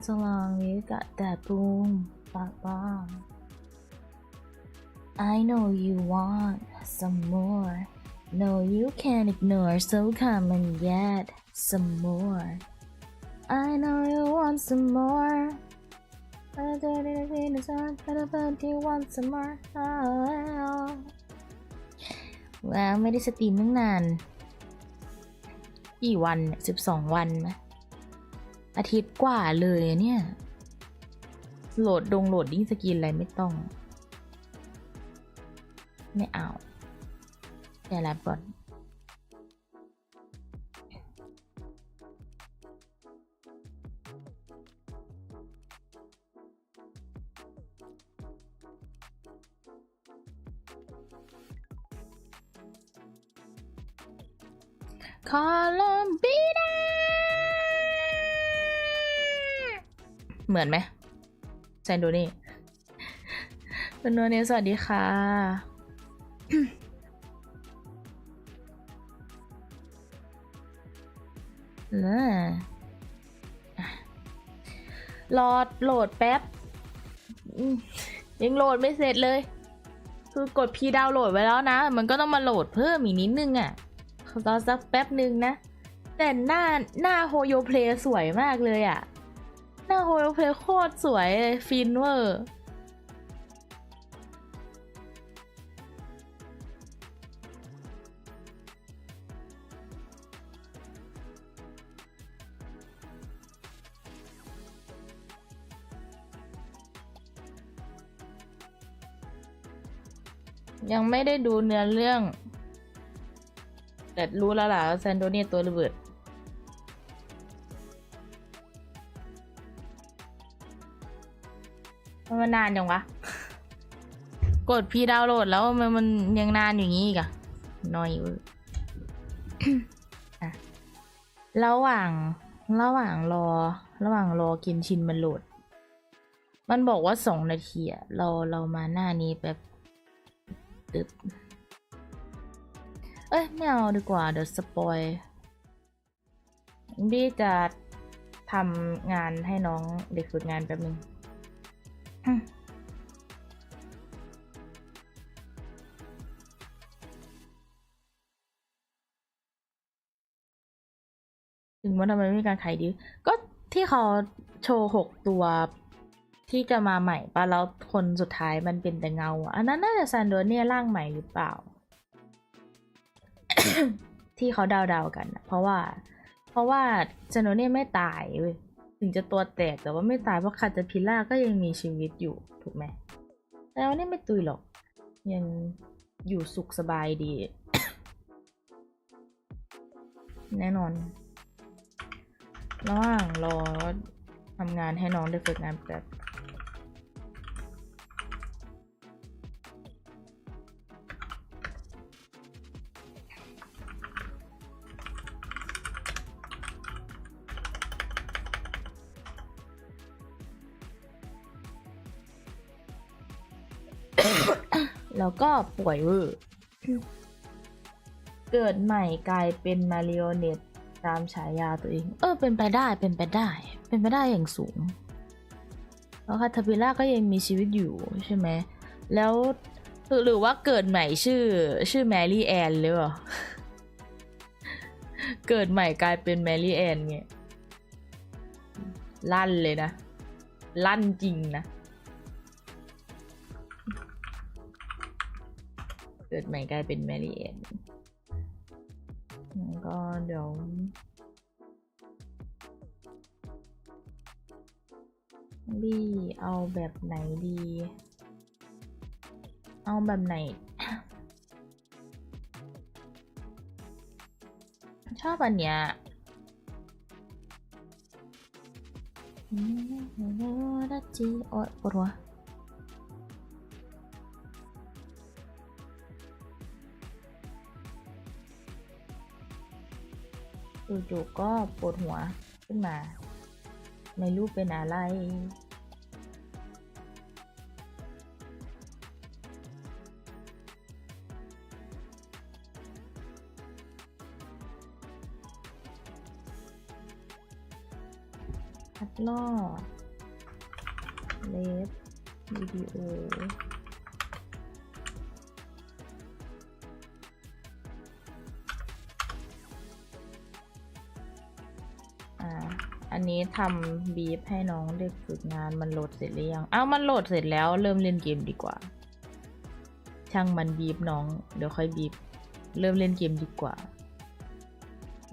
so long you got that boom bomb. I know you want some more. No, you can't ignore, so come and get some more. I know you want some more. I don't need to talk, but you want some more.ว้าวไม่ได้สตรีมตั้งนานกี่วัน12 วันไหมอาทิตย์กว่าเลยเนี่ยโหลดดิ้งสกินอะไรไม่ต้องไม่เอาแต่รับก่อนโคลัมเบียเหมือนไหมแซนโดนี่เป็นโนเนสวัสดีค่ะรอโหลดแป๊บยังโหลดไม่เสร็จเลยคือกดพีดาวน์โหลดไว้แล้วนะมันก็ต้องมาโหลดเพิ่มอีกนิดนึงอ่ะรอสักแป๊บนึงนะแต่หน้าโฮโยเพลสวยมากเลยอ่ะหน้าโฮโยเพลโคตรสวยเลยฟินเวอร์ยังไม่ได้ดูเนื้อเรื่องแต่รู้แล้วล่ะแซนโดนี่ตัวระเบิดมันนานจังวะกดพี่ดาวน์โหลดแล้วมันยังนานอย่างนี้อีกอะน้อยระหว่างรอกินชินมันโหลดมันบอกว่า2 นาทีอะเรามาหน้านี้แบบตึ๊บเอ้ยไม่เอาดีกว่าเดี๋ยวสปอยบี้จะทำงานให้น้องเด็กฝึกงานแป๊บนึงถึงว่าทำไมไม่มีการขายดีก็ที่เขาโชว์6 ตัวที่จะมาใหม่ป่ะแล้วคนสุดท้ายมันเป็นแต่เงาอันนั้นน่าจะซันโดเนียร่างใหม่หรือเปล่า ที่เขาเดากันนะเพราะว่าซันโดเนียไม่ตายเว้ยถึงจะตัวแตกแต่ว่าไม่ตายเพราะคาตาพิล่าก็ยังมีชีวิตอยู่ถูกไหมแต่วันนี้ไม่ตุยหรอกยังอยู่สุขสบายดี แน่นอนระหว่างรอทำงานให้น้องได้ฝึกงานแบบแล้วก็ป่วยเวอร์เกิดใหม่กลายเป็นมาริโอเนตตามฉายาตัวเองเป็นไปได้อย่างสูงแล้วคาทาพิล่าก็ยังมีชีวิตอยู่ใช่ไหมแล้วหรือว่าเกิดใหม่ชื่อแมรี่แอนหรือเปล่า เกิดใหม่กลายเป็นแมรี่แอนไงลั่นเลยนะลั่นจริงนะเกิดใหม่กลายเป็นแมรี่แอนก็เดี๋ยวบี้เอาแบบไหนดีเอาแบบไหน ชอบอันเนี้ยโอ๊ยปวดหัวจู่ๆก็ปวดหัวขึ้นมาไม่รู้เป็นอะไรคัดลอก เลฟวิดีโออันนี้ทำบีฟให้น้องเด็กฝึกงานมันโหลดเสร็จหรือยังมันโหลดเสร็จแล้วเริ่มเล่นเกมดีกว่าช่างมันบีฟน้องเดี๋ยวค่อยบีฟเริ่มเล่นเกมดีกว่า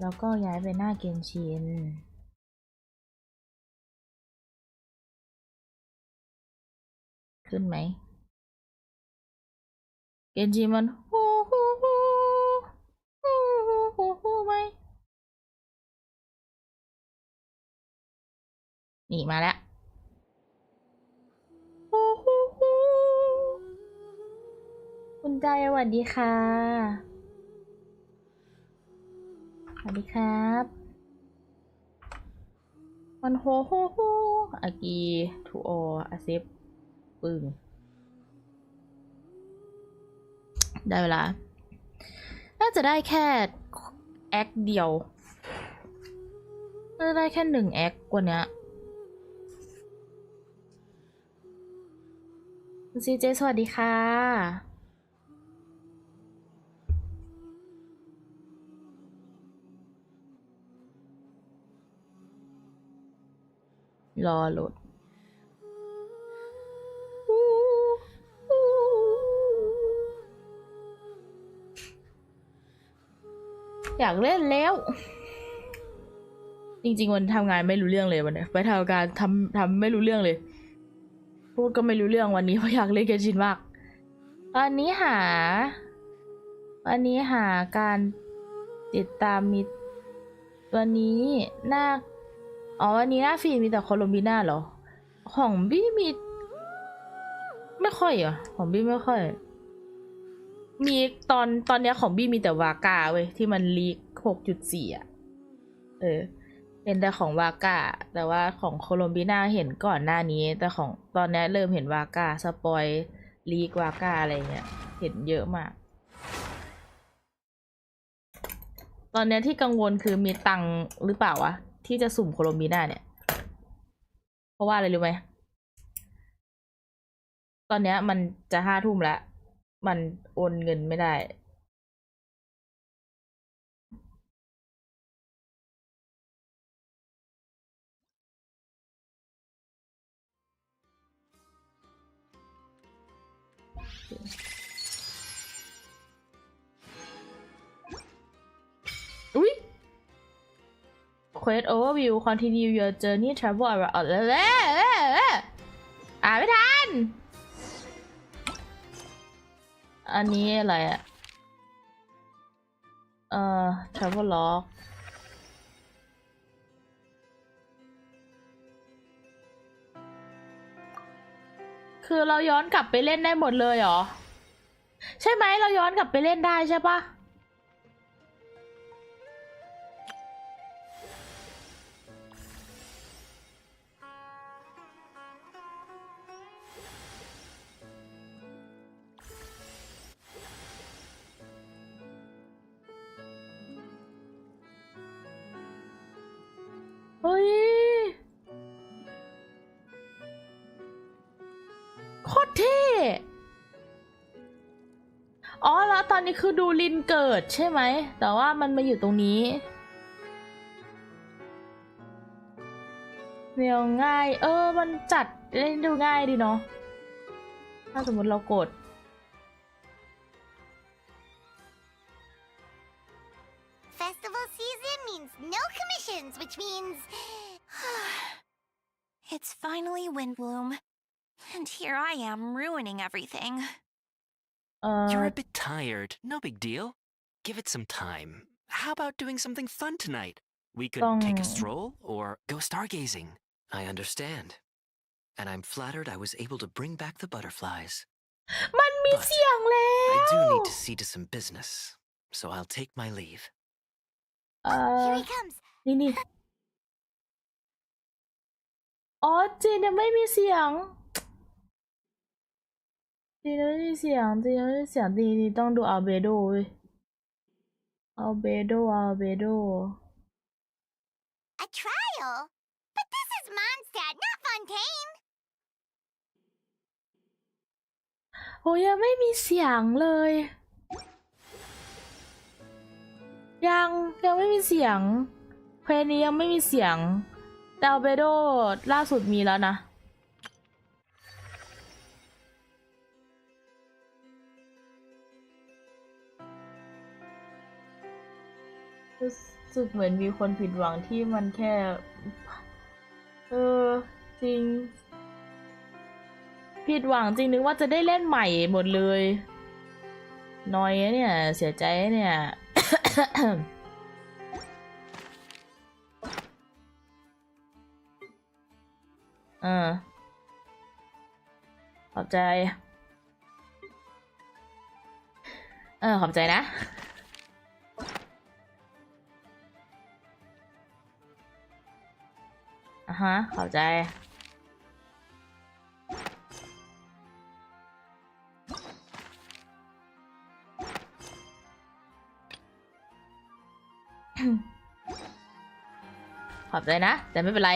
แล้วก็ย้ายไปหน้าเกนชินขึ้นไหมเกนชินมันฮูฮูฮูฮูฮูฮูฮูไหมนี่มาแล้วฮูฮูฮูคุณใจสวัสดีค่ะสวัสดีครับมันโฮโฮโฮอากีทูโออาเซฟปึ้งได้เวลาน่าจะได้แค่แอคเดียวน่าจะได้แค่1แอคกว่านี้ซีเจสวัสดีค่ะรอโหลดอยากเล่นแล้วจริงๆวันทำงานไม่รู้เรื่องเลยวันนี้ไปทำการทำไม่รู้เรื่องเลยพูดก็ไม่รู้เรื่องวันนี้เพราะอยากเล่นเกมชินมากวันนี้หาการติดตามมีวันนี้หน้าวันนี้หน้าฟีดมีแต่โคลอมบิน่าเหรอของบี้มีไม่ค่อยอ่ะของบี้ไม่ค่อยมีตอนนี้ของบี้มีแต่วาก้าเว้ยที่มันลีก 6.4 อ่ะเป็นแต่ของวาก้าแต่ว่าของโคลอมบิน่าเห็นก่อนหน้านี้แต่ของตอนนี้เริ่มเห็นวาก้าสปอยลีกวาก้าอะไรเงี้ยเห็นเยอะมากตอนนี้ที่กังวลคือมีตังหรือเปล่าวะที่จะสุ่มโคลอมบิน่าเนี่ยเพราะว่าอะไรรู้ไหมตอนนี้มันจะ5 ทุ่มแล้วมันโอนเงินไม่ได้อุ๊ย Quest overview continue your journey travel around ไม่ทันอันนี้อะไรอะtravel log คือเราย้อนกลับไปเล่นได้หมดเลยเหรอใช่ไหมเราย้อนกลับไปเล่นได้ใช่ปะเฮ้ยโคตรเท่แล้วตอนนี้คือดูลินเกิดใช่ไหมแต่ว่ามันมาอยู่ตรงนี้เรียวง่ายมันจัดเล่นดูง่ายดีเนาะถ้าสมมติเรากดFestival season means no commissions, which means it's finally Windbloom, and here I am ruining everything. You're a bit tired. No big deal. Give it some time. How about doing something fun tonight? We could take a stroll or go stargazing. I understand. And I'm flattered I was able to bring back the butterflies. มันมีเสียงแล้ว I do need to see to some business, so I'll take my leave. Here he comes. นี่จีนยังไม่มีเสียงจีนยังไม่มีเสียงนี่ต้องดูอัลเบโดเว้ยอัลเบโด A trial? But this is Mondstadt, not Fontaine. โอ้ยังไม่มีเสียงเลยยังไม่มีเสียงเพลงนี้ยังไม่มีเสียงแต่อัลเบโดล่าสุดมีแล้วนะรู้สึกเหมือนมีคนผิดหวังที่มันแค่จริงผิดหวังจริงนึกว่าจะได้เล่นใหม่หมดเลยน้อยเนี่ยเสียใจเนี่ย ขอบใจขอบใจนะขอบใจขอบใจนะแต่ไม่เป็นไร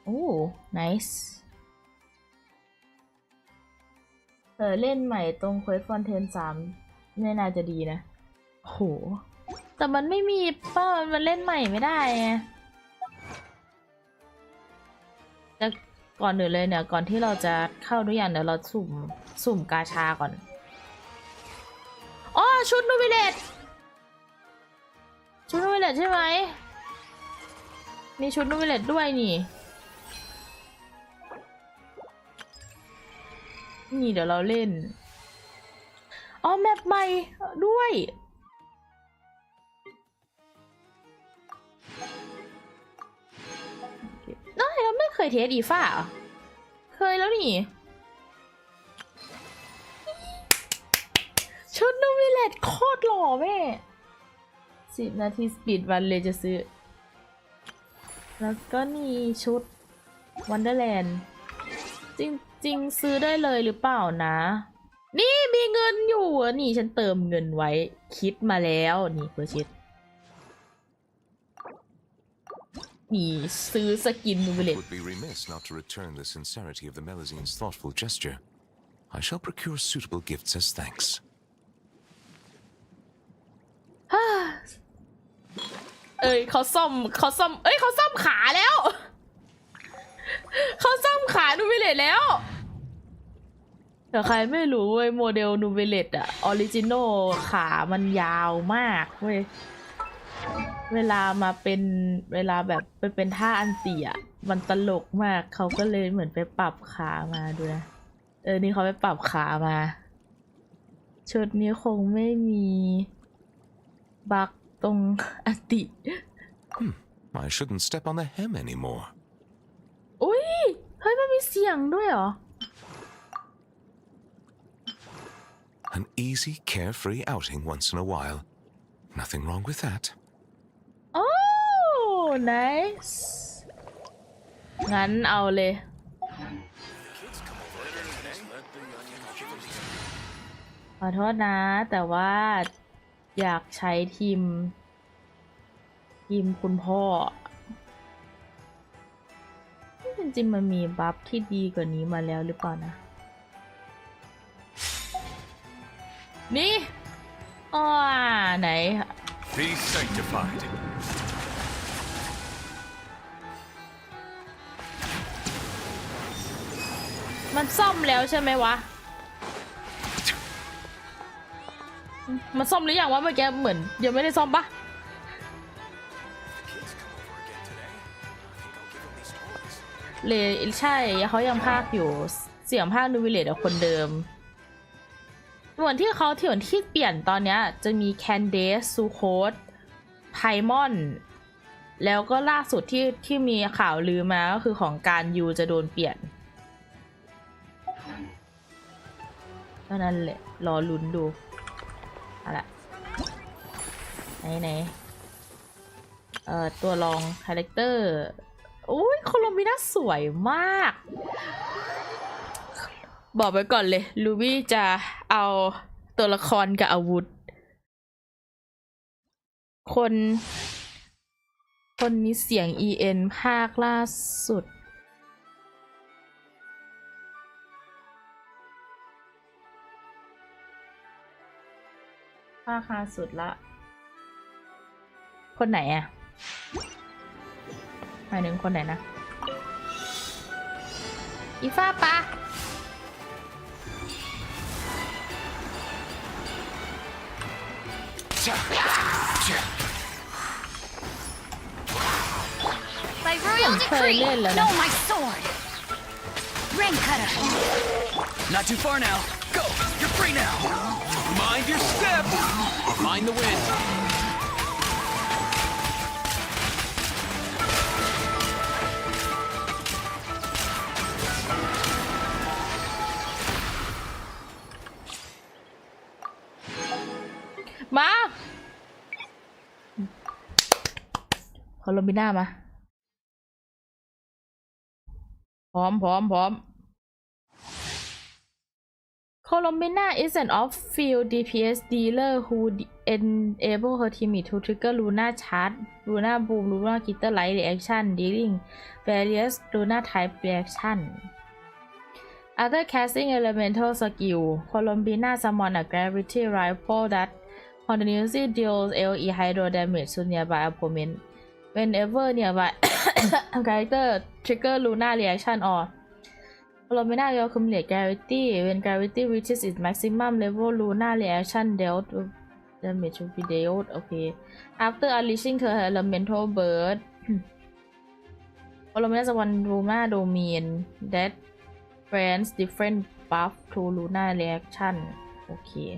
โอ้ nice เล่นใหม่ตรงเควสฟอนเทน3ไม่น่าจะดีนะโหแต่มันไม่มีป้ามันเล่นใหม่ไม่ได้ไงแต่ก่อนอื่นเลยเนี่ยก่อนที่เราจะเข้าด้วยอย่างเดี๋ยวเราสุ่มกาชาก่อนอ๋อชุดนูวิเลตใช่ไหมมีชุดนูวิเลตด้วยนี่เดี๋ยวเราเล่นอ๋อแมปใหม่ด้วยเราไม่เคยเทสอีฟ้าเคยแล้วนี่ชุดนูวิเลตโคตรหล่อแม่10 นาทีสปีดวันเลยจะซื้อแล้วก็นี่ชุดวันเดอร์แลนด์จริงซื้อได้เลยหรือเปล่านะนี่มีเงินอยู่นี่ฉันเติมเงินไว้คิดมาแล้วนี่เพื่อชิดนี่ซื้อสกินนูวิเลต Would be remiss not to return the sincerity of the Melizine's thoughtful gesture. I shall procure suitable gifts as thanks. เขาซ่อมเขาซ่อมขาแล้วเขาซ่อมขานูวิเลตแล้วแต่ใครไม่รู้เว้ยโมเดลนูวิเลตอะออริจินอลขามันยาวมากเว้ยเวลาแบบไปเป็นท่าอันตีอะมันตลกมากเขาก็เลยเหมือนไปปรับขามาด้วยนี่เขาไปปรับขามาชุดนี้คงไม่มีบักตรงอันติ I shouldn't step on the hem anymore. อุ้ยเฮ้ยมันมีเสียงด้วยเหรอ An easy, carefree outing once in a while. Nothing wrong with that. Oh nice งั้นเอาเลยขอโทษนะแต่ว่าอยากใช้ทีมคุณพ่อจริงๆมันมีบัฟที่ดีกว่านี้มาแล้วหรือเปล่านะนี่ไหน Be sanctified. มันซ่อมแล้วใช่ไหมวะมันซ่อมหรือยังวะเมื่อกี้เหมือนยังไม่ได้ซ่อมปะเลยใช่เขายังพากอยู่เสียงพากนูวิเลตคนเดิมส่วนที่ที่เปลี่ยนตอนเนี้ยจะมีแคนเดสซูโคสไพมอนแล้วก็ล่าสุดที่มีข่าวลือมาก็คือของการยูจะโดนเปลี่ยนก็นั่นแหละรอลุ้นดูอะไรไหนตัวรองคาแรคเตอร์โอ้ยโคลัมบิน่าสวยมากบอกไปก่อนเลยลูบี้จะเอาตัวละครกับอาวุธคนมีเสียง EN ภาคล่าสุด ผ้าคาสุดละ คนไหนอะหมายถึงคนไหนนะอีฟ้าปะBy royal decree, no my sword. Rain cutter. Not too far now. Go! You're free now! Mind your step! Mind the wind. มาโคลัมบิน่ามาพร้อมColumbina is an off-field DPS dealer who enable her teammate to trigger Luna Charge, Luna Boom, Luna Glitter Light reaction, dealing various Luna type reaction. After casting elemental skill, Columbina summons a gravity rifle that continuously deals AoE hydro damage to nearby opponent. Whenever nearby character trigger Luna reaction or Columbina will accumulate gravity. When gravity reaches its maximum level, Luna reaction dealt damage will be dealt. Okay. After unleashing her elemental burst, Columbina summons Luna domain that grants different buff to Luna reaction. Okay.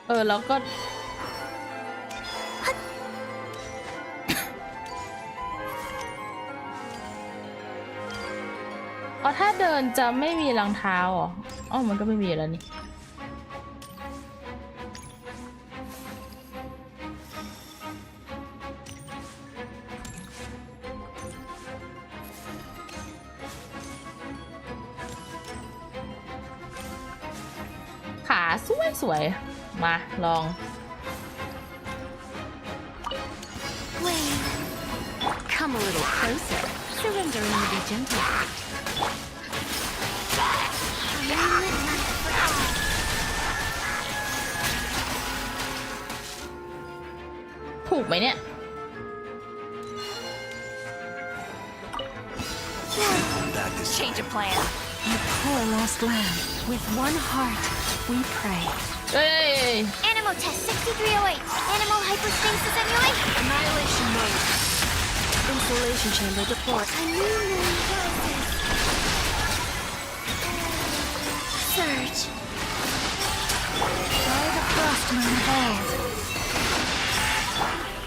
สวยแล้วก็ถ้าเดินจะไม่มีรองเท้าอ๋อมันก็ไม่มีแล้วนี่ขาสวยมาลอง Wait. Come a little closer. Surrendering will be gentle. ถูกไหมเนี่ย Change of plan. You poor lost lamb. With one heart, we pray. Animal test 6308. Animal hyperstasis emulation. Annihilation mode. Installation chamber deployed. A new moon rises. Surge. By the frost moon hold.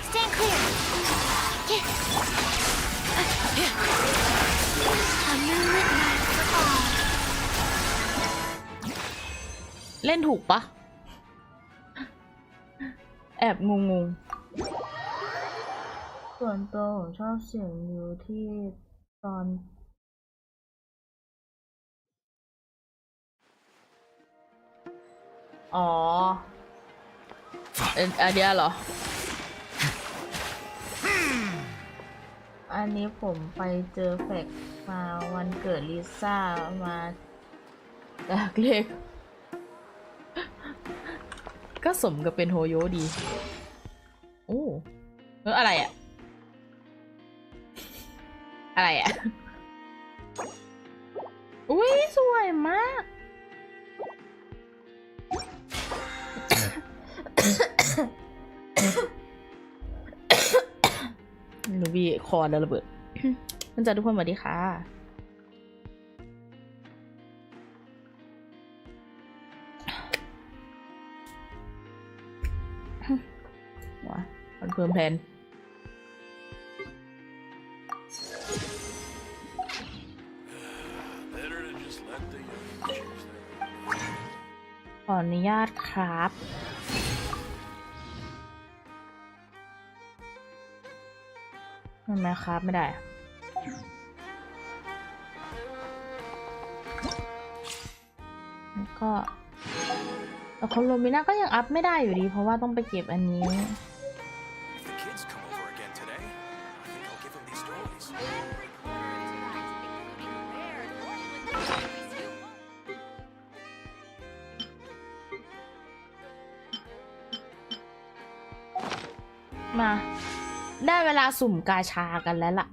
Stand clear. A moonlit night for all. เล่นถูกปะแอบงงส่วนตัวผมชอบเสียงนิวที่ตอนอันเดียเหรออันนี้ผมไปเจอแฟกมาวันเกิดลิซ่ามาจากเลขก็สมกับเป็นโฮโยดีโอ้อะไรอะอะไรอะอุ้ยสวยมากหนูบีคอแล้วระเบิดมันจะทุกคนสวัสดีค่ะว้ามันเพิ่มแพนขออนุญาตครับทำไมครับไม่ได้แล้วก็แต่คอลัมบิน่าก็ยังอัพไม่ได้อยู่ดีเพราะว่าต้องไปเก็บอันนี้ มาได้เวลาสุ่มกาชากันแล้วล่ะ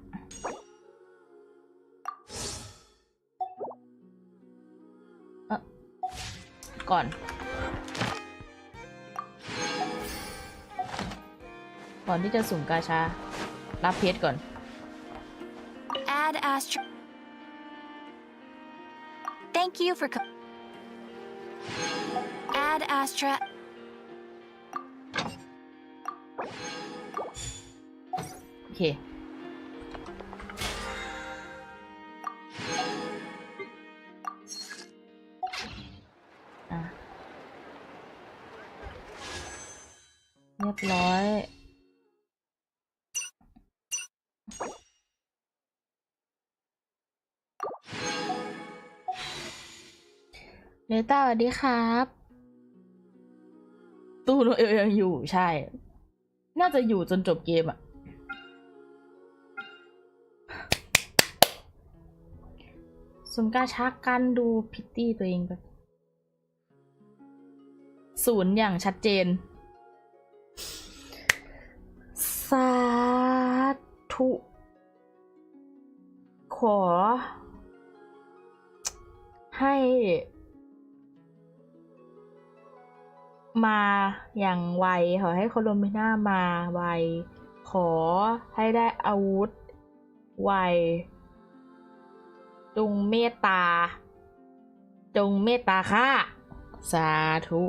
ก่อนที่จะสุ่มกาชารับเพชรก่อน Add Astra. Thank you for. Add Astra. โอเคเรียบร้อยเนต้าสวัสดีครับตู้โนเอลยังอยู่ใช่น่าจะอยู่จนจบเกมอะสมการชักกันดูพิตตี้ตัวเองไป0อย่างชัดเจนสาธุขอให้มาอย่างไวขอให้โคลัมเบียมาไวขอให้ได้อาวุธไวจงเมตตาข้าสาธุ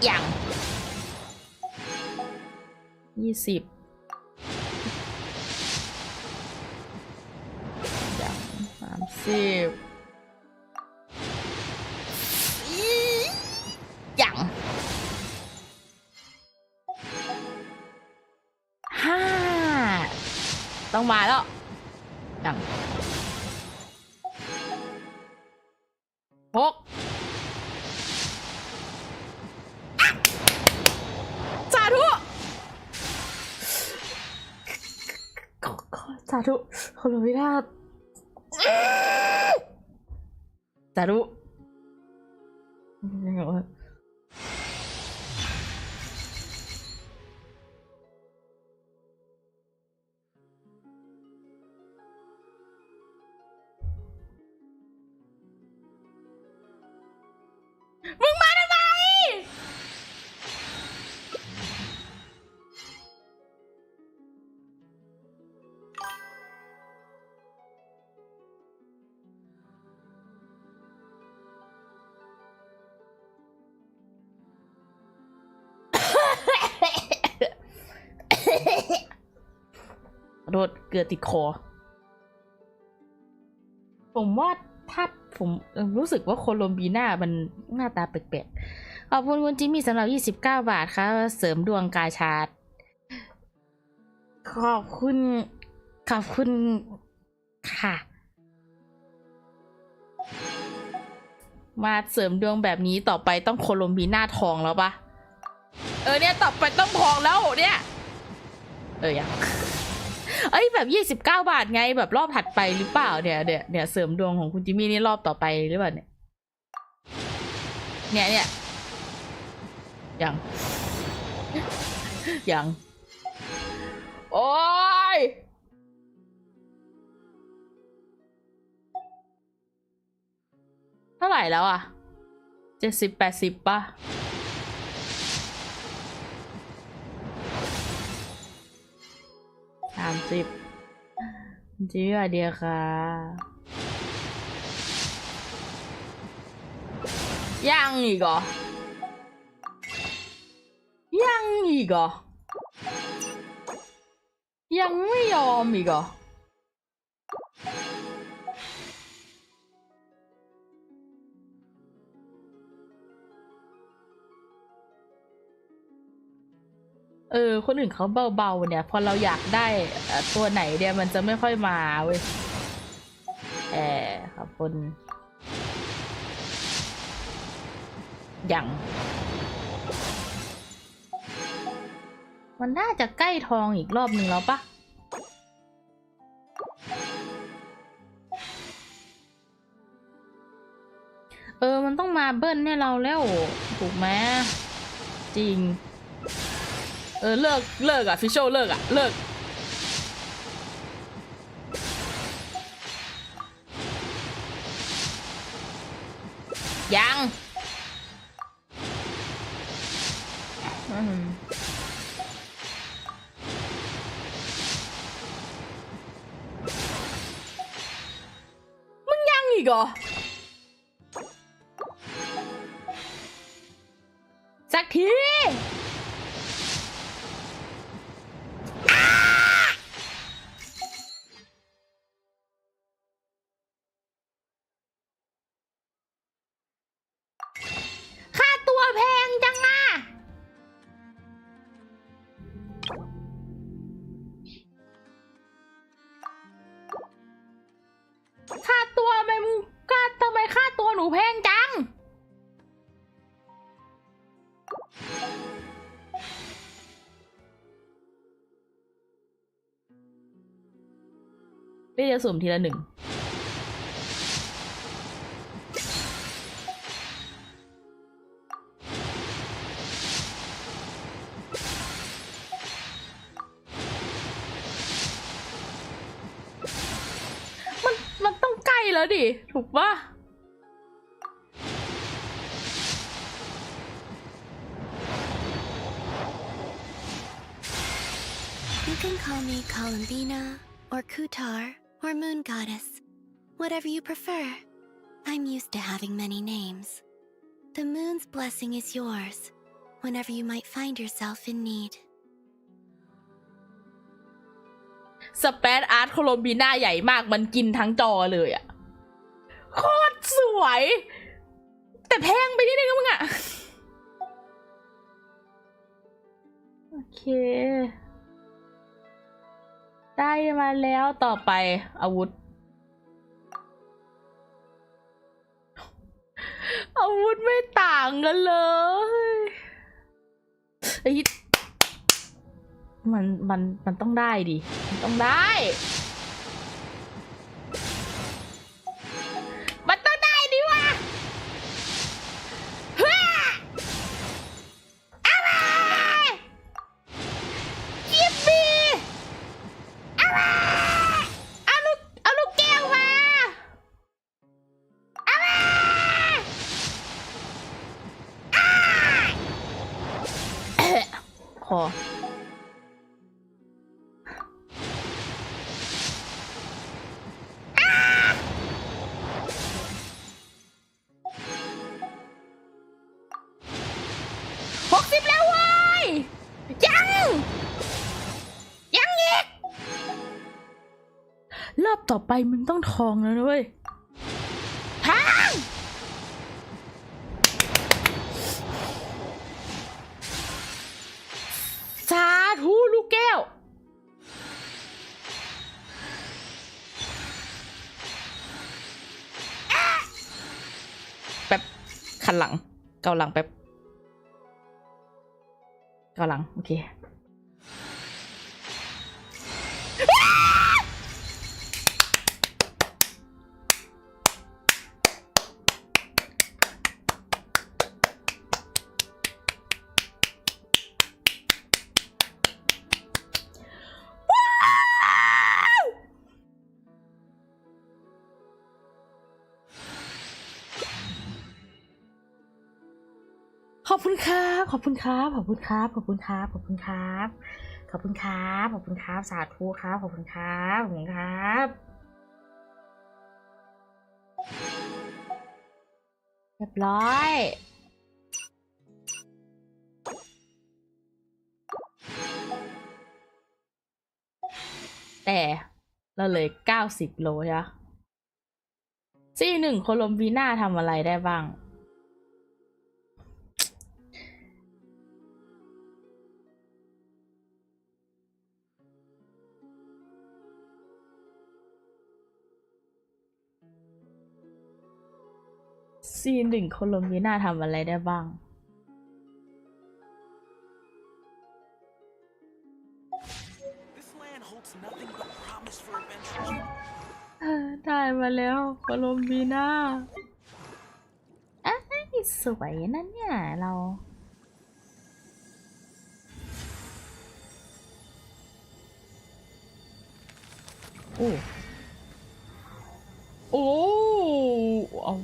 อย่าง20อย่าง30อย่าง5ต้องมาแล้วอย่าง6สาธุโคลัมเบียสาธุมึงมาทำไมโดดเกลือติดคอผมว่าถ้าผมรู้สึกว่าโคลัมเบียมันหน้าตาแปลกๆขอบคุณคุณจิมมี่สำหรับ29 บาทค่ะเสริมดวงกาชาดขอบคุณค่ะมาเสริมดวงแบบนี้ต่อไปต้องโคลัมเบียทองแล้วปะเนี่ยต่อไปต้องทองแล้วเนี่ยยังแบบ29 บาทไงแบบรอบถัดไปหรือเปล่าเนี่ยเสริมดวงของคุณจิมมี่นี่รอบต่อไปหรือเปล่าเนี่ยยังโอ้ยเท่าไหร่แล้วอ่ะ70-80ป่ะ30จีว่าเดียวค่ะยังอีกเหรอยังไม่ยอมอีกเหรอคนอื่นเขาเบาๆเนี่ยพอเราอยากได้ตัวไหนเนี่ยมันจะไม่ค่อยมาเว้ยขอบคุณ ยังมันน่าจะใกล้ทองอีกรอบหนึ่งแล้วปะมันต้องมาเบิ้ลให้เราแล้วถูกไหมจริงเลิกอะฟิชโชเลิกอะเลิกยังมึงยังอีกเหรอสักทีค่าตัวแพงจังอะค่าตัวทำไมค่าตัวหนูแพงจังพี่จะสุ่มทีละ1มันต้องใกล้แล้วดิถูกปะYou can call me COLUMBINA or Kutar or Moon Goddess, whatever you prefer. I'm used to having many names. The moon's blessing is yours whenever you might find yourself in need. สเปซอาร์ตโคลอมบีน่าใหญ่มากมันกินทั้งจอเลยอะโคตรสวยแต่แพงไปนิดนึงนะมึงอะโอเคได้มาแล้วต่อไปอาวุธไม่ต่างกันเลยมันต้องได้ดิมันต้องได้ดิวะฮ่าอะไรยิบบีอะไรเอาลูกแก้วมาอะไรขอ60แล้วเว้ยยังอีกรอบต่อไปมึงต้องทองแล้วนะเว้ยทางสาธุลูกแก้วแป๊บคันหลังเกาหลังแป๊บเกาหลังโอเคขอบคุณครับขอบคุณครับขอบคุณครับขอบคุณครับขอบคุณครับขอบคุณครับขอบคุณครับสาธุครับขอบคุณครับขอบคุณครับเรียบร้อยแต่เราเลย90โลใช่ไหมC1โคลอมบีน่าทำอะไรได้บ้าง ซีนหนึ่งโคลอมเบียทำอะไรได้บ้าง This land holds nothing but promise for adventures. ได้มาแล้วโคลอมเบียสวยนั่นเนี่ยเราโอ้โอ้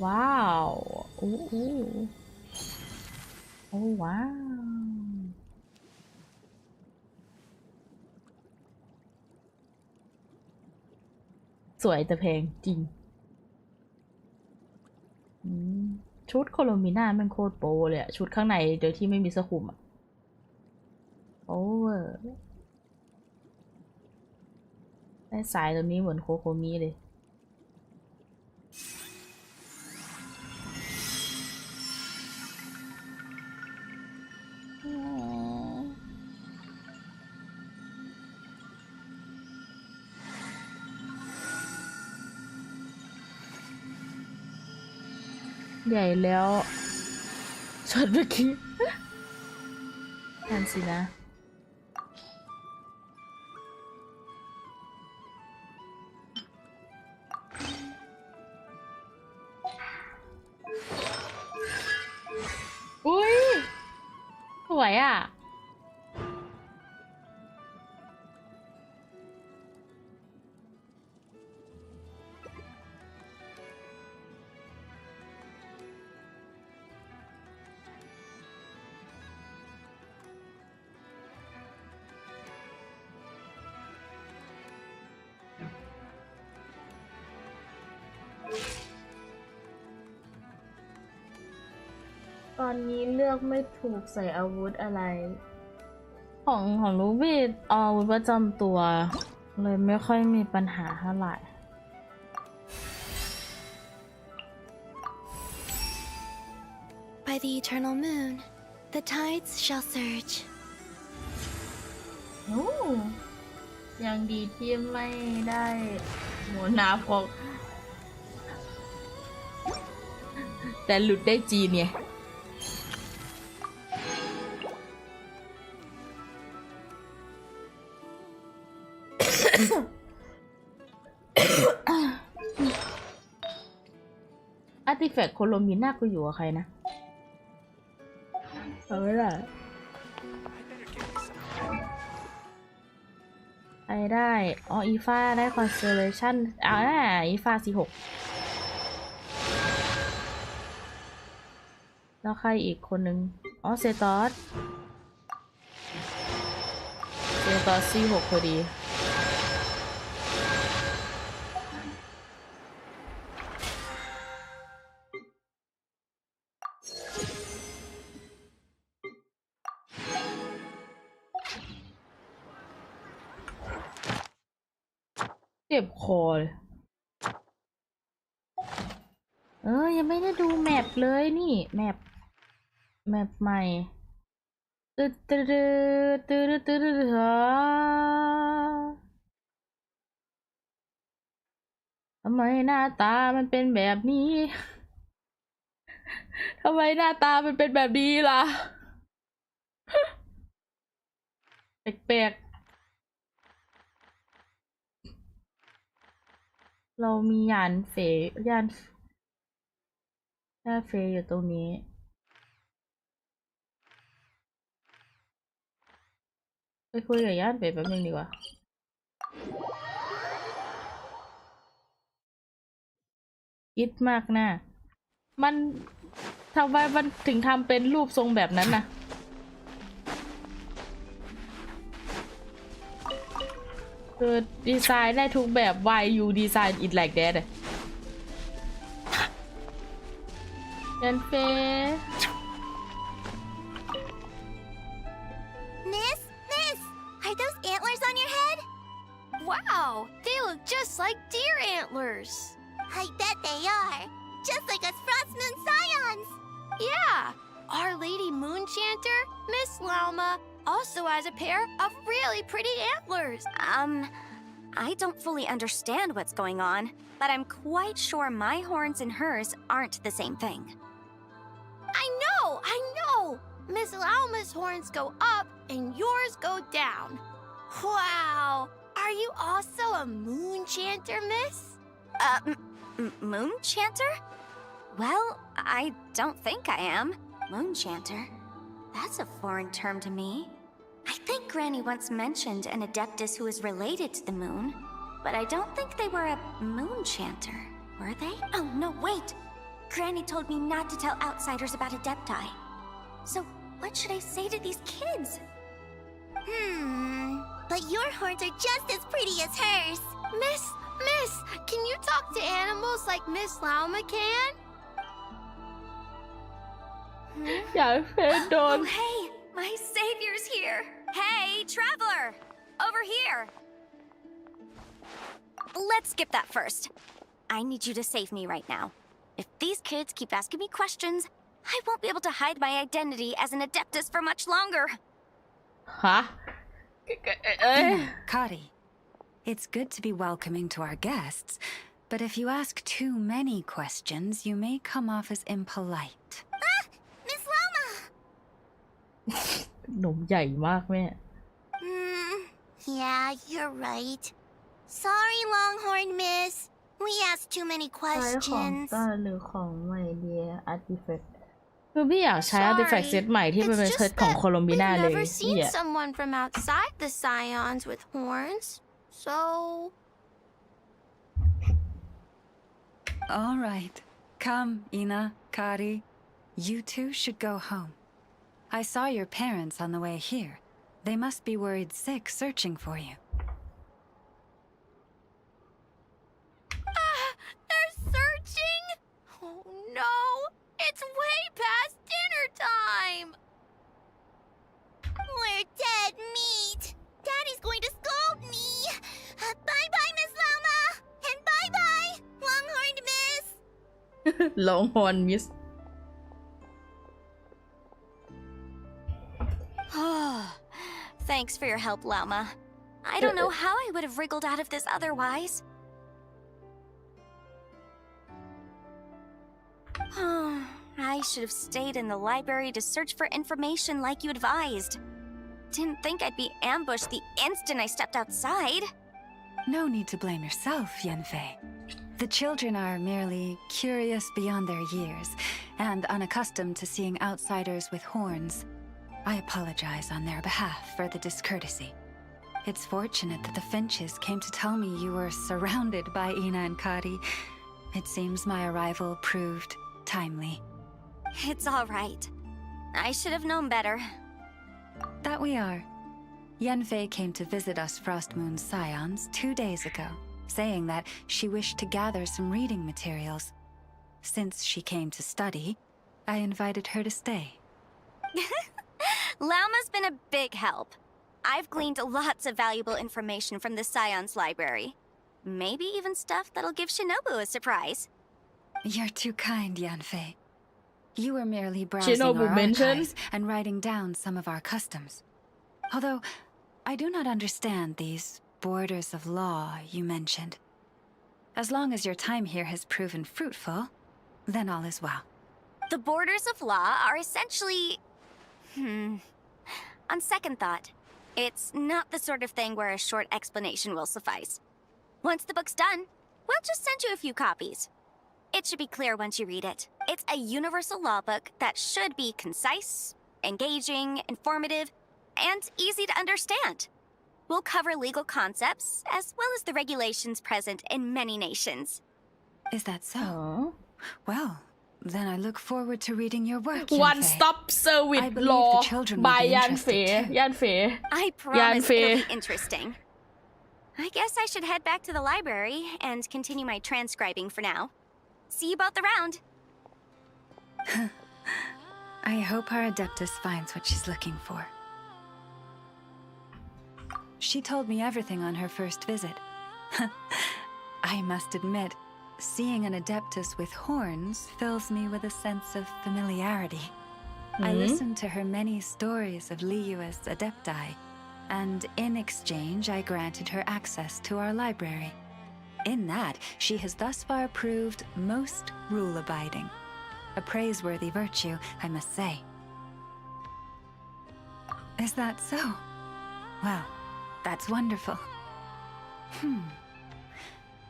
ว้าวโอ้โอ้ว้าวสวยแต่แพงจริงชุดโคโลมิน่ามันโคตรโปเลยอะชุดข้างในโดยที่ไม่มีเสื้อคลุมอะโอเวอร์ได้สายตรงนี้เหมือนโคโคมิเลยใหญ่แล้วช็อตเมื่อกี้นั่นสินะอุ้ยสวยอ่ะตอนนี้เลือกไม่ถูกใส่อาวุธอะไรของลูบี้อาวุธประจำตัวเลยไม่ค่อยมีปัญหาเท่าไหร่ By the eternal moon, the tides shall surge. โอ้ยังดีที่ไม่ได้โมนาฟอกแต่หลุดได้จีนไงอาร์ติแฟกต์โคโลมิน่ากูอยู่กับใครนะเอาไม่ได้ใครได้อ๋ออีฟ้าได้คอนสเตลเลชันอีฟ้า46แล้วใครอีกคนนึงอ๋อเซตอส46พอดีเจ็บคอเลยยังไม่ได้ดูแมปเลยนี่แมปใหม่ตึ๊ดตึ๊ดตึ๊ดตึ๊ดทำไมหน้าตามันเป็นแบบนี้ทำไมหน้าตามันเป็นแบบนี้ล่ะแปลกๆเรามียานเฟยอยู่ตรงนี้ไปคุยกับย่านเฟยแป๊บนึงดีกว่าคิดมากนะมันทำไมมันถึงทำเป็นรูปทรงแบบนั้นนะคือดีไซน์ได้ทุกแบบ why you design it like that ยันเฟ Miss, are those antlers on your head? Wow, they look just like deer antlers. I bet they are. Just like us Frost Moon Scions. Yeah, Our Lady Moonchanter, Miss Lauma, also has a pair of really pretty antlers. I don't fully understand what's going on, but I'm quite sure my horns and hers aren't the same thing. I know! Miss Lauma's horns go up and yours go down. Wow! Are you also a moon chanter, miss? Moon chanter? Well, I don't think I am. Moon chanter? That's a foreign term to me. I think Granny once mentioned an adeptus who is related to the moon, but I don't think they were a moon chanter, were they? Oh, no, wait! Granny told me not to tell outsiders about adepti. So, what should I say to these kids? But your horns are just as pretty as hers. Miss, can you talk to animals like Miss Lauma can? อยากเป็นโดน Oh, hey! My savior's here! Hey, traveler! Over here! Let's skip that first. I need you to save me right now. If these kids keep asking me questions, I won't be able to hide my identity as an adeptus for much longer. ฮะ Kari, it's good to be welcoming to our guests, but if you ask too many questions, you may come off as impolite. Miss Lauma! หนมใหญ่มากแม่ Yeah, you're right. Sorry, Longhorn Miss. We asked too many ใช้ของ questions. ต้านหรือของใหม่ดีอาร์ติแฟกต์คือพี่อยากใช้อาร์ติแฟกต์เซตใหม่ที่มันเป็นเซตของโคลัมบีนา we've เลย never พี่ seen อะ someone from outside the Scions with horns. So... All right. Come, Ina, Kari. You two should go home. I saw your parents on the way here. They must be worried sick searching for you. They're searching? Oh no! It's way past dinner time! We're dead meat! Daddy's going to scold me! Bye-bye, Miss Lama! And bye-bye, Longhorned Miss! ลองฮอนมิส Thanks for your help, Lauma. I don't know how I would have wriggled out of this otherwise. I should have stayed in the library to search for information like you advised. Didn't think I'd be ambushed the instant I stepped outside. No need to blame yourself, Yanfei. The children are merely curious beyond their years and unaccustomed to seeing outsiders with horns. I apologize on their behalf for the discourtesy. It's fortunate that the Finches came to tell me you were surrounded by Ina and Kari. It seems my arrival proved timely. It's all right. I should have known better. That we are. Yanfei came to visit us Frost Moon Scions 2 days ago, saying that she wished to gather some reading materials. Since she came to study, I invited her to stay. Lauma's been a big help. I've gleaned lots of valuable information from the Scion's library. Maybe even stuff that'll give Shinobu a surprise. You're too kind, Yanfei. You were merely browsing Shinobu our mentioned? archives and writing down some of our customs. Although, I do not understand these borders of law you mentioned. As long as your time here has proven fruitful, then all is well. The borders of law are essentially... On second thought, it's not the sort of thing where a short explanation will suffice. Once the book's done, we'll just send you a few copies. It should be clear once you read it. It's a universal law book that should be concise, engaging, informative, and easy to understand. We'll cover legal concepts as well as the regulations present in many nations. Is that so? อ๋อ Well, then I look forward to reading your work, One Yanfei. Stop Service I believe Law the children will by be ยันเฟ interested too. ยันเฟ I promise Yanfei. it'll be interesting. I guess I should head back to the library and continue my transcribing for now. See you both around. I hope our Adeptus finds what she's looking for. She told me everything on her first visit. I must admit, seeing an Adeptus with horns fills me with a sense of familiarity. I listened to her many stories of Liyua's Adepti, and in exchange I granted her access to our library. In that, she has thus far proved most rule-abiding. A praiseworthy virtue, I must say. Is that so? Well, that's wonderful.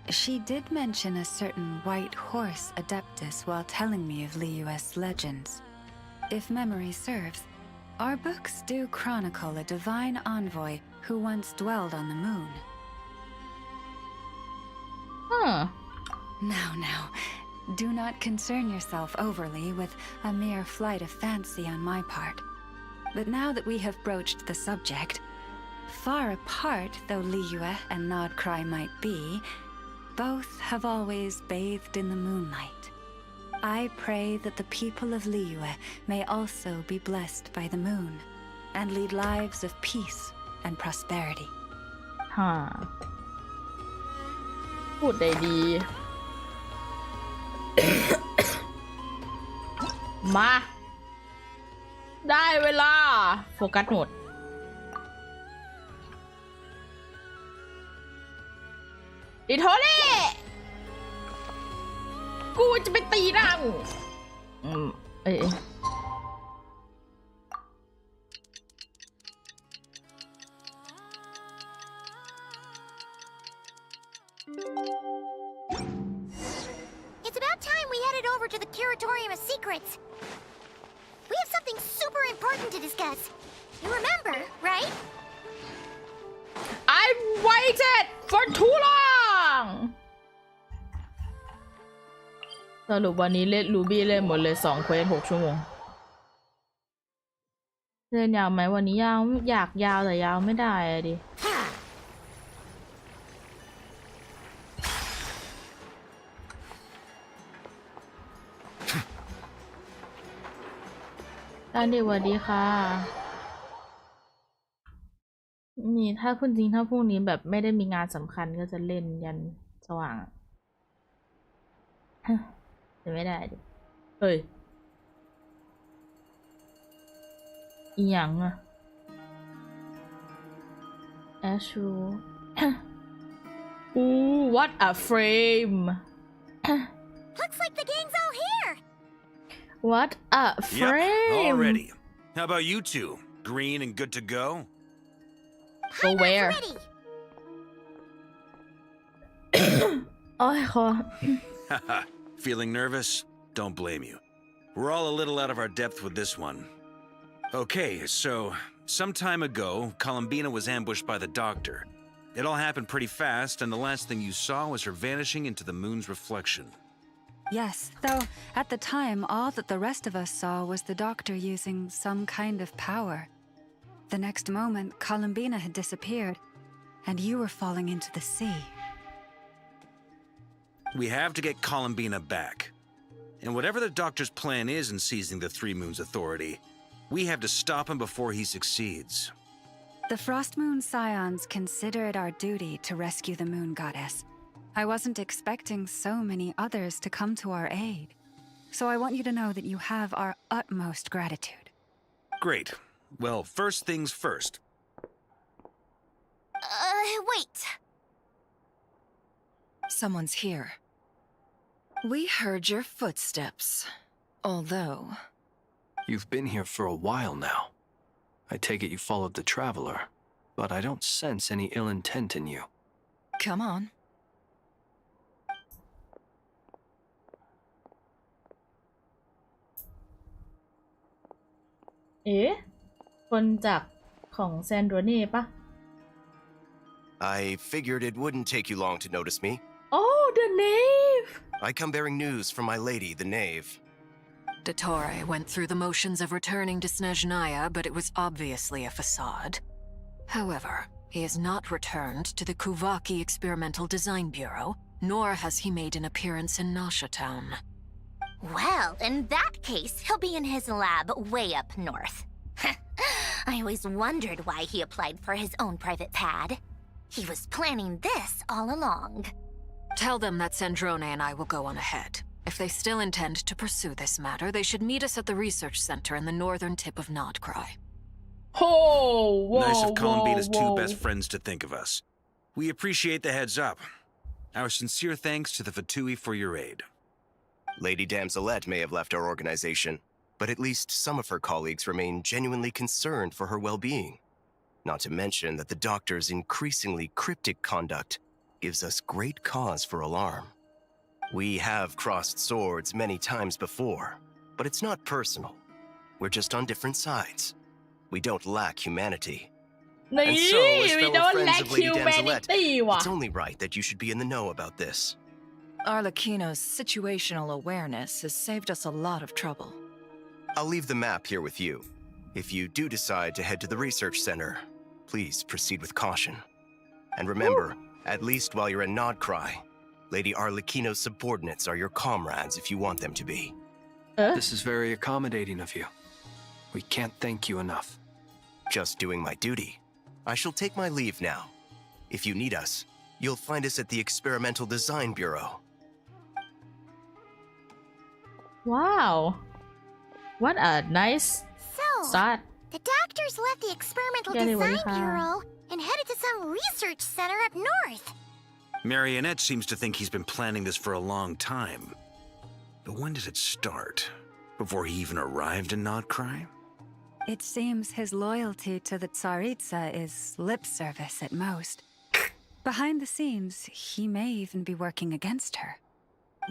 She did mention a certain white horse adeptus while telling me of Liyue's legends. If memory serves, our books do chronicle a divine envoy who once dwelled on the moon. Huh. Now, do not concern yourself overly with a mere flight of fancy on my part. But now that we have broached the subject, far apart though Liyue and Nodcry might be, both have always bathed in the moonlight. I pray that the people of Liyue may also be blessed by the moon and lead lives of peace and prosperity. พูดได้ดี มา ได้เวลา โฟกัสหมด ดิโทเล่กูจะไปตีหน้ามึงเอ้ย It's about time we headed over to the Curatorium of Secrets. We have something super important to discuss. You remember, right? I waited for too long สรุปวันนี้เล่นรูบี้เล่นหมดเลย2 เควส 6 ชั่วโมงเล่นยาวไหมวันนี้ยาวอยากยาวแต่ยาวไม่ได้อะดิการเดี๋ยวสวัสดีค่ะนี่ถ้าพูดจริงถ้าพรุ่งนี้แบบไม่ได้มีงานสำคัญก็จะเล่นยันสว่างแต่ไม่ได้ดิเฮ้ยอีหยังอะแอชูwhat a frame Looks like the gang's all here. what a frame Yep, all ready. How about you two? Green and good to go? go where Ready. โอ้ยคอ Feeling nervous? Don't blame you. We're all a little out of our depth with this one. Okay, so some time ago, COLUMBINA was ambushed by the doctor. It all happened pretty fast, and the last thing you saw was her vanishing into the moon's reflection. Yes, though at the time all that the rest of us saw was the doctor using some kind of power. The next moment, COLUMBINA had disappeared, and you were falling into the sea. We have to get COLUMBINA back. And whatever the doctor's plan is in seizing the Three Moons Authority, we have to stop him before he succeeds. The Frost Moon Scions consider it our duty to rescue the Moon Goddess. I wasn't expecting so many others to come to our aid. So I want you to know that you have our utmost gratitude. Great. Well, first things first. Wait. Someone's here. We heard your footsteps. Although... You've been here for a while now. I take it you followed the Traveler, but I don't sense any ill intent in you. Come on. เอ๊ะคนจากของแซนโดเน่ปะ I figured it wouldn't take you long to notice me. Oh, the knave! I come bearing news from my lady, the knave. Dottore went through the motions of returning to Snezhnaya, but it was obviously a facade. However, he has not returned to the Kuvaki Experimental Design Bureau, nor has he made an appearance in Nasha Town. Well, in that case, he'll be in his lab way up north. I always wondered why he applied for his own private pad. He was planning this all along. Tell them that Sandrone and I will go on ahead. If they still intend to pursue this matter, they should meet us at the research center in the northern tip of Nodcry. Oh, whoa, Nice of COLUMBINA's whoa. two best friends to think of us. We appreciate the heads up. Our sincere thanks to the Fatui for your aid. Lady Damselette may have left our organization, but at least some of her colleagues remain genuinely concerned for her well-being. Not to mention that the doctor's increasingly cryptic conduct gives us great cause for alarm. We have crossed swords many times before, but it's not personal. We're just on different sides. We don't lack humanity. And so, as fellow friends of Lady Damselette, it's only right that you should be in the know about this. Arlecchino's situational awareness has saved us a lot of trouble. I'll leave the map here with you. If you do decide to head to the research center, please proceed with caution. And remember, at least while you're in Nodcry, Lady Arlecchino's subordinates are your comrades if you want them to be. This is very accommodating of you. We can't thank you enough. Just doing my duty. I shall take my leave now. If you need us, you'll find us at the Experimental Design Bureau. Wow. What a nice start. The doctors left the Experimental Design Bureau and headed to some research center up north. Marionette seems to think he's been planning this for a long time. But when did it start? Before he even arrived in Nodcry? It seems his loyalty to the Tsaritsa is lip service at most. Behind the scenes, he may even be working against her.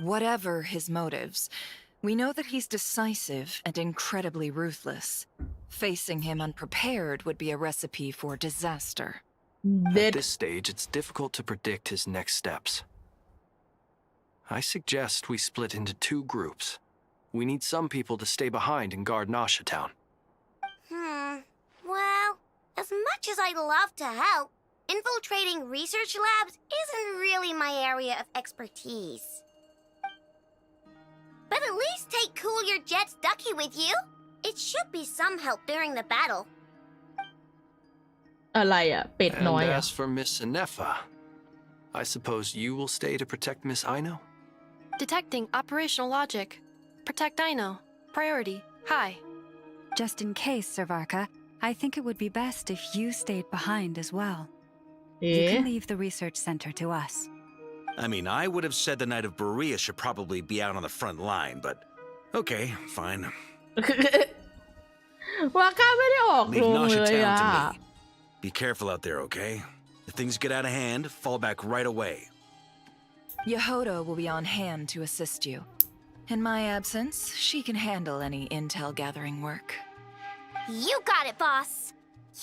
Whatever his motives, we know that he's decisive and incredibly ruthless. Facing him unprepared would be a recipe for disaster. At this stage, it's difficult to predict his next steps. I suggest we split into 2 groups. We need some people to stay behind and guard Nasha Town. Well, as much as I'd love to help, infiltrating research labs isn't really my area of expertise. But at least take Cool Your Jet's Ducky with you. It should be some help during the battle. อะไรอะเป็ดน้อย And อะ as for Miss Inefa, I suppose you will stay to protect Miss Aino? Detecting operational logic. Protect Aino. Priority. High. Just in case, Servarka, I think it would be best if you stayed behind as well. You can leave the research center to us. I mean, I would have said the Knight of Berea should probably be out on the front line, but okay, fine. ว่าข้าไม่ได้ออก Leave โรงเล Nasha ยอะ Town to me. Be careful out there, okay? If things get out of hand, fall back right away. Yehodo will be on hand to assist you. In my absence, she can handle any intel gathering work. You got it, boss.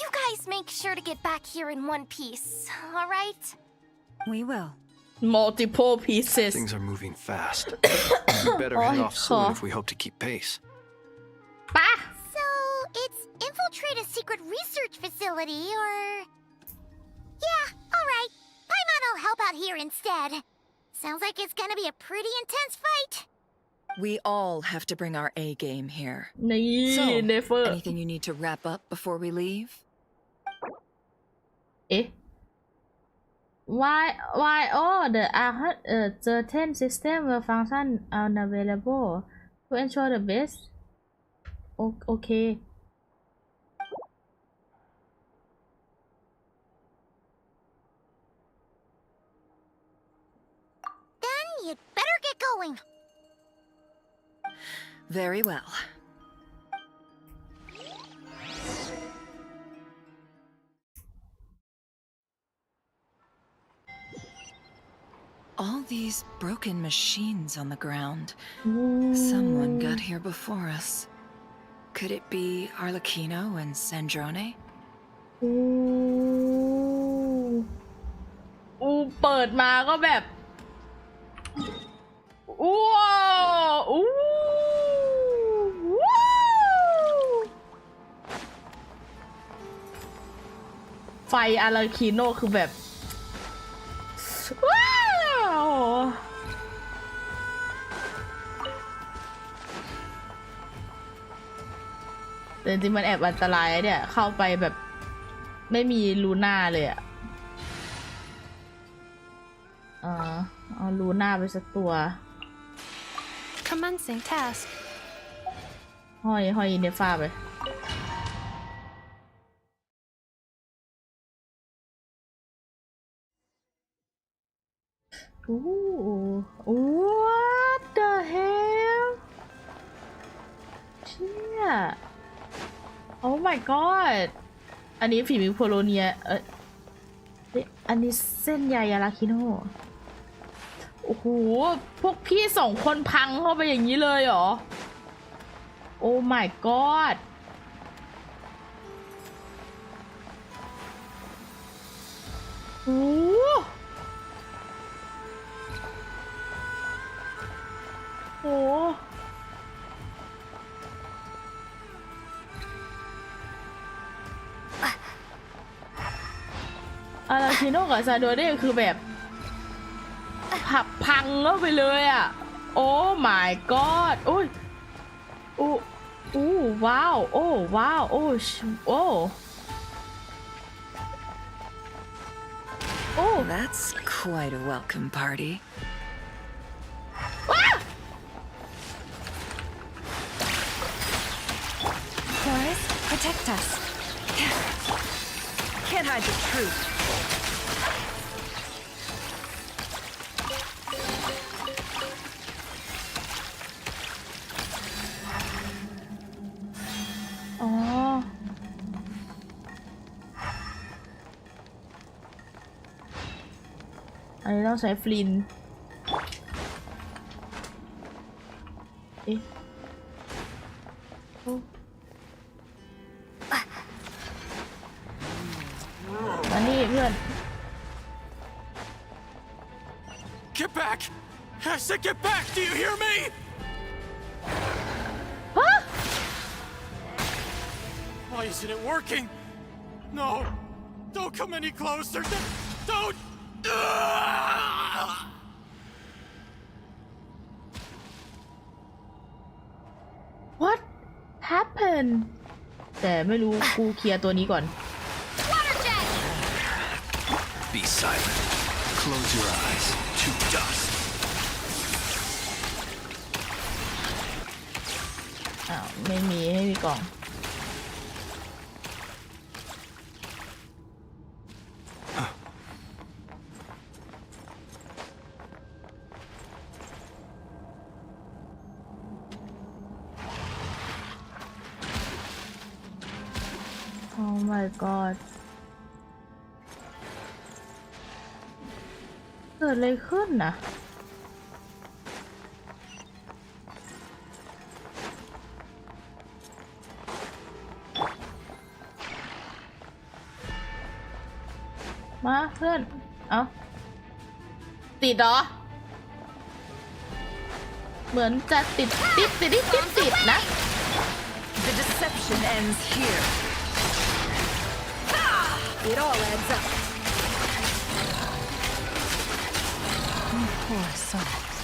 You guys make sure to get back here in one piece, all right? We will. multiple pieces Things are moving fast. We better head off soon if we hope to keep pace. ปะ So, it's infiltrate a secret research facility, or... Yeah, alright. Paimon'll help out here instead. Sounds like it's gonna be a pretty intense fight. We all have to bring our A game here. นี่ So, เนเฟอร์ anything you need to wrap up before we leave? เอ๊ะ why all the certain system will function unavailable to ensure the best โอเค Then you'd better get going. Very well. All these broken machines on the ground. Someone got here before us. Could it be Arlecchino and Sandrone? เปิดมาก็แบบว้าวไฟอาราคิโนคือแบบว้าวแต่จริงๆมันแอบอันตรายเนี่ยเข้าไปแบบไม่มีลูน่าเลยอะเอาลูน่าไปสักตัว Commencing task. ห้อยเนฟ้าไปWhat the hell เชี่ย Oh my god อันนี้ฝีมือโพโลเนียอันนี้เส้นใยยาราคิโนโอ้โหพวกพี่สองคนพังเข้าไปอย่างนี้เลยเหรอ Oh my god โอ้โหอาราคิโนกับซาโดเน่คือแบบผับพังเข้าไปเลยอ่ะ โอ้ my god โอ้ยอู้ว้าวโอ้ว้าวโอ้โอ้ Oh, that's quite a welcome party. Taurus, protect us. Can't hide the truth. Oh. อันนี้ต้องใช้ฟลินเอ๊ะมานี่เพื่อน Get back! I said get back! Do you hear me? ฮะ Why isn't it working? No! Don't come any closer! Don't! What happened แต่ไม่รู้กูเคลียร์ตัวนี้ก่อน Be silent. Close your eyes to dust. อ้าวไม่มีกล่องOh my god เกิดอะไรขึ้นน่ะมาเพื่อนเอาติดเหรอเหมือนจะติดนะ The deception ends here. It all adds up. Poor souls.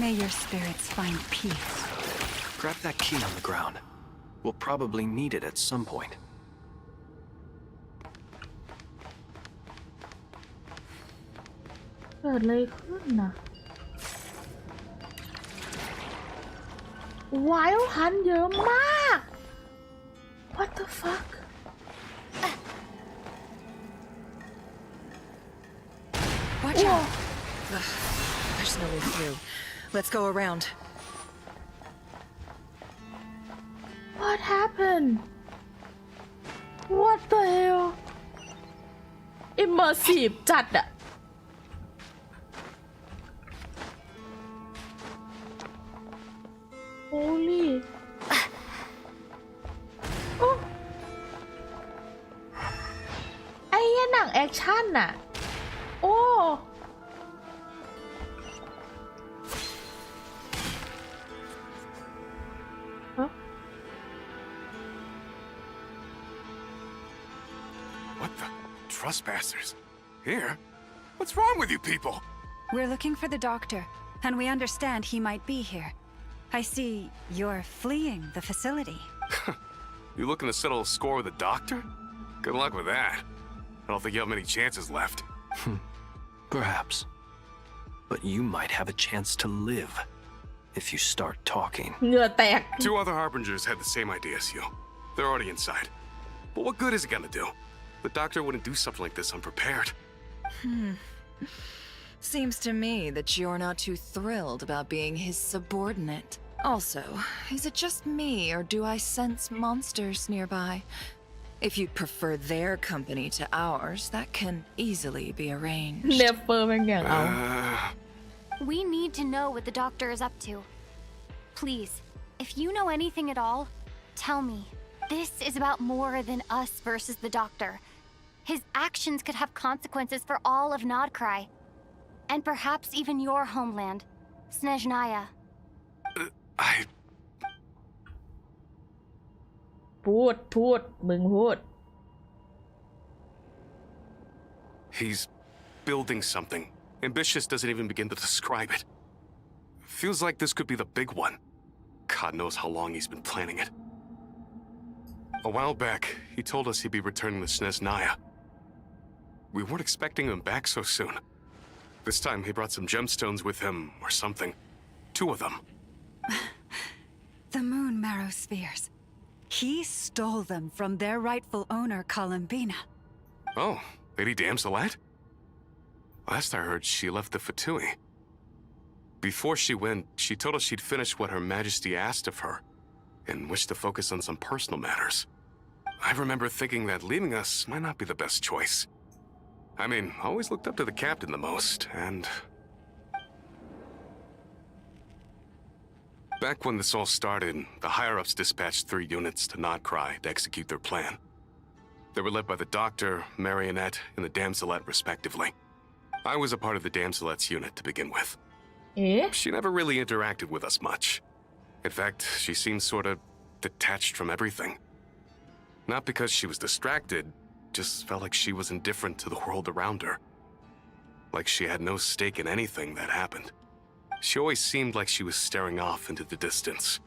May your spirits find peace. Grab that key on the ground. We'll probably need it at some point. เกิดอะไรขึ้นน่ะ Wild Hunt เยอะมาก What the fuck Watch out. There's no way through. Let's go around. What happened What the hell Immersive จัดอะ Holy โอ้ไอ้หนังแอคชั่นน่ะโอ้ฮะ What the? Trespassers? Here? What's wrong with you people? We're looking for the doctor, and we understand he might be here. I see you're fleeing the facility. You looking to settle a score with the doctor? Good luck with that. I don't think you have many chances left. Perhaps. But you might have a chance to live if you start talking. เหงื่อแตก Two other harbingers had the same idea as you. They're already inside. But what good is it gonna do? The doctor wouldn't do something like this unprepared. Seems to me that you're not too thrilled about being his subordinate. Also, is it just me, or do I sense monsters nearby? If you'd prefer their company to ours, that can easily be arranged. เนฟเฟอร์แม่งอย่างเอา We need to know what the doctor is up to. Please, if you know anything at all, tell me. This is about more than us versus the doctor. His actions could have consequences for all of Nodcry. And perhaps even your homeland, Snezhnaya. พูดมึงพูด He's building something. Ambitious doesn't even begin to describe it. Feels like this could be the big one. God knows how long he's been planning it. A while back, he told us he'd be returning to Snezhnaya. We weren't expecting him back so soon. This time he brought some gemstones with him, or something. 2 of them. The moon marrow spheres. He stole them from their rightful owner, COLUMBINA. Oh, Lady Damselette? Last I heard, she left the Fatui. Before she went, she told us she'd finish what Her Majesty asked of her, and wished to focus on some personal matters. I remember thinking that leaving us might not be the best choice. I mean, I always looked up to the captain the most, and... Back when this all started, the higher-ups dispatched 3 units to Nodcry to execute their plan. They were led by the Doctor, Marionette, and the Damselette, respectively. I was a part of the Damselette's unit to begin with. She never really interacted with us much. In fact, she seemed sort of detached from everything. Not because she was distracted, just felt like she was indifferent to the world around her. Like she had no stake in anything that happened. She always seemed like she was staring off into the distance.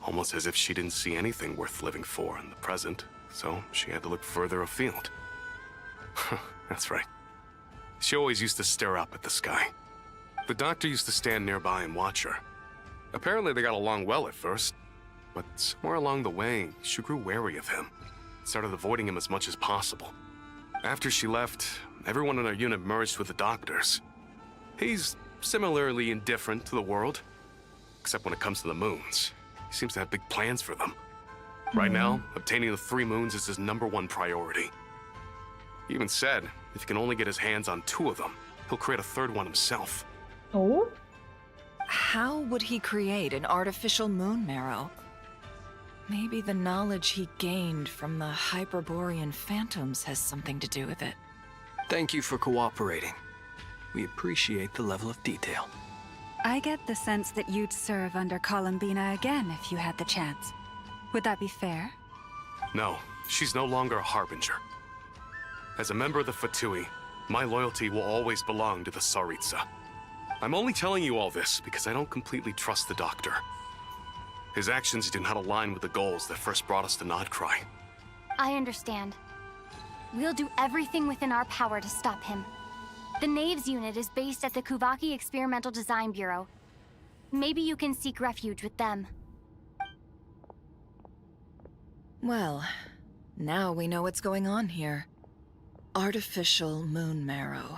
Almost as if she didn't see anything worth living for in the present, so she had to look further afield. That's right. She always used to stare up at the sky. The doctor used to stand nearby and watch her. Apparently they got along well at first, but somewhere along the way, she grew wary of him, started avoiding him as much as possible. After she left, everyone in our unit merged with the doctors. He's similarly indifferent to the world, except when it comes to the moons. He seems to have big plans for them. Right now, obtaining the 3 moons is his #1 priority. He even said if he can only get his hands on 2 of them, he'll create a 3rd one himself. Oh? How would he create an artificial moon marrow? Maybe the knowledge he gained from the Hyperborean phantoms has something to do with it. Thank you for cooperating. We appreciate the level of detail. I get the sense that you'd serve under COLUMBINA again if you had the chance. Would that be fair? No, she's no longer a harbinger. As a member of the Fatui, my loyalty will always belong to the Tsaritsa. I'm only telling you all this because I don't completely trust the doctor. His actions do not align with the goals that first brought us to Nodcry. I understand. We'll do everything within our power to stop him. The Knaves unit is based at the Kuvaki Experimental Design Bureau. Maybe you can seek refuge with them. Well, now we know what's going on here. Artificial moon marrow.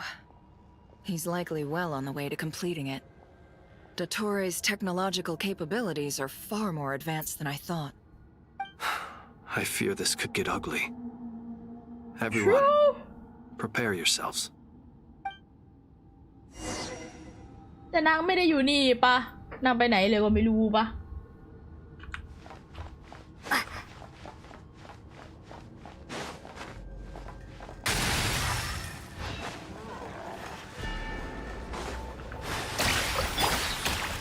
He's likely well on the way to completing it. Dottore's technological capabilities are far more advanced than I thought. I fear this could get ugly. Everyone, prepare yourselves. แต่นางไม่ได้อยู่นี่ปะนางไปไหนเลยก็ไม่รู้ปะ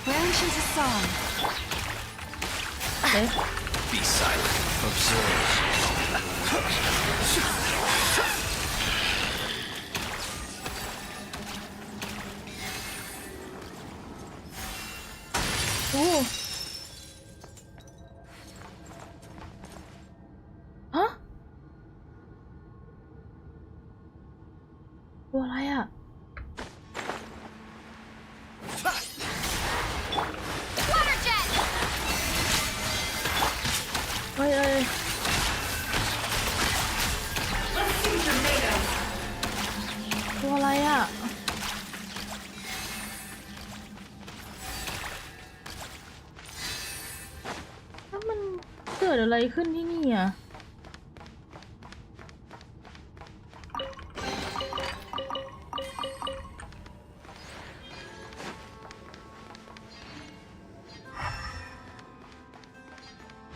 Branches a song. Be silent. Observe. Oh. ฮะตัวอะไรอ่ะ Water jet! เฮ้ยตัวอะไรอ่ะ กิดอะไรขึ้นที่นี่อ่ะ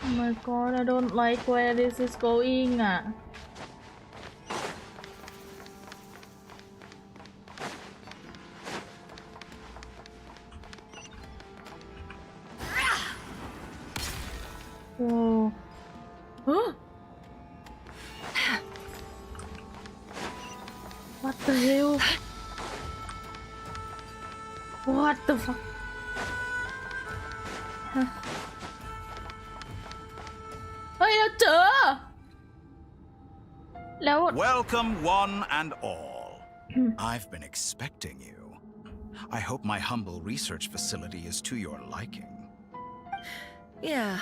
Oh my god, I don't like where this is going อ่ะโอ้ฮะ What the hell What the fuck เฮ้ยเราเจอแล้ว Welcome one and all. I've been expecting you. I hope my humble research facility is to your liking. Yeah,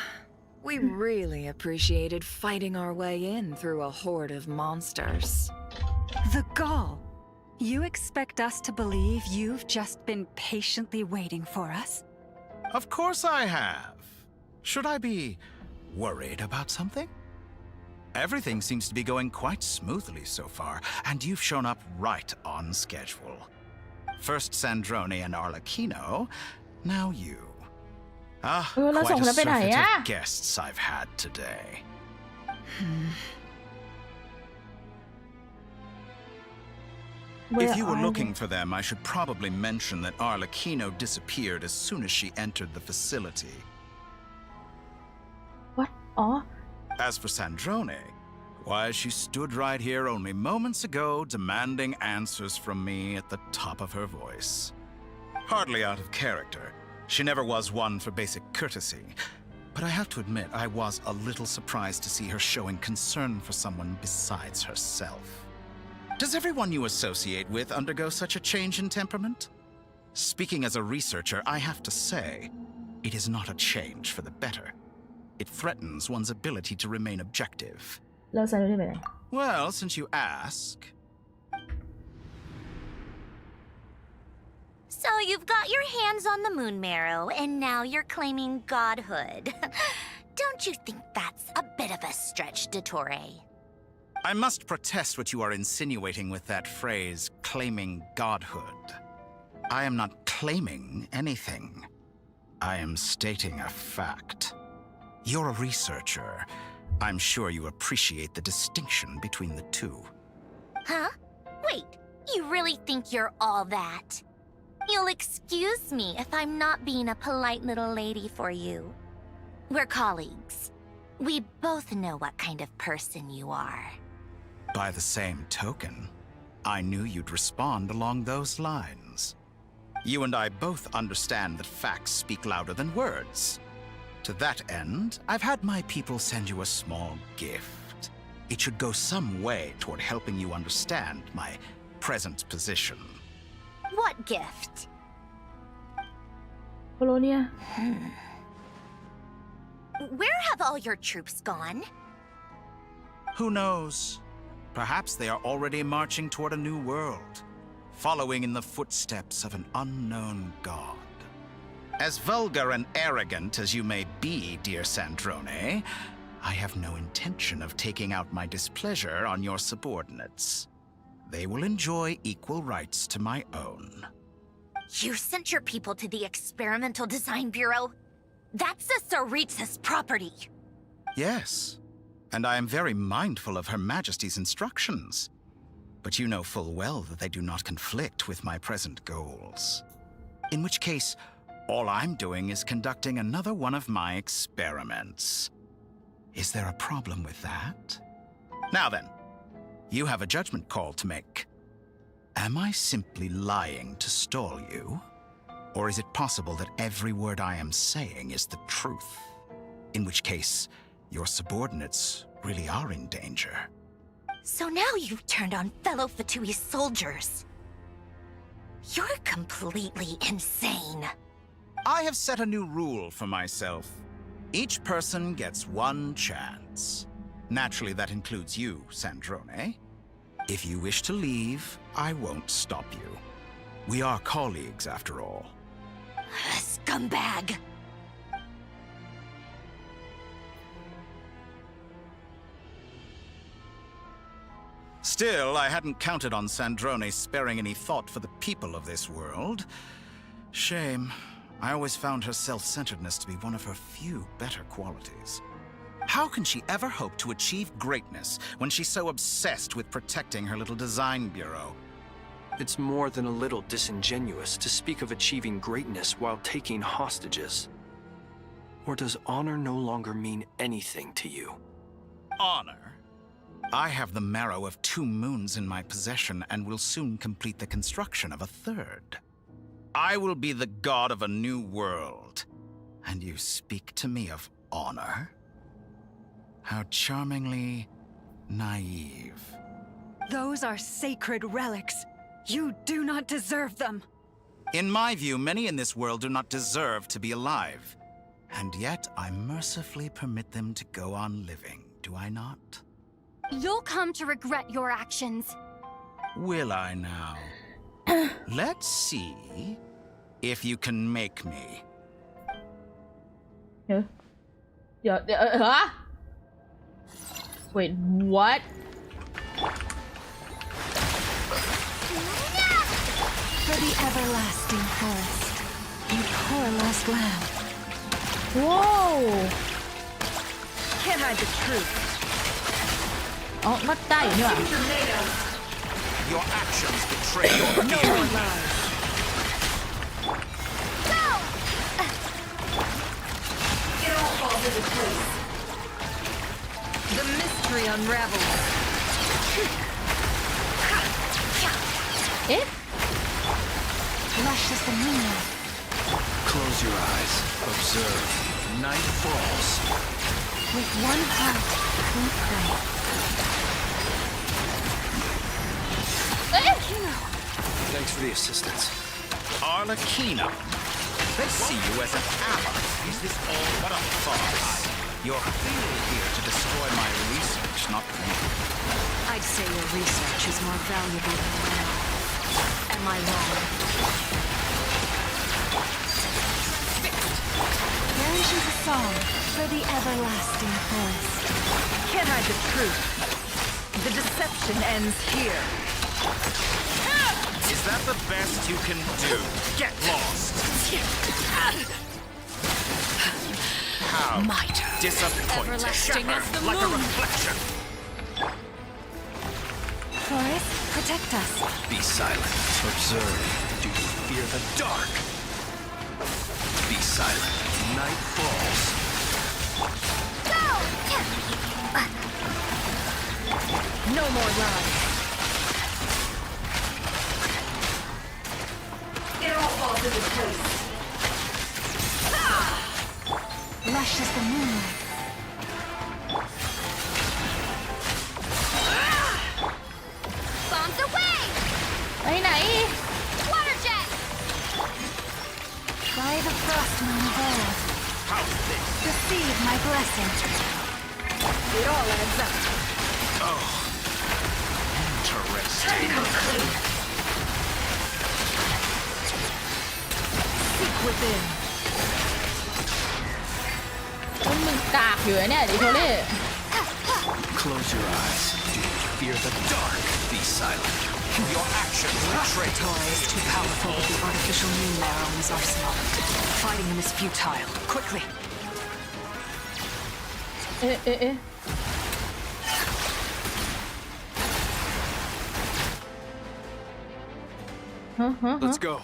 we really appreciated fighting our way in through a horde of monsters. The gall! You expect us to believe you've just been patiently waiting for us? Of course I have. Should I be worried about something? Everything seems to be going quite smoothly so far, and you've shown up right on schedule. First Sandrone and Arlecchino, now you. Quite a surfeit of guests I've had today. If you were looking for them, I should probably mention that Arlecchino disappeared as soon as she entered the facility. What? Oh. As for Sandrone, why, she stood right here only moments ago demanding answers from me at the top of her voice. Hardly out of character. She never was one for basic courtesy. But I have to admit, I was a little surprised to see her showing concern for someone besides herself. Does everyone you associate with undergo such a change in temperament? Speaking as a researcher, I have to say, it is not a change for the better. It threatens one's ability to remain objective. Well, since you ask... So you've got your hands on the moon marrow, and now you're claiming godhood. Don't you think that's a bit of a stretch, Dottore? I must protest what you are insinuating with that phrase, claiming godhood. I am not claiming anything. I am stating a fact. You're a researcher. I'm sure you appreciate the distinction between the two. Huh? Wait, you really think you're all that? You'll excuse me if I'm not being a polite little lady for you. We're colleagues. We both know what kind of person you are. By the same token, I knew you'd respond along those lines. You and I both understand that facts speak louder than words. To that end, I've had my people send you a small gift. It should go some way toward helping you understand my present position. What gift? Polonia. Where have all your troops gone? Who knows? Perhaps they are already marching toward a new world, following in the footsteps of an unknown god. As vulgar and arrogant as you may be, dear Sandrone, I have no intention of taking out my displeasure on your subordinates. They will enjoy equal rights to my own. You sent your people to the Experimental Design Bureau? That's the Tsaritsa's property. Yes, and I am very mindful of Her Majesty's instructions. But you know full well that they do not conflict with my present goals. In which case, all I'm doing is conducting another one of my experiments. Is there a problem with that? Now then, you have a judgment call to make. Am I simply lying to stall you? Or is it possible that every word I am saying is the truth? In which case, your subordinates really are in danger. So now you've turned on fellow Fatui soldiers. You're completely insane. I have set a new rule for myself. Each person gets one chance. Naturally, that includes you, Sandrone. If you wish to leave, I won't stop you. We are colleagues, after all. Scumbag! Still, I hadn't counted on Sandrone sparing any thought for the people of this world. Shame. I always found her self-centeredness to be one of her few better qualities. How can she ever hope to achieve greatness when she's so obsessed with protecting her little design bureau? It's more than a little disingenuous to speak of achieving greatness while taking hostages. Or does honor no longer mean anything to you? Honor? I have the marrow of 2 moons in my possession and will soon complete the construction of a 3rd. I will be the god of a new world. And you speak to me of honor? How charmingly naive. Those are sacred relics. You do not deserve them. In my view, many in this world do not deserve to be alive. And yet, I mercifully permit them to go on living, do I not? You'll come to regret your actions. Will I now? Let's see if you can make me. Huh? Wait, what? For the everlasting forest, you poor lost lamb. Whoa! Can't hide the truth. อ๋อมัดได้อยู่นี่หว่า Your actions betray your No more lies. It all falls into place. The mystery unravels. Eh? Lush as the moonlight. Close your eyes. Observe. Night falls. With one heart, we pray. Thanks for the assistance. Arlecchino. They see you as an ally. Is this all but a farce? You're clearly here to destroy my research, not me. I'd say your research is more valuable than mine. Am I wrong? Narrations a song for the everlasting forest. Can't hide the truth. The deception ends here. Is that the best you can do? Get lost! How Might. disappointing! Everlasting as the like moon. a reflection! Forest, protect us. Be silent. Observe. Do you fear the dark? Be silent. Night falls. No more lies. It all falls into place. Lush as the moonlight. Bombs away! ไปไหน Water jet! By the frost moon bold. Receive my blessing. It all adds up. Oh, interesting. Seek within. มึงกากอยู่เนี่ยดิโทเล่ Close your eyes. Do you fear the dark? Be silent. Your actions betray. Toy is too powerful with the artificial moon marrow in his arsenal. Fighting him is futile. Quickly. เอ๊ะเอ๊ะเอ๊ะ Let's go.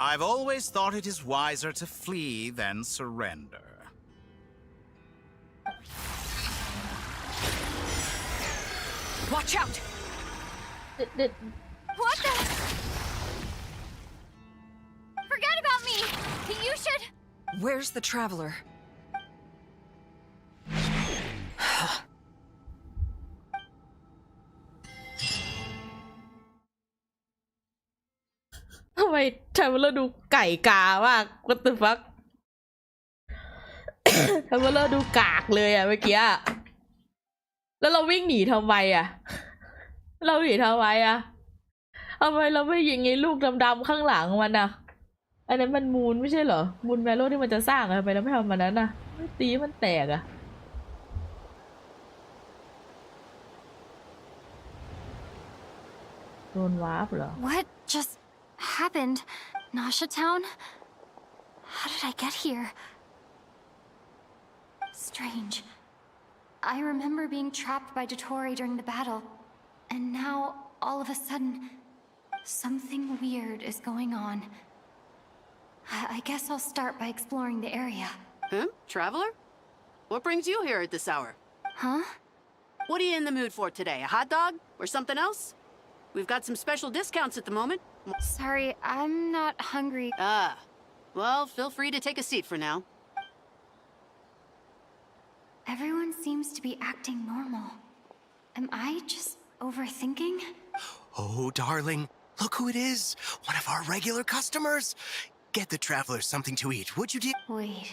I've always thought it is wiser to flee than surrender. Watch out! What the? Forget about me! You should... Where's the traveler? ทำไมทำเราดูไก่กามาก What the fuck ทำเราดูกากเลยอะเมื่อกี้แล้วเราวิ่งหนีทำไมอะเราหนีทำไมอะทำไมเราไม่ยิงไอ้ลูกดำๆข้างหลังมันอะอันนั้นมันมูนไม่ใช่เหรอมูนแมโลที่มันจะสร้างอะทำไมเราไม่ทำมันนั้นอะไม่ตีมันแตกอะ โดนวาร์ปเหรอ What just happened? Nasha Town? How did I get here? Strange. I remember being trapped by Dottore during the battle, and now, all of a sudden, something weird is going on. I guess I'll start by exploring the area. Traveler? What brings you here at this hour? Huh? What are you in the mood for today? A hot dog? Or something else? We've got some special discounts at the moment. Sorry, I'm not hungry. Well, feel free to take a seat for now. Everyone seems to be acting normal. Am I just overthinking? Oh, darling, look who it is. One of our regular customers. Get the traveler something to eat, would you, dear? Wait.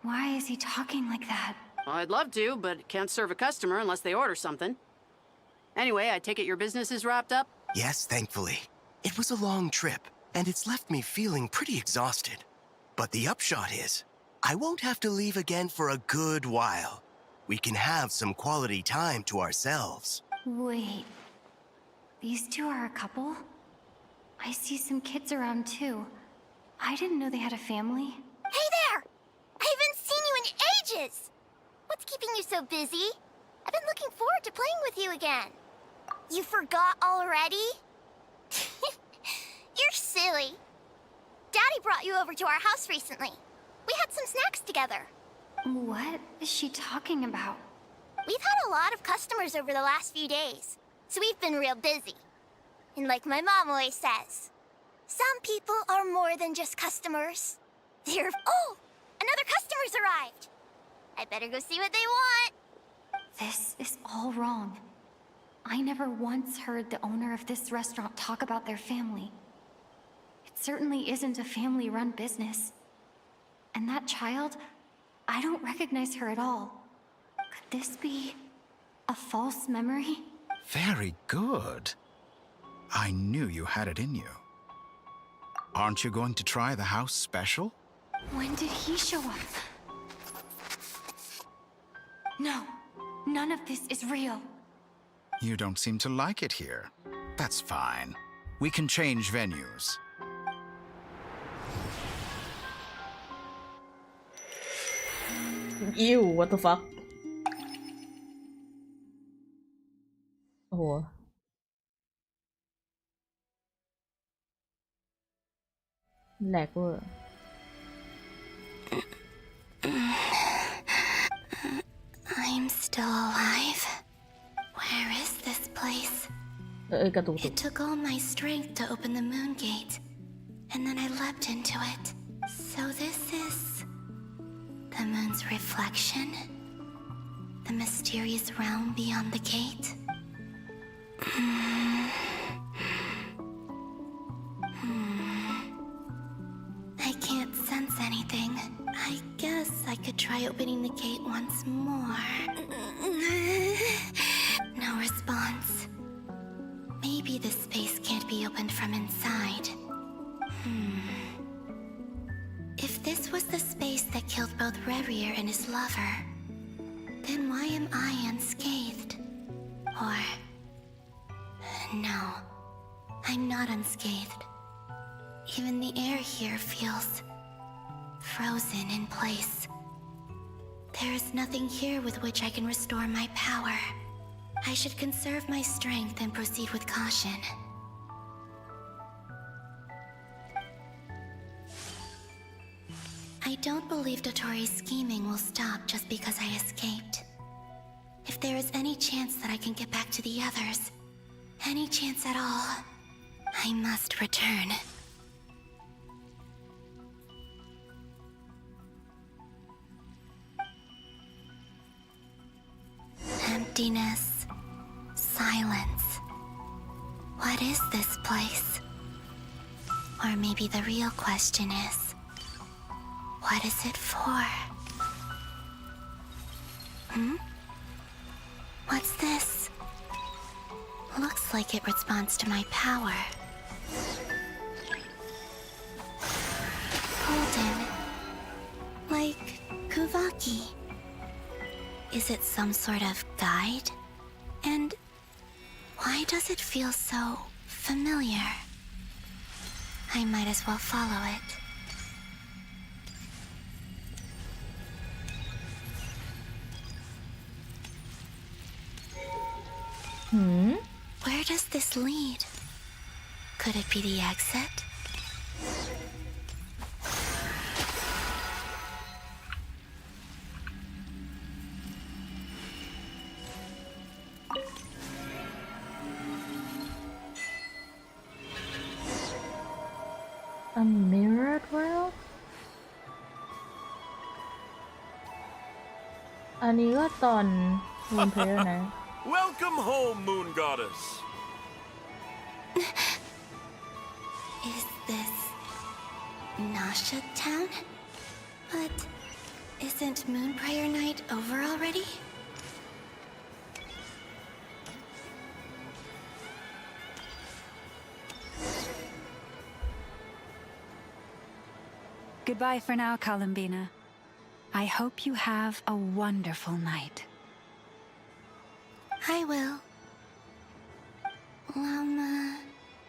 Why is he talking like that? Well, I'd love to, but can't serve a customer unless they order something. Anyway, I take it your business is wrapped up? Yes, thankfully. It was a long trip, and it's left me feeling pretty exhausted. But the upshot is, I won't have to leave again for a good while. We can have some quality time to ourselves. Wait. These two are a couple? I see some kids around too. I didn't know they had a family. Hey there! I haven't seen you in ages! What's keeping you so busy? I've been looking forward to playing with you again. You forgot already? You're silly. Daddy brought you over to our house recently. We had some snacks together. What is she talking about? We've had a lot of customers over the last few days, so we've been real busy. And like my mom always says, some people are more than just customers. They're... Oh! Another customer's arrived! I better go see what they want. This is all wrong. I never once heard the owner of this restaurant talk about their family. It certainly isn't a family-run business. And that child, I don't recognize her at all. Could this be a false memory? Very good. I knew you had it in you. Aren't you going to try the house special? When did he show up? No, none of this is real. You don't seem to like it here. That's fine. We can change venues. Ew, what the fuck? โอ้โหแหลกเวอร์ I'm still alive. Where is this place? กระตุก It took all my strength to open the moon gate, and then I leapt into it. So this is... the moon's reflection? The mysterious realm beyond the gate? I can't sense anything. I guess I could try opening the gate once more. No response. Maybe this space can't be opened from inside. If this was the space that killed both Ribir and his lover, then why am I unscathed? Or... no, I'm not unscathed. Even the air here feels... frozen in place. There is nothing here with which I can restore my power. I should conserve my strength and proceed with caution. I don't believe Dottori's scheming will stop just because I escaped. If there is any chance that I can get back to the others, any chance at all, I must return. Emptiness. Silence. What is this place? Or maybe the real question is, what is it for? What's this? Looks like it responds to my power. Golden. Like Kuvaki. Is it some sort of guide? And Why does it feel so familiar? I might as well follow it. Where does this lead? Could it be the exit? A mirrored world? อันนี้ก็ตอนมูนเพลย์นะ Welcome home, Moon Goddess. Is this Nasha Town? But isn't Moon Prayer Night over already? Goodbye for now, Columbina. I hope you have a wonderful night. I will.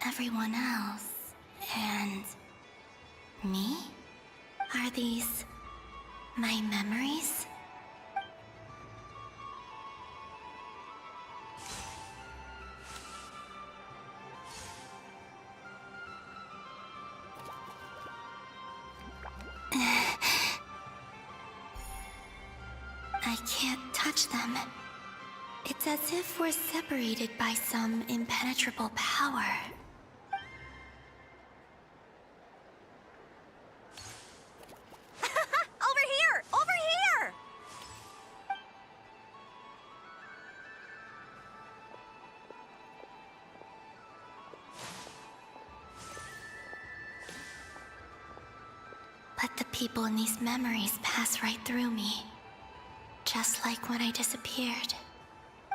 Everyone else. And me? Are these my memories? I can't touch them. It's as if we're separated by some impenetrable power. Over here! Over here! But the people in these memories pass right through me. Just like when I disappeared.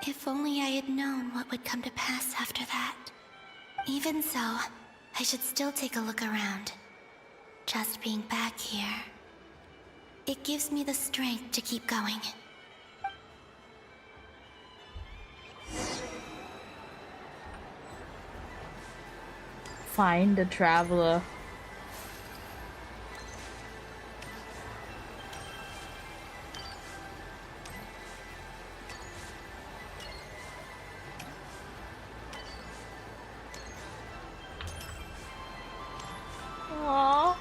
If only I had known what would come to pass after that. Even so, I should still take a look around. Just being back here. It gives me the strength to keep going. Find the traveler. Aww.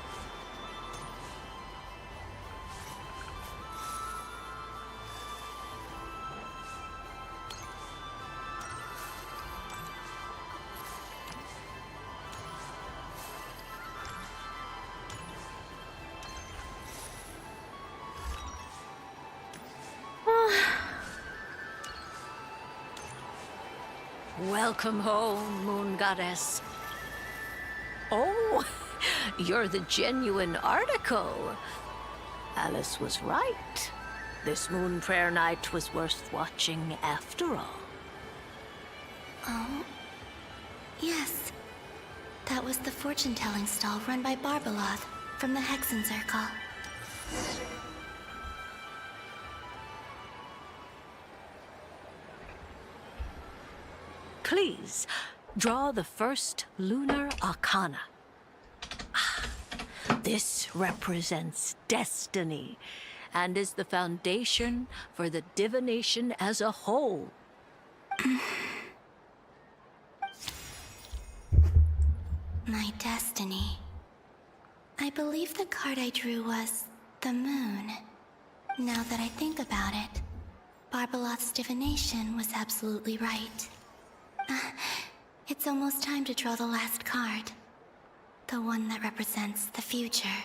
Welcome home, Moon Goddess. Oh, you're the genuine article. Alice was right. This Moon Prayer Night was worth watching after all. Oh, yes. That was the fortune-telling stall run by Barbeloth from the Hexen Circle. Please, draw the first lunar arcana. This represents destiny and is the foundation for the divination as a whole. My destiny. I believe the card I drew was the moon. Now that I think about it, Barbeloth's divination was absolutely right. It's almost time to draw the last card. The one that represents the future.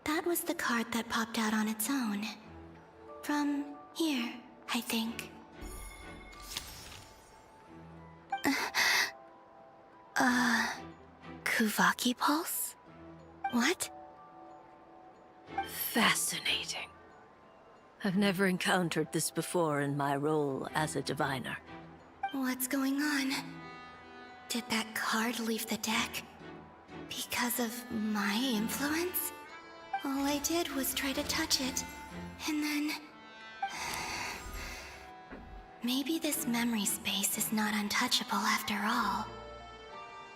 That was the card that popped out on its own. From here, I think. Kuvaki Pulse? What? Fascinating. I've never encountered this before in my role as a diviner. What's going on? Did that card leave the deck? Because of my influence? All I did was try to touch it, And then... maybe this memory space is not untouchable after all.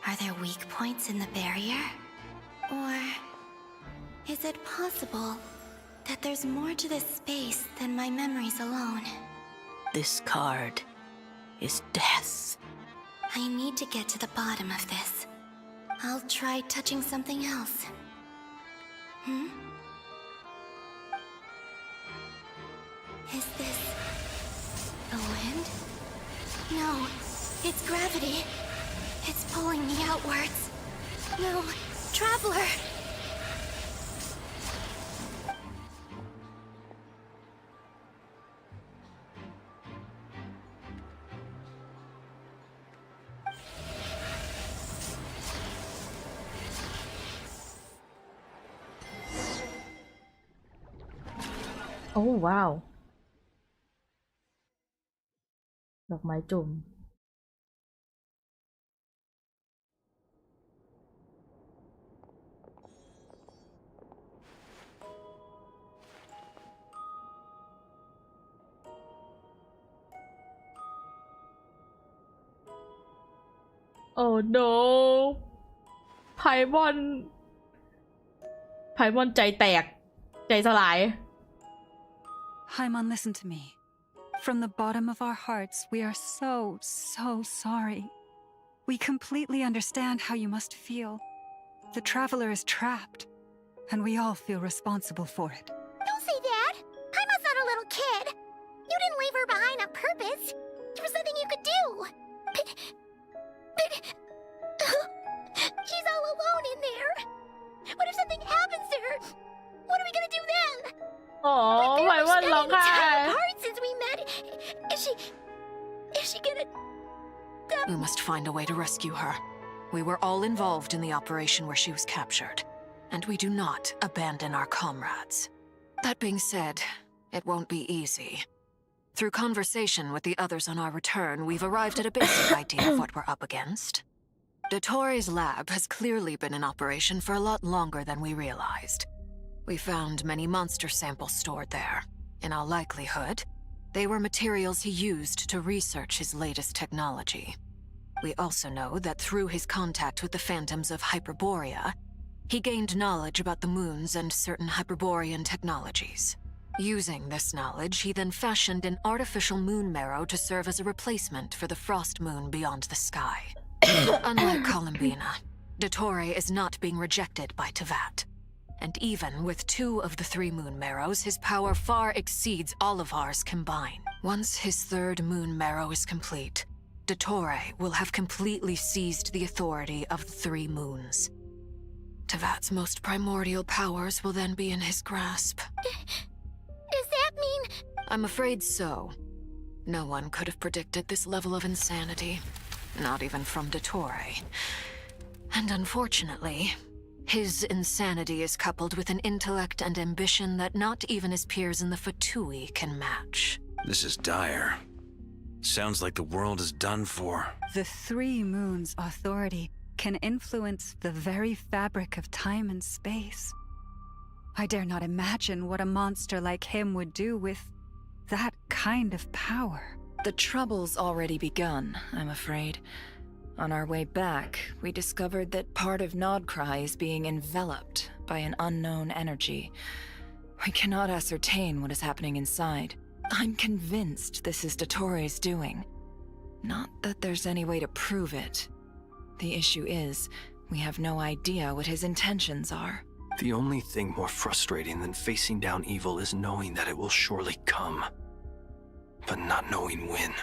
Are there weak points in the barrier? Or... is it possible that there's more to this space than my memories alone? This card is death. I need to get to the bottom of this. I'll try touching something else. Is this... the wind? No, it's gravity. It's pulling me outwards. No, Traveler! Oh wow ดอกไม้จุ่ม โอ้ no ไพมอนใจแตกใจสลาย Paimon, listen to me. From the bottom of our hearts, we are so sorry. We completely understand how you must feel. The Traveler is trapped, and we all feel responsible for it. Don't say that! Paimon's not a little kid! You didn't leave her behind on purpose! There was nothing you could do! But... she's all alone in there! What if something happens to her? What are we gonna do then? Oh, my God, long time apart since we met. Is she gonna... We must find a way to rescue her. We were all involved in the operation where she was captured, and we do not abandon our comrades. That being said, it won't be easy. Through conversation with the others on our return, we've arrived at a basic idea of what we're up against. Dottore's lab has clearly been in operation for a lot longer than we realized. We found many monster samples stored there. In all likelihood, they were materials he used to research his latest technology. We also know that through his contact with the phantoms of Hyperborea, he gained knowledge about the moons and certain Hyperborean technologies. Using this knowledge, he then fashioned an artificial moon marrow to serve as a replacement for the frost moon beyond the sky. Unlike Columbina, Dottore is not being rejected by Teyvat. And even with 2 of the 3 moon marrows, his power far exceeds all of ours combined. Once his 3rd moon marrow is complete, Dottore will have completely seized the authority of the 3 moons. Teyvat's most primordial powers will then be in his grasp. Does that mean... I'm afraid so. No one could have predicted this level of insanity. Not even from Dottore. And unfortunately, his insanity is coupled with an intellect and ambition that not even his peers in the Fatui can match. This is dire. Sounds like the world is done for. The 3 moons' authority can influence the very fabric of time and space. I dare not imagine what a monster like him would do with that kind of power. The trouble's already begun, I'm afraid. On our way back, we discovered that part of Nodcry is being enveloped by an unknown energy. We cannot ascertain what is happening inside. I'm convinced this is Dottore's doing. Not that there's any way to prove it. The issue is, we have no idea what his intentions are. The only thing more frustrating than facing down evil is knowing that it will surely come, but not knowing when.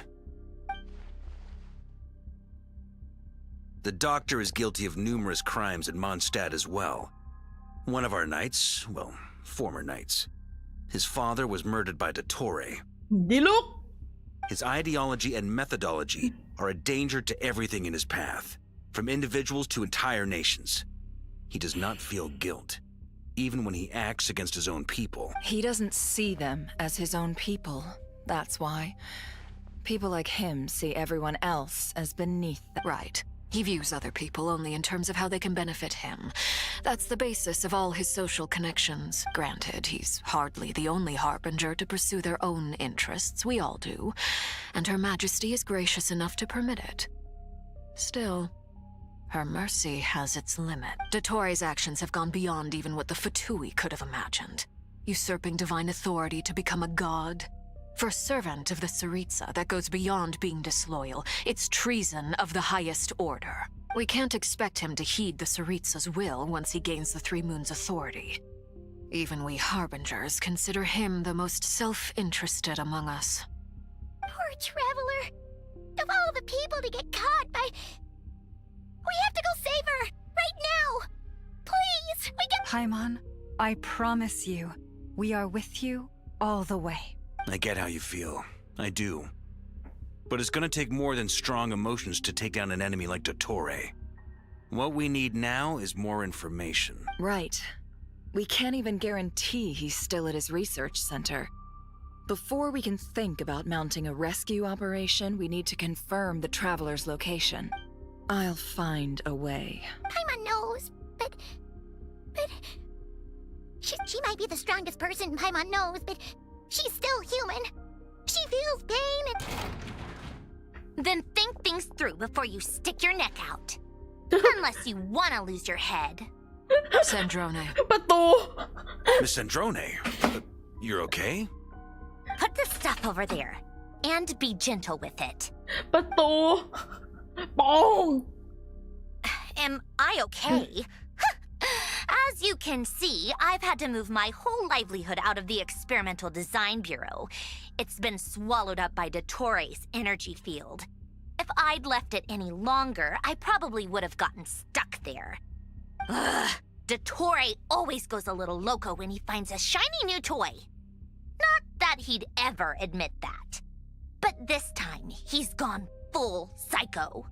The Doctor is guilty of numerous crimes in Mondstadt as well. One of our knights, well, former knights, his father was murdered by Dottore. His ideology and methodology are a danger to everything in his path, from individuals to entire nations. He does not feel guilt, even when he acts against his own people. He doesn't see them as his own people, that's why. People like him see everyone else as beneath them. Right. He views other people only in terms of how they can benefit him. That's the basis of all his social connections. Granted, he's hardly the only harbinger to pursue their own interests. We all do. And Her Majesty is gracious enough to permit it. Still, her mercy has its limit. Dottoro's actions have gone beyond even what the Fatui could have imagined. Usurping divine authority to become a god. For a servant of the Tsaritsa, that goes beyond being disloyal. It's treason of the highest order. We can't expect him to heed the Tsaritsa's will once he gains the Three Moons' authority. Even we Harbingers consider him the most self-interested among us. Poor Traveler. Of all the people to get caught by... We have to go save her! Right now! Please! We can... Paimon, I promise you, we are with you all the way. I get how you feel. I do. But it's gonna take more than strong emotions to take down an enemy like Dottore. What we need now is more information. Right. We can't even guarantee he's still at his research center. Before we can think about mounting a rescue operation, we need to confirm the Traveler's location. I'll find a way. Paimon knows, but... She might be the strongest person Paimon knows, but she's still human. She feels pain and... Then think things through before you stick your neck out. Unless you want to lose your head. Sandrone. Miss Sandrone, you're okay? Put the stuff over there. And be gentle with it. Am I okay? As you can see, I've had to move my whole livelihood out of the Experimental Design Bureau. It's been swallowed up by Dottoro's energy field. If I'd left it any longer, I probably would have gotten stuck there. Ugh, Dottore always goes a little loco when he finds a shiny new toy. Not that he'd ever admit that. But this time, he's gone full psycho.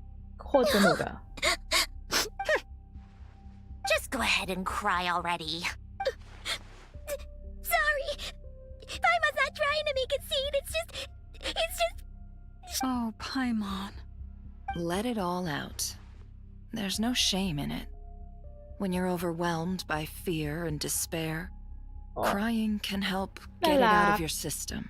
Just go ahead and cry already. Sorry. Paimon's not trying to make it scene. It's just... Oh, Paimon. Let it all out. There's no shame in it. When you're overwhelmed by fear and despair, crying can help get it out of your system.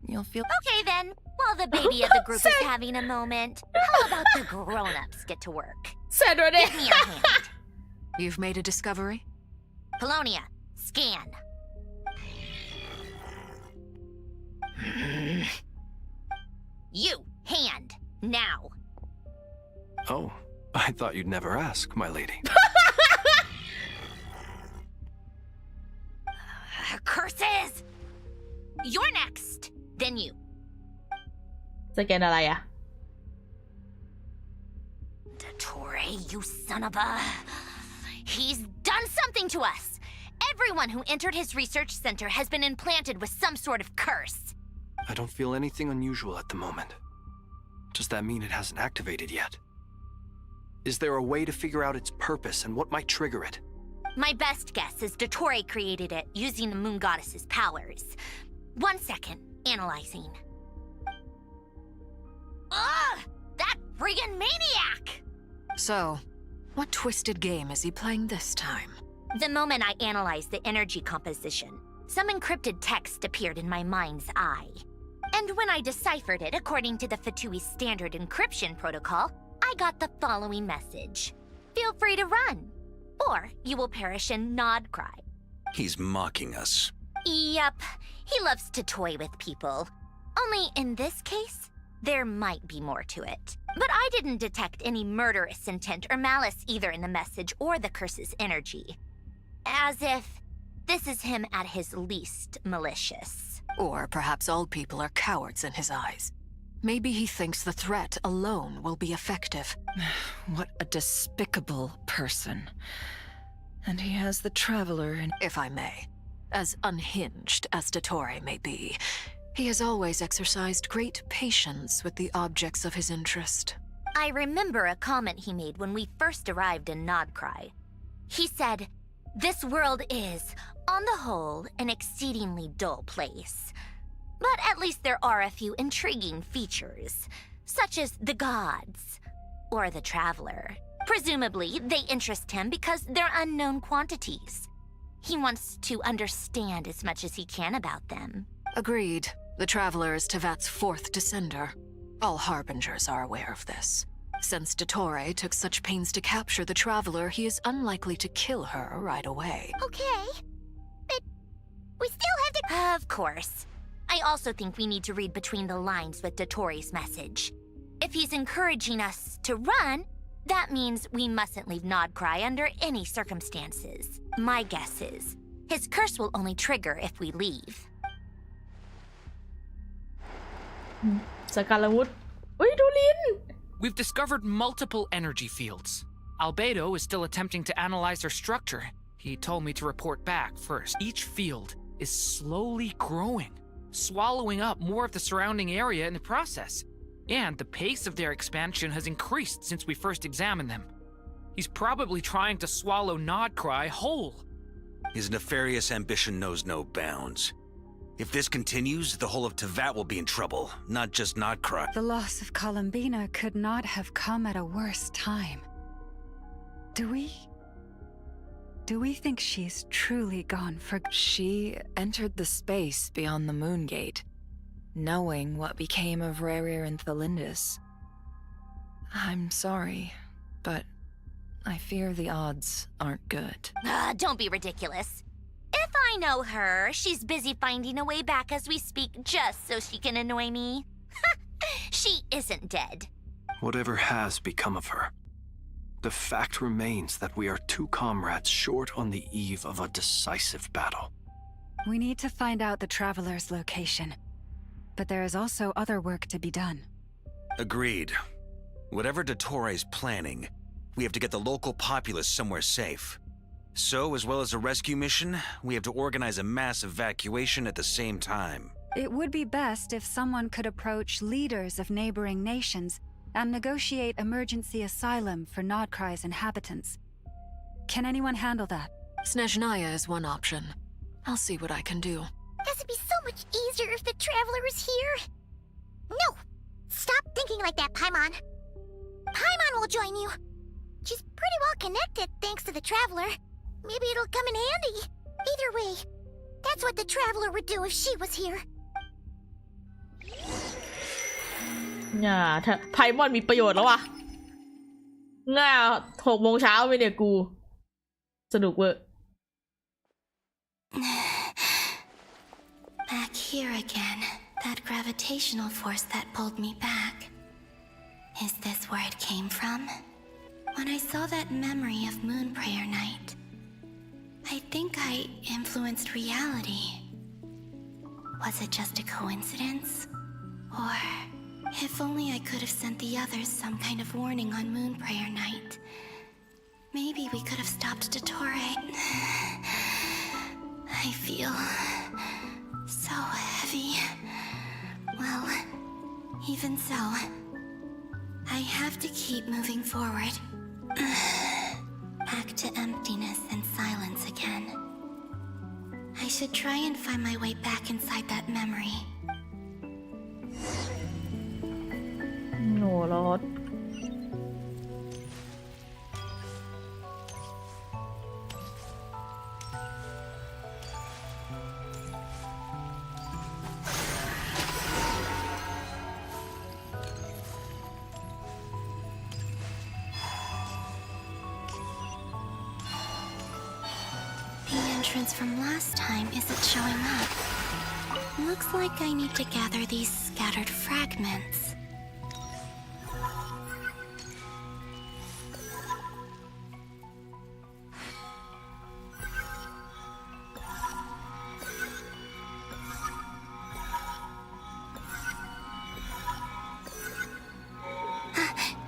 You'll feel... Okay then, while the baby of the group is having a moment, how about the grown-ups get to work? Give me your hand. You've made a discovery? Polonia, scan. You, hand, now. Oh, I thought you'd never ask, my lady. Curses! You're next, then you. สแกนอะไรอะ Dottore, you son of a... He's done something to us! Everyone who entered his research center has been implanted with some sort of curse. I don't feel anything unusual at the moment. Does that mean it hasn't activated yet? Is there a way to figure out its purpose and what might trigger it? My best guess is Dottore created it using the Moon Goddess's powers. 1 second, analyzing. Ugh! That friggin' maniac! So, what twisted game is he playing this time? The moment I analyzed the energy composition, some encrypted text appeared in my mind's eye. And when I deciphered it according to the Fatui standard encryption protocol, I got the following message. Feel free to run, or you will perish in nod cry. He's mocking us. Yep, he loves to toy with people. Only in this case, there might be more to it. But I didn't detect any murderous intent or malice either in the message or the curse's energy. As if this is him at his least malicious. Or perhaps all people are cowards in his eyes. Maybe he thinks the threat alone will be effective. What a despicable person. And he has the Traveler in... If I may. As unhinged as Dottore may be, he has always exercised great patience with the objects of his interest. I remember a comment he made when we first arrived in Nodcry. He said, "This world is, on the whole, an exceedingly dull place. But at least there are a few intriguing features, such as the gods. or the Traveler. Presumably, they interest him because they're unknown quantities. He wants to understand as much as he can about them. Agreed. The Traveler is Tevat's fourth descender. All Harbingers are aware of this. Since Dottore took such pains to capture the Traveler, he is unlikely to kill her right away. Okay, but we still have to... Of course. I also think we need to read between the lines with Dottore's message. If he's encouraging us to run, that means we mustn't leave Nodcry under any circumstances. My guess is, his curse will only trigger if we leave. สกาลวุธอุ้ยดูลิน We've discovered multiple energy fields. Albedo is still attempting to analyze their structure. He told me to report back first. Each field is slowly growing, swallowing up more of the surrounding area in the process. And the pace of their expansion has increased since we first examined them. He's probably trying to swallow Nodcry whole. His nefarious ambition knows no bounds. If this continues, the whole of Tevat will be in trouble, not just Nodcry. The loss of Columbina could not have come at a worse time. Do we think she's truly gone for... She entered the space beyond the Moon Gate, knowing what became of Ribir and Thelindis. I'm sorry, but I fear the odds aren't good. Don't be ridiculous. If I know her, she's busy finding a way back as we speak just so she can annoy me. She isn't dead. Whatever has become of her, the fact remains that we are two comrades short on the eve of a decisive battle. We need to find out the Traveler's location. But there is also other work to be done. Agreed. Whatever Dottore is planning, we have to get the local populace somewhere safe. So, as well as a rescue mission, we have to organize a mass evacuation at the same time. It would be best if someone could approach leaders of neighboring nations and negotiate emergency asylum for Nodcry's inhabitants. Can anyone handle that? Snezhnaya is one option. I'll see what I can do. This would be so much easier if the Traveler is here. No! Stop thinking like that, Paimon. Paimon will join you. She's pretty well connected thanks to the Traveler. Maybe it'll come in handy. Either way, that's what the Traveler would do if she was here. ไพมอนมีประโยชน์แล้ววะง่า6 โมงเช้าไปเนี่ยกูสนุกเว้ย Back here again. That gravitational force that pulled me back. Is this where it came from? When I saw that memory of Moon Prayer Night, I think I influenced reality. Was it just a coincidence? Or, if only I could have sent the others some kind of warning on Moon Prayer Night. Maybe we could have stopped Dottore. I feel so heavy. Well, even so, I have to keep moving forward. Back to emptiness and silence again. I should try and find my way back inside that memory. No, Lord. From last time isn't showing up. Looks like I need to gather these scattered fragments.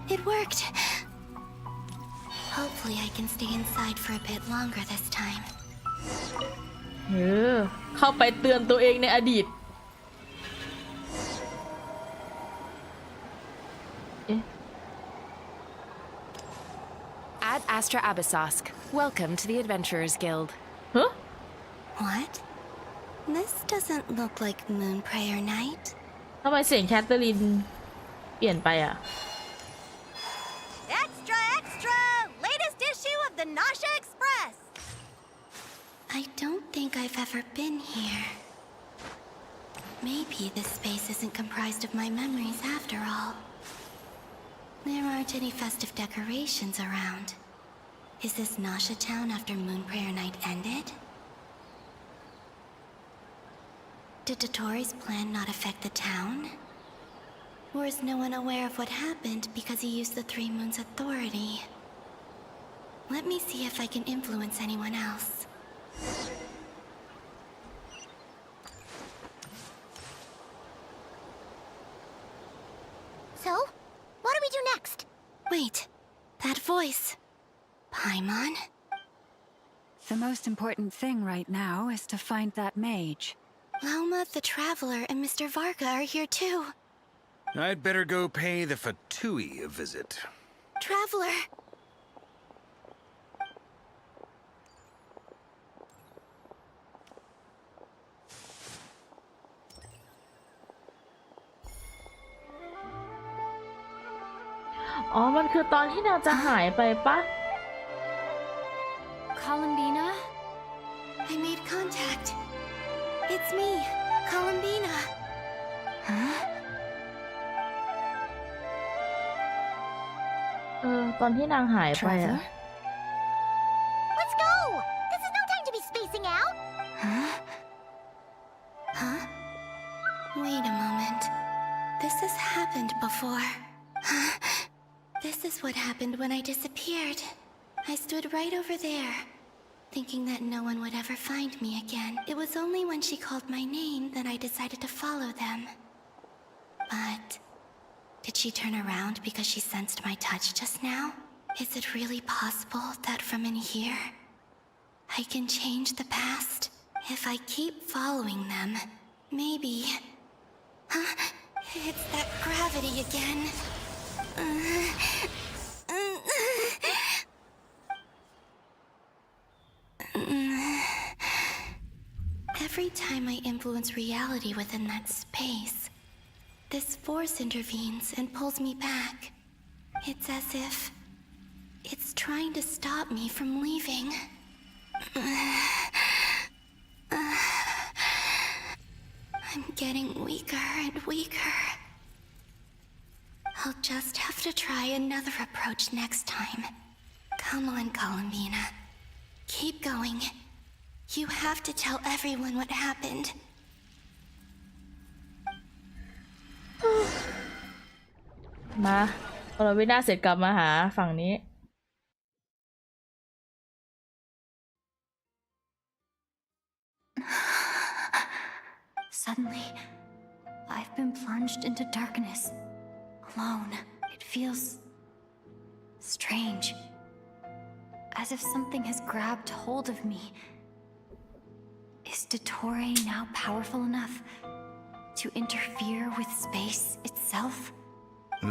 It worked. Hopefully I can stay inside for a bit longer this time. เข้าไปเตือนตัวเองในอดีต Ad Astra Abyssosque. Welcome to the Adventurers Guild. Huh? What? This doesn't look like Moon Prayer Night. ทำไมเสียงแคทเธอรีนเปลี่ยนไปอ่ะ the Nasha Express! I don't think I've ever been here. Maybe this space isn't comprised of my memories after all. There aren't any festive decorations around. Is this Nasha Town after Moon Prayer Night ended? Did Dotori's plan not affect the town? Or is no one aware of what happened because he used the Three Moons' authority? Let me see if I can influence anyone else. So, what do we do next? Wait, that voice. Paimon? The most important thing right now is to find that mage. Loma, the Traveler, and Mr. Varga are here too. I'd better go pay the Fatui a visit. Traveler!มันคือตอนที่นางจะหายไปปะ Columbina? I made contact. It's me, Columbina. Huh? ตอนที่นางหายไปอะ Let's go! This is no time to be spacing out! Huh? Huh? Wait a moment. This has happened before. Huh? This is what happened when I disappeared. I stood right over there, thinking that no one would ever find me again. It was only when she called my name that I decided to follow them. But did she turn around because she sensed my touch just now? Is it really possible that from in here, I can change the past? If I keep following them, maybe... Huh? It's that gravity again. Every time I influence reality within that space, this force intervenes and pulls me back. It's as if it's trying to stop me from leaving. I'm getting weaker and weaker. I'll just have to try another approach next time. Come on, Columbina. Keep going. You have to tell everyone what happened. มาพอเราวินาศเสร็จกลับมาหาฝั่งนี้ Suddenly, I've been plunged into darkness. Alone. It feels... strange. As if something has grabbed hold of me. Is Dottore now powerful enough to interfere with space itself?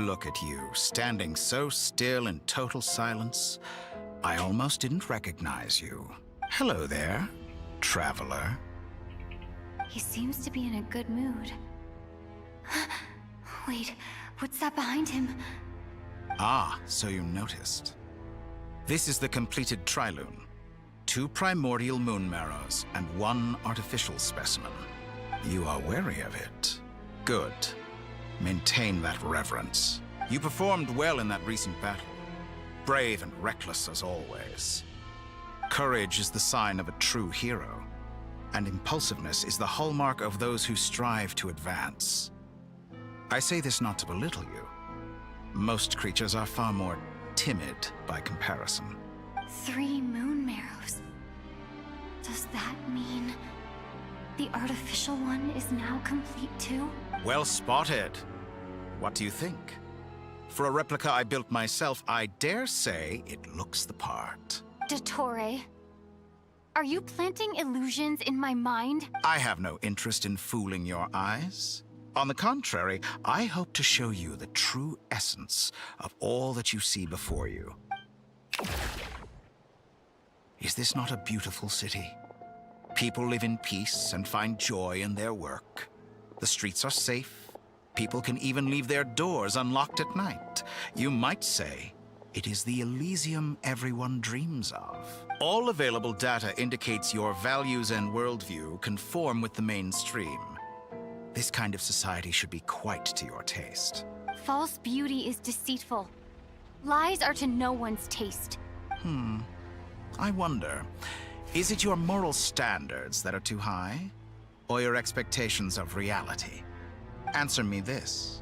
Look at you, standing so still in total silence. I almost didn't recognize you. Hello there, traveler. He seems to be in a good mood. Wait, what's that behind him? Ah, so you noticed. This is the completed Trilune. 2 primordial moon marrows and 1 artificial specimen. You are wary of it. Good. Maintain that reverence. You performed well in that recent battle. Brave and reckless as always. Courage is the sign of a true hero, and impulsiveness is the hallmark of those who strive to advance. I say this not to belittle you. Most creatures are far more timid by comparison. 3 moon marrows. Does that mean the artificial one is now complete too? Well spotted. What do you think? For a replica I built myself, I dare say it looks the part. Dottore, are you planting illusions in my mind? I have no interest in fooling your eyes. On the contrary, I hope to show you the true essence of all that you see before you. Is this not a beautiful city? People live in peace and find joy in their work. The streets are safe. People can even leave their doors unlocked at night. You might say It is the Elysium everyone dreams of. All available data indicates your values and worldview conform with the mainstream. This kind of society should be quite to your taste. False beauty is deceitful. Lies are to no one's taste. I wonder, is it your moral standards that are too high? Or your expectations of reality? Answer me this.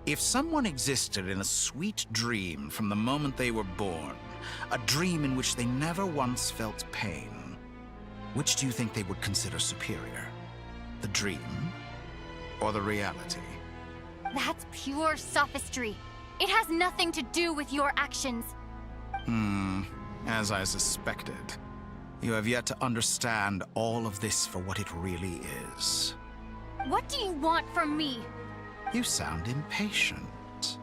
If someone existed in a sweet dream from the moment they were born, a dream in which they never once felt pain, which do you think they would consider superior? The dream or the reality? That's pure sophistry. It has nothing to do with your actions. As I suspected. You have yet to understand all of this for what it really is. What do you want from me? You sound impatient.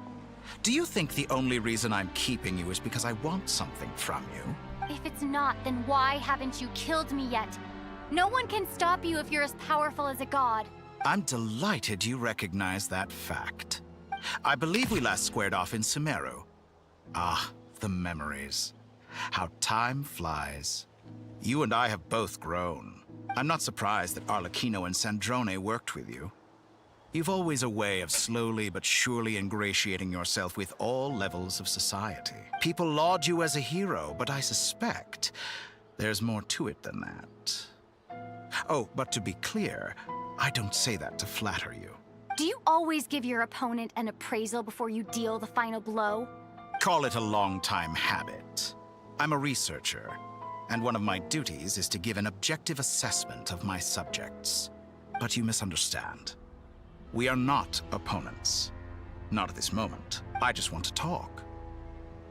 Do you think the only reason I'm keeping you is because I want something from you? If it's not, then why haven't you killed me yet? No one can stop you if you're as powerful as a god. I'm delighted you recognize that fact. I believe we last squared off in Sumeru. Ah, the memories. How time flies. You and I have both grown. I'm not surprised that Arlecchino and Sandrone worked with you. You've always a way of slowly but surely ingratiating yourself with all levels of society. People laud you as a hero, but I suspect there's more to it than that. Oh, but to be clear, I don't say that to flatter you. Do you always give your opponent an appraisal before you deal the final blow? Call it a long-time habit. I'm a researcher, and one of my duties is to give an objective assessment of my subjects. But you misunderstand. We are not opponents. Not at this moment. I just want to talk.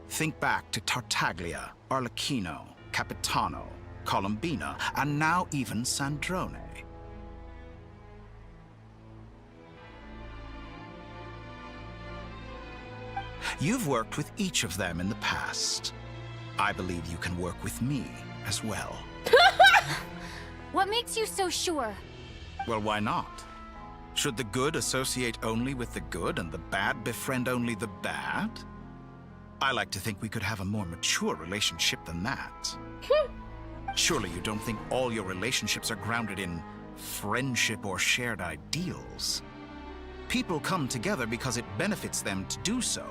Think back to Tartaglia, Arlecchino, Capitano, Columbina, and now even Sandrone. You've worked with each of them in the past. I believe you can work with me as well. What makes you so sure? Well, why not? Should the good associate only with the good and the bad befriend only the bad? I like to think we could have a more mature relationship than that. Surely you don't think all your relationships are grounded in friendship or shared ideals? People come together because it benefits them to do so.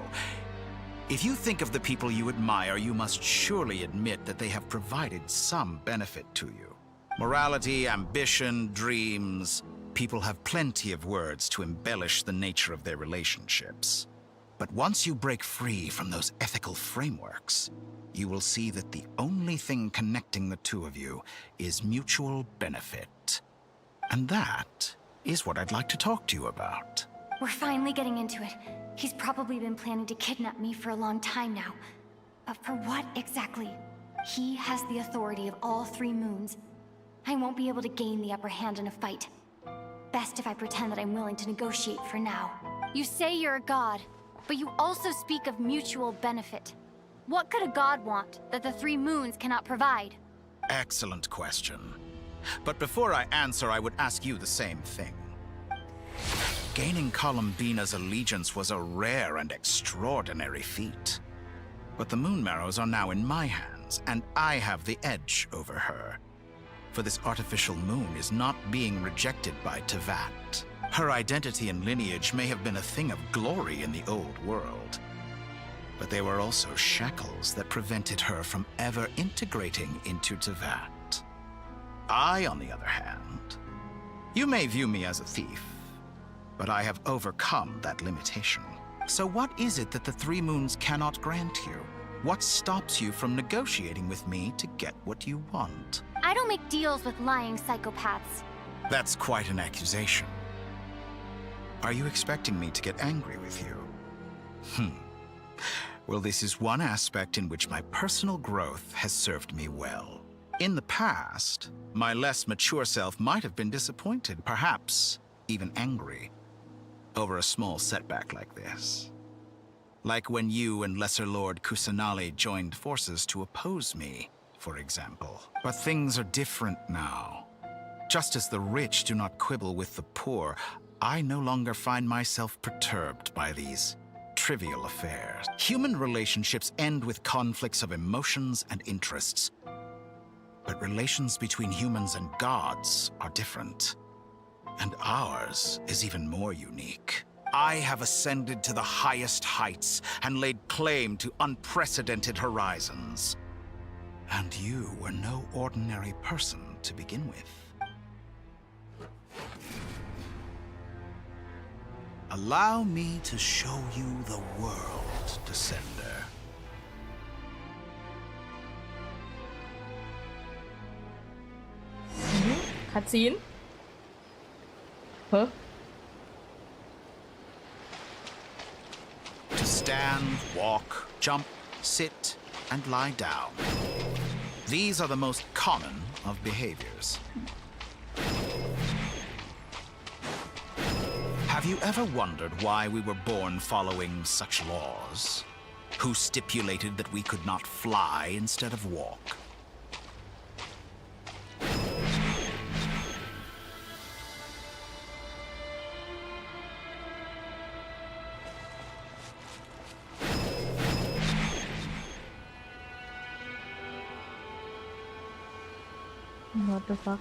If you think of the people you admire, you must surely admit that they have provided some benefit to you. Morality, ambition, dreams. People have plenty of words to embellish the nature of their relationships. But once you break free from those ethical frameworks, you will see that the only thing connecting the two of you is mutual benefit. And that is what I'd like to talk to you about. We're finally getting into it. He's probably been planning to kidnap me for a long time now. But for what exactly? He has the authority of all three moons. I won't be able to gain the upper hand in a fight. Best if I pretend that I'm willing to negotiate for now. You say you're a god, but you also speak of mutual benefit. What could a god want that the three moons cannot provide? Excellent question. But before I answer, I would ask you the same thing. Gaining Columbina's allegiance was a rare and extraordinary feat. But the Moon Marrows are now in my hands, and I have the edge over her. For this artificial moon is not being rejected by Teyvat. Her identity and lineage may have been a thing of glory in the old world. But there were also shackles that prevented her from ever integrating into Teyvat. I, on the other hand, you may view me as a thief, but I have overcome that limitation. So what is it that the Three Moons cannot grant you? What stops you from negotiating with me to get what you want? I don't make deals with lying psychopaths. That's quite an accusation. Are you expecting me to get angry with you? Well, this is one aspect in which my personal growth has served me well. In the past, my less mature self might have been disappointed, perhaps even angry, over a small setback like this. Like when you and Lesser Lord Kusanali joined forces to oppose me, for example. But things are different now. Just as the rich do not quibble with the poor, I no longer find myself perturbed by these trivial affair. Human relationships end with conflicts of emotions and interests. But relations between humans and gods are different. And ours is even more unique. I have ascended to the highest heights and laid claim to unprecedented horizons. And you were no ordinary person to begin with. Allow me to show you the world, Descender. Cutscene? Huh? To stand, walk, jump, sit, and lie down. These are the most common of behaviors. Have you ever wondered why we were born following such laws? Who stipulated that we could not fly instead of walk? What the fuck?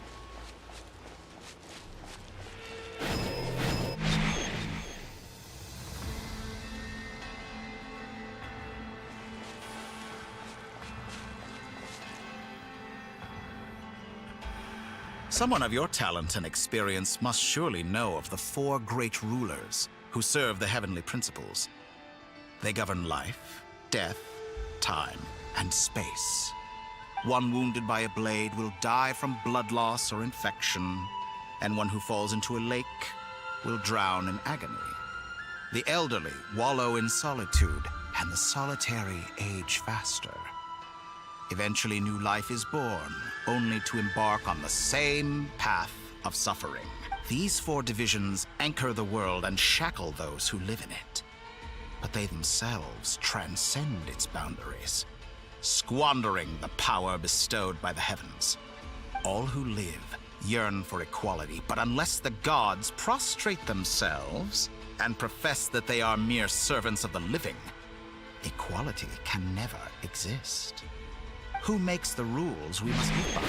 Someone of your talent and experience must surely know of the 4 great rulers who serve the heavenly principles. They govern life, death, time, and space. One wounded by a blade will die from blood loss or infection, and one who falls into a lake will drown in agony. The elderly wallow in solitude, and the solitary age faster. Eventually, new life is born, only to embark on the same path of suffering. These 4 divisions anchor the world and shackle those who live in it. But they themselves transcend its boundaries, squandering the power bestowed by the heavens. All who live yearn for equality, but unless the gods prostrate themselves and profess that they are mere servants of the living, equality can never exist. Who makes the rules we must live by?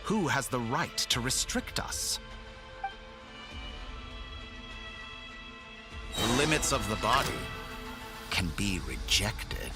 Who has the right to restrict us? The limits of the body can be rejected.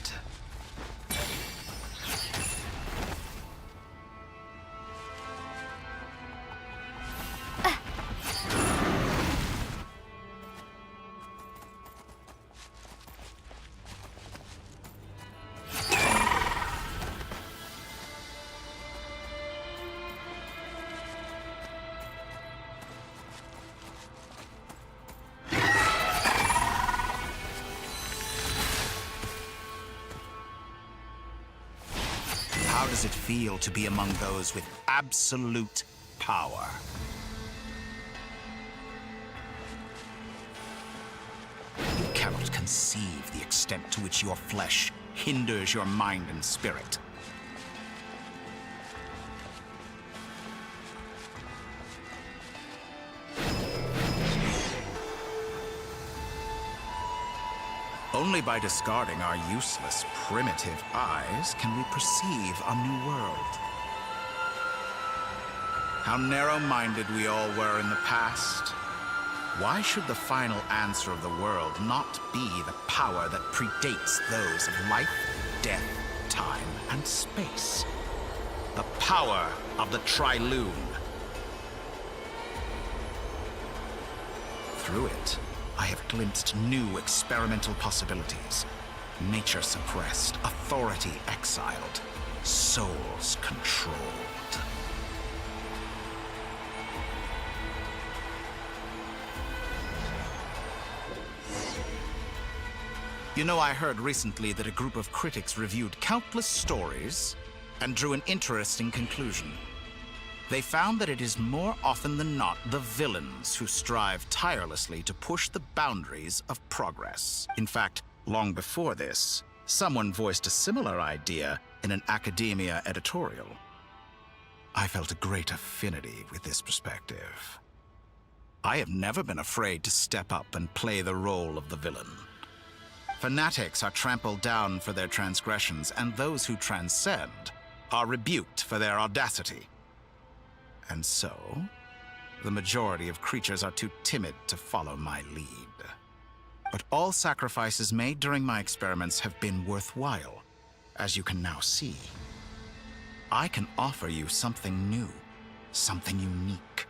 How does it feel to be among those with absolute power? You cannot conceive the extent to which your flesh hinders your mind and spirit. Only by discarding our useless, primitive eyes can we perceive a new world. How narrow-minded we all were in the past. Why should the final answer of the world not be the power that predates those of life, death, time, and space? The power of the Trilune. Through it, I have glimpsed new experimental possibilities. Nature suppressed, authority exiled, souls controlled. You know, I heard recently that a group of critics reviewed countless stories and drew an interesting conclusion. They found that it is more often than not the villains who strive tirelessly to push the boundaries of progress. In fact, long before this, someone voiced a similar idea in an academia editorial. I felt a great affinity with this perspective. I have never been afraid to step up and play the role of the villain. Fanatics are trampled down for their transgressions, and those who transcend are rebuked for their audacity. And so, the majority of creatures are too timid to follow my lead. But all sacrifices made during my experiments have been worthwhile, as you can now see. I can offer you something new, something unique,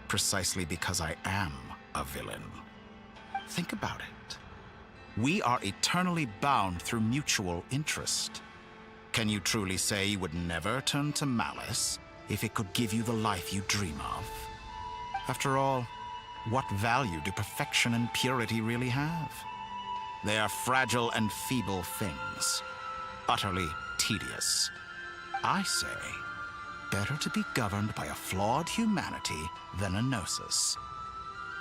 precisely because I am a villain. Think about it. We are eternally bound through mutual interest. Can you truly say you would never turn to malice if it could give you the life you dream of? After all, what value do perfection and purity really have? They are fragile and feeble things, utterly tedious. I say, better to be governed by a flawed humanity than a gnosis.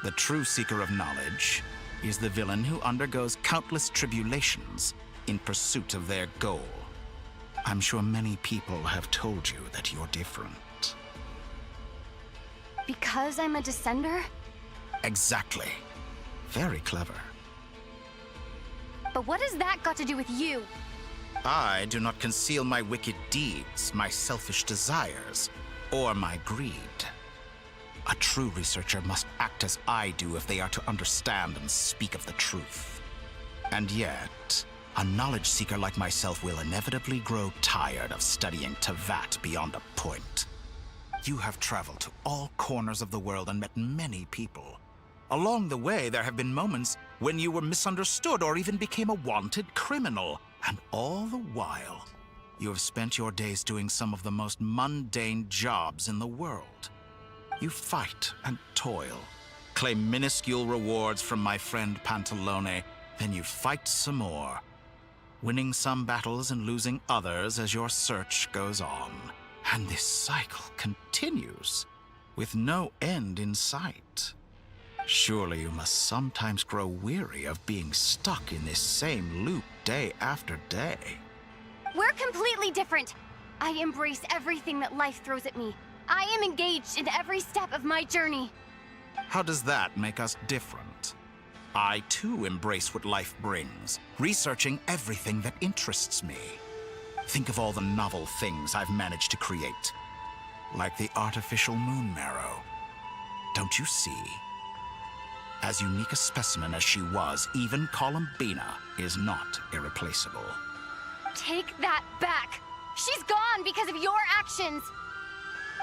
The true seeker of knowledge is the villain who undergoes countless tribulations in pursuit of their goal. I'm sure many people have told you that you're different. Because I'm a descender? Exactly. Very clever. But what has that got to do with you? I do not conceal my wicked deeds, my selfish desires, or my greed. A true researcher must act as I do if they are to understand and speak of the truth. And yet, a knowledge seeker like myself will inevitably grow tired of studying Tevat beyond a point. You have traveled to all corners of the world and met many people. Along the way, there have been moments when you were misunderstood or even became a wanted criminal. And all the while, you have spent your days doing some of the most mundane jobs in the world. You fight and toil, claim minuscule rewards from my friend Pantalone, then you fight some more, winning some battles and losing others as your search goes on. And this cycle continues, with no end in sight. Surely you must sometimes grow weary of being stuck in this same loop day after day. We're completely different. I embrace everything that life throws at me. I am engaged in every step of my journey. How does that make us different? I too embrace what life brings, researching everything that interests me. Think of all the novel things I've managed to create, like the artificial moon marrow. Don't you see? As unique a specimen as she was, even Columbina is not irreplaceable. Take that back! She's gone because of your actions!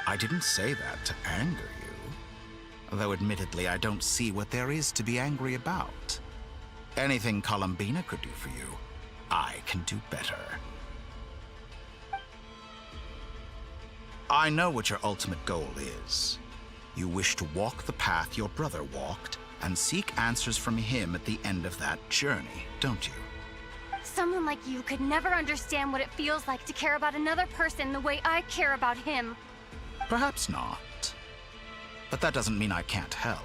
I didn't say that to anger you. Though admittedly, I don't see what there is to be angry about. Anything Columbina could do for you, I can do better. I know what your ultimate goal is. You wish to walk the path your brother walked, and seek answers from him at the end of that journey, don't you? Someone like you could never understand what it feels like to care about another person the way I care about him. Perhaps not. But that doesn't mean I can't help.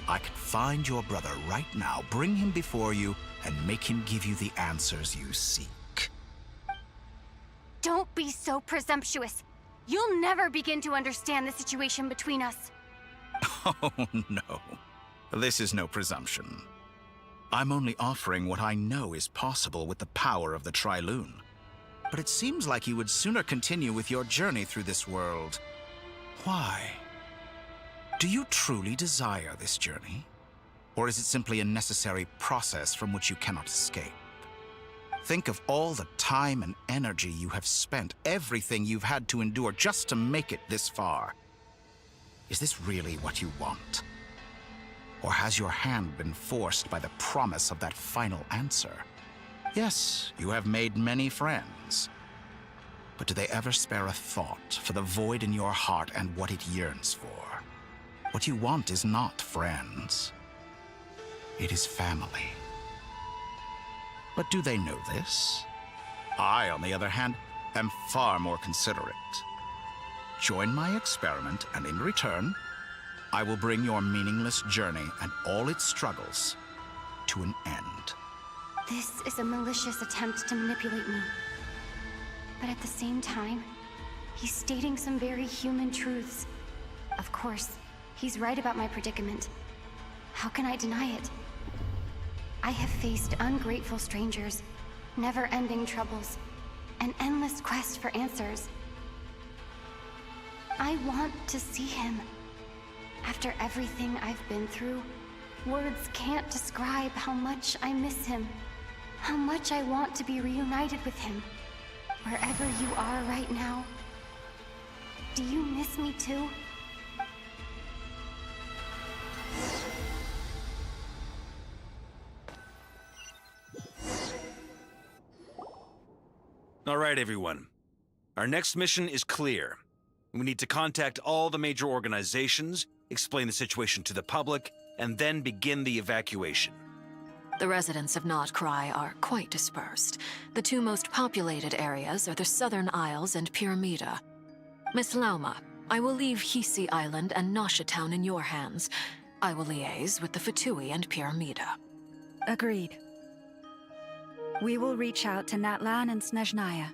I can find your brother right now, bring him before you, and make him give you the answers you seek. Don't be so presumptuous. You'll never begin to understand the situation between us. Oh, no. This is no presumption. I'm only offering what I know is possible with the power of the Trilune. But it seems like you would sooner continue with your journey through this world. Why? Do you truly desire this journey? Or is it simply a necessary process from which you cannot escape? Think of all the time and energy you have spent, everything you've had to endure just to make it this far. Is this really what you want? Or has your hand been forced by the promise of that final answer? Yes, you have made many friends. But do they ever spare a thought for the void in your heart and what it yearns for? What you want is not friends. It is family. But do they know this? I, on the other hand, am far more considerate. Join my experiment, and in return, I will bring your meaningless journey and all its struggles to an end. This is a malicious attempt to manipulate me. But at the same time, he's stating some very human truths. Of course, he's right about my predicament. How can I deny it? I have faced ungrateful strangers, never-ending troubles, an endless quest for answers. I want to see him. After everything I've been through, words can't describe how much I miss him, how much I want to be reunited with him. Wherever you are right now, do you miss me too? All right, everyone. Our next mission is clear. We need to contact all the major organizations, explain the situation to the public, and then begin the evacuation. The residents of Not Cry are quite dispersed. The two most populated areas are the Southern Isles and Pyramida. Miss Lauma, I will leave Hisi Island and Nasha Town in your hands. I will liaise with the Fatui and Pyramida. Agreed. We will reach out to Natlan and Snezhnaya.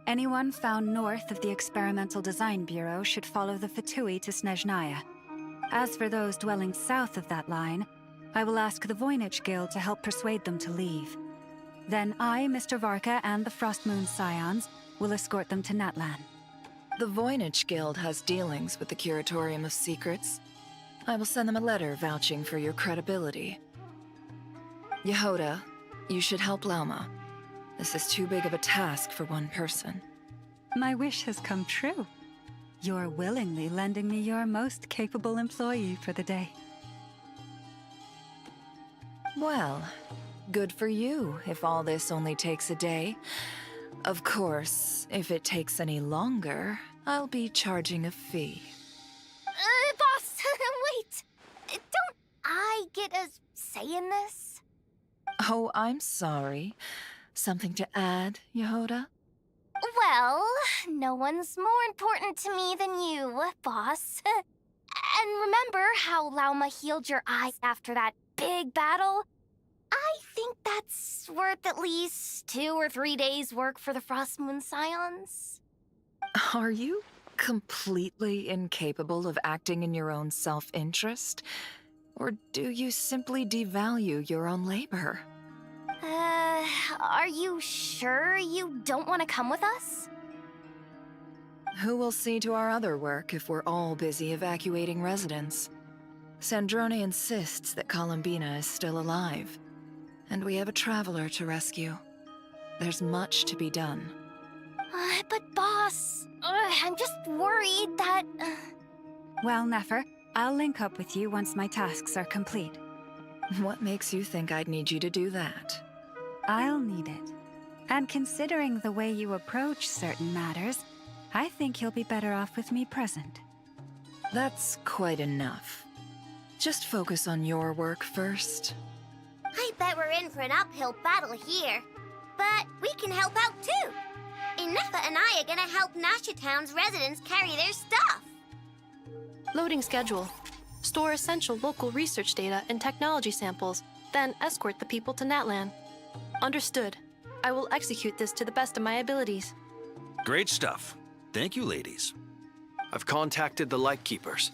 Anyone found north of the Experimental Design Bureau should follow the Fatui to Snezhnaya. As for those dwelling south of that line, I will ask the Voynich Guild to help persuade them to leave. Then I, Mr. Varka, and the Frostmoon Scions will escort them to Natlan. The Voynich Guild has dealings with the Curatorium of Secrets. I will send them a letter vouching for your credibility. Yehoda, you should help Lauma. This is too big of a task for one person. My wish has come true. You're willingly lending me your most capable employee for the day. Well, good for you if all this only takes a day. Of course, if it takes any longer, I'll be charging a fee. Boss, wait! Don't I get a say in this? Oh, I'm sorry. Something to add, Yehoda? Well, no one's more important to me than you, boss. And remember how Lauma healed your eyes after that big battle? I think that's worth at least 2 or 3 days' work for the Frostmoon Scions. Are you completely incapable of acting in your own self-interest? Or do you simply devalue your own labor? Are you sure you don't want to come with us? Who will see to our other work if we're all busy evacuating residents? Sandrone insists that Columbina is still alive, and we have a traveler to rescue. There's much to be done. But boss, I'm just worried that... Well, Nefer, I'll link up with you once my tasks are complete. What makes you think I'd need you to do that? I'll need it. And considering the way you approach certain matters, I think you'll be better off with me present. That's quite enough. Just focus on your work first. I bet we're in for an uphill battle here. But we can help out too. Inefa and I are gonna help Nasha Town's residents carry their stuff. Loading schedule. Store essential local research data and technology samples, then escort the people to Natlan. Understood. I will execute this to the best of my abilities. Great stuff. Thank you, ladies. I've contacted the Lightkeepers.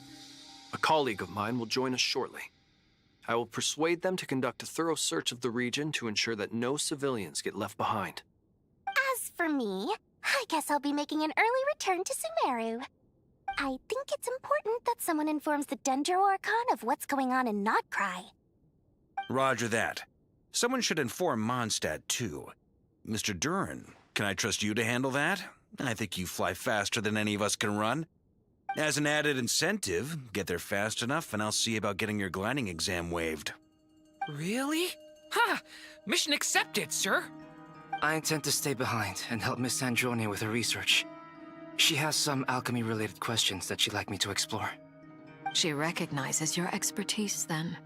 A colleague of mine will join us shortly. I will persuade them to conduct a thorough search of the region to ensure that no civilians get left behind. As for me, I guess I'll be making an early return to Sumeru. I think it's important that someone informs the Dendro Archon of what's going on in Notcry. Roger that. Someone should inform Mondstadt, too. Mr. Duran, can I trust you to handle that? I think you fly faster than any of us can run. As an added incentive, get there fast enough and I'll see about getting your gliding exam waived. Really? Ha! Mission accepted, sir. I intend to stay behind and help Miss Sandrone with her research. She has some alchemy-related questions that she'd like me to explore. She recognizes your expertise, then.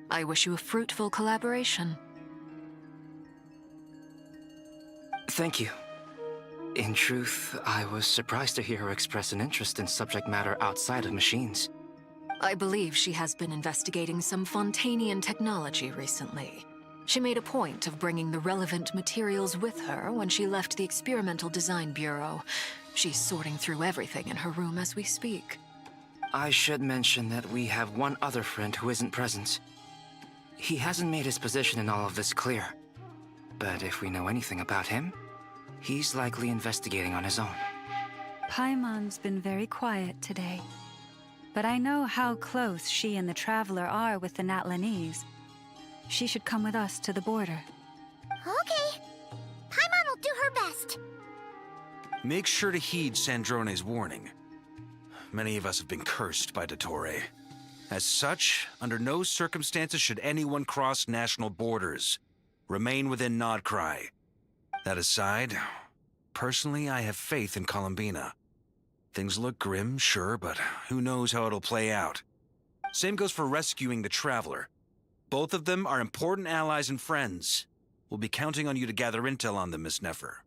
I wish you a fruitful collaboration. Thank you. In truth, I was surprised to hear her express an interest in subject matter outside of machines. I believe she has been investigating some Fontanian technology recently. She made a point of bringing the relevant materials with her when she left the Experimental Design Bureau. She's sorting through everything in her room as we speak. I should mention that we have one other friend who isn't present. He hasn't made his position in all of this clear. But if we know anything about him, he's likely investigating on his own. Paimon's been very quiet today. But I know how close she and the Traveler are with the Natlanese. She should come with us to the border. Okay. Paimon will do her best. Make sure to heed Sandrone's warning. Many of us have been cursed by Dottore. As such, under no circumstances should anyone cross national borders. Remain within Nodcry. That aside, personally, I have faith in Columbina. Things look grim, sure, but who knows how it'll play out. Same goes for rescuing the Traveler. Both of them are important allies and friends. We'll be counting on you to gather intel on them, Miss Nefer.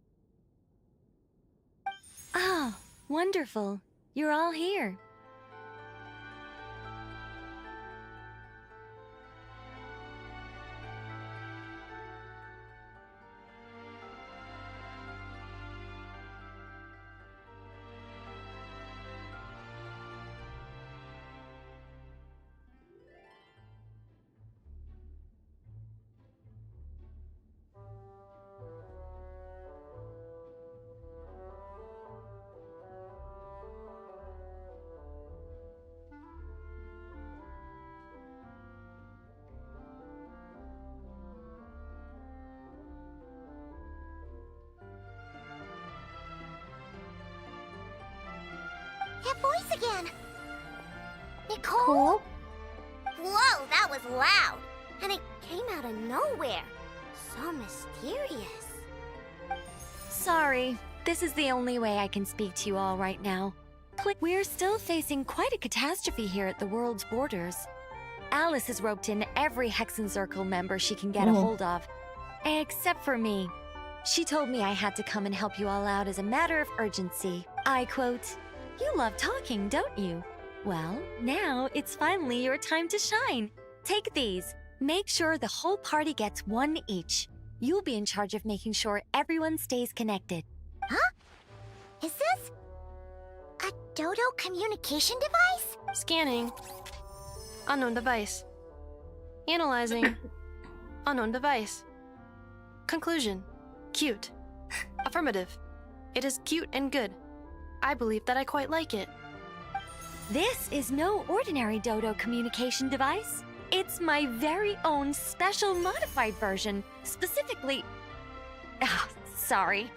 Oh, wonderful. You're all here. That voice again! Nicole? Whoa, that was loud! And it came out of nowhere. So mysterious. Sorry, this is the only way I can speak to you all right now. We're still facing quite a catastrophe here at the world's borders. Alice has roped in every Hexen Circle member she can get a hold of. Except for me. She told me I had to come and help you all out as a matter of urgency. I quote, "You love talking, don't you? Well, now it's finally your time to shine. Take these. Make sure the whole party gets one each. You'll be in charge of making sure everyone stays connected." Huh? Is this a Dodo communication device? Scanning. Unknown device. Analyzing. Unknown device. Conclusion. Cute. Affirmative. It is cute and good. I believe that I quite like it. This is no ordinary Dodo communication device. It's my very own special modified version, specifically... sorry.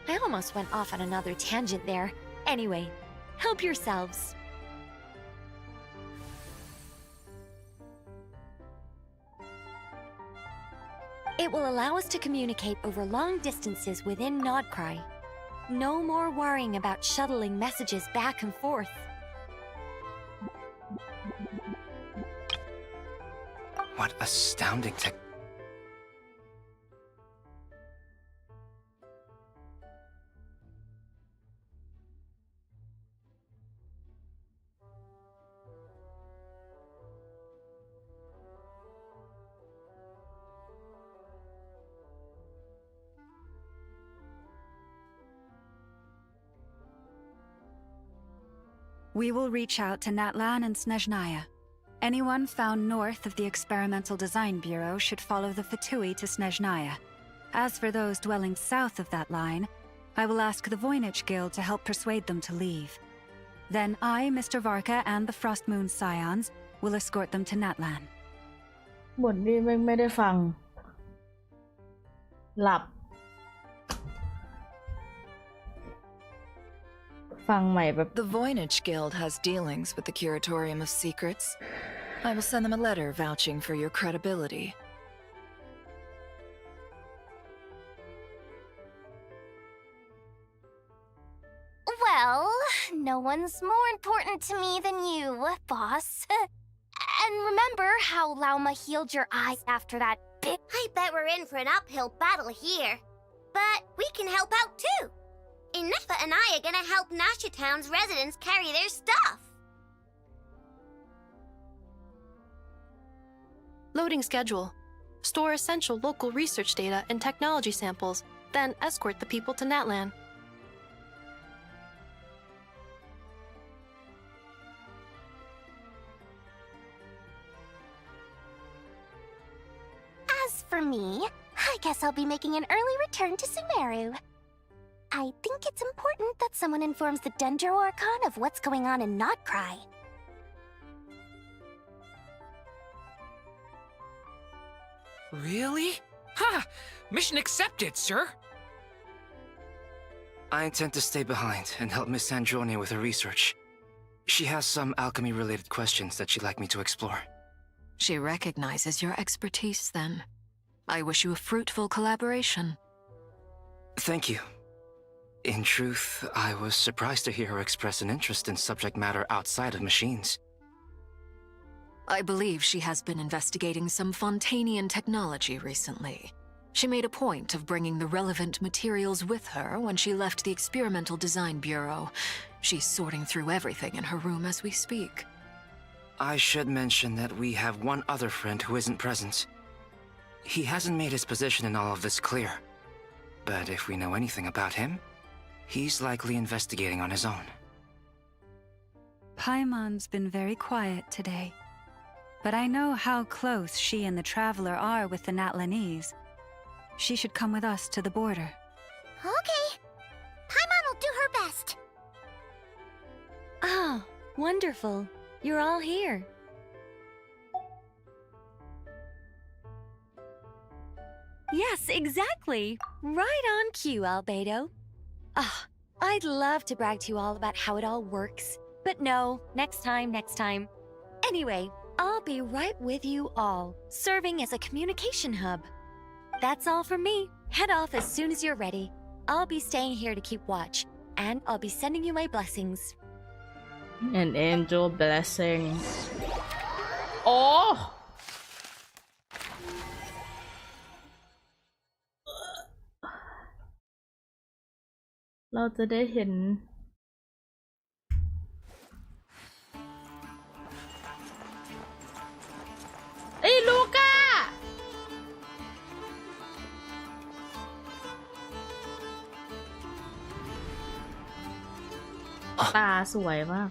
I almost went off on another tangent there. Anyway, help yourselves. It will allow us to communicate over long distances within Nodcry. No more worrying about shuttling messages back and forth. What astounding tech... We will reach out to Natlan and Snezhnaya. Anyone found north of the Experimental Design Bureau should follow the Fatui to Snezhnaya. As for those dwelling south of that line, I will ask the Voynich Guild to help persuade them to leave. Then I, Mr. Varka, and the Frost Moon Scions will escort them to Natlan. บทนี้ไม่ได้ฟังหลับฟังใหม่แบบ The Voynich Guild has dealings with the Curatorium of Secrets. I will send them a letter vouching for your credibility. Well, no one's more important to me than you, boss. And remember how Lauma healed your eyes after that big... I bet we're in for an uphill battle here. But we can help out too. Inefa and I are gonna help Nasha Town's residents carry their stuff. Loading schedule. Store essential local research data and technology samples, then escort the people to Natlan. me. I guess I'll be making an early return to Sumeru. I think it's important that someone informs the Dendro Archon of what's going on in Notcry. Really? Ha! Mission accepted, sir! I intend to stay behind and help Miss Androne with her research. She has some alchemy-related questions that she'd like me to explore. She recognizes your expertise, then. I wish you a fruitful collaboration. Thank you. In truth, I was surprised to hear her express an interest in subject matter outside of machines. I believe she has been investigating some Fontanian technology recently. She made a point of bringing the relevant materials with her when she left the Experimental Design Bureau. She's sorting through everything in her room as we speak. I should mention that we have one other friend who isn't present. He hasn't made his position in all of this clear. But if we know anything about him, he's likely investigating on his own. Paimon's been very quiet today. But I know how close she and the Traveler are with the Natlanese. She should come with us to the border. Okay. Paimon will do her best. Ah, wonderful. You're all here. Yes, exactly. Right on cue, Albedo. Ah, I'd love to brag to you all about how it all works. But no, next time. Anyway, I'll be right with you all, serving as a communication hub. That's all from me. Head off as soon as you're ready. I'll be staying here to keep watch, and I'll be sending you my blessings. An angel blessing. Oh! เราจะได้เห็น เอ้ยลูก้า ตาสวยมาก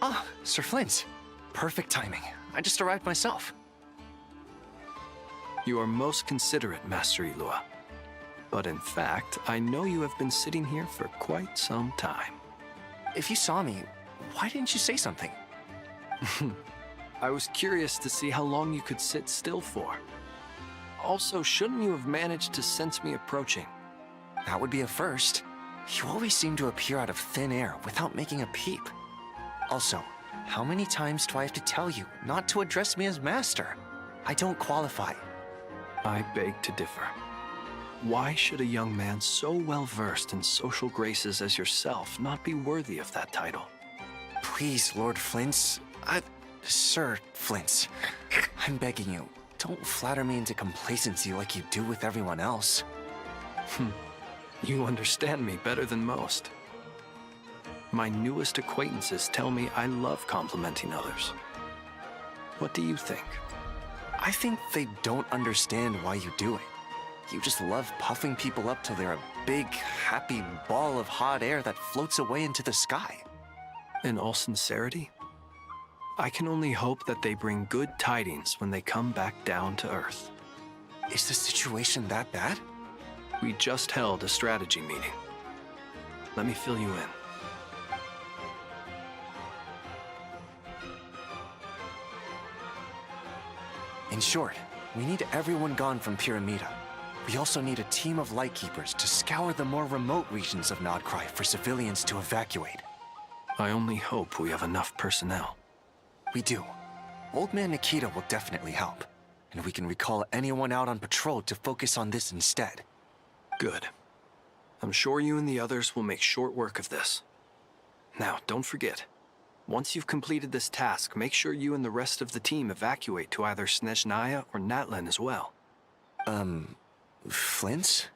Ah, Sir Flint. Perfect timing. I just arrived myself. You are most considerate, Master Ilua. But in fact, I know you have been sitting here for quite some time. If you saw me, why didn't you say something? I was curious to see how long you could sit still for. Also, shouldn't you have managed to sense me approaching? That would be a first. You always seem to appear out of thin air without making a peep. Also, how many times do I have to tell you not to address me as master? I don't qualify. I beg to differ. Why should a young man so well-versed in social graces as yourself not be worthy of that title? Please, Lord Flint's... Sir Flint's. I'm begging you, don't flatter me into complacency like you do with everyone else. You understand me better than most. My newest acquaintances tell me I love complimenting others. What do you think? I think they don't understand why you do it. You just love puffing people up till they're a big, happy ball of hot air that floats away into the sky. In all sincerity, I can only hope that they bring good tidings when they come back down to Earth. Is the situation that bad? We just held a strategy meeting. Let me fill you in. In short, we need everyone gone from Pyramida. We also need a team of Lightkeepers to scour the more remote regions of Notcry for civilians to evacuate. I only hope we have enough personnel. We do. Old Man Nikita will definitely help, and we can recall anyone out on patrol to focus on this instead. Good. I'm sure you and the others will make short work of this. Now, don't forget, once you've completed this task, make sure you and the rest of the team evacuate to either Snezhnaya or Natlan as well. Flint's?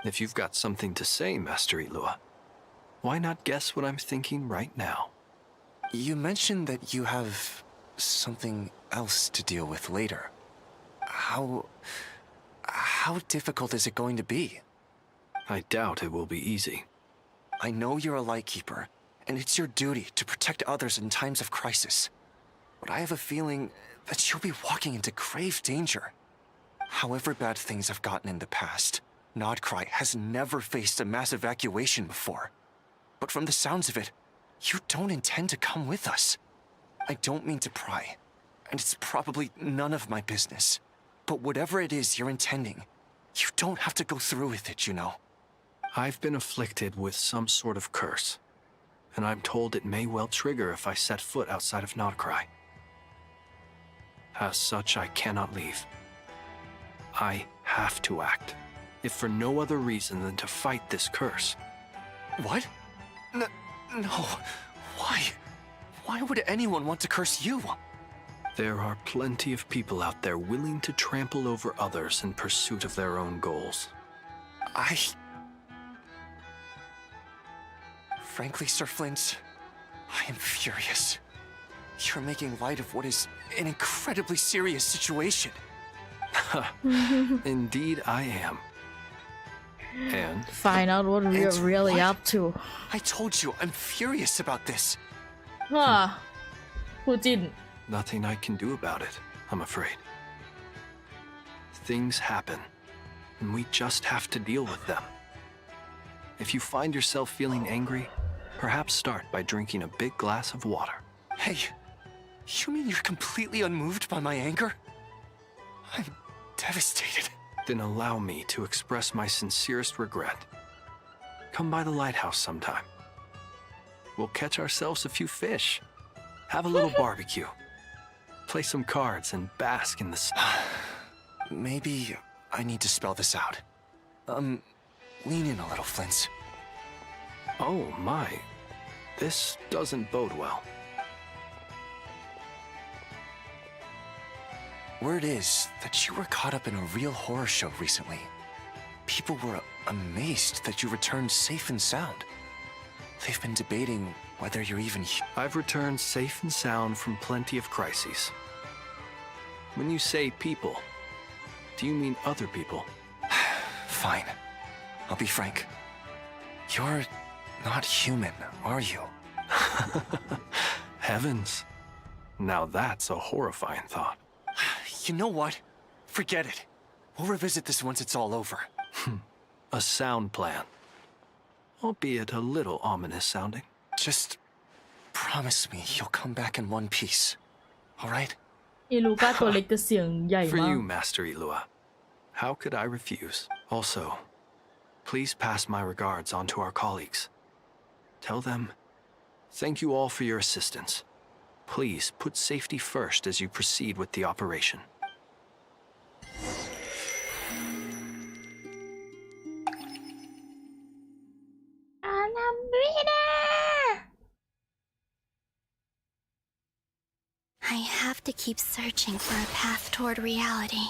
If you've got something to say, Master Ilua, why not guess what I'm thinking right now? You mentioned that you have something else to deal with later. How difficult is it going to be? I doubt it will be easy. I know you're a Lightkeeper, and it's your duty to protect others in times of crisis. But I have a feeling that she'll be walking into grave danger. However bad things have gotten in the past, Nodcry has never faced a mass evacuation before. But from the sounds of it, you don't intend to come with us. I don't mean to pry, and it's probably none of my business. But whatever it is you're intending, you don't have to go through with it, you know. I've been afflicted with some sort of curse, and I'm told it may well trigger if I set foot outside of Nodcry. As such, I cannot leave. I have to act, if for no other reason than to fight this curse. What? No. Why? Why would anyone want to curse you? There are plenty of people out there willing to trample over others in pursuit of their own goals. Frankly, Sir Flint, I am furious. You're making light of what is an incredibly serious situation. Indeed, I am. And find out what we're really up to. I told you, I'm furious about this. Who didn't? Nothing I can do about it, I'm afraid. Things happen, and we just have to deal with them. If you find yourself feeling angry, perhaps start by drinking a big glass of water. Hey, you mean you're completely unmoved by my anger? I'm devastated. Then allow me to express my sincerest regret. Come by the lighthouse sometime. We'll catch ourselves a few fish, have a little barbecue, play some cards, and bask in the sun. Maybe I need to spell this out. Lean in a little, Flint. Oh my, this doesn't bode well. Word is that you were caught up in a real horror show recently. People were amazed that you returned safe and sound. They've been debating whether you're even here. I've returned safe and sound from plenty of crises. When you say people, do you mean other people? Fine. I'll be frank. You're not human, are you? Heavens. Now that's a horrifying thought. You know what? Forget it. We'll revisit this once it's all over. A sound plan. Albeit a little ominous sounding. Just promise me you'll come back in one piece. All right? อีลูก้าตัวเล็กแต่เสียงใหญ่ For มาก you, Master Ilua. How could I refuse? Also, please pass my regards on to our colleagues. Tell them, thank you all for your assistance. Please put safety first as you proceed with the operation. I have to keep searching for a path toward reality.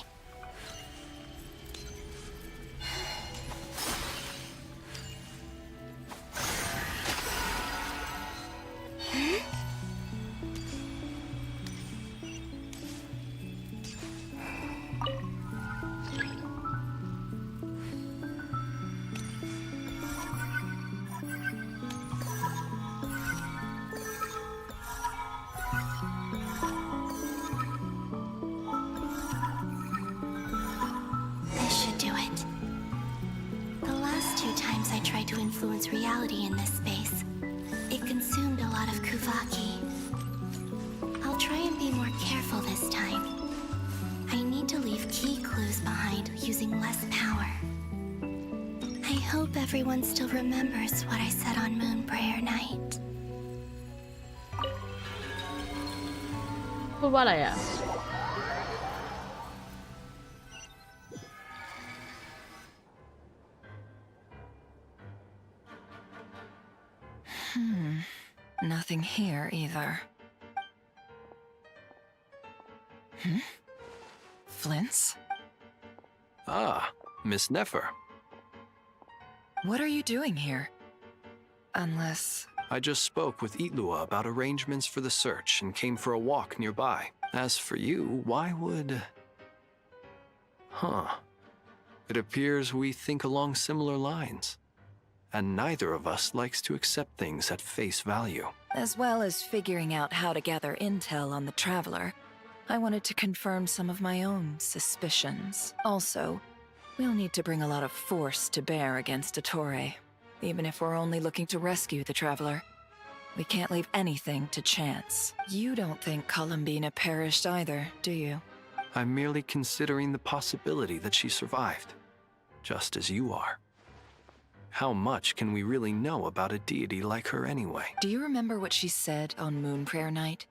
Influence reality in this space. It consumed a lot of Kuvaki. I'll try and be more careful this time. I need to leave key clues behind using less power. I hope everyone still remembers what I said on Moon Prayer Night. พูดว่าอะไรอ่ะ Nothing here either. Flint's? Ah, Miss Nefer. What are you doing here? Unless... I just spoke with Itlua about arrangements for the search and came for a walk nearby. As for you, why would... It appears we think along similar lines. And neither of us likes to accept things at face value. As well as figuring out how to gather intel on the Traveler, I wanted to confirm some of my own suspicions. Also, we'll need to bring a lot of force to bear against Dottore, even if we're only looking to rescue the Traveler. We can't leave anything to chance. You don't think Columbina perished either, do you? I'm merely considering the possibility that she survived, just as you are. How much can we really know about a deity like her anyway? Do you remember what she said on Moon Prayer Night?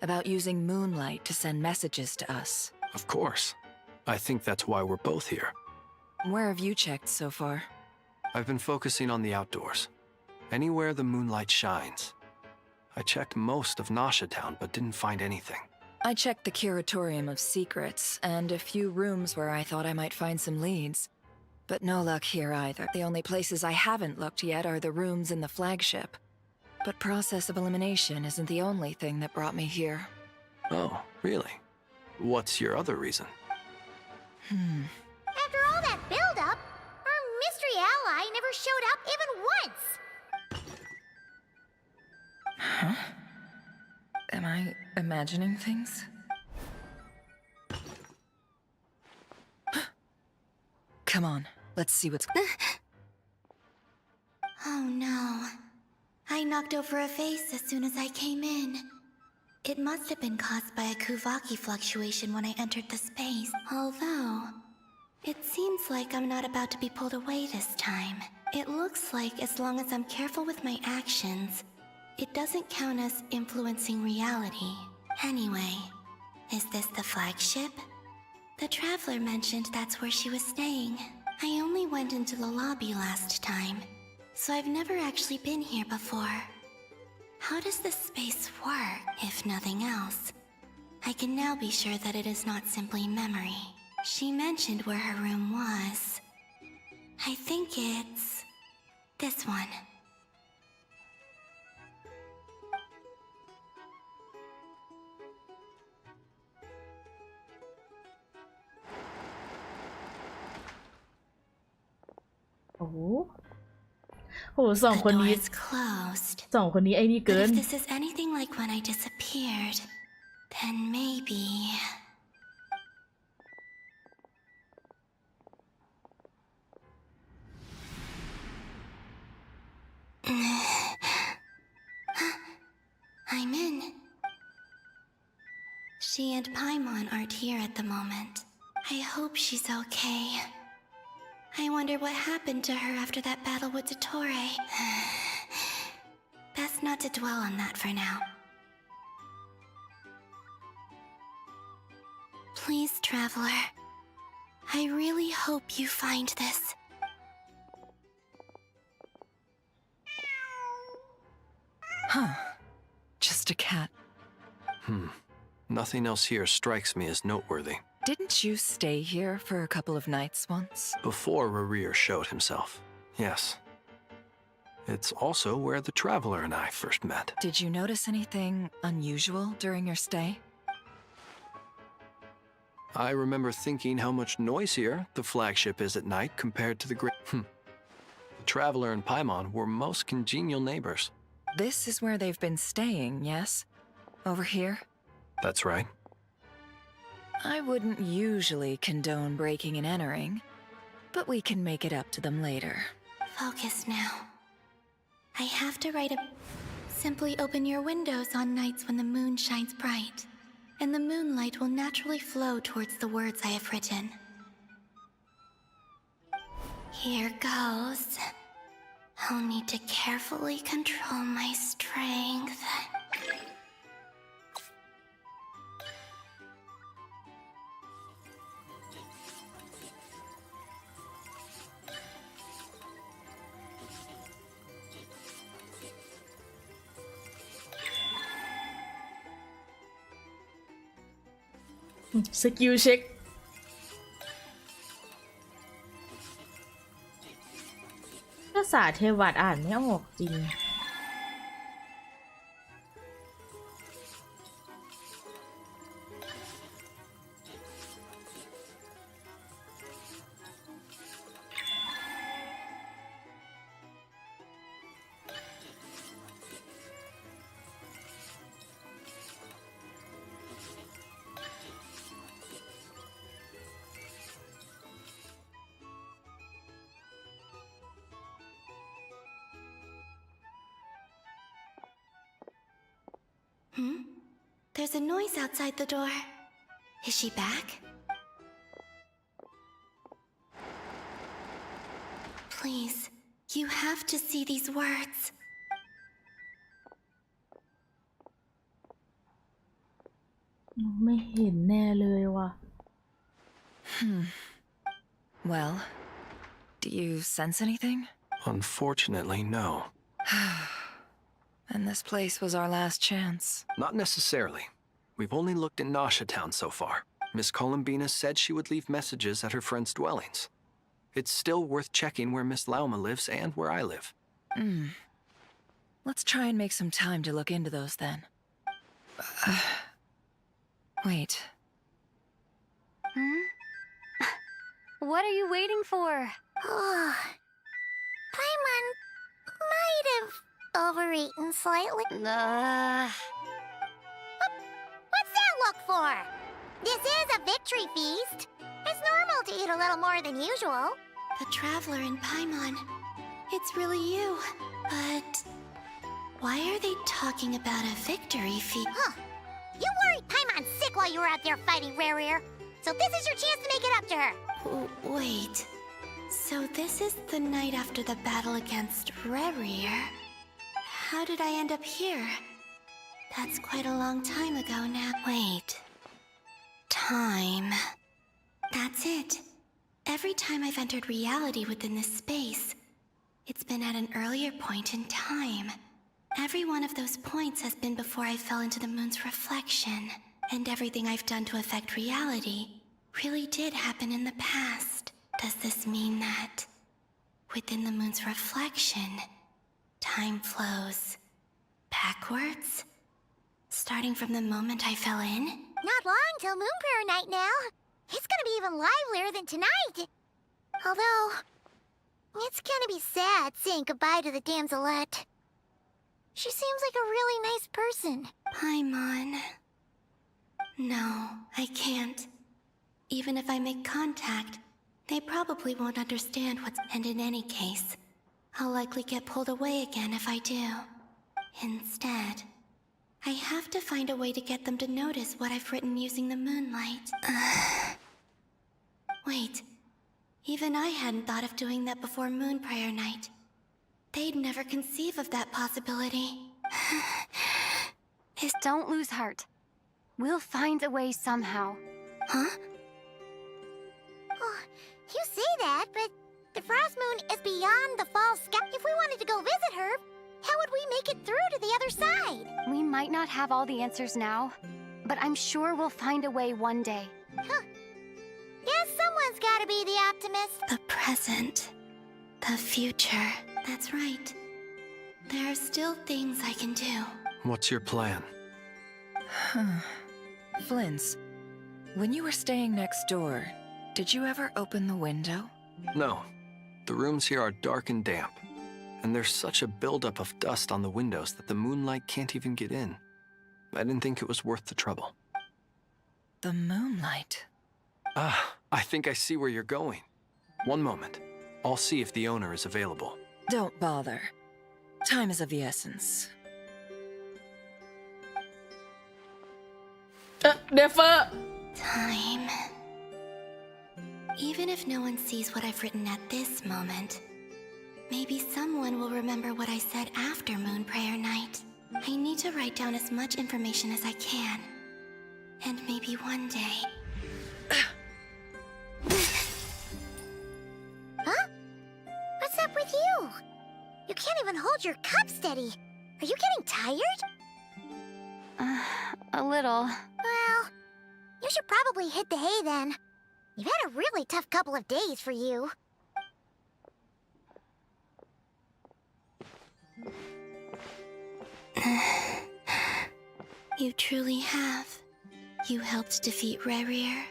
About using moonlight to send messages to us? Of course. I think that's why we're both here. Where have you checked so far? I've been focusing on the outdoors. Anywhere the moonlight shines. I checked most of Nasha Town, but didn't find anything. I checked the Curatorium of Secrets, and a few rooms where I thought I might find some leads. But no luck here either. The only places I haven't looked yet are the rooms in the flagship. But process of elimination isn't the only thing that brought me here. Oh, really? What's your other reason? After all that build-up, our mystery ally never showed up even once! Huh? Am I imagining things? Come on, let's see what's... Oh no. I knocked over a vase as soon as I came in. It must have been caused by a Kuvaki fluctuation when I entered the space. Although, it seems like I'm not about to be pulled away this time. It looks like as long as I'm careful with my actions, it doesn't count as influencing reality. Anyway, is this the flagship? The Traveler mentioned that's where she was staying. I only went into the lobby last time, so I've never actually been here before. How does this space work, if nothing else? I can now be sure that it is not simply memory. She mentioned where her room was. I think it's... this one. Oh, สองคนนี้ The door is closed. สองคนนี้ไอ้นี่เกิ But น if this is anything like when I disappeared, then maybe... I'm in. She and Paimon aren't here at the moment. I hope she's okay. I wonder what happened to her after that battle with Dottore. Best not to dwell on that for now. Please, Traveler. I really hope you find this. Huh. Just a cat. Nothing else here strikes me as noteworthy. Didn't you stay here for a couple of nights once? Before Ribir showed himself, yes. It's also where the Traveler and I first met. Did you notice anything unusual during your stay? I remember thinking how much noisier the flagship is at night compared to the great... The Traveler and Paimon were most congenial neighbors. This is where they've been staying, yes? Over here? That's right. I wouldn't usually condone breaking and entering, but we can make it up to them later. Focus now. I have to write a... Simply open your windows on nights when the moon shines bright, and the moonlight will naturally flow towards the words I have written. Here goes. I'll need to carefully control my strength. Skill check ภาษาเทวัตอ่านไม่ออกจริง There's a noise outside the door. Is she back? Please, you have to see these words.ไม่เห็นแน่เลยว่ะ Well, do you sense anything? Unfortunately, no. And this place was our last chance. Not necessarily. We've only looked in Nasha Town so far. Miss COLUMBINA said she would leave messages at her friends' dwellings. It's still worth checking where Miss Lauma lives and where I live. Let's try and make some time to look into those then. Wait. What are you waiting for? Paimon might have overeaten slightly. What's that look for? This is a victory feast. It's normal to eat a little more than usual. The Traveler in Paimon. It's really you. But why are they talking about a victory feast? Huh. You worried Paimon sick while you were out there fighting Ribir. So this is your chance to make it up to her. Wait. So this is the night after the battle against Ribir. How did I end up here? That's quite a long time ago now. Wait. Time. That's it. Every time I've entered reality within this space, it's been at an earlier point in time. Every one of those points has been before I fell into the moon's reflection, and everything I've done to affect reality really did happen in the past. Does this mean that within the moon's reflection, time flows backwards? Starting from the moment I fell in? Not long till Moon Prayer Night now. It's gonna be even livelier than tonight. Although, it's gonna be sad saying goodbye to the damselette. She seems like a really nice person. Paimon. No, I can't. Even if I make contact, they probably won't understand what's... And in any case, I'll likely get pulled away again if I do. Instead, I have to find a way to get them to notice what I've written using the moonlight. Wait, even I hadn't thought of doing that before Moon Prayer Night. They'd never conceive of that possibility. Don't lose heart. We'll find a way somehow. Huh? Oh, you say that, but the Frost Moon is beyond the fall sky. If we wanted to go visit her, how would we make it through to the other side? We might not have all the answers now, but I'm sure we'll find a way one day. Huh. Guess someone's gotta be the optimist. The present. The future. That's right. There are still things I can do. What's your plan? Flint's, when you were staying next door, did you ever open the window? No. The rooms here are dark and damp. And there's such a buildup of dust on the windows that the moonlight can't even get in. I didn't think it was worth the trouble. The moonlight? I think I see where you're going. One moment. I'll see if the owner is available. Don't bother. Time is of the essence. Time. Even if no one sees what I've written at this moment, maybe someone will remember what I said after Moon Prayer Night. I need to write down as much information as I can. And maybe one day... Huh? What's up with you? You can't even hold your cup steady. Are you getting tired? A little. Well, you should probably hit the hay then. You've had a really tough couple of days for you. You truly have. You helped defeat Ribir,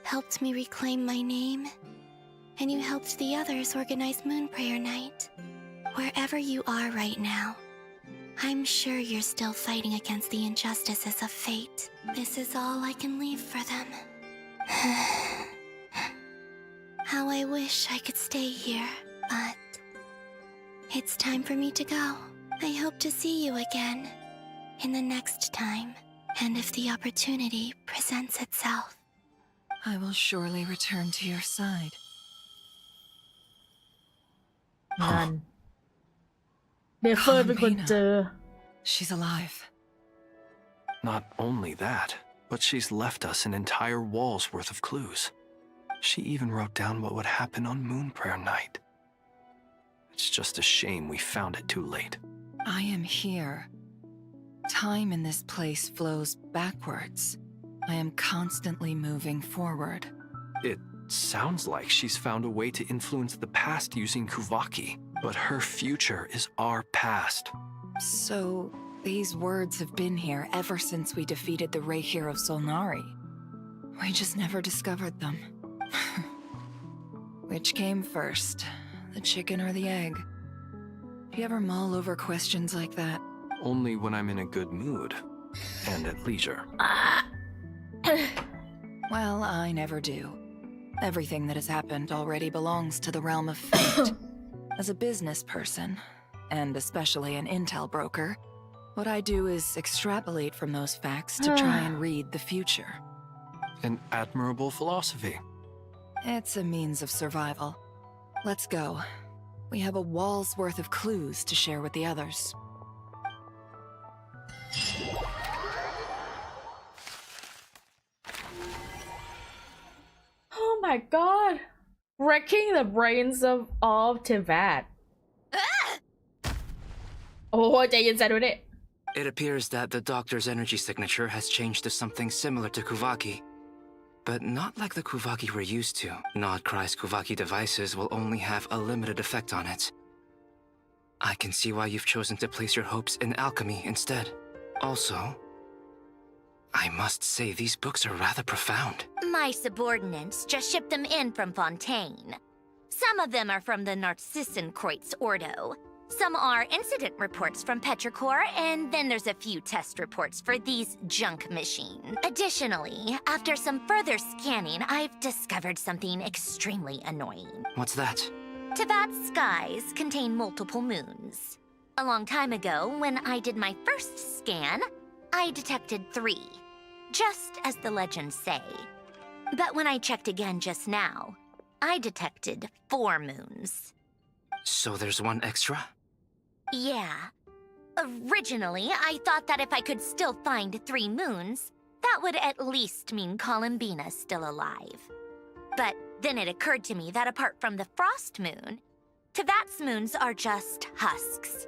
helped me reclaim my name, and you helped the others organize Moon Prayer Night. Wherever you are right now, I'm sure you're still fighting against the injustices of fate. This is all I can leave for them. How I wish I could stay here, but it's time for me to go. I hope to see you again. in the next time, and if the opportunity presents itself. I will surely return to your side. นั่นเดฟเฟอร์เป็นคนเจอ She's alive. Not only that, but she's left us an entire wall's worth of clues. She even wrote down what would happen on Moon Prayer Night. It's just a shame we found it too late. I am here. Time in this place flows backwards. I am constantly moving forward. It sounds like she's found a way to influence the past using Kuvaki, but her future is our past. So, these words have been here ever since we defeated the Ribir of Solnari. We just never discovered them. Which came first, the chicken or the egg? Do you ever mull over questions like that? Only when I'm in a good mood and at leisure. Well, I never do. Everything that has happened already belongs to the realm of fate. As a business person, and especially an intel broker, what I do is extrapolate from those facts to try and read the future. An admirable philosophy. It's a means of survival. Let's go. We have a wall's worth of clues to share with the others. Oh my god! Wrecking the brains of Tivat. Oh, ใจเย็นใจด้วยเนี่ย It appears that the doctor's energy signature has changed to something similar to Kuvaki. But not like the Kuvaki we're used to. Nodcry's Kuvaki devices will only have a limited effect on it. I can see why you've chosen to place your hopes in alchemy instead. Also, I must say these books are rather profound. My subordinates just shipped them in from Fontaine. Some of them are from the Narcissenkreuz Ordo. Some are incident reports from Petrichor, and then there's a few test reports for these junk machines. Additionally, after some further scanning, I've discovered something extremely annoying. What's that? Tivat's skies contain multiple moons. A long time ago, when I did my first scan, I detected 3, just as the legends say. But when I checked again just now, I detected 4 moons. So there's one extra? Yeah. Originally, I thought that if I could still find 3 moons, that would at least mean Columbina's still alive. But then it occurred to me that apart from the frost moon, Tivat's moons are just husks.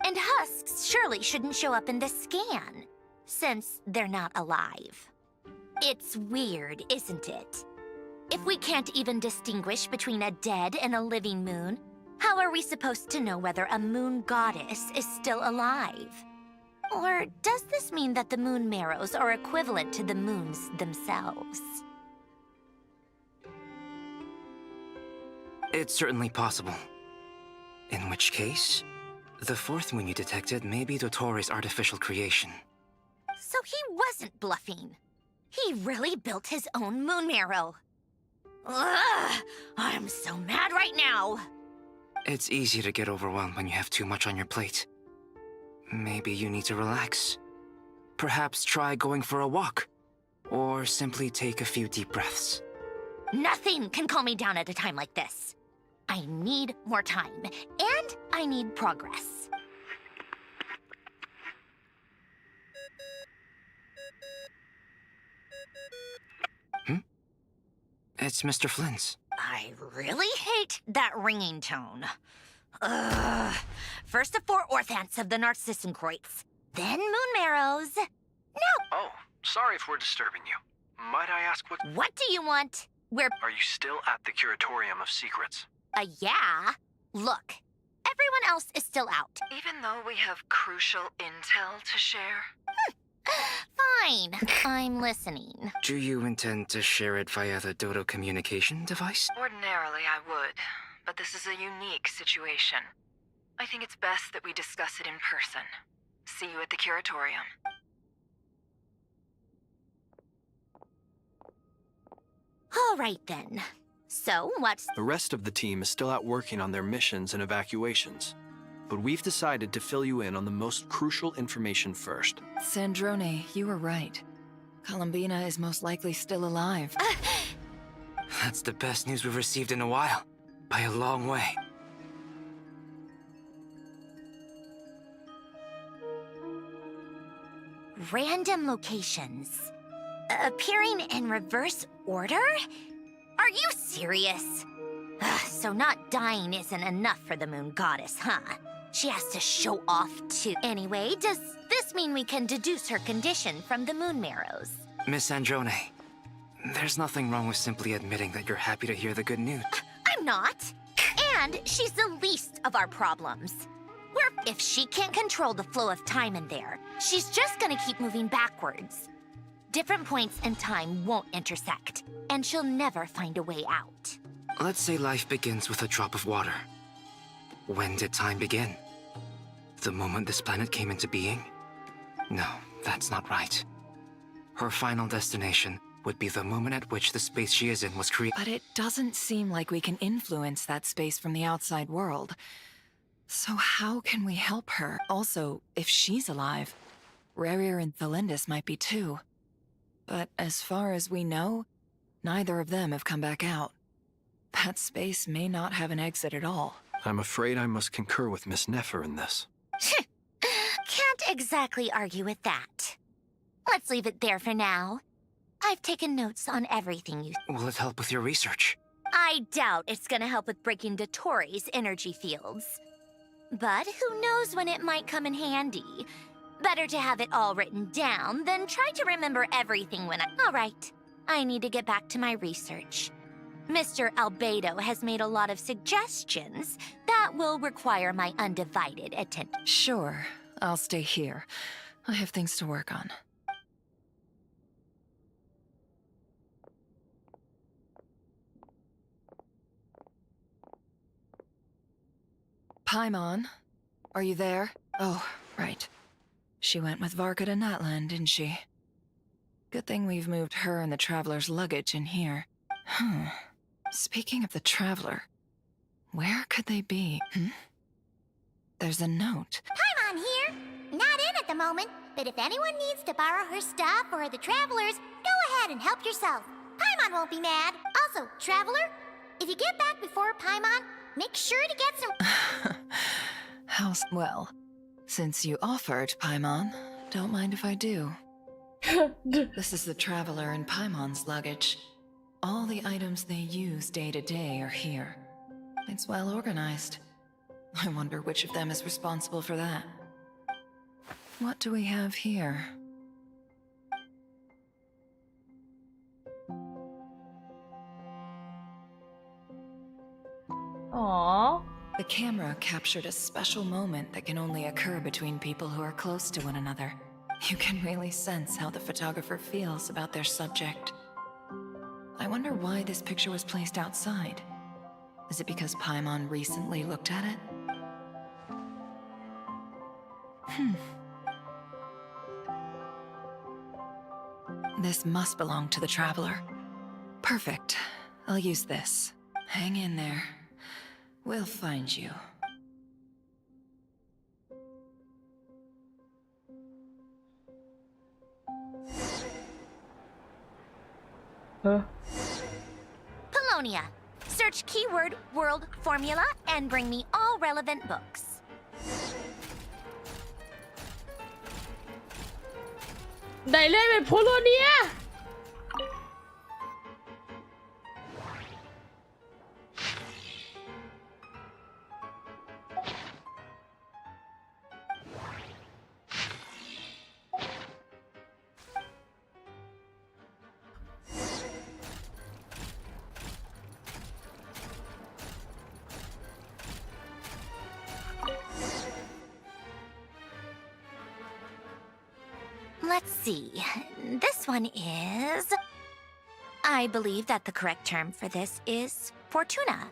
And husks surely shouldn't show up in the scan, since they're not alive. It's weird, isn't it? If we can't even distinguish between a dead and a living moon, how are we supposed to know whether a moon goddess is still alive? Or does this mean that the moon marrows are equivalent to the moons themselves? It's certainly possible. In which case, the 4th moon you detected may be Dottore artificial creation. So he wasn't bluffing. He really built his own moon marrow. Ugh! I'm so mad right now! It's easy to get overwhelmed when you have too much on your plate. Maybe you need to relax. Perhaps try going for a walk. Or simply take a few deep breaths. Nothing can calm me down at a time like this. I need more time, and I need progress. It's Mr. Flynn's. I really hate that ringing tone. Ugh. First the 4 orthants of the Narcissenkreuz, then moon marrows. No! Oh, sorry if we're disturbing you. Might I ask what... What do you want? Are you still at the Curatorium of Secrets? Yeah. Look, everyone else is still out. Even though we have crucial intel to share? Fine, I'm listening. Do you intend to share it via the Dodo communication device? Ordinarily, I would, but this is a unique situation. I think it's best that we discuss it in person. See you at the Curatorium. All right then. So, what's... The rest of the team is still out working on their missions and evacuations. but we've decided to fill you in on the most crucial information first. Sandrone, you were right. Columbina is most likely still alive. That's the best news we've received in a while. By a long way. Random locations. Appearing in reverse order? Are you serious? So not dying isn't enough for the moon goddess, huh? She has to show off too. Anyway, does this mean we can deduce her condition from the moon marrows? Miss Androne, there's nothing wrong with simply admitting that you're happy to hear the good news. I'm not. And she's the least of our problems. If she can't control the flow of time in there, she's just gonna keep moving backwards. Different points in time won't intersect, and she'll never find a way out. Let's say life begins with a drop of water. When did time begin? The moment this planet came into being? No, that's not right. Her final destination would be the moment at which the space she is in was created. But it doesn't seem like we can influence that space from the outside world. So how can we help her? Also, if she's alive, Ribir and Thalindis might be too. But as far as we know, neither of them have come back out. That space may not have an exit at all. I'm afraid I must concur with Miss Nefer in this. Can't exactly argue with that. Let's leave it there for now. I've taken notes on everything you... Will it help with your research? I doubt it's gonna help with breaking Dotori's energy fields. But who knows when it might come in handy. Better to have it all written down than try to remember everything when All right, I need to get back to my research. Mr. Albedo has made a lot of suggestions that will require my undivided attention. Sure, I'll stay here. I have things to work on. Paimon, are you there? Oh, right. She went with Varka to Natlan, didn't she? Good thing we've moved her and the Traveler's luggage in here. Speaking of the Traveler, where could they be? There's a note. Paimon here. Not in at the moment, but if anyone needs to borrow her stuff or the Travelers, go ahead and help yourself. Paimon won't be mad. Also, Traveler, if you get back before Paimon, make sure to get some... Well, since you offered, Paimon, don't mind if I do. This is the Traveler and Paimon's luggage. All the items they use day to day are here. It's well organized. I wonder which of them is responsible for that. What do we have here? Aww. The camera captured a special moment that can only occur between people who are close to one another. You can really sense how the photographer feels about their subject. I wonder why this picture was placed outside. Is it because Paimon recently looked at it? This must belong to the Traveler. Perfect. I'll use this. Hang in there. We'll find you. Polonia. Search keyword world formula and bring me all relevant books.ได้เลยเป็นโพโลเนีย Let's see. This one is... I believe that the correct term for this is Fortuna.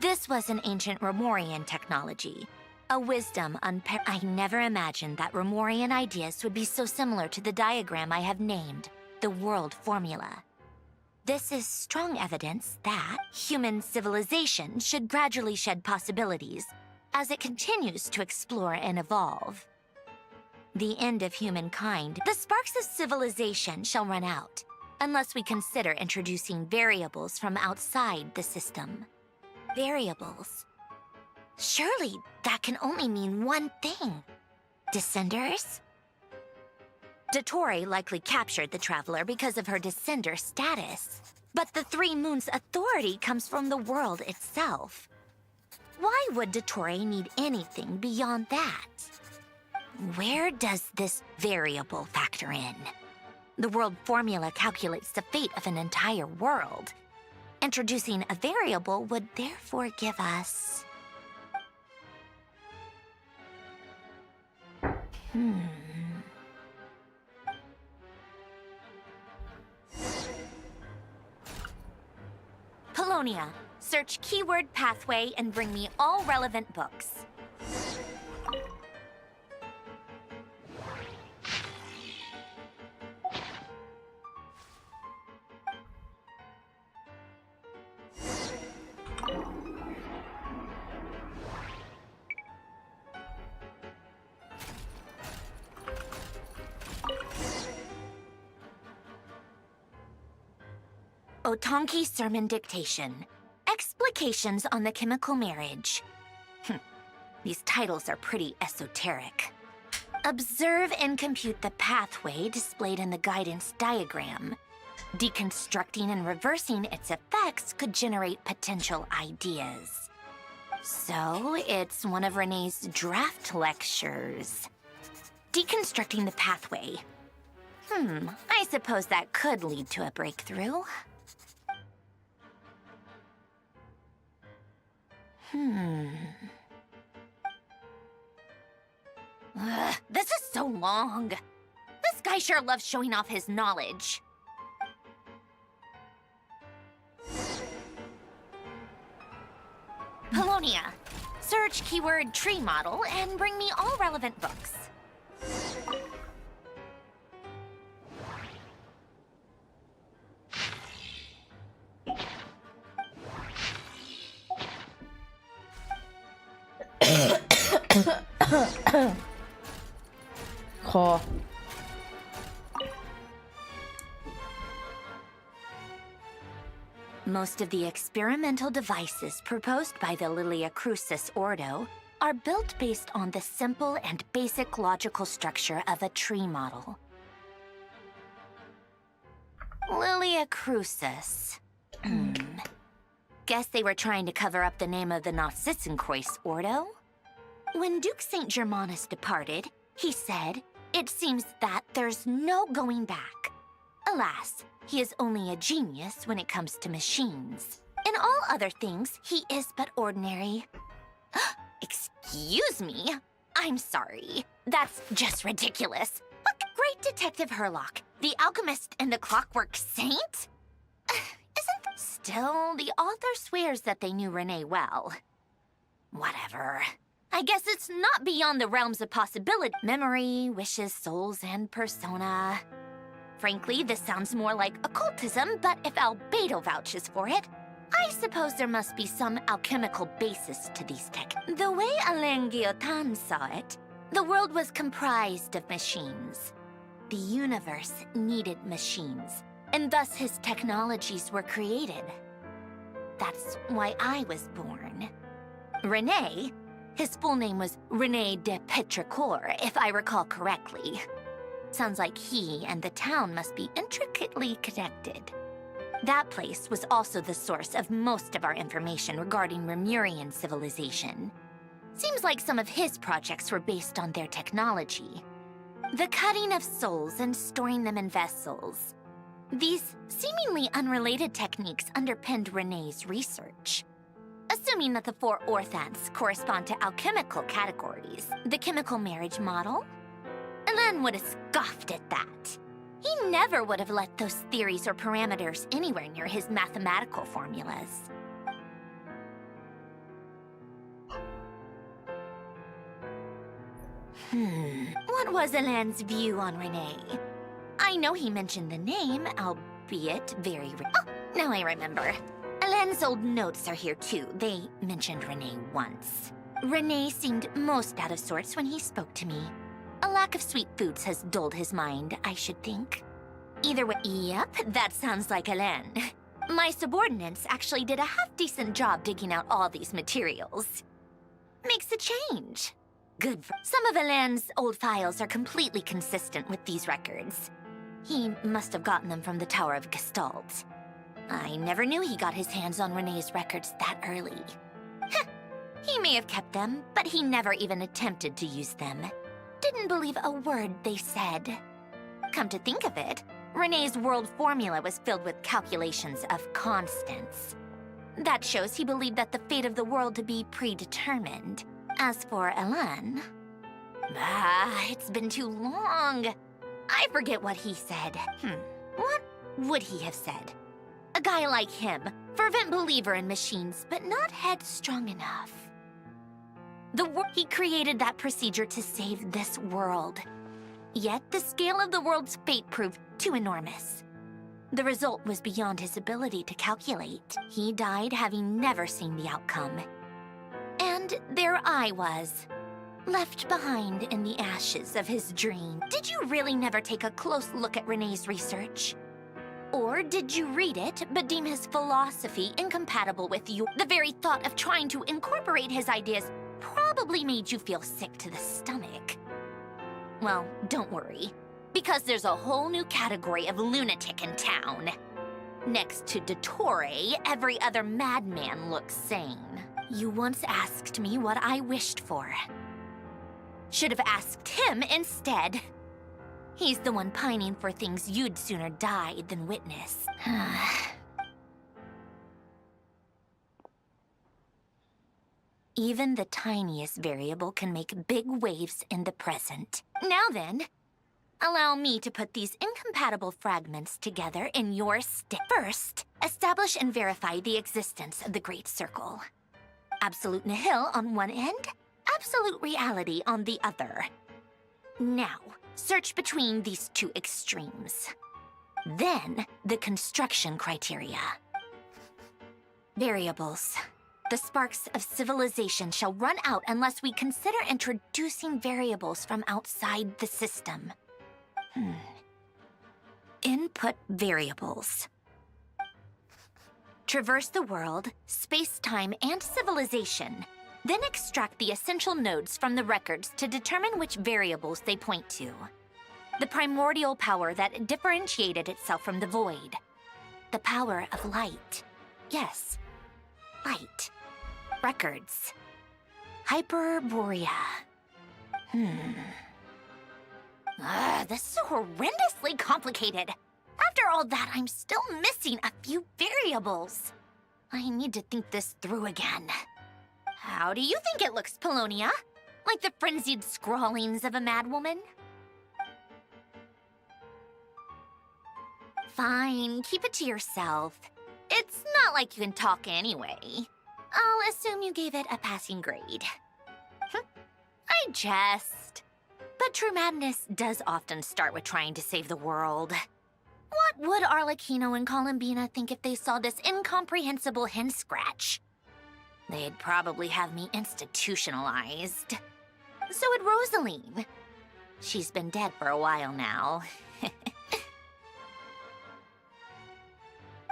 This was an ancient Romorian technology. A wisdom I never imagined that Romorian ideas would be so similar to the diagram I have named, the world formula. This is strong evidence that human civilization should gradually shed possibilities, as it continues to explore and evolve. The end of humankind, the sparks of civilization shall run out, unless we consider introducing variables from outside the system. Variables? Surely that can only mean one thing. Descenders? Dottore likely captured the traveler because of her descender status. But the Three Moons' authority comes from the world itself. Why would Dottore need anything beyond that? Where does this variable factor in? The world formula calculates the fate of an entire world. Introducing a variable would therefore give us... Polonia, search keyword pathway and bring me all relevant books. Otonki Sermon Dictation. Explications on the Chemical Marriage. These titles are pretty esoteric. Observe and compute the pathway displayed in the guidance diagram. Deconstructing and reversing its effects could generate potential ideas. So, it's one of Renee's draft lectures. Deconstructing the pathway. I suppose that could lead to a breakthrough. This is so long. This guy sure loves showing off his knowledge. Polonia, search keyword tree model and bring me all relevant books. Call. Most of the experimental devices proposed by the Lilia Crucis Ordo are built based on the simple and basic logical structure of a tree model. Lilia Crucis. Guess they were trying to cover up the name of the Nautitzenkreuz Ordo? When Duke St. Germanus departed, he said, "It seems that there's no going back." Alas, he is only a genius when it comes to machines. In all other things, he is but ordinary. Excuse me? I'm sorry. That's just ridiculous. But great Detective Herlock, the alchemist and the clockwork saint? Isn't... Still, the author swears that they knew Renee well. Whatever. I guess it's not beyond the realms of possibility. Memory, wishes, souls, and persona. Frankly, this sounds more like occultism, but if Albedo vouches for it, I suppose there must be some alchemical basis to these tech. The way Alain Guillotin saw it, the world was comprised of machines. The universe needed machines, and thus his technologies were created. That's why I was born. René, his full name was René de Petrichor, if I recall correctly. Sounds like he and the town must be intricately connected. That place was also the source of most of our information regarding Rimurian civilization. Seems like some of his projects were based on their technology. The cutting of souls and storing them in vessels. These seemingly unrelated techniques underpinned René's research. Assuming that the four orthants correspond to alchemical categories, the chemical marriage model? Alain would have scoffed at that. He never would have let those theories or parameters anywhere near his mathematical formulas. What was Alain's view on René? I know he mentioned the name, albeit very... Oh, now I remember. Alain's old notes are here too. They mentioned René once. Renee seemed most out of sorts when he spoke to me. A lack of sweet foods has dulled his mind, I should think. Either way, yep, that sounds like Hélène. My subordinates actually did a half-decent job digging out all these materials. Makes a change. Good for— Some of Hélène's old files are completely consistent with these records. He must have gotten them from the Tower of Gestalt. I never knew he got his hands on Renee's records that early. Heh, he may have kept them, but he never even attempted to use them. Didn't believe a word they said. Come to think of it, Renee's world formula was filled with calculations of constants. That shows he believed that the fate of the world to be predetermined. As for Hélène... it's been too long. I forget what he said. What would he have said? A guy like him, fervent believer in machines, but not headstrong enough. He created that procedure to save this world. Yet the scale of the world's fate proved too enormous. The result was beyond his ability to calculate. He died having never seen the outcome. And there I was, left behind in the ashes of his dream. Did you really never take a close look at Renee's research? Or did you read it, but deem his philosophy incompatible with you? The very thought of trying to incorporate his ideas probably made you feel sick to the stomach. Well, don't worry, because there's a whole new category of lunatic in town. Next to Dottore, every other madman looks sane. You once asked me what I wished for. Should have asked him instead. He's the one pining for things you'd sooner die than witness. Even the tiniest variable can make big waves in the present. Now then, allow me to put these incompatible fragments together in your stick. First, establish and verify the existence of the Great Circle. Absolute nihil on one end, absolute reality on the other. Now, search between these two extremes. Then, the construction criteria. Variables. The sparks of civilization shall run out unless we consider introducing variables from outside the system. Input variables. Traverse the world, space-time, and civilization. Then extract the essential nodes from the records to determine which variables they point to. The primordial power that differentiated itself from the void. The power of light. Yes, light. Records. Hyperborea. This is horrendously complicated. After all that, I'm still missing a few variables. I need to think this through again. How do you think it looks, Polonia? Like the frenzied scrawlings of a madwoman? Fine, keep it to yourself. It's not like you can talk anyway. I'll assume you gave it a passing grade. I jest. But true madness does often start with trying to save the world. What would Arlecchino and Columbina think if they saw this incomprehensible hen scratch? They'd probably have me institutionalized. So would Rosaline. She's been dead for a while now.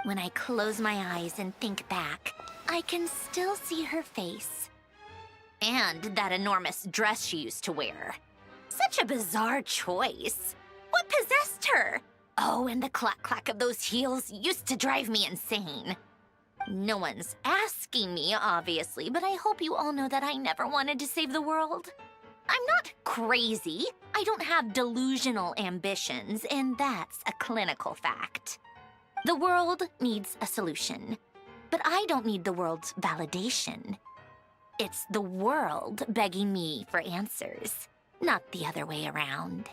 When I close my eyes and think back, I can still see her face. And that enormous dress she used to wear. Such a bizarre choice. What possessed her? Oh, and the clack-clack of those heels used to drive me insane. No one's asking me, obviously, but I hope you all know that I never wanted to save the world. I'm not crazy. I don't have delusional ambitions, and that's a clinical fact. The world needs a solution, but I don't need the world's validation. It's the world begging me for answers, not the other way around.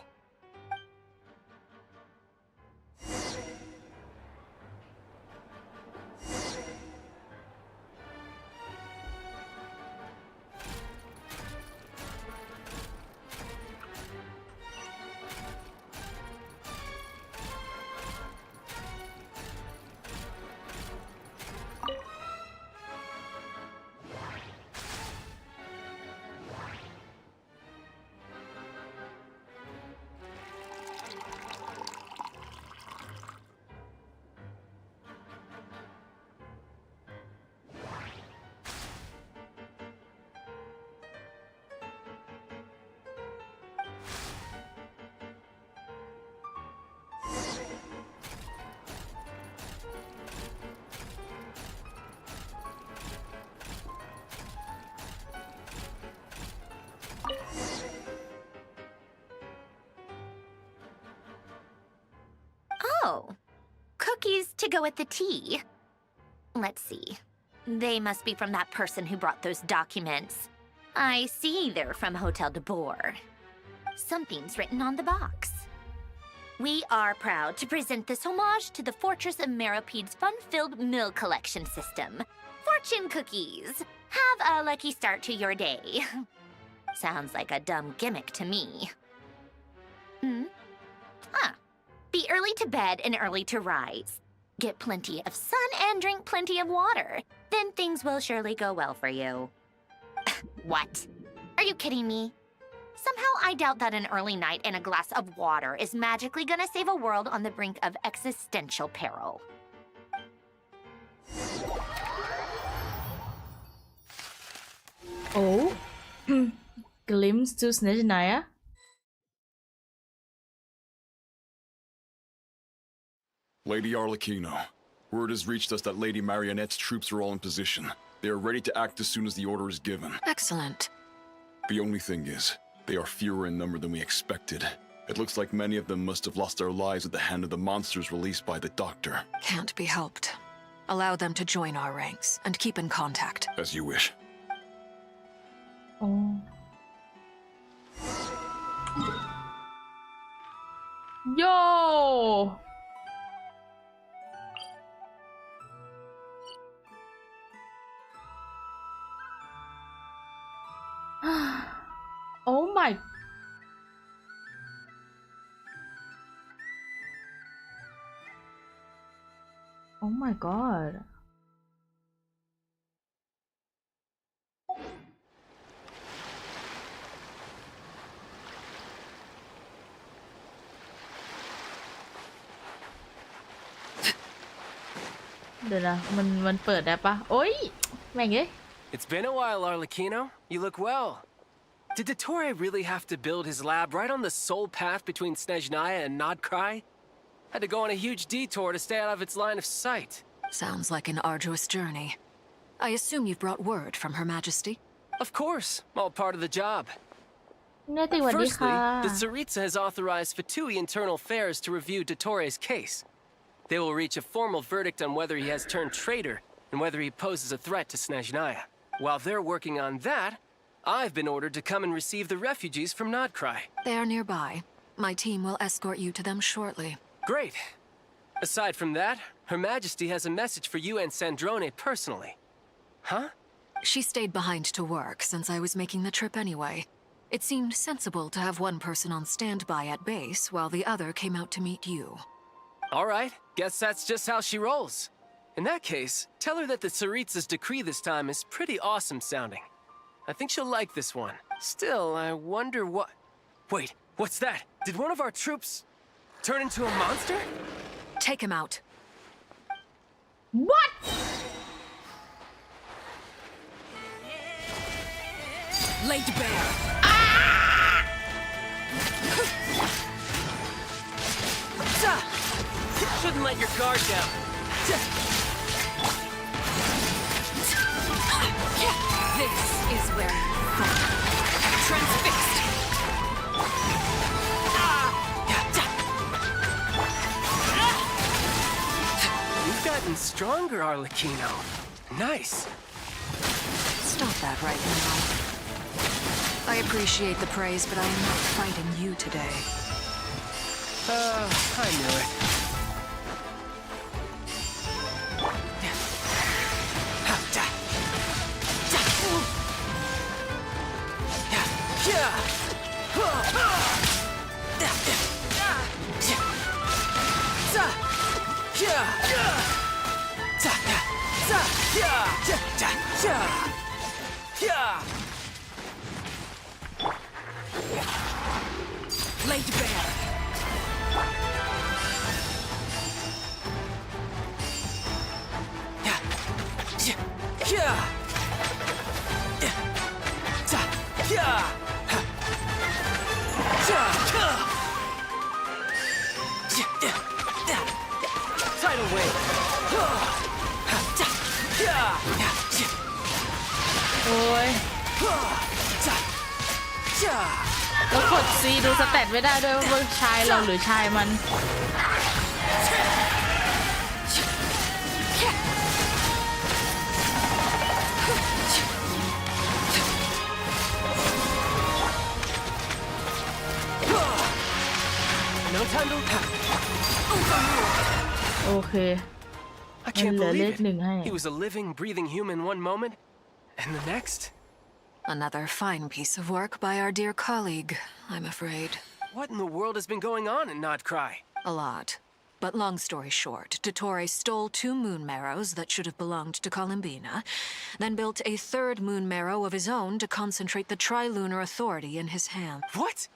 to go with the tea. Let's see. They must be from that person who brought those documents. I see they're from Hotel de Boer. Something's written on the box. We are proud to present this homage to the Fortress of Meropede's fun-filled mill collection system. Fortune cookies. Have a lucky start to your day. Sounds like a dumb gimmick to me. Be early to bed and early to rise. Get plenty of sun and drink plenty of water. Then things will surely go well for you. What? Are you kidding me? Somehow I doubt that an early night and a glass of water is magically gonna save a world on the brink of existential peril. Oh, glimpse to Snezhnaya. Lady Arlecchino, word has reached us that Lady Marionette's troops are all in position. They are ready to act as soon as the order is given. Excellent. The only thing is, they are fewer in number than we expected. It looks like many of them must have lost their lives at the hand of the monsters released by the Doctor. Can't be helped. Allow them to join our ranks and keep in contact. As you wish. Oh. Yo! Oh my. Oh my god.เดี๋ยวนะมันเปิดได้ปะโอ๊ยแม่งเอ้ย It's been a while, Arlecchino. You look well. Did Dottore really have to build his lab right on the sole path between Snezhnaya and Nodcry? Had to go on a huge detour to stay out of its line of sight. Sounds like an arduous journey. I assume you've brought word from Her Majesty? Of course, all part of the job. Firstly, the Tsaritsa has authorized Fatui Internal Affairs to review Dottore's case. They will reach a formal verdict on whether he has turned traitor and whether he poses a threat to Snezhnaya. While they're working on that, I've been ordered to come and receive the refugees from Nodcry. They are nearby. My team will escort you to them shortly. Great. Aside from that, Her Majesty has a message for you and Sandrone personally. Huh? She stayed behind to work since I was making the trip anyway. It seemed sensible to have one person on standby at base while the other came out to meet you. All right, guess that's just how she rolls. In that case, tell her that the Tsaritsa's decree this time is pretty awesome sounding. I think she'll like this one. Still, I wonder what... Wait, what's that? Did one of our troops turn into a monster? Take him out. What? Laid bare. Shouldn't let your guard down. This is where you fall. Transfixed. You've gotten stronger, Arlecchino. Nice. Stop that right now. I appreciate the praise, but I am not fighting you today. I knew it. Laid bare. Tidal wave. โอ้ยแล้วกด C ดูสเตตไม่ได้ด้วยว่าชายเราหรือชายมัน เค I มัน can't เหลือเล believe ขหนึ่งให้ it. He was a living, breathing human one moment, and the next. Another fine piece of work by our dear colleague, I'm afraid. What in the world has been going on in Nodcry? A lot. But long story short, Dottore stole 2 moon marrows that should have belonged to Columbina, then built a 3rd moon marrow of his own to concentrate the Trilunar Authority in his hand. What?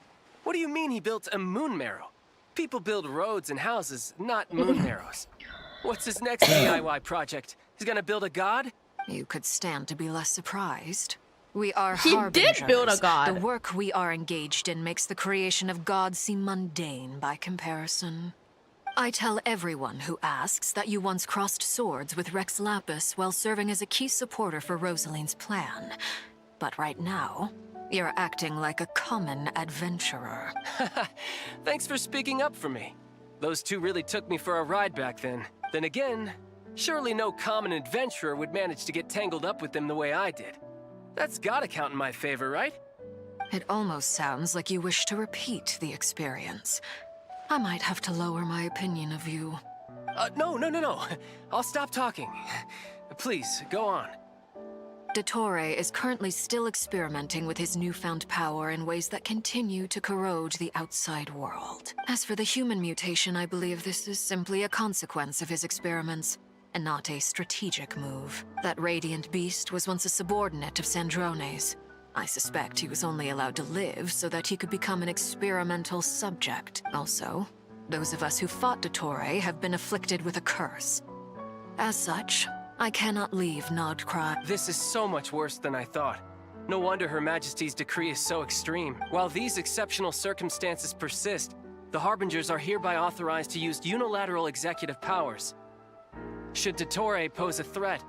What do you mean he built a moon marrow? People build roads and houses, not moon marrows. What's his next DIY project? He's gonna build a god? You could stand to be less surprised. We are He harbingers. did build a god. The work we are engaged in makes the creation of gods seem mundane by comparison. I tell everyone who asks that you once crossed swords with Rex Lapis while serving as a key supporter for Rosaline's plan. But right now, you're acting like a common adventurer. Thanks for speaking up for me. Those 2 really took me for a ride back then. Then again, surely no common adventurer would manage to get tangled up with them the way I did. That's gotta count in my favor, right? It almost sounds like you wish to repeat the experience. I might have to lower my opinion of you. No. I'll stop talking. Please, go on. Dottore is currently still experimenting with his newfound power in ways that continue to corrode the outside world. As for the human mutation, I believe this is simply a consequence of his experiments, and not a strategic move. That radiant beast was once a subordinate of Sandrone's. I suspect he was only allowed to live so that he could become an experimental subject. Also, those of us who fought Dottore have been afflicted with a curse. As such, I cannot leave Nodcry. This is so much worse than I thought. No wonder Her Majesty's decree is so extreme. While these exceptional circumstances persist, the Harbingers are hereby authorized to use unilateral executive powers. Should Dottore pose a threat,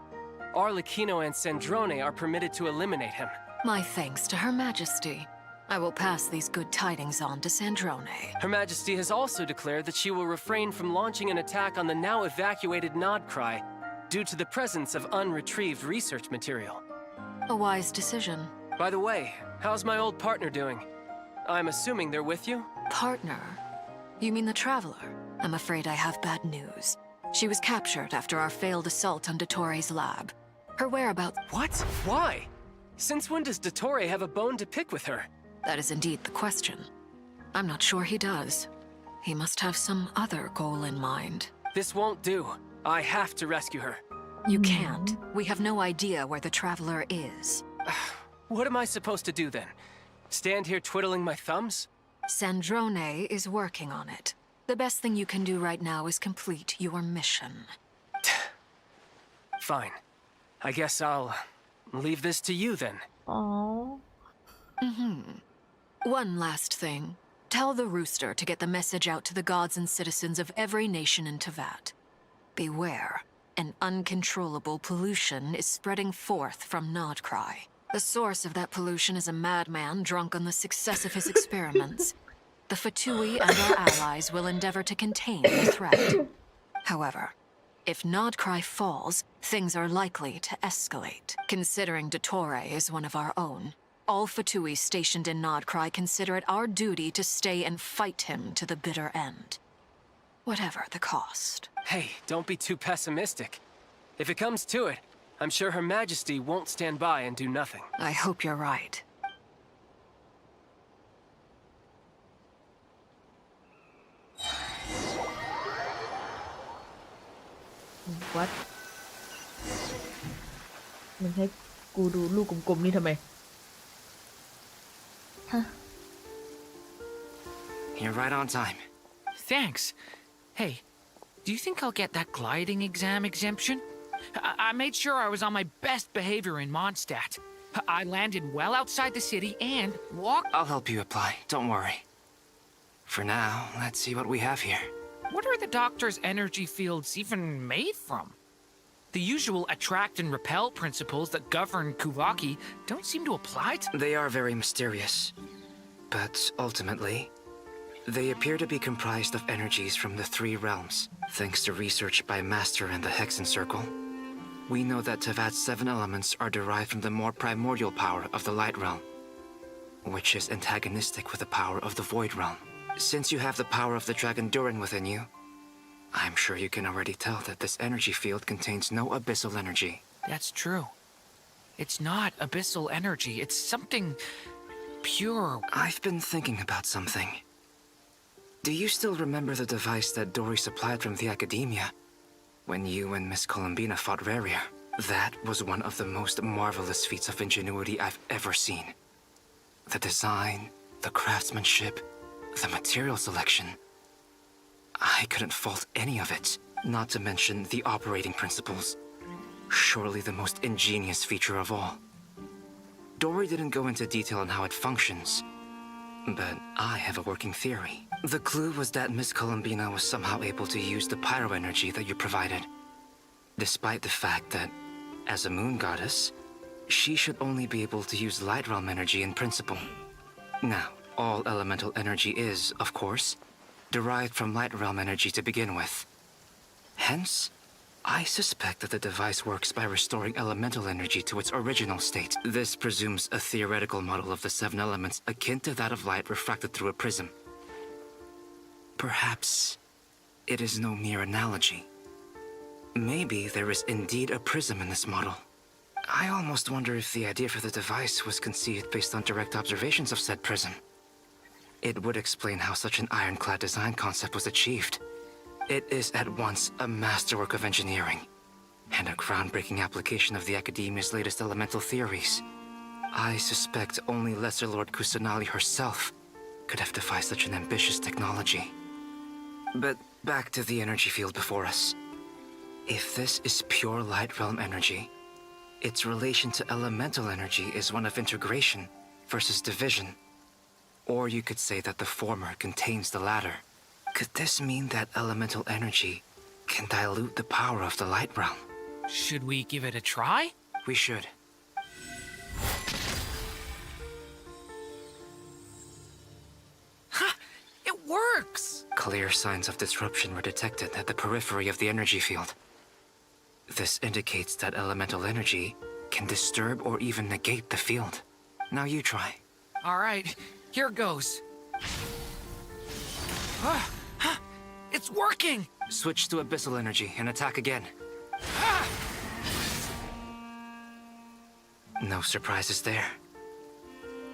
Arlecchino and Sandrone are permitted to eliminate him. My thanks to Her Majesty. I will pass these good tidings on to Sandrone. Her Majesty has also declared that she will refrain from launching an attack on the now evacuated Nodcry due to the presence of unretrieved research material. A wise decision. By the way, how's my old partner doing? I'm assuming they're with you? Partner? You mean the Traveler? I'm afraid I have bad news. She was captured after our failed assault on Dottore's lab. Her whereabouts... What? Why? Since when does Dottore have a bone to pick with her? That is indeed the question. I'm not sure he does. He must have some other goal in mind. This won't do. I have to rescue her. You can't. We have no idea where the Traveler is. What am I supposed to do then? Stand here twiddling my thumbs? Sandrone is working on it. The best thing you can do right now is complete your mission. Fine. I guess I'll leave this to you then. Aww. One last thing. Tell the Rooster to get the message out to the gods and citizens of every nation in Tevat. Beware. An uncontrollable pollution is spreading forth from Nodcry. The source of that pollution is a madman drunk on the success of his experiments. The Fatui and our allies will endeavor to contain the threat. However, if Nodcry falls, things are likely to escalate. Considering Dottore is one of our own, all Fatui stationed in Nodcry consider it our duty to stay and fight him to the bitter end. Whatever the cost. Hey, don't be too pessimistic. If it comes to it, I'm sure Her Majesty won't stand by and do nothing. I hope you're right. What มึงให้กูดูลูกกลมๆนี่ทำไม You're right on time. Thanks. Hey, do you think I'll get that gliding exam exemption? I made sure I was on my best behavior in Mondstadt. I landed well outside the city and walked... I'll help you apply, don't worry. For now, let's see what we have here. What are the Doctor's energy fields even made from? The usual attract and repel principles that govern Kuvaki don't seem to apply to... They are very mysterious. But ultimately, they appear to be comprised of energies from the 3 realms. Thanks to research by Master in the Hexen Circle, we know that Tevat's 7 elements are derived from the more primordial power of the Light Realm, which is antagonistic with the power of the Void Realm. Since you have the power of the Dragon Durin within you, I'm sure you can already tell that this energy field contains no abyssal energy. That's true. It's not abyssal energy. It's something pure. I've been thinking about something. Do you still remember the device that Dory supplied from the Academia when you and Miss Columbina fought Ribir? That was one of the most marvelous feats of ingenuity I've ever seen. The design, the craftsmanship, the material selection. I couldn't fault any of it, not to mention the operating principles. Surely the most ingenious feature of all. Dory didn't go into detail on how it functions, but I have a working theory. The clue was that Miss Columbina was somehow able to use the pyro energy that you provided, despite the fact that, as a moon goddess, she should only be able to use light realm energy in principle. Now, all elemental energy is, of course, derived from light realm energy to begin with. Hence, I suspect that the device works by restoring elemental energy to its original state. This presumes a theoretical model of the 7 elements akin to that of light refracted through a prism. Perhaps it is no mere analogy. Maybe there is indeed a prism in this model. I almost wonder if the idea for the device was conceived based on direct observations of said prism. It would explain how such an ironclad design concept was achieved. It is at once a masterwork of engineering and a groundbreaking application of the Academia's latest elemental theories. I suspect only Lesser Lord Kusanali herself could have devised such an ambitious technology. But back to the energy field before us. If this is pure light realm energy, its relation to elemental energy is one of integration versus division. Or you could say that the former contains the latter. Could this mean that elemental energy can dilute the power of the light realm? Should we give it a try? We should. Ha! It works! Clear signs of disruption were detected at the periphery of the energy field. This indicates that elemental energy can disturb or even negate the field. Now you try. All right, here goes. It's working! Switch to abyssal energy and attack again. No surprises there.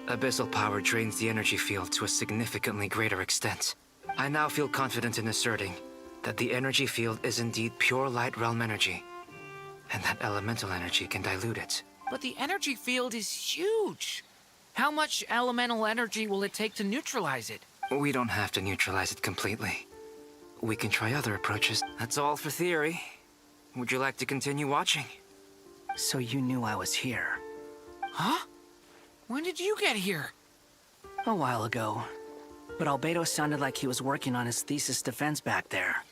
Abyssal power drains the energy field to a significantly greater extent. I now feel confident in asserting that the energy field is indeed pure light realm energy, and that elemental energy can dilute it. But the energy field is huge. How much elemental energy will it take to neutralize it? We don't have to neutralize it completely. We can try other approaches. That's all for theory. Would you like to continue watching? So you knew I was here? Huh? When did you get here? A while ago. But Albedo sounded like he was working on his thesis defense back there.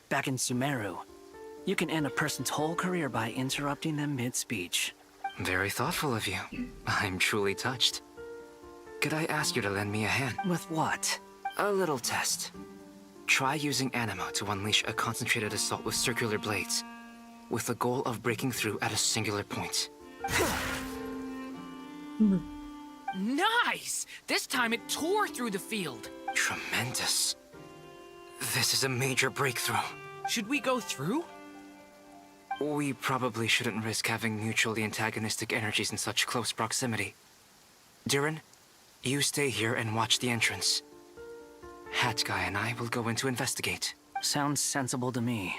Back in Sumeru. You can end a person's whole career by interrupting them mid-speech. Very thoughtful of you. I'm truly touched. Could I ask you to lend me a hand? With what? A little test. Try using Animo to unleash a concentrated assault with circular blades, with the goal of breaking through at a singular point. Nice! This time it tore through the field. Tremendous. This is a major breakthrough. Should we go through? We probably shouldn't risk having mutually antagonistic energies in such close proximity. Durin, you stay here and watch the entrance. Hat Guy and I will go in to investigate. Sounds sensible to me.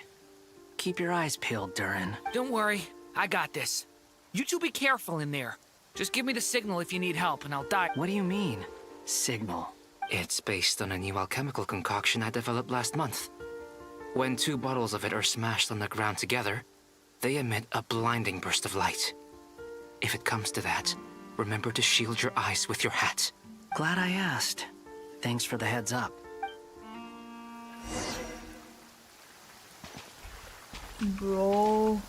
Keep your eyes peeled, Durin. Don't worry, I got this. You two be careful in there. Just give me the signal if you need help and I'll die. What do you mean, signal? It's based on a new alchemical concoction I developed last month. When 2 bottles of it are smashed on the ground together, they emit a blinding burst of light. If it comes to that, remember to shield your eyes with your hat. Glad I asked. Thanks for the heads up. Bro.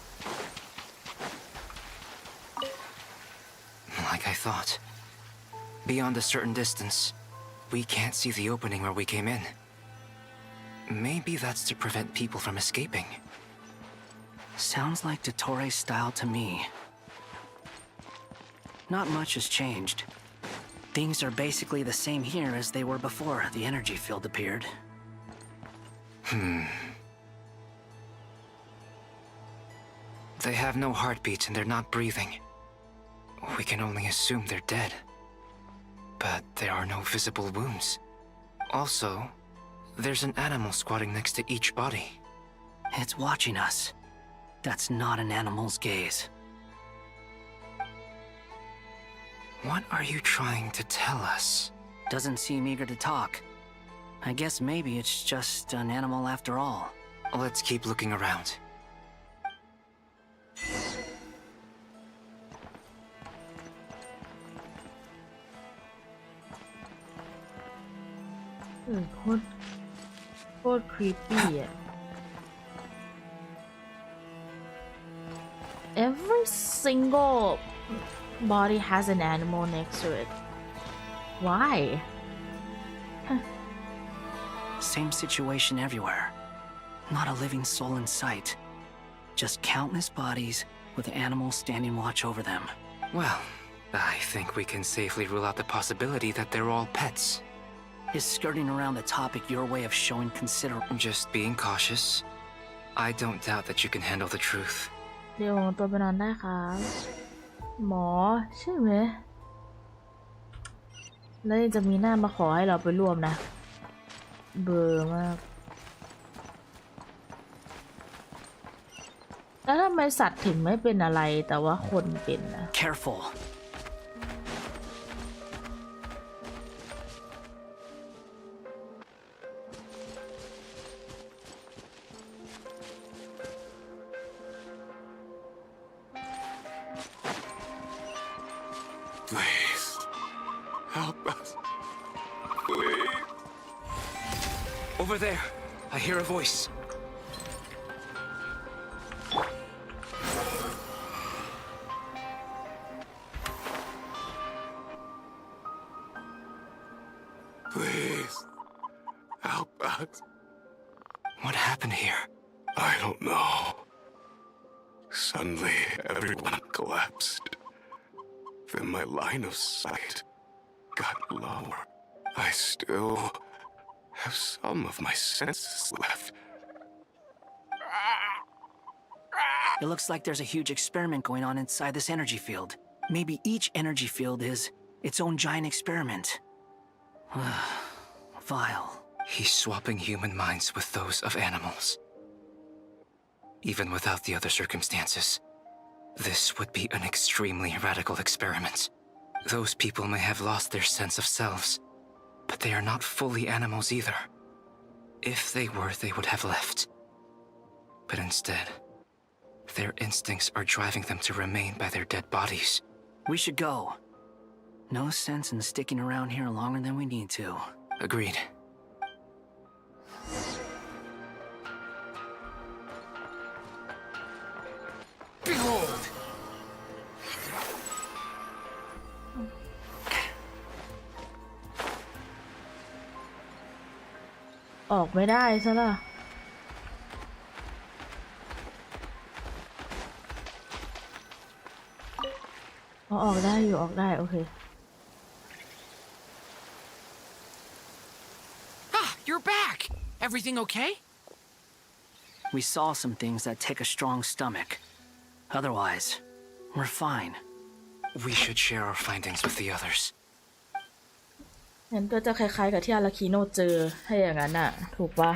Like I thought. Beyond a certain distance, we can't see the opening where we came in. Maybe that's to prevent people from escaping. Sounds like Dottore style to me. Not much has changed. Things are basically the same here as they were before the energy field appeared. They have no heartbeats and they're not breathing. We can only assume they're dead. But there are no visible wounds. Also, there's an animal squatting next to each body. It's watching us. That's not an animal's gaze. What are you trying to tell us? Doesn't seem eager to talk. I guess maybe it's just an animal after all. Let's keep looking around.โคตร creepy อ่ะ Every single body has an animal next to it. Why? Same situation everywhere. Not a living soul in sight. Just countless bodies with animals standing watch over them. Well, I think we can safely rule out the possibility that they're all pets. Is skirting around the topic your way of showing consideration? Just being cautious. I don't doubt that you can handle the truth. เดี๋ยวตัวไปนอนได้ครับหมอใช่ไหมแล้วยังจะมีหน้ามาขอให้เราไปร่วมนะเบอร์มากแล้วทำไมสัตว์ถึงไม่เป็นอะไรแต่ว่าคนเป็นนะ Careful. Please, help us. Please. Over there, I hear a voice. Please, help us. What happened here? I don't know. Suddenly, everyone collapsed. Then my line of sight got lower. I still have some of my senses left. It looks like there's a huge experiment going on inside this energy field. Maybe each energy field is its own giant experiment. Vile. He's swapping human minds with those of animals. Even without the other circumstances, this would be an extremely radical experiment. Those people may have lost their sense of selves, but they are not fully animals either. If they were, they would have left. But instead, their instincts are driving them to remain by their dead bodies. We should go. No sense in sticking around here longer than we need to. Agreed. Behold! ออกไม่ได้ซะล่ะออกได้อยู่ออกได้โอเค Ah, you're back! Everything okay? We saw some things that take a strong stomach. Otherwise, we're fine. We should share our findings with the others. งั้นก็จะคล้ายๆกับที่อาราคิโนะเจอถ้าอย่างนั้นน่ะถูกปะ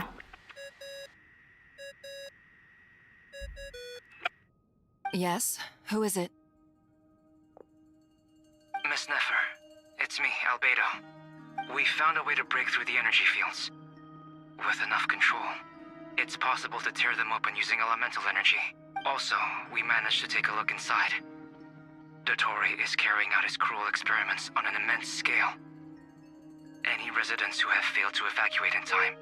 Yes, who is it? Miss Nefer, it's me, Albedo. We found a way to break through the energy fields. With enough control, it's possible to tear them open using elemental energy. Also, we managed to take a look inside. Dottore is carrying out his cruel experiments on an immense scale. Any residents who have failed to evacuate in time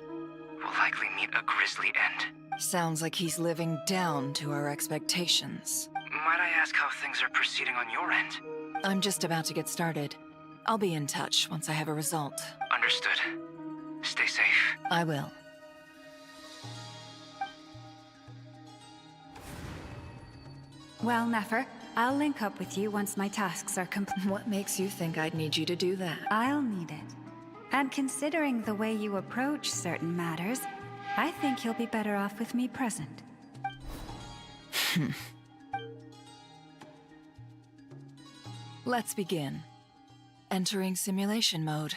will likely meet a grisly end. Sounds like he's living down to our expectations. Might I ask how things are proceeding on your end? I'm just about to get started. I'll be in touch once I have a result. Understood. Stay safe. I will. Well, Nefer, I'll link up with you once my tasks are complete. What makes you think I'd need you to do that? I'll need it. And considering the way you approach certain matters, I think you'll be better off with me present. Let's begin. Entering simulation mode.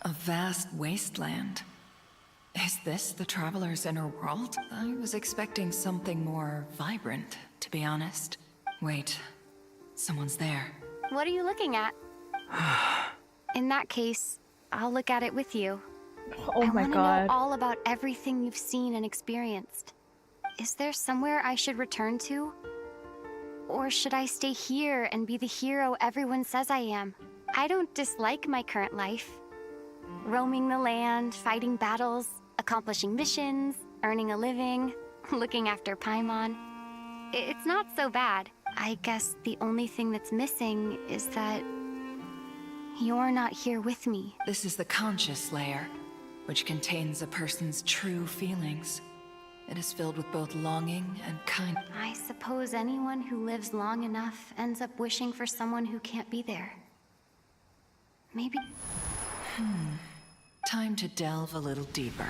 A vast wasteland. Is this the Traveler's inner world? I was expecting something more vibrant, to be honest. Wait, someone's there. What are you looking at? In that case, I'll look at it with you. Oh my I want to god. know all about everything you've seen and experienced. Is there somewhere I should return to? Or should I stay here and be the hero everyone says I am? I don't dislike my current life. Roaming the land, fighting battles, accomplishing missions, earning a living, looking after Paimon. It's not so bad. I guess the only thing that's missing is that you're not here with me. This is the conscious layer, which contains a person's true feelings. It is filled with both longing and kind. I suppose anyone who lives long enough ends up wishing for someone who can't be there. Maybe... Time to delve a little deeper.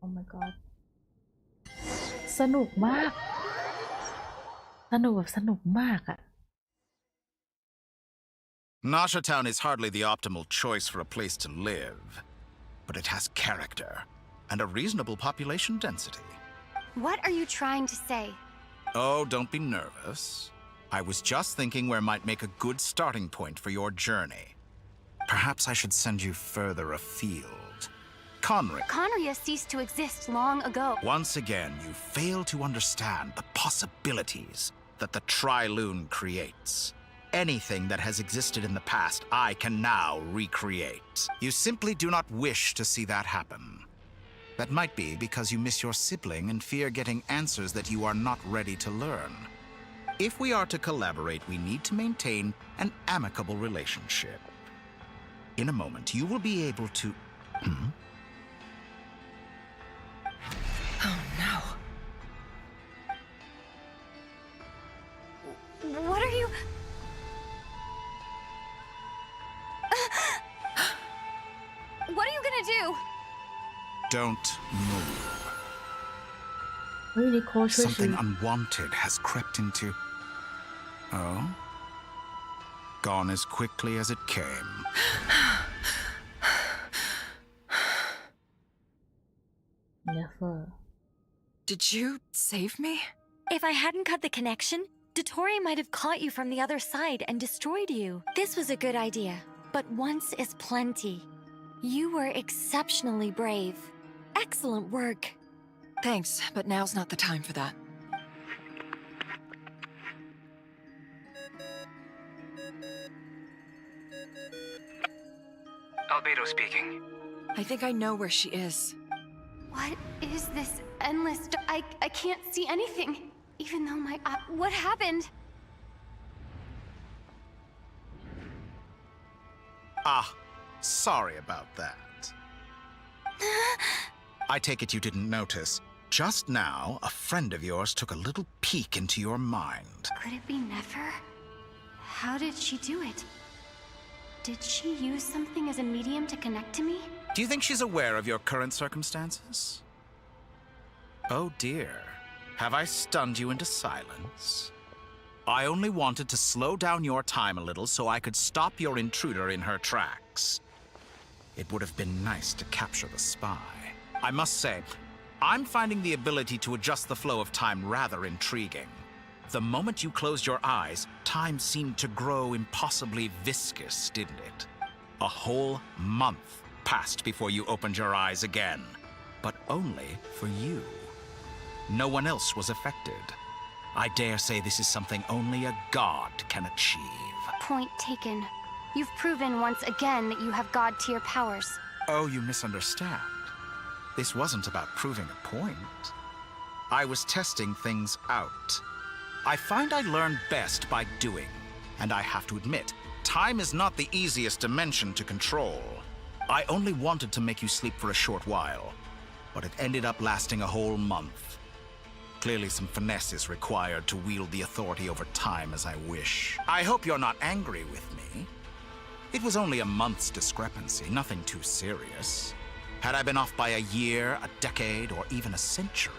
Oh my god สนุกมากสนุกแบบสนุกมากอะ Nasha Town is hardly the optimal choice for a place to live, but it has character and a reasonable population density. What are you trying to say? Oh, don't be nervous. I was just thinking where might make a good starting point for your journey. Perhaps I should send you further afield. Conria ceased to exist long ago. Once again, you fail to understand the possibilities that the Tri-Lune creates. Anything that has existed in the past, I can now recreate. You simply do not wish to see that happen. That might be because you miss your sibling and fear getting answers that you are not ready to learn. If we are to collaborate, we need to maintain an amicable relationship. In a moment, you will be able to... Oh no. What are you... What are you gonna do? Don't move. Really cool. Something unwanted has crept into... Oh? Gone as quickly as it came. Never. Did you save me? If I hadn't cut the connection, Dottore might have caught you from the other side and destroyed you. This was a good idea, but once is plenty. You were exceptionally brave. Excellent work. Thanks, but now's not the time for that. Albedo speaking. I think I know where she is. What is this endless... I can't see anything. Even though my... what happened? Ah, sorry about that. I take it you didn't notice. Just now, a friend of yours took a little peek into your mind. Could it be Nefer? How did she do it? Did she use something as a medium to connect to me? Do you think she's aware of your current circumstances? Oh dear. Have I stunned you into silence? I only wanted to slow down your time a little so I could stop your intruder in her tracks. It would have been nice to capture the spy. I must say, I'm finding the ability to adjust the flow of time rather intriguing. The moment you closed your eyes, time seemed to grow impossibly viscous, didn't it? A whole month passed before you opened your eyes again. But only for you. No one else was affected. I dare say this is something only a god can achieve. Point taken. You've proven once again that you have god-tier powers. Oh, you misunderstand. This wasn't about proving a point. I was testing things out. I find I learn best by doing. And I have to admit, time is not the easiest dimension to control. I only wanted to make you sleep for a short while, but it ended up lasting a whole month. Clearly some finesse is required to wield the authority over time as I wish. I hope you're not angry with me. It was only a month's discrepancy, nothing too serious. Had I been off by a year, a decade, or even a century,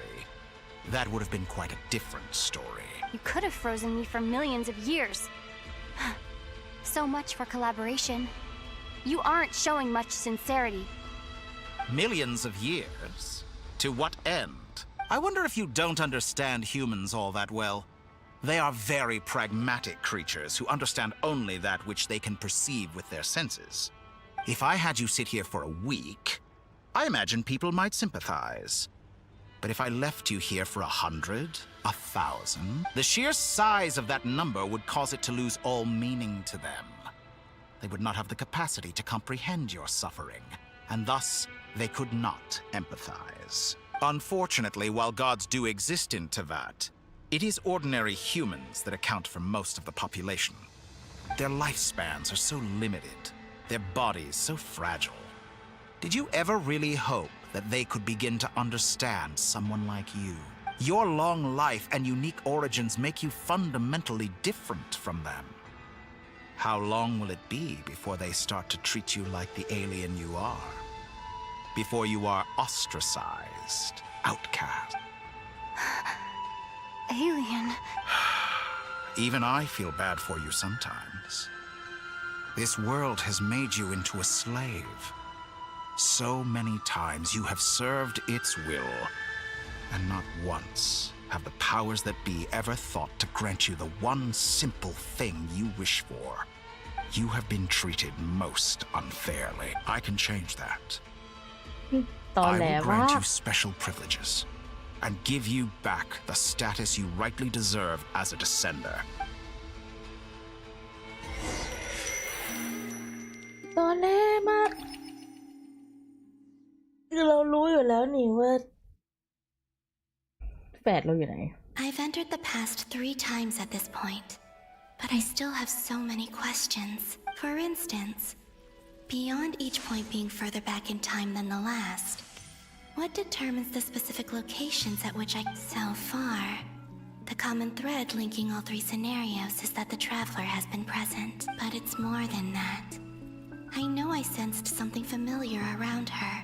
that would have been quite a different story. You could have frozen me for millions of years. So much for collaboration. You aren't showing much sincerity. Millions of years? To what end? I wonder if you don't understand humans all that well. They are very pragmatic creatures who understand only that which they can perceive with their senses. If I had you sit here for a week, I imagine people might sympathize. But if I left you here for 100, 1,000, the sheer size of that number would cause it to lose all meaning to them. They would not have the capacity to comprehend your suffering, and thus they could not empathize. Unfortunately, while gods do exist in Teyvat, it is ordinary humans that account for most of the population. Their lifespans are so limited, their bodies so fragile. Did you ever really hope that they could begin to understand someone like you? Your long life and unique origins make you fundamentally different from them. How long will it be before they start to treat you like the alien you are? Before you are ostracized, outcast? Alien. Even I feel bad for you sometimes. This world has made you into a slave. So many times you have served its will, and not once have the powers that be ever thought to grant you the one simple thing you wish for. You have been treated most unfairly. I can change that. I will grant you special privileges and give you back the status you rightly deserve as a descender. ตอนแรกมากเรารู้อยู่แล้วนี่ว่าแฝดเราอยู่ไหน I've entered the past 3 times at this point, but I still have so many questions. For instance, beyond each point being further back in time than the last, what determines the specific locations at which So far, the common thread linking all 3 scenarios is that the traveler has been present, but it's more than that. I know I sensed something familiar around her.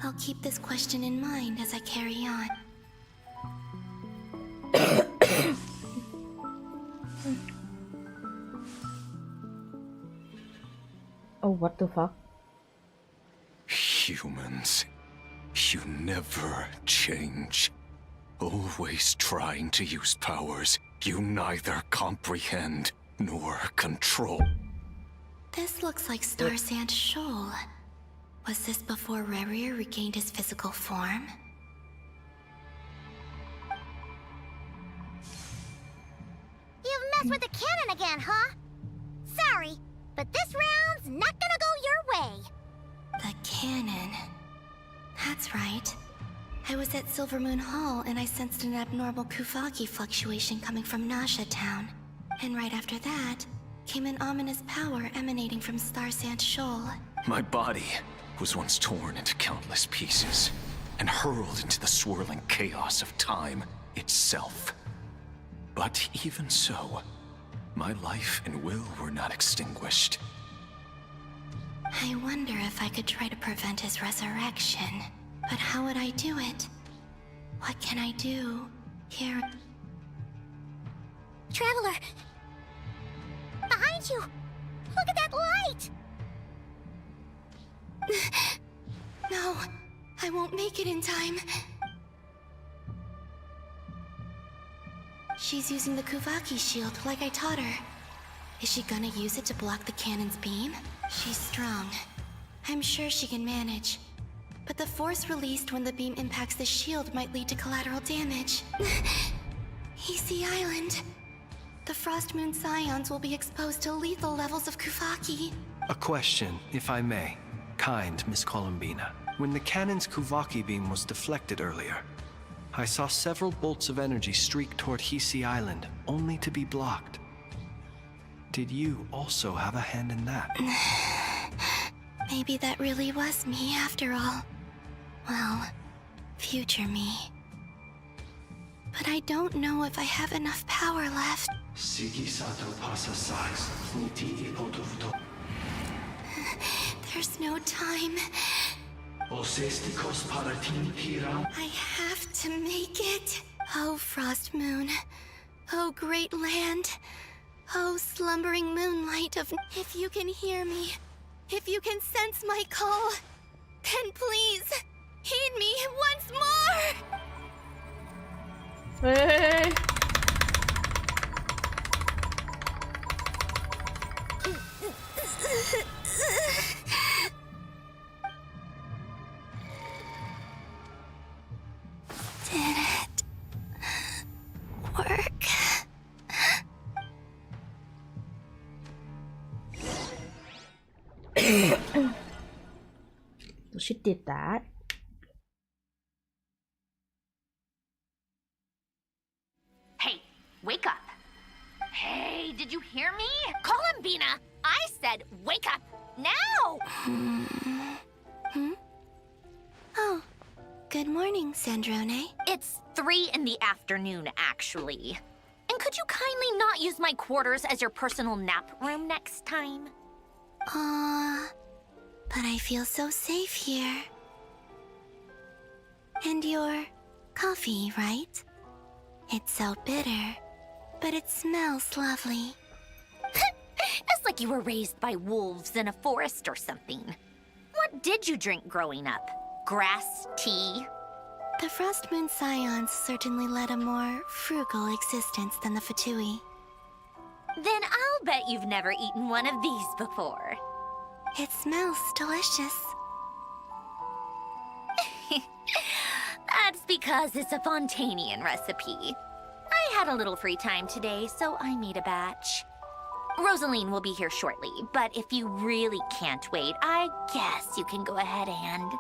I'll keep this question in mind as I carry on. Oh, what the fuck? Humans, you never change. Always trying to use powers you neither comprehend nor control. This looks like Star Sand Shoal. Was this before Ribir regained his physical form? You've messed with the cannon again, huh? Sorry, but this round's not gonna go your way. The cannon. That's right. I was at Silver Moon Hall and I sensed an abnormal Kuvaki fluctuation coming from Nasha Town. And right after that, came an ominous power emanating from Star Sand Shoal. My body was once torn into countless pieces and hurled into the swirling chaos of time itself. But even so, my life and will were not extinguished. I wonder if I could try to prevent his resurrection. But how would I do it? What can I do here? Traveler! Behind you! Look at that light! No, I won't make it in time. She's using the Kuvaki shield like I taught her. Is she gonna use it to block the cannon's beam? She's strong. I'm sure she can manage. But the force released when the beam impacts the shield might lead to collateral damage. Easy Island. The Frost Moon Scions will be exposed to lethal levels of Kuvaki. A question, if I may. Kind Miss Columbina. When the cannon's Kuvaki beam was deflected earlier, I saw several bolts of energy streak toward Hisi Island, only to be blocked. Did you also have a hand in that? Maybe that really was me after all. Well, future me. But I don't know if I have enough power left. There's no time. I have to make it. Oh, Frost Moon. Oh, great land. Oh, slumbering moonlight of... If you can hear me, if you can sense my call, then please, heed me once more! Hey. Did it work? So she did that. Hey, wake up. Hey, did you hear me? Columbina, I said wake up now! Oh, good morning, Sandrone. It's 3 in the afternoon, actually. And could you kindly not use my quarters as your personal nap room next time? But I feel so safe here. And your coffee, right? It's so bitter, but it smells lovely. It's like you were raised by wolves in a forest or something. What did you drink growing up? Grass tea? The Frost Moon Scions certainly led a more frugal existence than the Fatui. Then I'll bet you've never eaten one of these before. It smells delicious. That's because it's a Fontanian recipe. I had a little free time today, so I made a batch. Rosaline will be here shortly, but if you really can't wait, I guess you can go ahead and...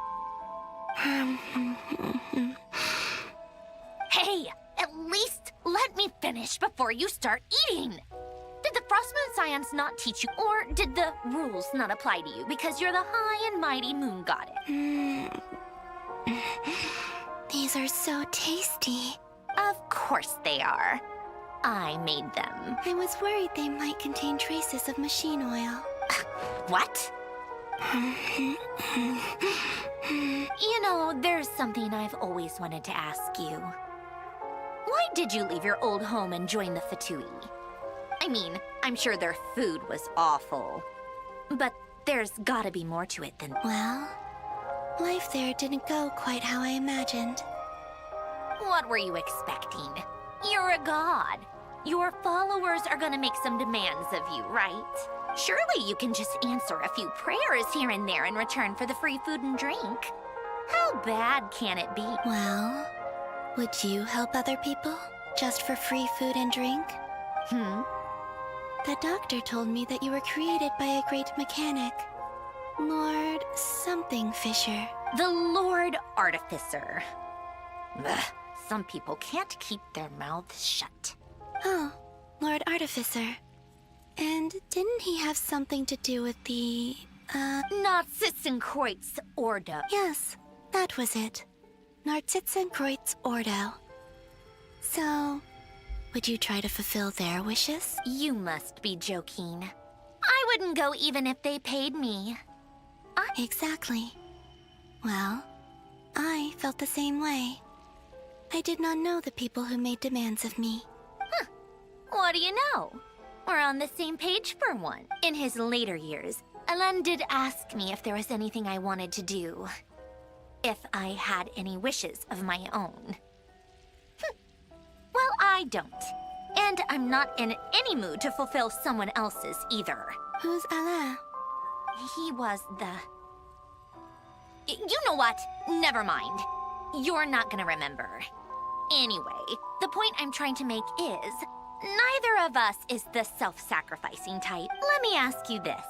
Hey, at least let me finish before you start eating! Did the Frost Moon Scions not teach you, or did the rules not apply to you because you're the high and mighty moon goddess? These are so tasty. Of course they are. I made them. I was worried they might contain traces of machine oil. What? You know, there's something I've always wanted to ask you. Why did you leave your old home and join the Fatui? I mean, I'm sure their food was awful. But there's gotta be more to it than... Well, life there didn't go quite how I imagined. What were you expecting? You're a god. Your followers are gonna make some demands of you, right? Surely you can just answer a few prayers here and there in return for the free food and drink. How bad can it be? Well, would you help other people just for free food and drink? The doctor told me that you were created by a great mechanic, Lord something Fisher. The Lord Artificer. Ugh, some people can't keep their mouths shut. Oh, Lord Artificer. And didn't he have something to do with the, Narzitzenkreuz Ordo. Yes, that was it. Narzitzenkreuz Ordo. So, would you try to fulfill their wishes? You must be joking. I wouldn't go even if they paid me. Exactly. Well, I felt the same way. I did not know the people who made demands of me. What do you know? We're on the same page for one. In his later years, Alan did ask me if there was anything I wanted to do. If I had any wishes of my own. Well, I don't. And I'm not in any mood to fulfill someone else's either. Who's Alain? He was the... You know what? Never mind. You're not gonna remember. Anyway, the point I'm trying to make is... neither of us is the self-sacrificing type. Let me ask you this.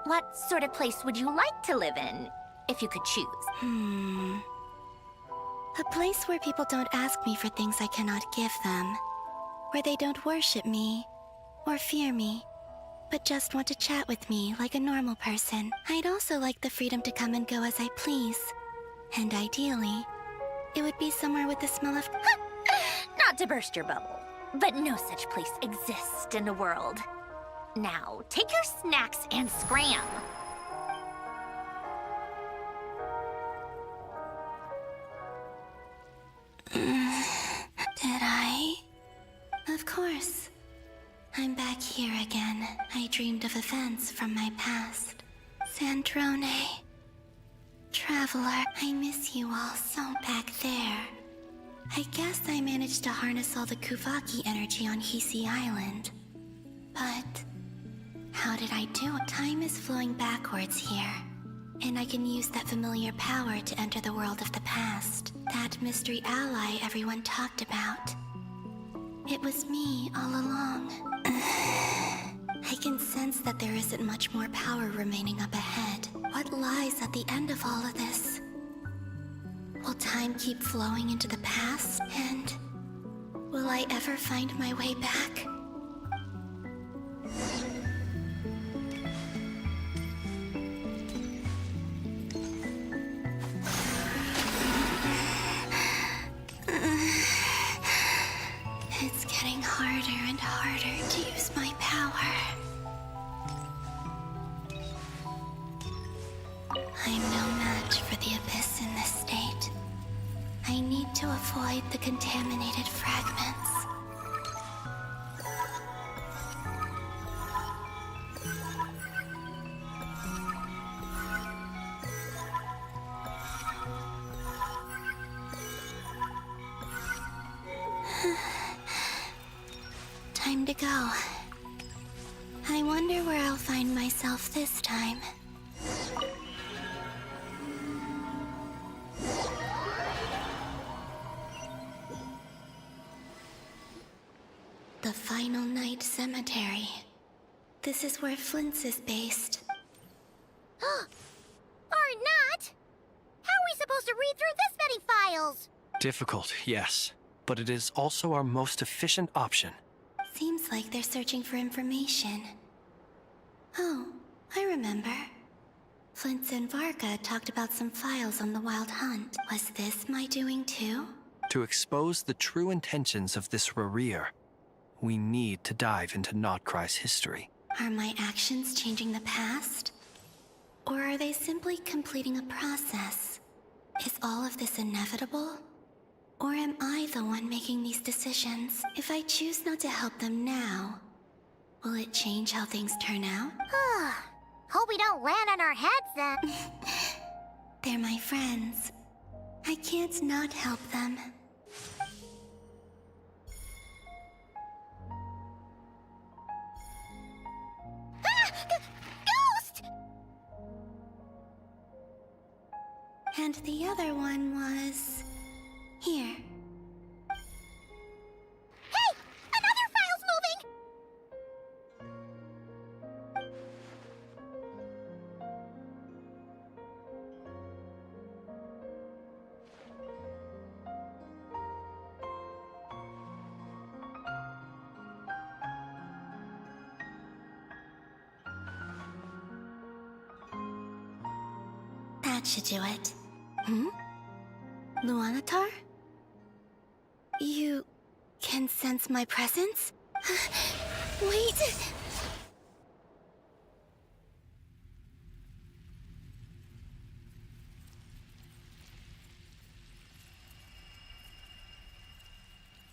What sort of place would you like to live in, if you could choose? A place where people don't ask me for things I cannot give them. Where they don't worship me, or fear me, but just want to chat with me like a normal person. I'd also like the freedom to come and go as I please. And ideally, it would be somewhere with the smell of... Not to burst your bubble, but no such place exists in the world. Now, take your snacks and scram. I dreamed of events from my past. Sandrone. Traveler, I miss you all so back there. I guess I managed to harness all the Kuvaki energy on Hisi Island. But how did I do it? Time is flowing backwards here. And I can use that familiar power to enter the world of the past. That mystery ally everyone talked about. It was me all along. I can sense that there isn't much more power remaining up ahead. What lies at the end of all of this? Will time keep flowing into the past? And will I ever find my way back? It's getting harder and harder to use my power. I'm no match for the Abyss in this state. I need to avoid the contaminated fragments. Time to go. I wonder where I'll find myself this time. The Final Night Cemetery. This is where Flint's is based. Or not! How are we supposed to read through this many files? Difficult, yes. But it is also our most efficient option. Seems like they're searching for information. Oh, I remember. Flint's and Varga talked about some files on the Wild Hunt. Was this my doing too? To expose the true intentions of this Ribir, we need to dive into Notcry's history. Are my actions changing the past? Or are they simply completing a process? Is all of this inevitable? Or am I the one making these decisions? If I choose not to help them now, will it change how things turn out? Hope we don't land on our heads then. They're my friends. I can't not help them. Ghost! And the other one was... here. Hey! Another file's moving! That should do it. Luanatar? You can sense my presence? Wait!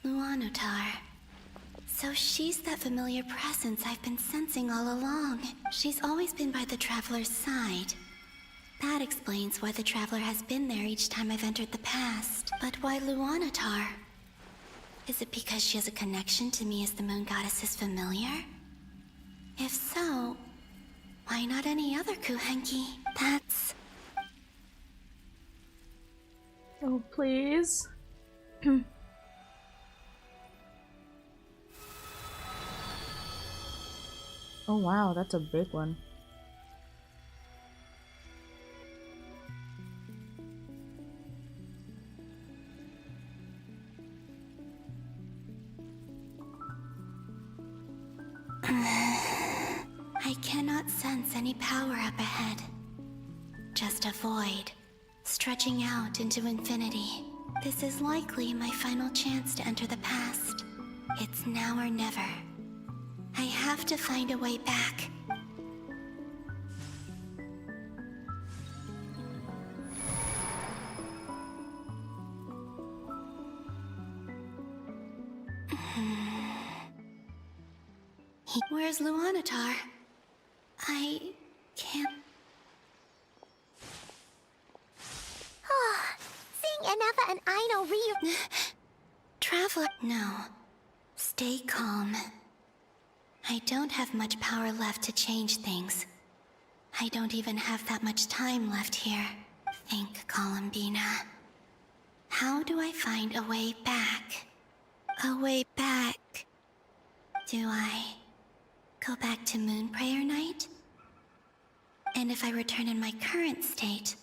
Luanatar. So she's that familiar presence I've been sensing all along. She's always been by the Traveler's side. That explains why the Traveler has been there each time I've entered the past. But why Luanatar? Is it because she has a connection to me as the Moon Goddess's familiar? If so, why not any other Kuhenki? That's... Oh, please. Oh wow, that's a big one. I cannot sense any power up ahead. Just a void, stretching out into infinity. This is likely my final chance to enter the past. It's now or never. I have to find a way back. Where's Luanatar? I can't... Seeing Enefa and Aino Traveler... No. Stay calm. I don't have much power left to change things. I don't even have that much time left here. Think, Columbina. How do I find a way back? A way back. Do I go back to Moon Prayer Night? And if I return in my current state,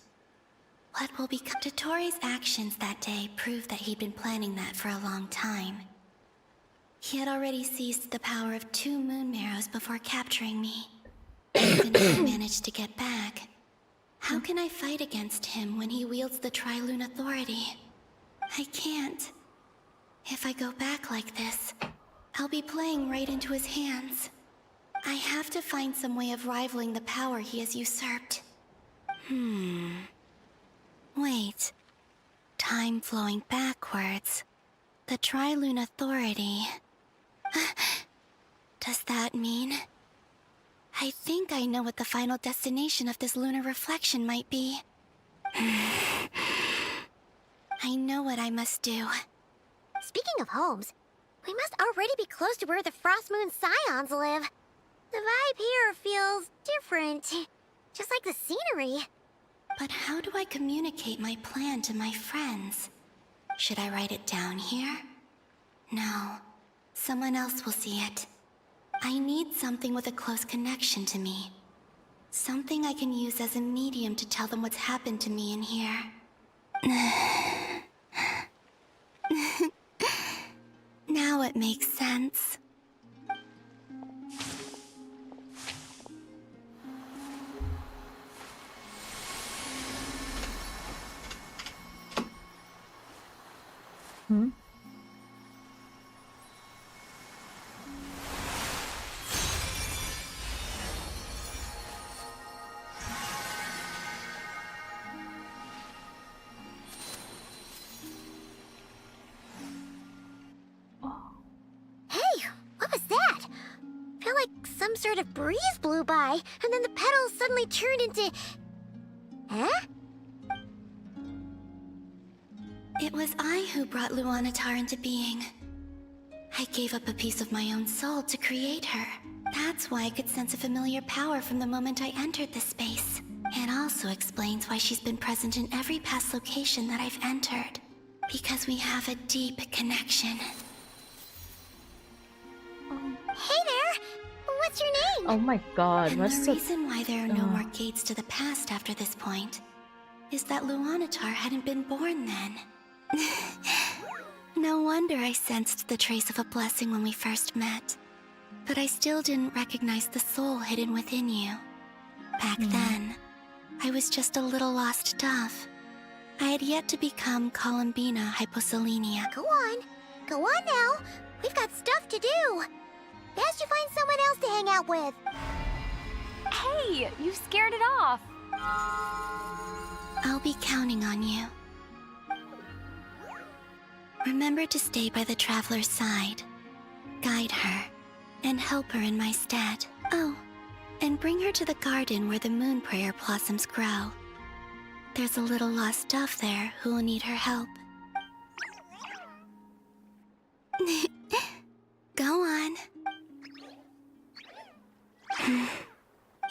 what will become? Dotori's actions that day proved that he'd been planning that for a long time. He had already seized the power of 2 Moon Marrows before capturing me. Even if I managed to get back, how can I fight against him when he wields the Tri-Lune Authority? I can't. If I go back like this, I'll be playing right into his hands. I have to find some way of rivaling the power he has usurped. Wait. Time flowing backwards. The Tri-Lune Authority. Does that mean... I think I know what the final destination of this lunar reflection might be. I know what I must do. Speaking of homes, we must already be close to where the Frost Moon Scions live. The vibe here feels different, just like the scenery. But how do I communicate my plan to my friends? Should I write it down here? No. Someone else will see it. I need something with a close connection to me. Something I can use as a medium to tell them what's happened to me in here. Now it makes sense. Some sort of breeze blew by, and then the petals suddenly turned into... Huh? It was I who brought Luanatar into being. I gave up a piece of my own soul to create her. That's why I could sense a familiar power from the moment I entered the space. It also explains why she's been present in every past location that I've entered. Because we have a deep connection. Hey there! What's your name? Oh my god, and what's the the... reason why there are no more gates to the past after this point is that Luanatar hadn't been born then. No wonder I sensed the trace of a blessing when we first met. But I still didn't recognize the soul hidden within you. Back then, I was just a little lost dove. I had yet to become Columbina Hyposelenia. Go on now. We've got stuff to do. Best you find someone else to hang out with. Hey, you scared it off. I'll be counting on you. Remember to stay by the traveler's side, guide her, and help her in my stead. Oh, and bring her to the garden where the moon prayer blossoms grow. There's a little lost dove there who will need her help. Go on.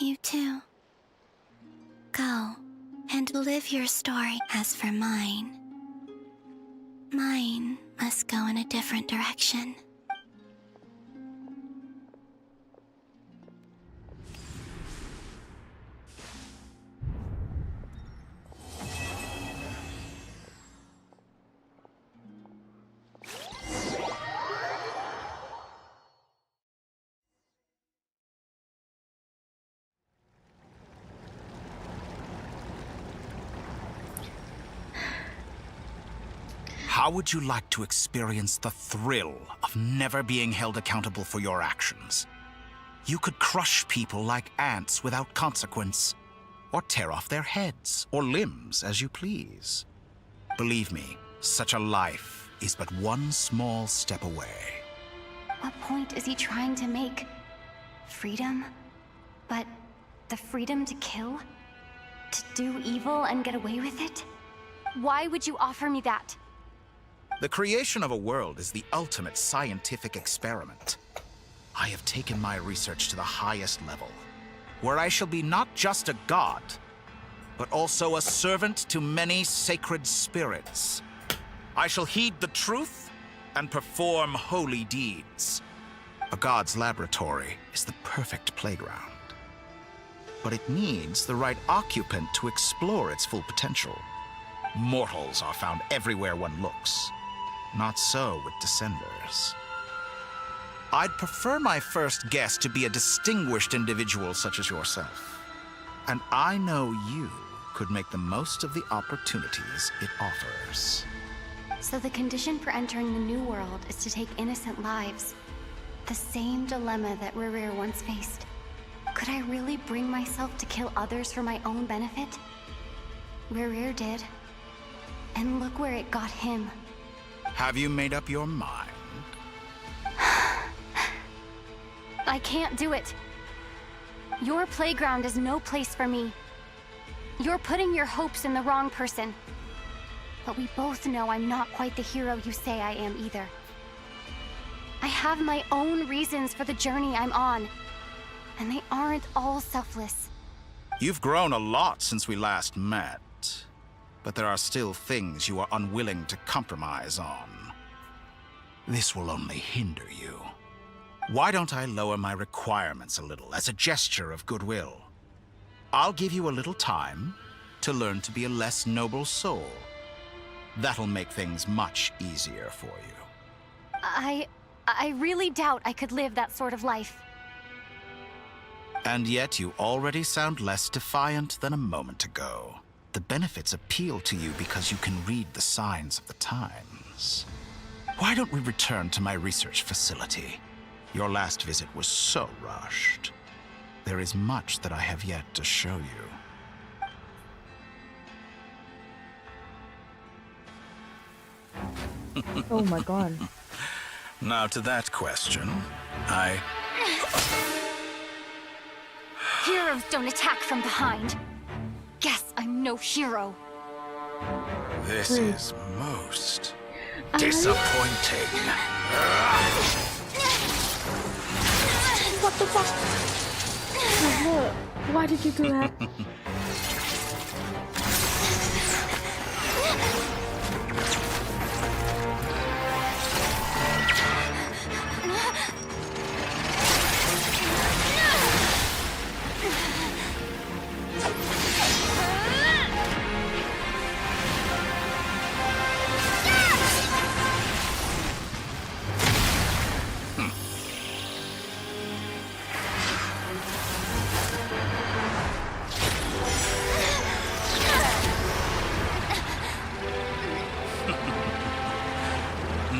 You too. Go and live your story. As for mine must go in a different direction. How would you like to experience the thrill of never being held accountable for your actions? You could crush people like ants without consequence, or tear off their heads or limbs as you please. Believe me, such a life is but one small step away. What point is he trying to make? Freedom? But the freedom to kill? To do evil and get away with it? Why would you offer me that? The creation of a world is the ultimate scientific experiment. I have taken my research to the highest level, where I shall be not just a god, but also a servant to many sacred spirits. I shall heed the truth and perform holy deeds. A god's laboratory is the perfect playground. But it needs the right occupant to explore its full potential. Mortals are found everywhere one looks. Not so with Descenders. I'd prefer my first guest to be a distinguished individual such as yourself. And I know you could make the most of the opportunities it offers. So the condition for entering the new world is to take innocent lives. The same dilemma that Ribir once faced. Could I really bring myself to kill others for my own benefit? Ribir did. And look where it got him. Have you made up your mind? I can't do it. Your playground is no place for me. You're putting your hopes in the wrong person. But we both know I'm not quite the hero you say I am either. I have my own reasons for the journey I'm on. And they aren't all selfless. You've grown a lot since we last met. But there are still things you are unwilling to compromise on. This will only hinder you. Why don't I lower my requirements a little as a gesture of goodwill? I'll give you a little time to learn to be a less noble soul. That'll make things much easier for you. I really doubt I could live that sort of life. And yet you already sound less defiant than a moment ago. The benefits appeal to you because you can read the signs of the times. Why don't we return to my research facility? Your last visit was so rushed. There is much that I have yet to show you. Oh my god. Now to that question, Heroes don't attack from behind. Guess I'm no hero. This is most disappointing. What the fuck? Why did you do that?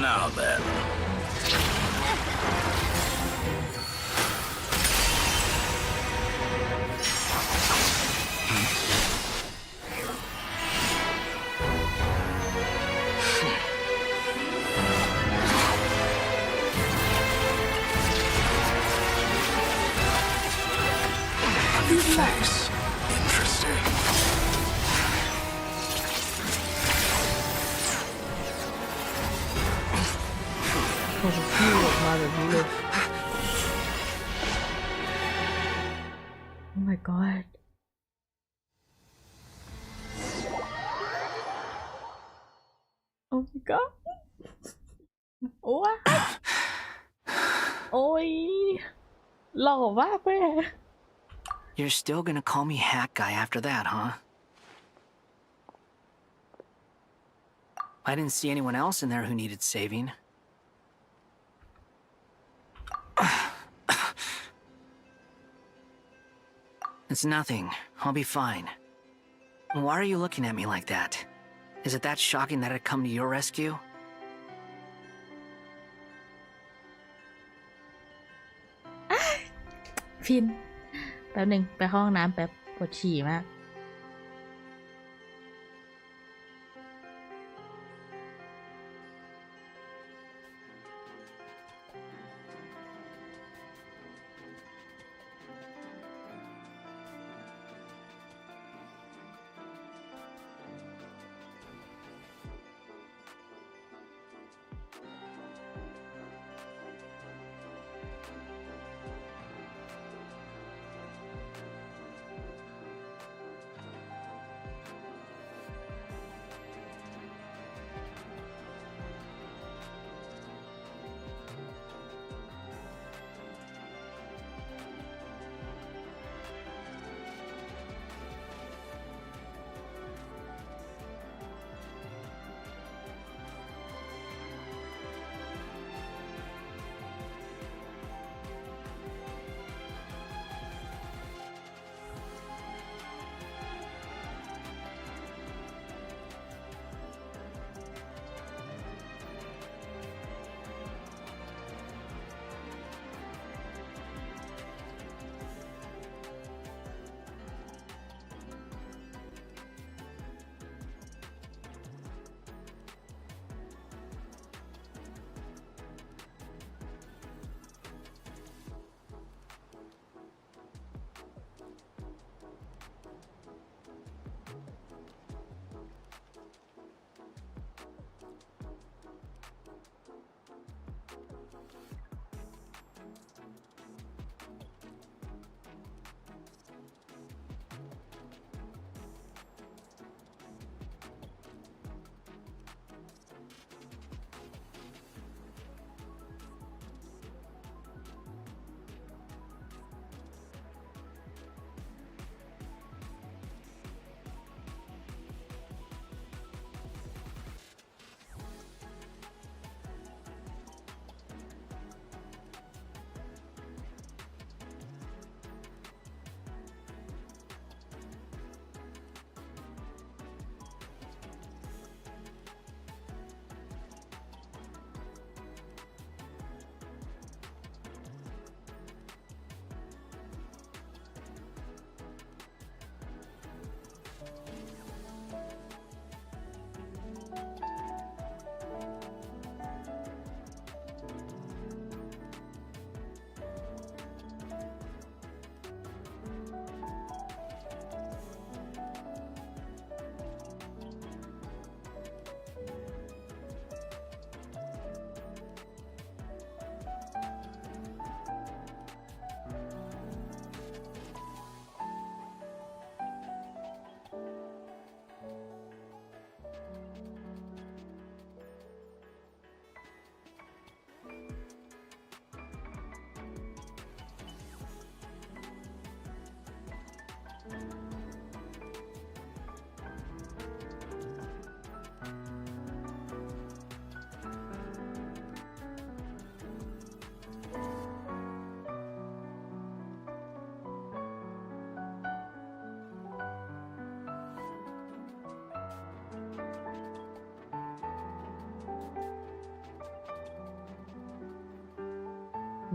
Now then. A new face. Interesting. Oh my god. Oh my god. โอ้ยโอ้ยหล่อมากเลย You're still gonna call me Hack Guy after that, huh? I didn't see anyone else in there who needed saving. It's nothing. I'll be fine. Why are you looking at me like that? Is it that shocking that I'd come to your rescue? ฟินแป๊บหนึ่งไปเข้าห้องน้ำแป๊บปวดฉี่มาก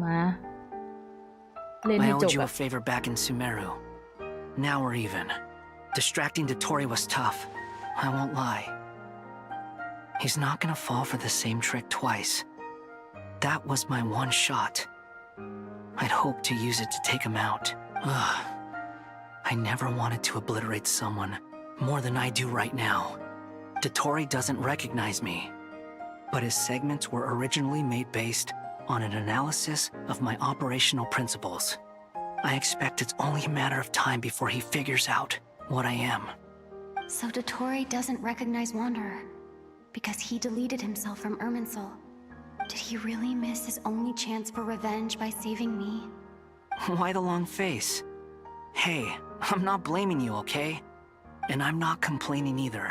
มาเล่น I ให้จ owed บ you อะ a favor back in Sumeru. Now we're even. Distracting Dotori was tough. I won't lie. He's not gonna fall for the same trick twice. That was my one shot. I'd hoped to use it to take him out. Ugh. I never wanted to obliterate someone more than I do right now. Dotori doesn't recognize me, but his segments were originally made based on an analysis of my operational principles. I expect it's only a matter of time before he figures out what I am. So Dotori doesn't recognize Wanderer because he deleted himself from Irminsul. Did he really miss his only chance for revenge by saving me? Why the long face? Hey, I'm not blaming you, okay? And I'm not complaining either.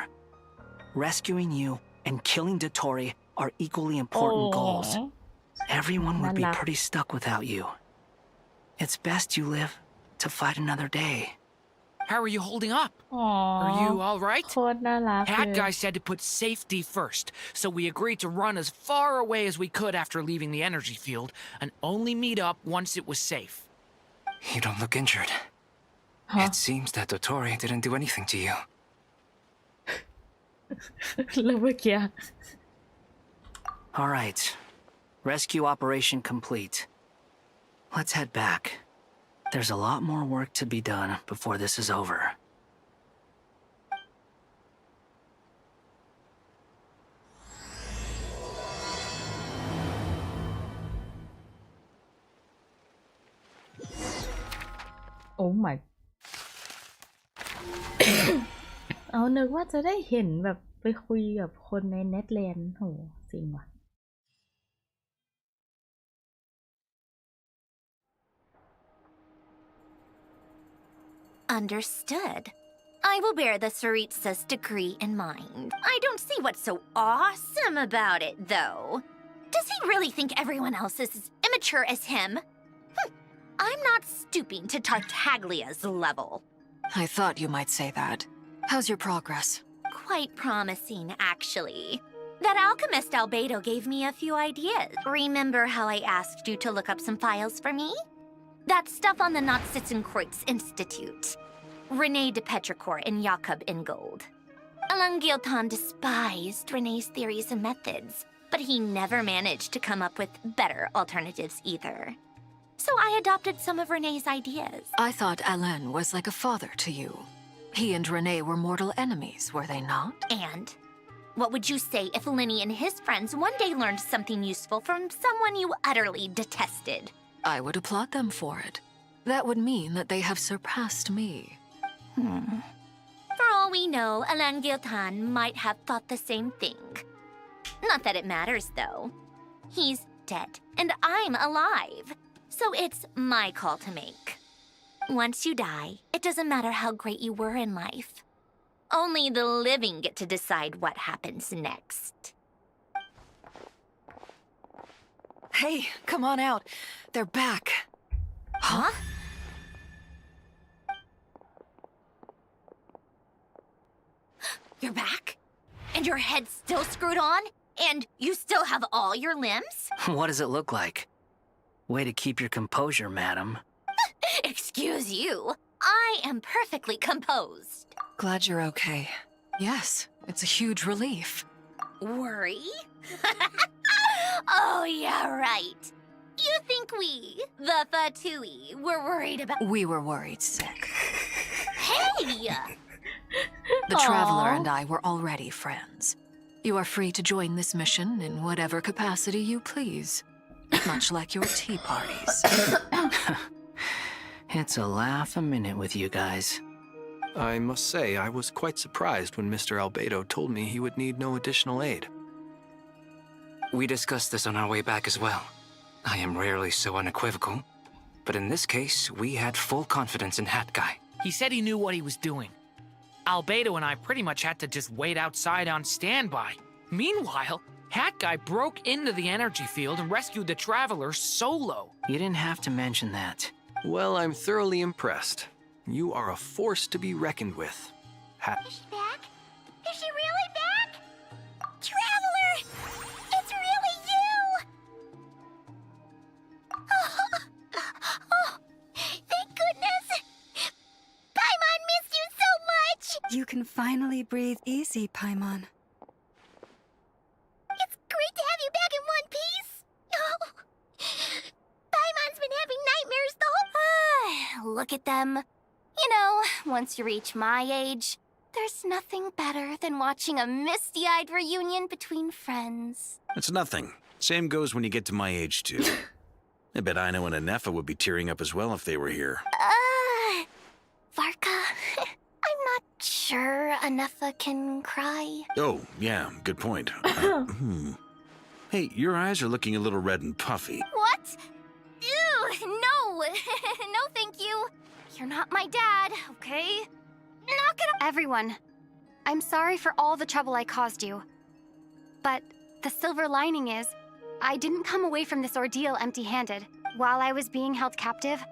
Rescuing you and killing Dotori are equally important goals. Everyone would be pretty stuck without you. It's best you live to fight another day. How are you holding up? Are you all right? โคตรน่ารัก Hat เลย Guy said to put safety first, so we agreed to run as far away as we could after leaving the energy field and only meet up once it was safe. You don't look injured. It seems that Dotori didn't do anything to you. แล้วเมื่อกี้ All right. Rescue operation complete. Let's head back. There's a lot more work to be done before this is over. Oh my เอานึกว่าจะได้เห็นแบบไปคุยกับคนในเน็ตแลนด์โหจริงว่ะ Understood. I will bear the Tsaritsa's decree in mind. I don't see what's so awesome about it, though. Does he really think everyone else is as immature as him? I'm not stooping to Tartaglia's level. I thought you might say that. How's your progress? Quite promising, actually. That alchemist Albedo gave me a few ideas. Remember how I asked you to look up some files for me? That stuff on the Nachtschützenkreuz Institute. Rene de Petrichor and Jakob Ingold. Elangilton despised Rene's theories and methods, but he never managed to come up with better alternatives either. So I adopted some of Rene's ideas. I thought Alain was like a father to you. He and Rene were mortal enemies, were they not? And what would you say if Linny and his friends one day learned something useful from someone you utterly detested? I would applaud them for it. That would mean that they have surpassed me. For all we know, Alain Giltan might have thought the same thing. Not that it matters, though. He's dead, and I'm alive. So it's my call to make. Once you die, it doesn't matter how great you were in life. Only the living get to decide what happens next. Hey, come on out. They're back. Huh? You're back? And your head's still screwed on? And you still have all your limbs? What does it look like? Way to keep your composure, madam. Excuse you. I am perfectly composed. Glad you're okay. Yes, it's a huge relief. Worry? Oh, yeah, right. You think we, the Fatui, were worried about— We were worried sick. Hey! The Traveler and I were already friends. You are free to join this mission in whatever capacity you please. Much like your tea parties. It's a laugh a minute with you guys. I must say, I was quite surprised when Mr. Albedo told me he would need no additional aid. We discussed this on our way back as well. I am rarely so unequivocal, but in this case, we had full confidence in Hat Guy. He said he knew what he was doing. Albedo and I pretty much had to just wait outside on standby. Meanwhile, Hat Guy broke into the energy field and rescued the Traveler solo. You didn't have to mention that. Well, I'm thoroughly impressed. You are a force to be reckoned with. Is she back? Is she really back? Traveler! It's really you! can finally breathe easy, Paimon. It's great to have you back in one piece! Oh, Paimon's been having nightmares the whole... Look at them. You know, once you reach my age, there's nothing better than watching a misty-eyed reunion between friends. It's nothing. Same goes when you get to my age, too. I bet Aino and Anefa would be tearing up as well if they were here. Varka, I'm not sure Anefa can cry. Oh, yeah, good point. Hey, your eyes are looking a little red and puffy. What? Ew, no! No, thank you. You're not my dad, okay? Knock it off. Everyone, I'm sorry for all the trouble I caused you. But the silver lining is, I didn't come away from this ordeal empty-handed. While I was being held captive,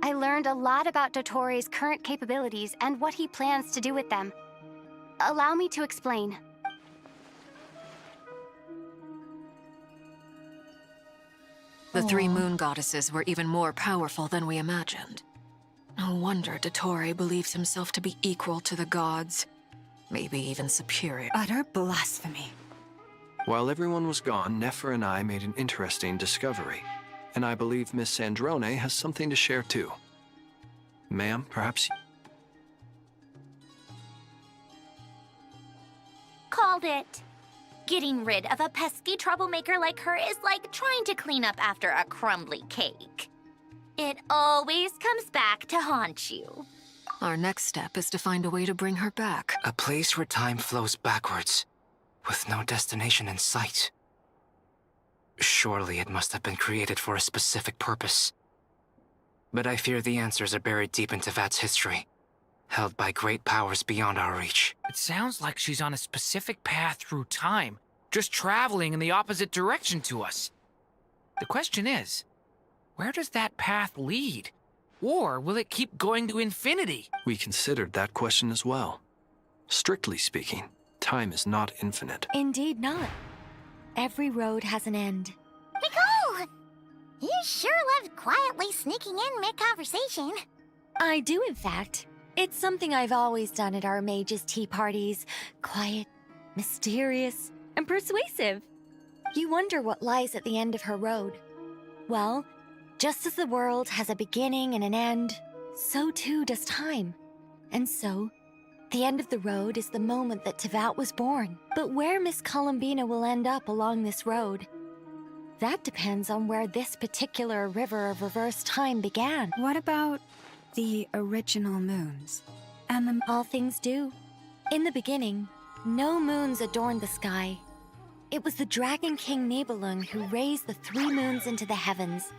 I learned a lot about Dottoro's current capabilities and what he plans to do with them. Allow me to explain. The three moon goddesses were even more powerful than we imagined. No wonder Dottore believes himself to be equal to the gods. Maybe even superior. Utter blasphemy. While everyone was gone, Nefer and I made an interesting discovery. And I believe Miss Sandrone has something to share too. Ma'am, perhaps... Called it. Getting rid of a pesky troublemaker like her is like trying to clean up after a crumbly cake. It always comes back to haunt you. Our next step is to find a way to bring her back. A place where time flows backwards, with no destination in sight. Surely it must have been created for a specific purpose. But I fear the answers are buried deep in Tevat's history, held by great powers beyond our reach. It sounds like she's on a specific path through time, just traveling in the opposite direction to us. The question is, where does that path lead? Or will it keep going to infinity? We considered that question as well. Strictly speaking, time is not infinite. Indeed not. Every road has an end. Nicole! You sure loved quietly sneaking in mid-conversation. I do, in fact. It's something I've always done at our mages' tea parties. Quiet, mysterious, and persuasive. You wonder what lies at the end of her road. Well, just as the world has a beginning and an end, so too does time. And so, the end of the road is the moment that Tevat was born. But where Miss Columbina will end up along this road, that depends on where this particular river of reverse time began. What about the original moons? And all things do. In the beginning, no moons adorned the sky. It was the Dragon King Nibelung who raised the 3 moons into the heavens,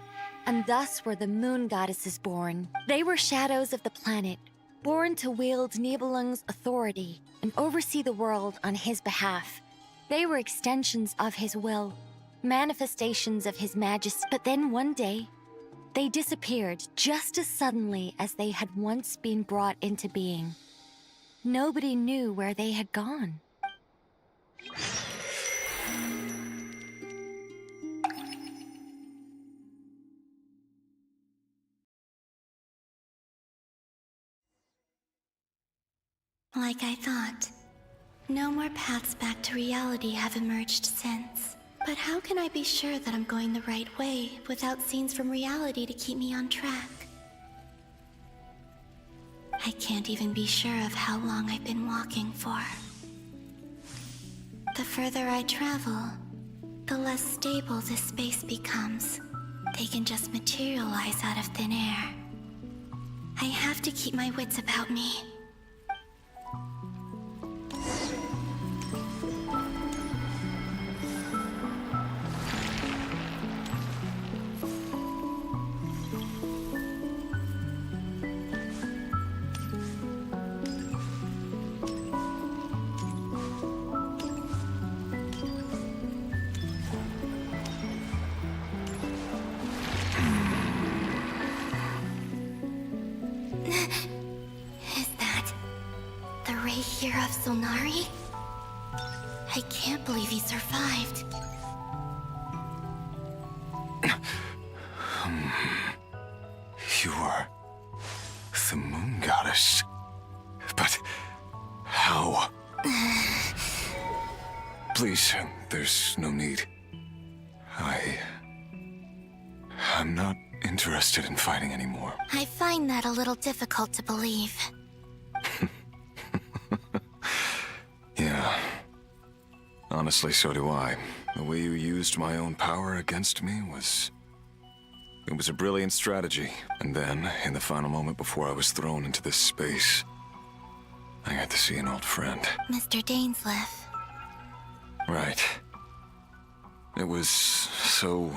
and thus were the moon goddesses born. They were shadows of the planet, born to wield Nibelung's authority and oversee the world on his behalf. They were extensions of his will, manifestations of his majesty. But then one day, they disappeared just as suddenly as they had once been brought into being. Nobody knew where they had gone. Like I thought. No more paths back to reality have emerged since. But how can I be sure that I'm going the right way without scenes from reality to keep me on track? I can't even be sure of how long I've been walking for. The further I travel, the less stable this space becomes. They can just materialize out of thin air. I have to keep my wits about me. Here of Solnari? I can't believe he survived. You are the moon goddess. But how Please, there's no need. I'm not interested in fighting anymore. I find that a little difficult to believe. Yeah. Honestly, so do I. The way you used my own power against me was... It was a brilliant strategy. And then, in the final moment before I was thrown into this space, I got to see an old friend. Mr. Dainsleif. Right. It was so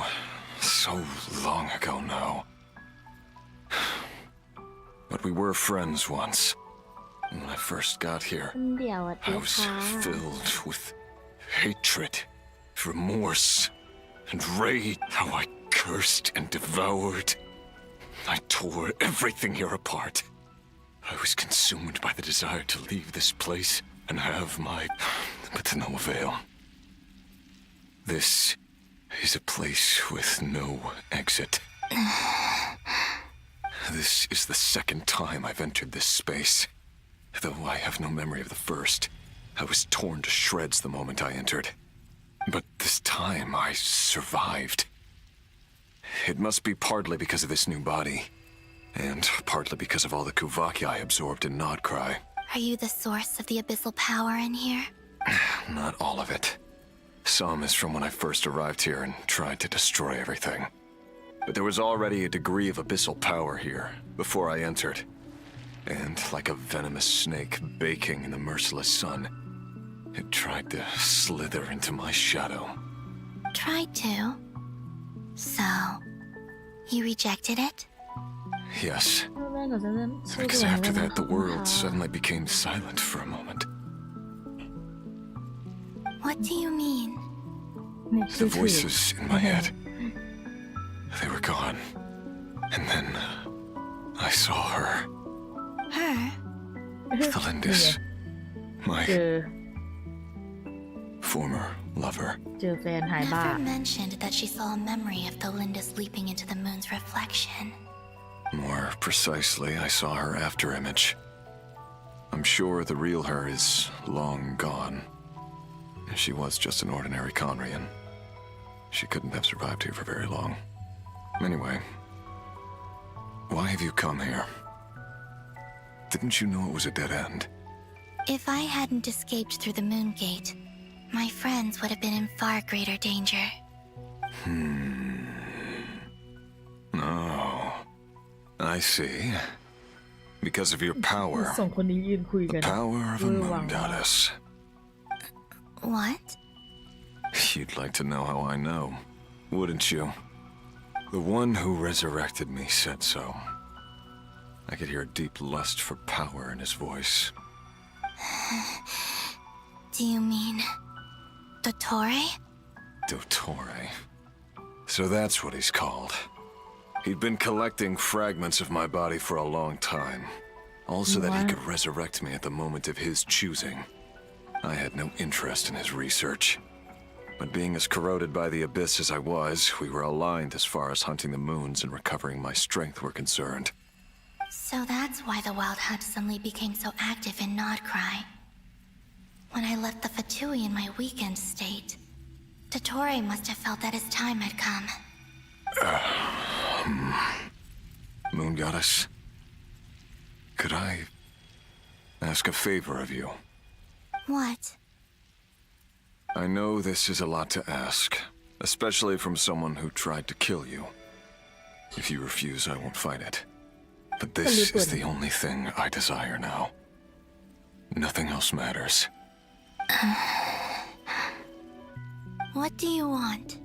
long ago now. But we were friends once. When I first got here, I was filled with hatred, remorse, and rage. How I cursed and devoured. I tore everything here apart. I was consumed by the desire to leave this place and have my... But to no avail. This is a place with no exit. This is the second time I've entered this space. Though I have no memory of the first. I was torn to shreds the moment I entered. But this time I survived. It must be partly because of this new body. And partly because of all the Kuvaki I absorbed in Nodcry. Are you the source of the abyssal power in here? Not all of it. Some is from when I first arrived here and tried to destroy everything. But there was already a degree of abyssal power here before I entered. And like a venomous snake baking in the merciless sun, it tried to slither into my shadow. Tried to? So, you rejected it? Yes. Because after that, the world suddenly became silent for a moment. What do you mean? The voices in my head, they were gone. And then I saw her. Her? Thalindis. My former lover. Never mentioned that she saw a memory of Thalindis leaping into the moon's reflection. More precisely, I saw her after image. I'm sure the real her is long gone. She was just an ordinary Conrian. She couldn't have survived here for very long. Anyway, why have you come here? Didn't you know it was a dead end? If I hadn't escaped through the moon gate, my friends would have been in far greater danger. Oh, I see. Because of your power. The power of a moon goddess. What? You'd like to know how I know, wouldn't you? The one who resurrected me said so. I could hear a deep lust for power in his voice. Do you mean... Dottore? Dottore. So that's what he's called. He'd been collecting fragments of my body for a long time. Also that he could resurrect me at the moment of his choosing. I had no interest in his research. But being as corroded by the abyss as I was, we were aligned as far as hunting the moons and recovering my strength were concerned. So that's why the Wild Hunt suddenly became so active in Nodcry. When I left the Fatui in my weakened state, Dottore must have felt that his time had come. Moon Goddess, could I ask a favor of you? What? I know this is a lot to ask, especially from someone who tried to kill you. If you refuse, I won't fight it. But this is the only thing I desire now. Nothing else matters. What do you want?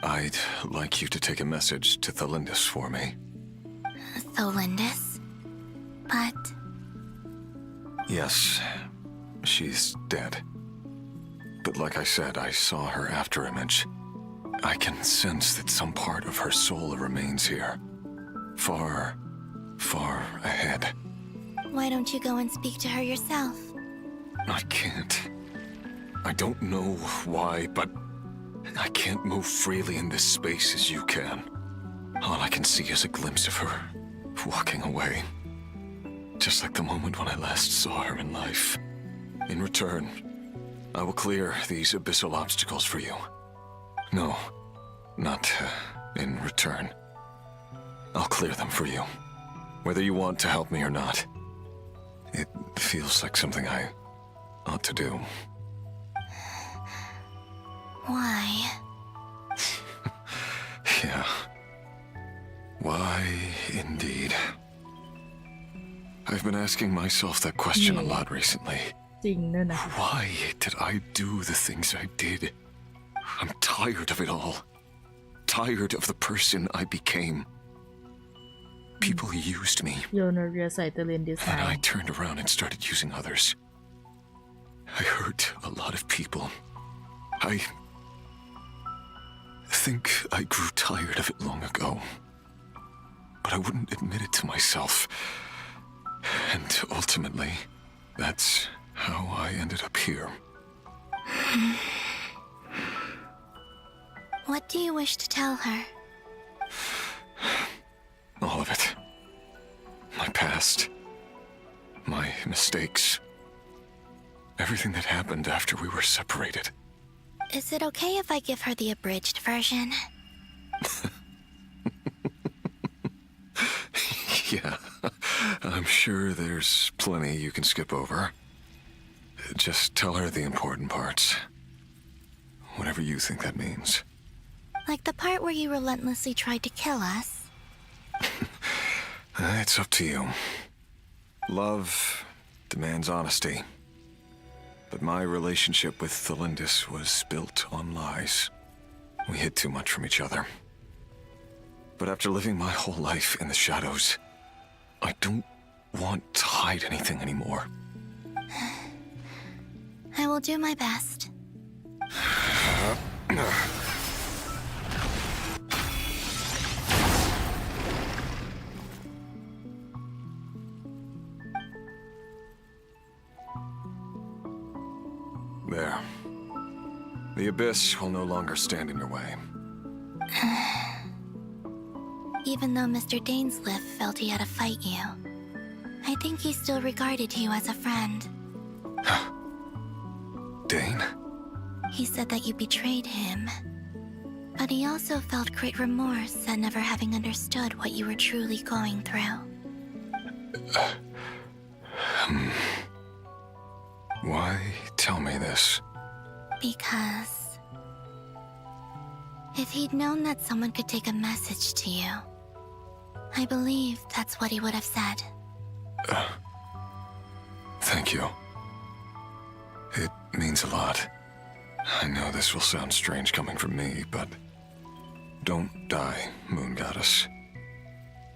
I'd like you to take a message to Thalindis for me. Thalindis? But... Yes, she's dead. But like I said, I saw her after image. I can sense that some part of her soul remains here. Far, far ahead. Why don't you go and speak to her yourself? I can't. I don't know why, but I can't move freely in this space as you can. All I can see is a glimpse of her, walking away. Just like the moment when I last saw her in life. In return, I will clear these abyssal obstacles for you. No, not in return. I'll clear them for you, whether you want to help me or not. It feels like something I ought to do. Why? Yeah. Why, indeed. I've been asking myself that question a lot recently. Why did I do the things I did? I'm tired of it all. Tired of the person I became. People used me. And I turned around and started using others. I hurt a lot of people. I think I grew tired of it long ago. But I wouldn't admit it to myself. And ultimately, that's how I ended up here. What do you wish to tell her? All of it. My past. My mistakes. Everything that happened after we were separated. Is it okay if I give her the abridged version? Yeah, I'm sure there's plenty you can skip over. Just tell her the important parts. Whatever you think that means. Like the part where you relentlessly tried to kill us? It's up to you. Love demands honesty. But my relationship with Thelindis was built on lies. We hid too much from each other. But after living my whole life in the shadows, I don't want to hide anything anymore. I will do my best. There. The Abyss will no longer stand in your way. Even though Mr. Dainsliff felt he had to fight you, I think he still regarded you as a friend. Dane? He said that you betrayed him. But he also felt great remorse at never having understood what you were truly going through. Why tell me this? Because if he'd known that someone could take a message to you, I believe that's what he would have said. Thank you. It means a lot. I know this will sound strange coming from me, but don't die, Moon Goddess.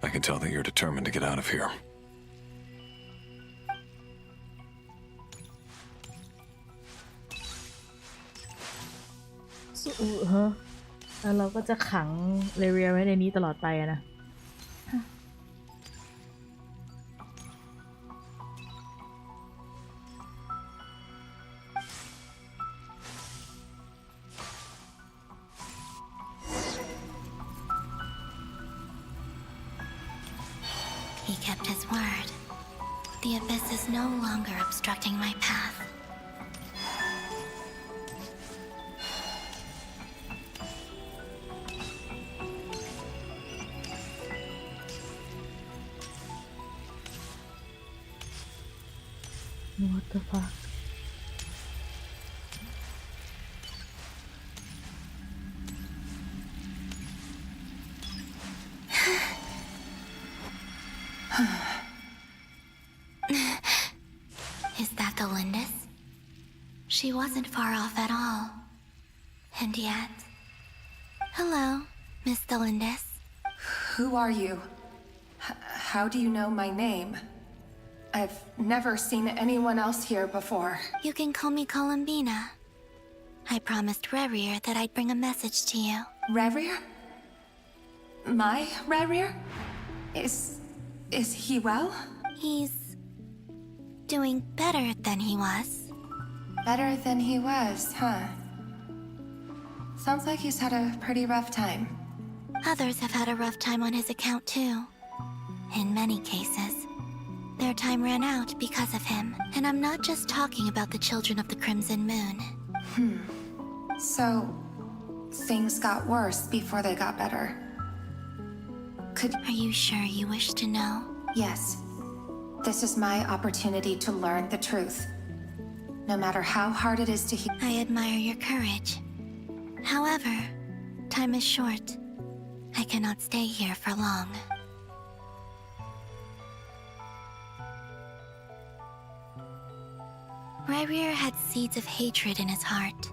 I can tell that you're determined to get out of here.แล้วเราก็จะขังเรเวียไว้ในนี้ตลอดไปนะ He kept his word. The Abyss is no longer obstructing my path. What the fuck? Is that the Lindis? She wasn't far off at all. And yet... Hello, Miss Thelindis. Who are you? How do you know my name? I've never seen anyone else here before. You can call me Columbina. I promised Ribir that I'd bring a message to you. Ribir? My Ribir? Is he well? He's doing better than he was. Better than he was, huh? Sounds like he's had a pretty rough time. Others have had a rough time on his account too. In many cases, Their time ran out because of him. And I'm not just talking about the children of the Crimson Moon. So, things got worse before they got better. Are you sure you wish to know? Yes. This is my opportunity to learn the truth. No matter how hard it is to hear. I admire your courage. However, time is short. I cannot stay here for long. Ribir had seeds of hatred in his heart,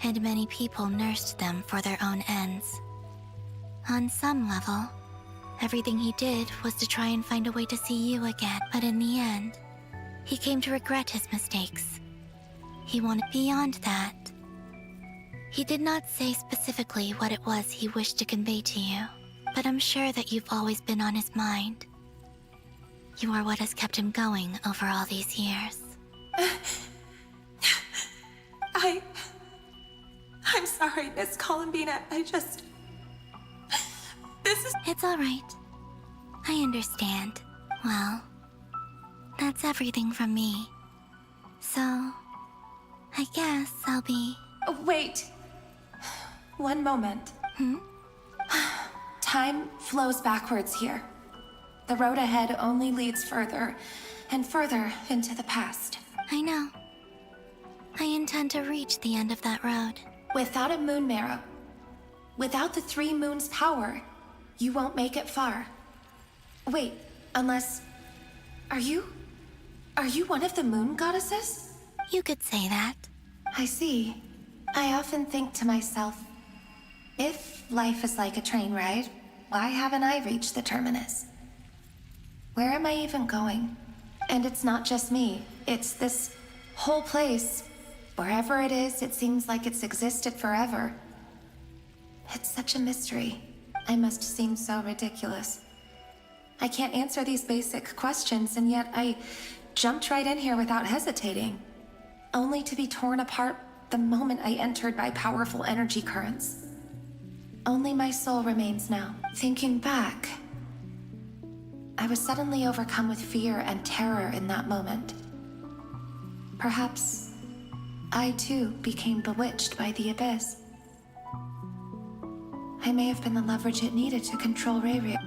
and many people nursed them for their own ends. On some level, everything he did was to try and find a way to see you again, but in the end, he came to regret his mistakes. He wanted beyond that. He did not say specifically what it was he wished to convey to you, but I'm sure that you've always been on his mind. You are what has kept him going over all these years. I'm sorry, Miss Columbina. It's all right. I understand. Well, that's everything from me. So, I guess I'll be... Oh, wait. One moment. Time flows backwards here. The road ahead only leads further and further into the past. I know. I intend to reach the end of that road. Without a moon marrow, without the 3 moons' power, you won't make it far. Wait, unless... Are you one of the moon goddesses? You could say that. I see. I often think to myself, if life is like a train ride, why haven't I reached the terminus? Where am I even going? And it's not just me, it's this whole place. Wherever it is, it seems like it's existed forever. It's such a mystery. I must seem so ridiculous. I can't answer these basic questions, and yet I jumped right in here without hesitating, only to be torn apart the moment I entered by powerful energy currents. Only my soul remains now. Thinking back, I was suddenly overcome with fear and terror in that moment. Perhaps I too became bewitched by the Abyss. I may have been the leverage it needed to control Ribir.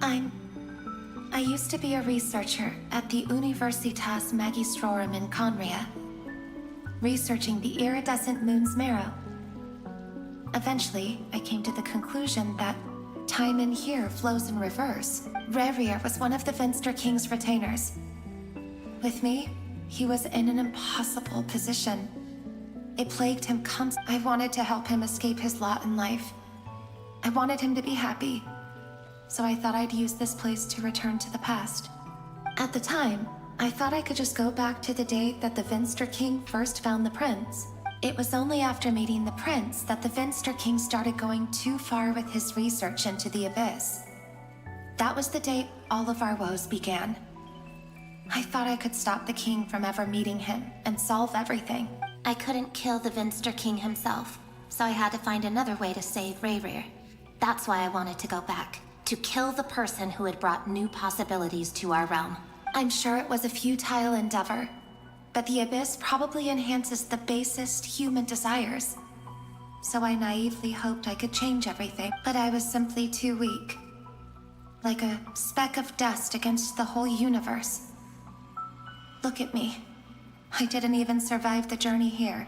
I used to be a researcher at the Universitas Magistrorum in Conria, researching the iridescent moon's marrow. Eventually, I came to the conclusion that time in here flows in reverse. Ribir was one of the Venster King's retainers. With me, he was in an impossible position. It plagued him constantly. I wanted to help him escape his lot in life. I wanted him to be happy. So I thought I'd use this place to return to the past. At the time, I thought I could just go back to the day that the Venster King first found the prince. It was only after meeting the prince that the Venster King started going too far with his research into the Abyss. That was the day all of our woes began. I thought I could stop the king from ever meeting him and solve everything. I couldn't kill the Venster King himself, so I had to find another way to save Ribir. That's why I wanted to go back, to kill the person who had brought new possibilities to our realm. I'm sure it was a futile endeavor, but the Abyss probably enhances the basest human desires. So I naively hoped I could change everything, but I was simply too weak. Like a speck of dust against the whole universe. Look at me. I didn't even survive the journey here.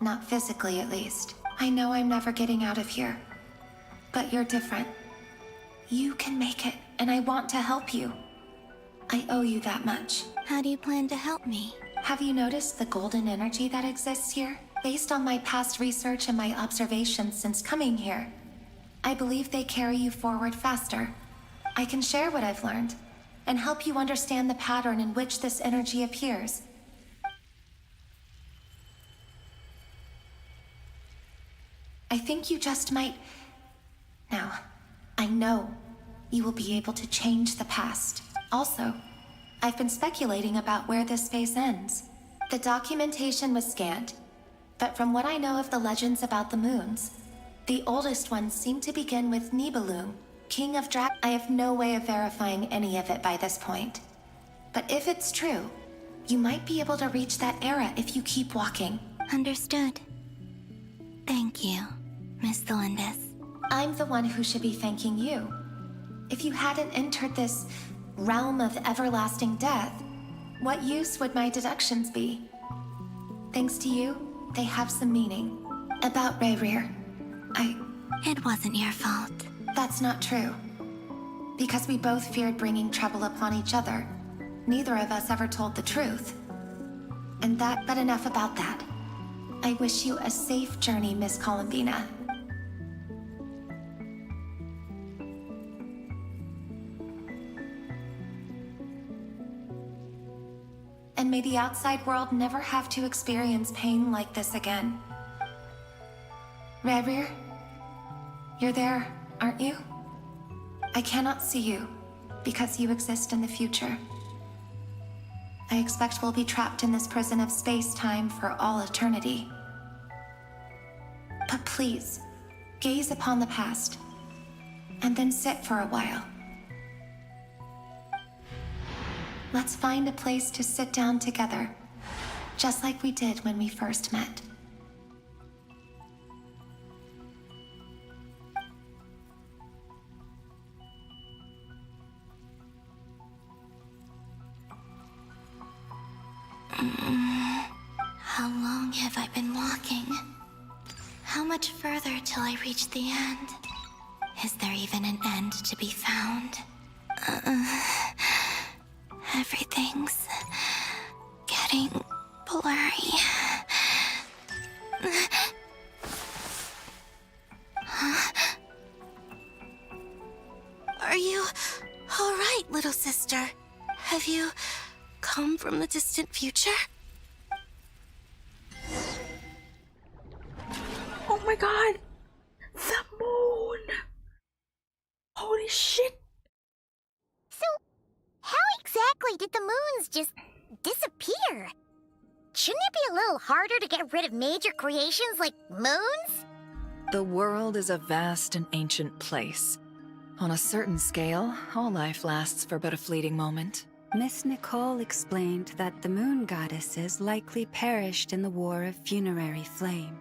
Not physically, at least. I know I'm never getting out of here. But you're different. You can make it, and I want to help you. I owe you that much. How do you plan to help me? Have you noticed the golden energy that exists here? Based on my past research and my observations since coming here, I believe they carry you forward faster. I can share what I've learned, and help you understand the pattern in which this energy appears. I think you just might... Now, I know you will be able to change the past. Also, I've been speculating about where this space ends. The documentation was scanned, but from what I know of the legends about the moons, the oldest ones seem to begin with Nibelung, King of I have no way of verifying any of it by this point. But if it's true, you might be able to reach that era if you keep walking. Understood. Thank you, Miss Delindis. I'm the one who should be thanking you. If you hadn't entered this realm of everlasting death, what use would my deductions be? Thanks to you, they have some meaning. About Ribir, It wasn't your fault. That's not true. Because we both feared bringing trouble upon each other, neither of us ever told the truth. But enough about that. I wish you a safe journey, Miss Columbina. And may the outside world never have to experience pain like this again. Ribir, you're there, aren't you? I cannot see you, because you exist in the future. I expect we'll be trapped in this prison of space-time for all eternity. But please, gaze upon the past, and then sit for a while. Let's find a place to sit down together, just like we did when we first met. How long have I been walking? How much further till I reach the end? Is there even an end to be found? Everything's getting blurry. Huh? Are you all right, little sister? Have you come from the distant future? Oh my god! The moon! Holy shit! So, how exactly did the moons just disappear? Shouldn't it be a little harder to get rid of major creations like moons? The world is a vast and ancient place. On a certain scale, all life lasts for but a fleeting moment. Miss Nicole explained that the moon goddesses likely perished in the War of Funerary Flame.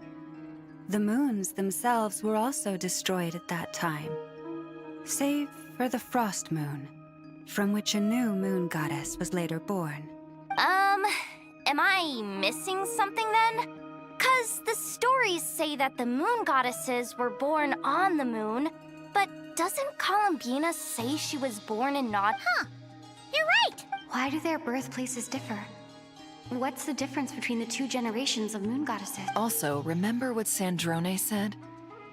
The moons themselves were also destroyed at that time, save for the Frost Moon, from which a new moon goddess was later born. Am I missing something then? 'Cause the stories say that the moon goddesses were born on the moon, but doesn't Columbina say she was born in Nod? Huh, you're right! Why do their birthplaces differ? What's the difference between the two generations of moon goddesses? Also, remember what Sandrone said?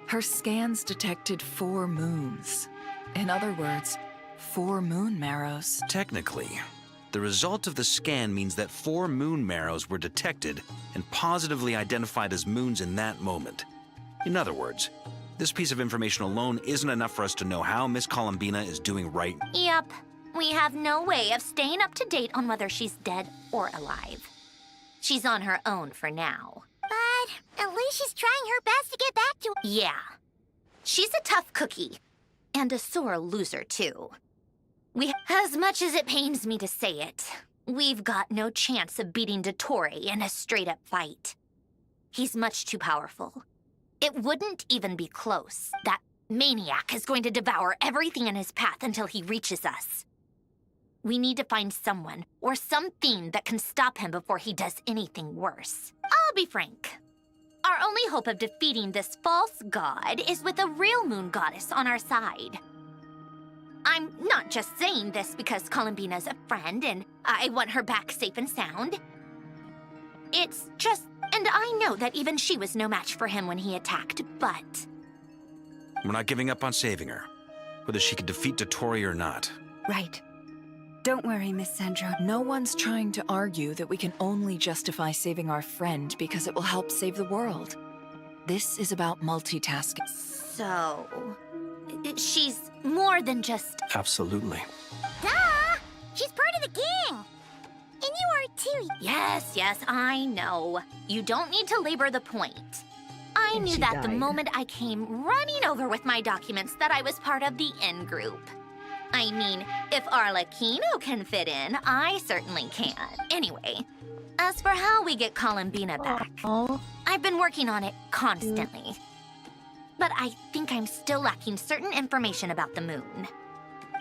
Her scans detected 4 moons. In other words, 4 moon marrows. Technically, the result of the scan means that 4 moon marrows were detected and positively identified as moons in that moment. In other words, this piece of information alone isn't enough for us to know how Miss Columbina is doing right. Yep. We have no way of staying up to date on whether she's dead or alive. She's on her own for now. But at least she's trying her best to get back to... Yeah. She's a tough cookie. And a sore loser, too. As much as it pains me to say it, we've got no chance of beating Dottore in a straight-up fight. He's much too powerful. It wouldn't even be close. That maniac is going to devour everything in his path until he reaches us. We need to find someone or something that can stop him before he does anything worse. I'll be frank. Our only hope of defeating this false god is with a real moon goddess on our side. I'm not just saying this because Columbina's a friend and I want her back safe and sound. It's just, and I know that even she was no match for him when he attacked, but... We're not giving up on saving her, whether she can defeat Dottore or not. Right. Don't worry, Miss Sandro. No one's trying to argue that we can only justify saving our friend because it will help save the world. This is about multitasking. So... she's more than just... Absolutely. Duh! She's part of the gang! And you are too. Yes, I know. You don't need to labor the point. I knew that the moment I came running over with my documents that I was part of the in-group. I mean, if Arlecchino can fit in, I certainly can. Anyway, as for how we get Columbina back, I've been working on it constantly. But I think I'm still lacking certain information about the moon.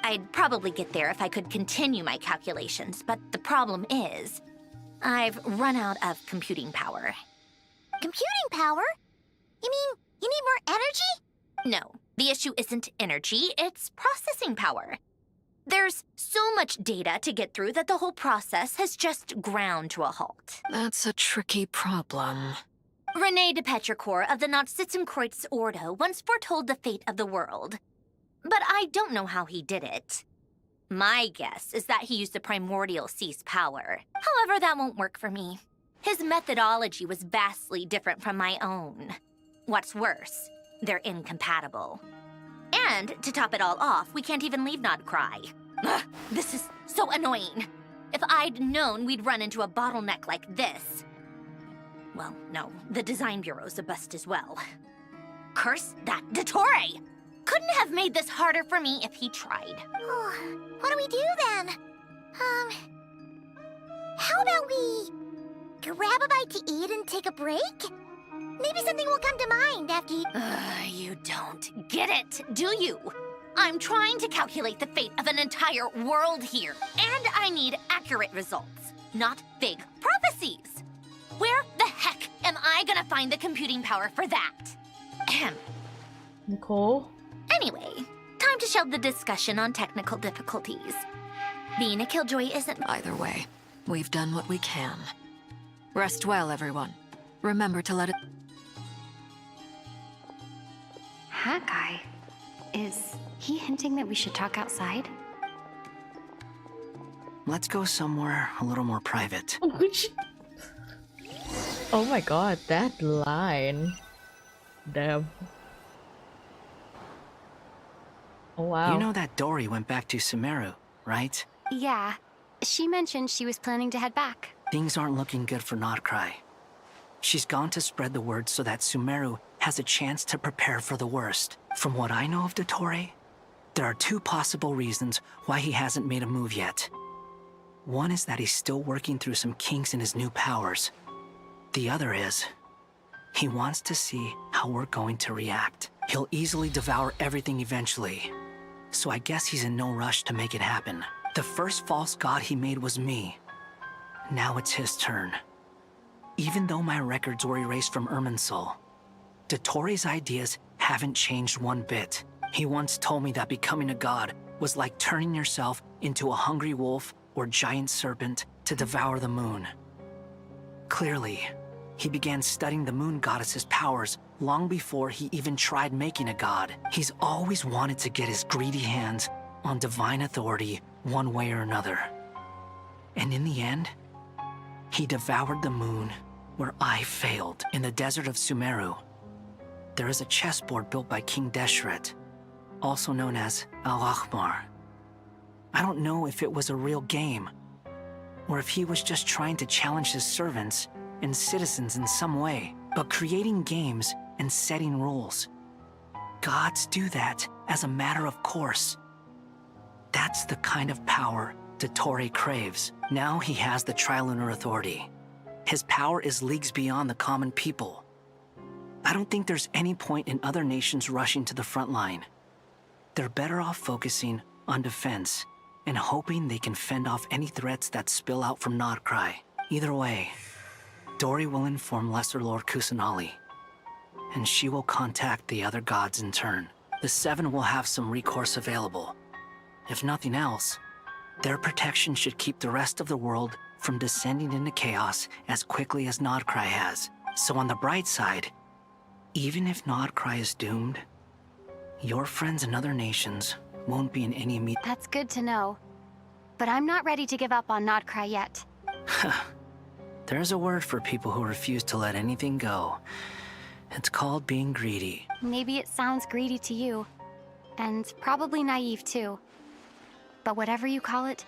I'd probably get there if I could continue my calculations, but the problem is, I've run out of computing power. Computing power? You mean you need more energy? No, the issue isn't energy, it's processing power. There's so much data to get through that the whole process has just ground to a halt. That's a tricky problem. René de Petrichor of the Nazissenkreuz Ordo once foretold the fate of the world. But I don't know how he did it. My guess is that he used the primordial sea's power. However, that won't work for me. His methodology was vastly different from my own. What's worse, they're incompatible. And to top it all off, we can't even leave Nodcry. Ugh, this is so annoying. If I'd known we'd run into a bottleneck like this... Well, no, the design bureau's a bust as well. Curse that Dottore! Couldn't have made this harder for me if he tried. What do we do then? How about we grab a bite to eat and take a break? Maybe something will come to mind after you... You don't get it, do you? I'm trying to calculate the fate of an entire world here, and I need accurate results, not big prophecies. Where the heck am I gonna find the computing power for that? Ahem. Nicole? Anyway, time to shelve the discussion on technical difficulties. Being a killjoy isn't... Either way, we've done what we can. Rest well, everyone. Remember to let it... That guy, is he hinting that we should talk outside? Let's go somewhere a little more private. Oh my god, that line. Damn. Oh wow. You know that Dory went back to Sumeru, right? Yeah. She mentioned she was planning to head back. Things aren't looking good for Nodcry. She's gone to spread the word so that Sumeru has a chance to prepare for the worst. From what I know of Dottore, there are two possible reasons why he hasn't made a move yet. One is that he's still working through some kinks in his new powers. The other is, he wants to see how we're going to react. He'll easily devour everything eventually. So I guess he's in no rush to make it happen. The first false god he made was me. Now it's his turn. Even though my records were erased from Irminsul, Dottore's ideas haven't changed one bit. He once told me that becoming a god was like turning yourself into a hungry wolf or giant serpent to devour the moon. Clearly, he began studying the moon goddess's powers long before he even tried making a god. He's always wanted to get his greedy hands on divine authority one way or another. And in the end, he devoured the moon where I failed in the desert of Sumeru. There is a chessboard built by King Deshret, also known as Al-Ahmar. I don't know if it was a real game, or if he was just trying to challenge his servants and citizens in some way, but creating games and setting rules. Gods do that as a matter of course. That's the kind of power Dottore craves. Now he has the Trilunar Authority. His power is leagues beyond the common people. I don't think there's any point in other nations rushing to the front line. They're better off focusing on defense and hoping they can fend off any threats that spill out from Nodcry. Either way, Dory will inform Lesser Lord Kusanali, and she will contact the other gods in turn. The Seven will have some recourse available. If nothing else, their protection should keep the rest of the world from descending into chaos as quickly as Nodcry has. So on the bright side, even if Nodcry is doomed, your friends in other nations won't be in any immediate... That's good to know. But I'm not ready to give up on Nodcry yet. There's a word for people who refuse to let anything go. It's called being greedy. Maybe it sounds greedy to you. And probably naive too. But whatever you call it,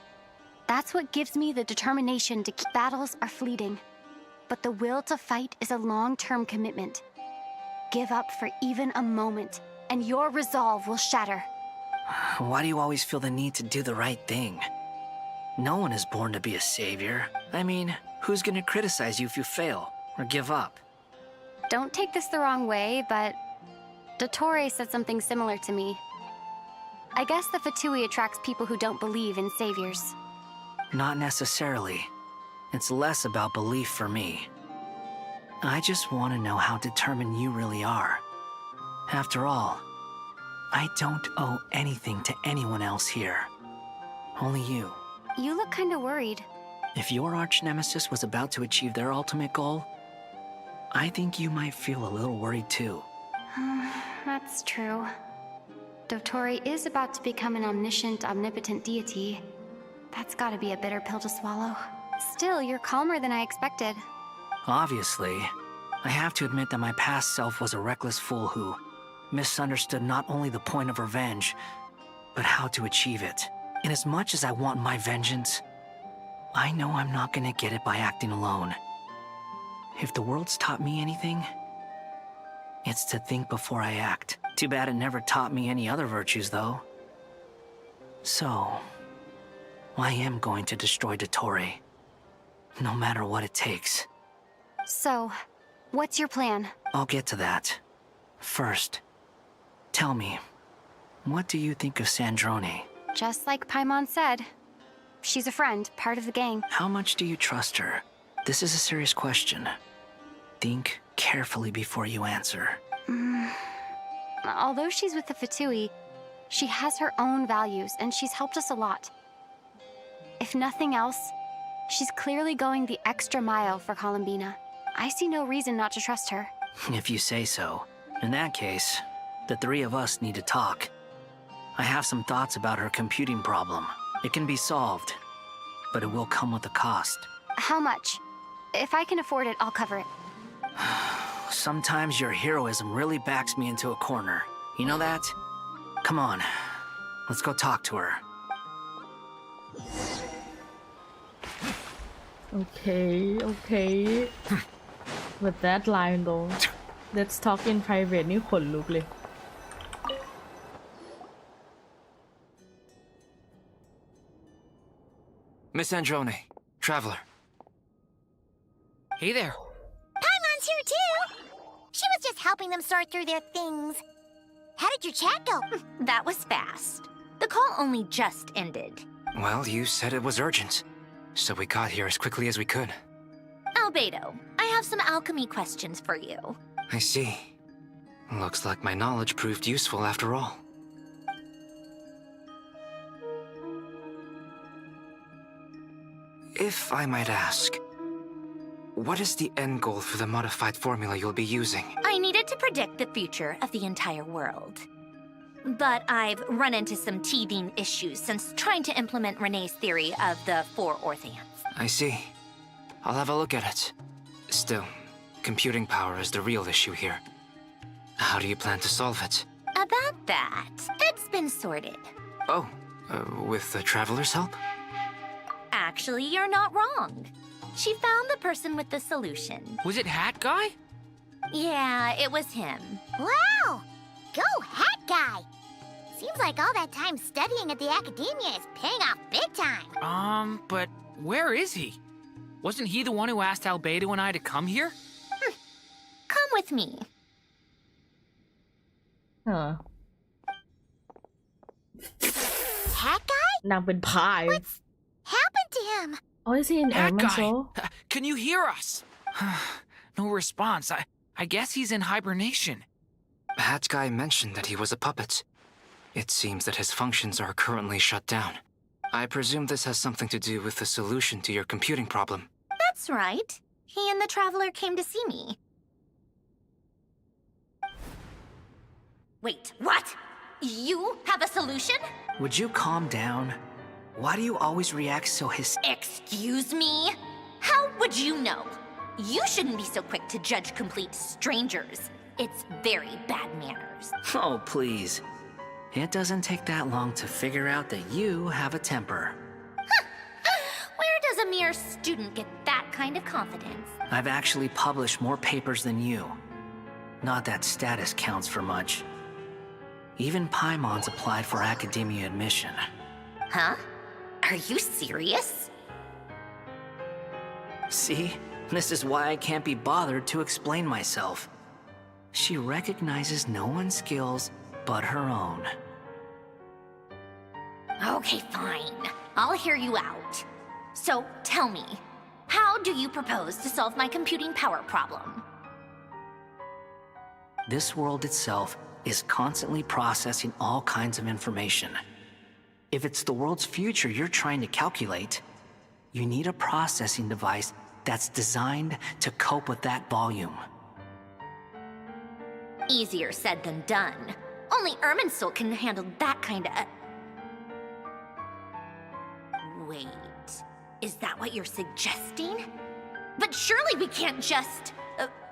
that's what gives me the determination to keep. Battles are fleeting. But the will to fight is a long-term commitment. Give up for even a moment, and your resolve will shatter. Why do you always feel the need to do the right thing? No one is born to be a savior. I mean, who's gonna criticize you if you fail or give up? Don't take this the wrong way, but Dottore said something similar to me. I guess the Fatui attracts people who don't believe in saviors. Not necessarily. It's less about belief for me. I just want to know how determined you really are. After all, I don't owe anything to anyone else here. Only you. You look kinda worried. If your arch-nemesis was about to achieve their ultimate goal, I think you might feel a little worried too. That's true. Dottore is about to become an omniscient, omnipotent deity. That's gotta be a bitter pill to swallow. Still, you're calmer than I expected. Obviously, I have to admit that my past self was a reckless fool who misunderstood not only the point of revenge, but how to achieve it. And as much as I want my vengeance, I know I'm not gonna get it by acting alone. If the world's taught me anything, it's to think before I act. Too bad it never taught me any other virtues, though. So, I am going to destroy Dottore, no matter what it takes. So, what's your plan? I'll get to that. First, tell me, what do you think of Sandrone? Just like Paimon said, she's a friend, part of the gang. How much do you trust her? This is a serious question. Think carefully before you answer. Although she's with the Fatui, she has her own values, and she's helped us a lot. If nothing else, she's clearly going the extra mile for Columbina. I see no reason not to trust her. If you say so. In that case, the three of us need to talk. I have some thoughts about her computing problem. It can be solved, but it will come with a cost. How much? If I can afford it, I'll cover it. Sometimes your heroism really backs me into a corner. You know that? Come on, let's go talk to her. Okay. With that line though, let's talk in private นี่ขนลุกเลย Miss Androne, traveler. Hey there. Paimon's here too! She was just helping them sort through their things. How did your chat go? That was fast. The call only just ended. Well, you said it was urgent, so we got here as quickly as we could. Albedo, I have some alchemy questions for you. I see. Looks like my knowledge proved useful after all. If I might ask, what is the end goal for the modified formula you'll be using? I needed to predict the future of the entire world. But I've run into some teething issues since trying to implement Renee's theory of the 4 Orthants. I see. I'll have a look at it. Still, computing power is the real issue here. How do you plan to solve it? About that, it's been sorted. Oh, with the Traveler's help? Actually, you're not wrong. She found the person with the solution. Was it Hat Guy? Yeah, it was him. Wow! Go Hat Guy! Seems like all that time studying at the academia is paying off big time. But where is he? Wasn't he the one who asked Albedo and I to come here? Come with me. Hat Guy? นางเป็นพาย What's happened to him? Oh, is he in Hat Aimalice? Guy! Can you hear us? No response. I guess he's in hibernation. Hat Guy mentioned that he was a puppet. It seems that his functions are currently shut down. I presume this has something to do with the solution to your computing problem. That's right. He and the Traveler came to see me. Wait, what? You have a solution? Would you calm down? Why do you always react so Excuse me? How would you know? You shouldn't be so quick to judge complete strangers. It's very bad manners. Oh, please. It doesn't take that long to figure out that you have a temper. Where does a mere student get that kind of confidence? I've actually published more papers than you. Not that status counts for much. Even Paimon's applied for academia admission. Huh? Are you serious? See? This is why I can't be bothered to explain myself. She recognizes no one's skills but her own. Okay, fine. I'll hear you out. So, tell me, how do you propose to solve my computing power problem? This world itself is constantly processing all kinds of information. If it's the world's future you're trying to calculate, you need a processing device that's designed to cope with that volume. Easier said than done. Only Irminsul can handle that kind of... Wait, is that what you're suggesting? But surely we can't just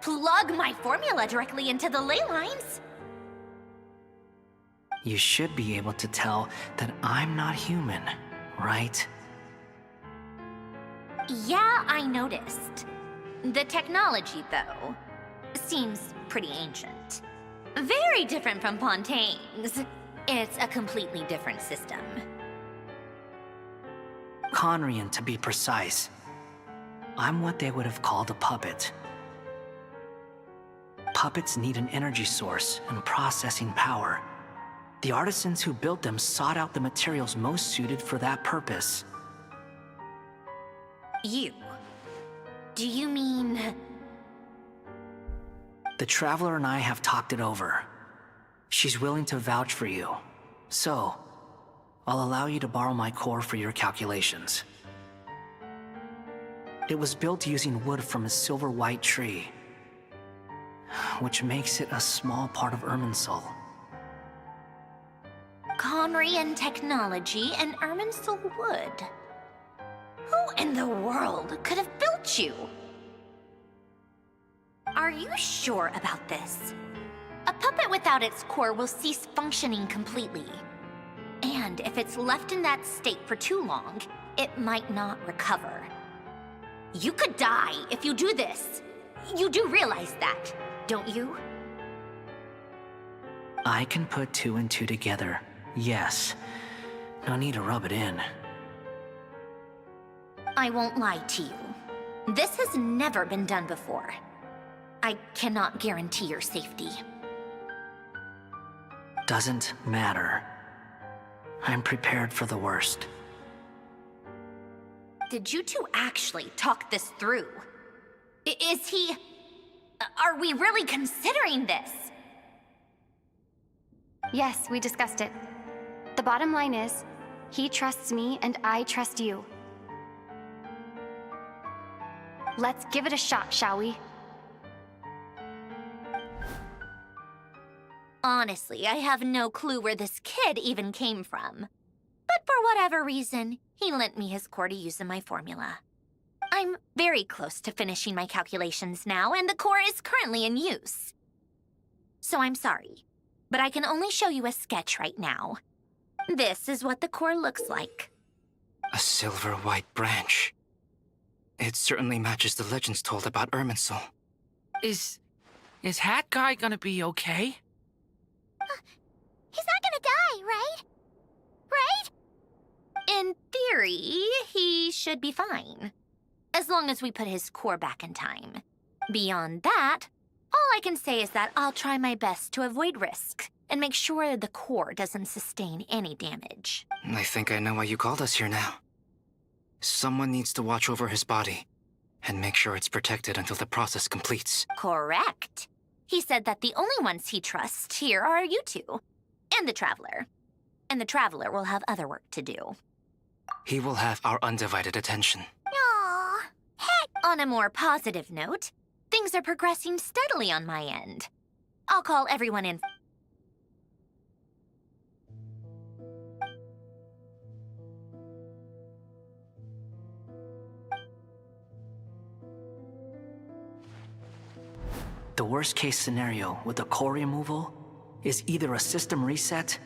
plug my formula directly into the ley lines. You should be able to tell that I'm not human, right? Yeah, I noticed. The technology, though, seems pretty ancient. Very different from Pontaine's. It's a completely different system. Conrian, to be precise. I'm what they would have called a puppet. Puppets need an energy source and processing power. The artisans who built them sought out the materials most suited for that purpose. You? Do you mean... The Traveler and I have talked it over. She's willing to vouch for you. So, I'll allow you to borrow my core for your calculations. It was built using wood from a silver-white tree, which makes it a small part of Irminsul. Conrian technology and Irminsul wood. Who in the world could have built you? Are you sure about this? A puppet without its core will cease functioning completely. And if it's left in that state for too long, it might not recover. You could die if you do this. You do realize that, don't you? I can put two and two together, yes. No need to rub it in. I won't lie to you. This has never been done before. I cannot guarantee your safety. Doesn't matter. I'm prepared for the worst. Did you two actually talk this through? Is he... Are we really considering this? Yes, we discussed it. The bottom line is, he trusts me and I trust you. Let's give it a shot, shall we? Honestly, I have no clue where this kid even came from. But for whatever reason, he lent me his core to use in my formula. I'm very close to finishing my calculations now, and the core is currently in use. So I'm sorry, but I can only show you a sketch right now. This is what the core looks like. A silver-white branch. It certainly matches the legends told about Irminsul. Is Hat Guy gonna be okay? He's not gonna die, right? Right? In theory, he should be fine. As long as we put his core back in time. Beyond that, all I can say is that I'll try my best to avoid risk and make sure the core doesn't sustain any damage. I think I know why you called us here now. Someone needs to watch over his body and make sure it's protected until the process completes. Correct. He said that the only ones he trusts here are you two, and the Traveler. And the Traveler will have other work to do. He will have our undivided attention. Aww. Heck! On a more positive note, things are progressing steadily on my end. I'll call everyone in. The worst-case scenario with the core removal is either a system reset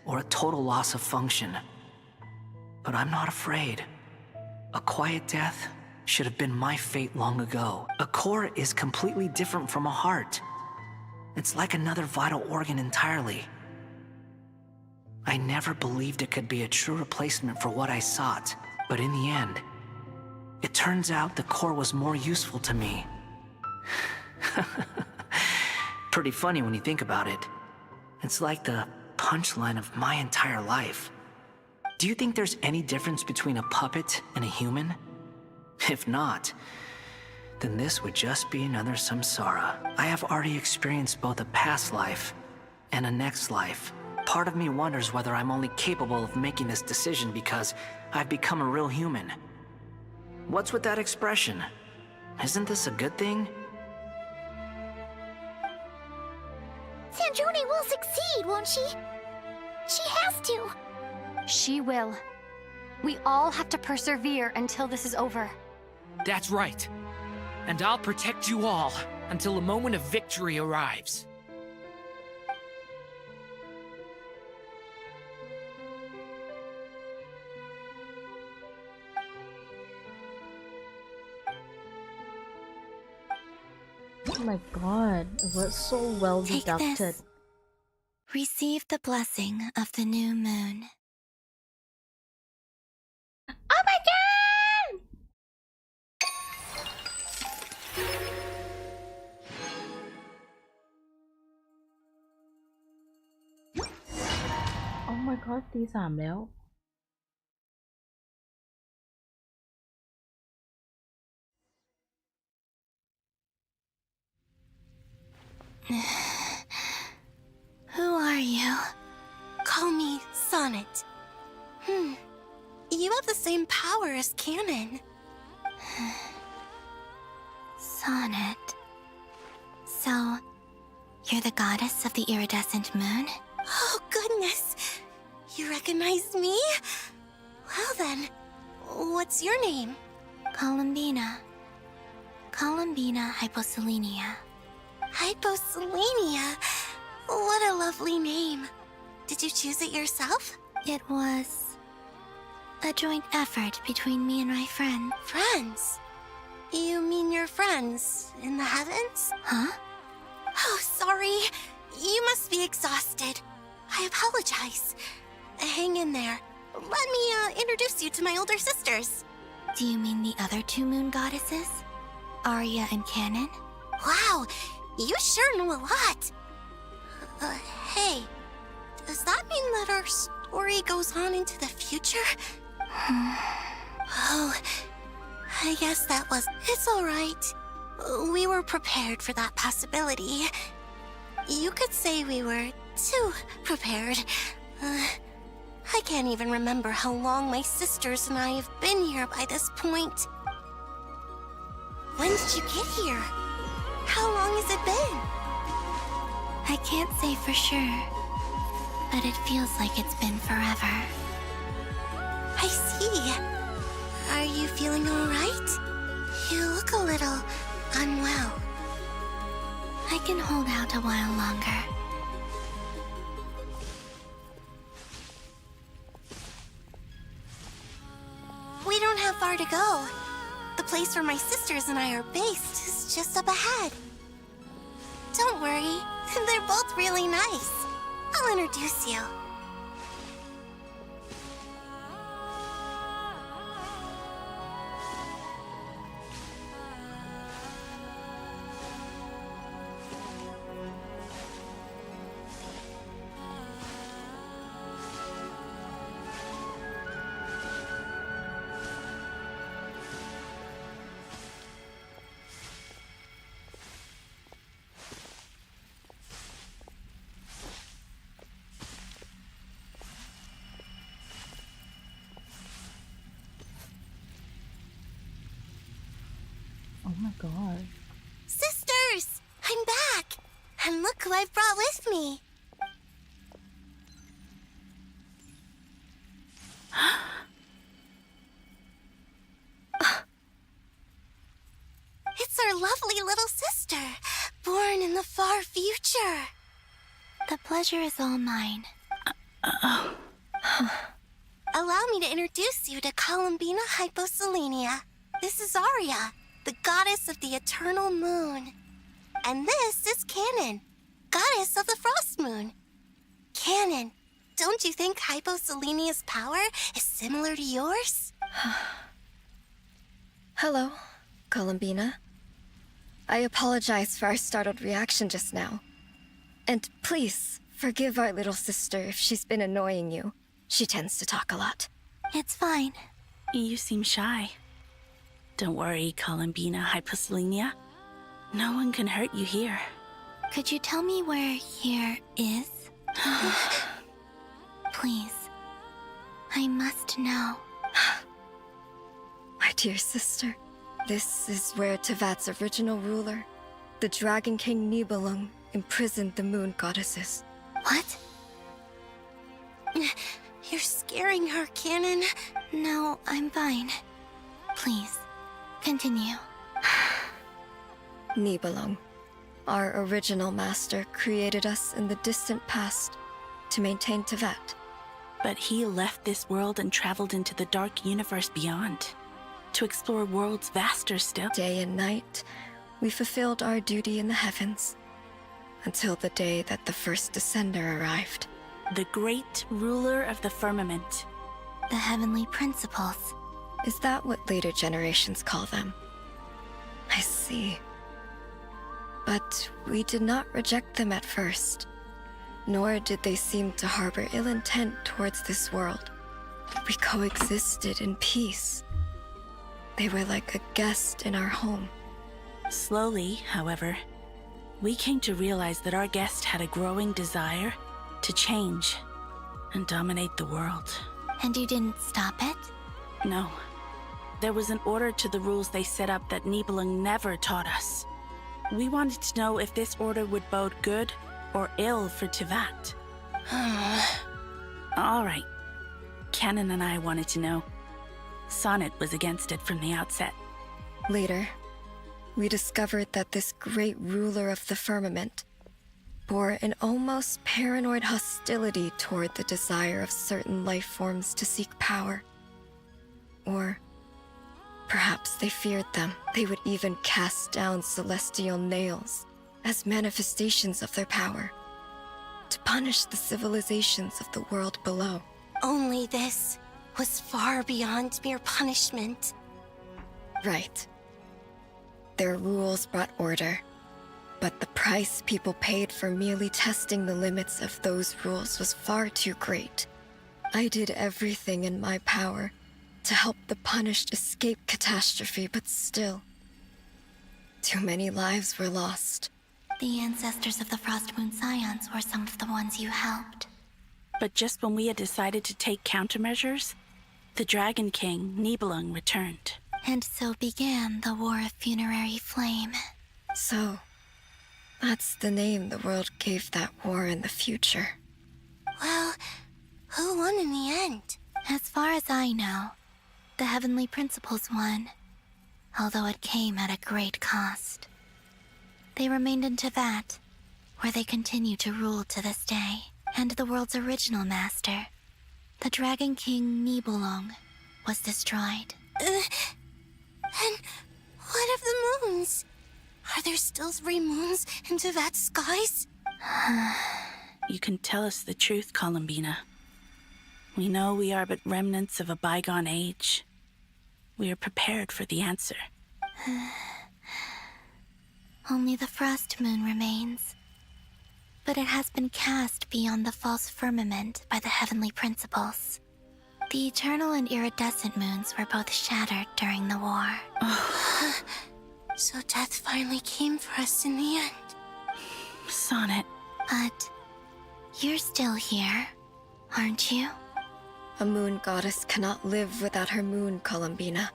or a total loss of function. But I'm not afraid. A quiet death should have been my fate long ago. A core is completely different from a heart. It's like another vital organ entirely. I never believed it could be a true replacement for what I sought, but in the end, it turns out the core was more useful to me. Pretty funny when you think about it. It's like the punchline of my entire life. Do you think there's any difference between a puppet and a human? If not, then this would just be another samsara. I have already experienced both a past life and a next life. Part of me wonders whether I'm only capable of making this decision because I've become a real human. What's with that expression? Isn't this a good thing? Sandrone will succeed, won't she? She has to. She will. We all have to persevere until this is over. That's right. And I'll protect you all until a moment of victory arrives. Oh my god, it was so well Take deducted. this. Receive the blessing of the new moon. Oh my god! Oh my god ตี 3แล้ว Who are you? Call me Sonnet. You have the same power as Canon. Sonnet. So, you're the goddess of the iridescent moon? Oh, goodness. You recognize me? Well then, what's your name? Columbina. Columbina Hyposelenia. Hyposelenia? What a lovely name. Did you choose it yourself? It was a joint effort between me and my friend. Friends? You mean your friends in the heavens? Huh? Oh, sorry. You must be exhausted. I apologize. Hang in there. Let me introduce you to my older sisters. Do you mean the other two moon goddesses? Arya and Canon? Wow, you sure know a lot. Hey, does that mean that our story goes on into the future? Oh, I guess that was... It's all right. We were prepared for that possibility. You could say we were too prepared. I can't even remember how long my sisters and I have been here by this point. When did you get here? How long has it been? I can't say for sure, but it feels like it's been forever. I see. Are you feeling all right? You look a little unwell. I can hold out a while longer. We don't have far to go. The place where my sisters and I are based is just up ahead. Don't worry, they're both really nice. I'll introduce you. Oh my god. Sisters! I'm back! And look who I've brought with me! It's our lovely little sister, born in the far future. The pleasure is all mine. Allow me to introduce you to Columbina Hyposelenia. This is Arya, the goddess of the eternal moon. And this is Canon, goddess of the frost moon. Canon, Don't you think Hyposelenia's power is similar to yours? Hello, Columbina. I apologize for our startled reaction just now. And please, forgive our little sister if she's been annoying you. She tends to talk a lot. It's fine. You seem shy. Don't worry, Columbina Hyposelenia. No one can hurt you here. Could you tell me where here is? Please. I must know. My dear sister, this is where Tevat's original ruler, the Dragon King Nibelung, imprisoned the moon goddesses. What? You're scaring her, Canon. No, I'm fine. Please, continue. Nibelung, our original master, created us in the distant past to maintain Tevat. But he left this world and traveled into the dark universe beyond, to explore worlds vaster still. Day and night, we fulfilled our duty in the heavens, until the day that the first Descender arrived. The great ruler of the firmament. The heavenly principles. Is that what later generations call them? I see. But we did not reject them at first, nor did they seem to harbor ill intent towards this world. We coexisted in peace. They were like a guest in our home. Slowly, however, we came to realize that our guest had a growing desire to change and dominate the world. And you didn't stop it? No. There was an order to the rules they set up that Nibelung never taught us. We wanted to know if this order would bode good or ill for Tevat. All right. Canon and I wanted to know. Sonnet was against it from the outset. Later, we discovered that this great ruler of the firmament bore an almost paranoid hostility toward the desire of certain life forms to seek power. Or perhaps they feared them. They would even cast down celestial nails as manifestations of their power, to punish the civilizations of the world below. Only this was far beyond mere punishment. Right. Their rules brought order, but the price people paid for merely testing the limits of those rules was far too great. I did everything in my power to help the punished escape catastrophe, but still, too many lives were lost. The ancestors of the Frost Moon Scions were some of the ones you helped. But just when we had decided to take countermeasures, the Dragon King, Nibelung, returned. And so began the War of Funerary Flame. So, that's the name the world gave that war in the future. Well, who won in the end? As far as I know, the Heavenly Principles won, although it came at a great cost. They remained in Tevat, where they continue to rule to this day. And the world's original master, the Dragon King Nibelung, was destroyed. And what of the moons? Are there still 3 moons in Tevat's skies? You can tell us the truth, Columbina. We know we are but remnants of a bygone age. We are prepared for the answer. Only the Frost Moon remains. But it has been cast beyond the false firmament by the Heavenly Principles. The eternal and iridescent moons were both shattered during the war. So death finally came for us in the end. Sonnet. But you're still here, aren't you? A moon goddess cannot live without her moon, Columbina.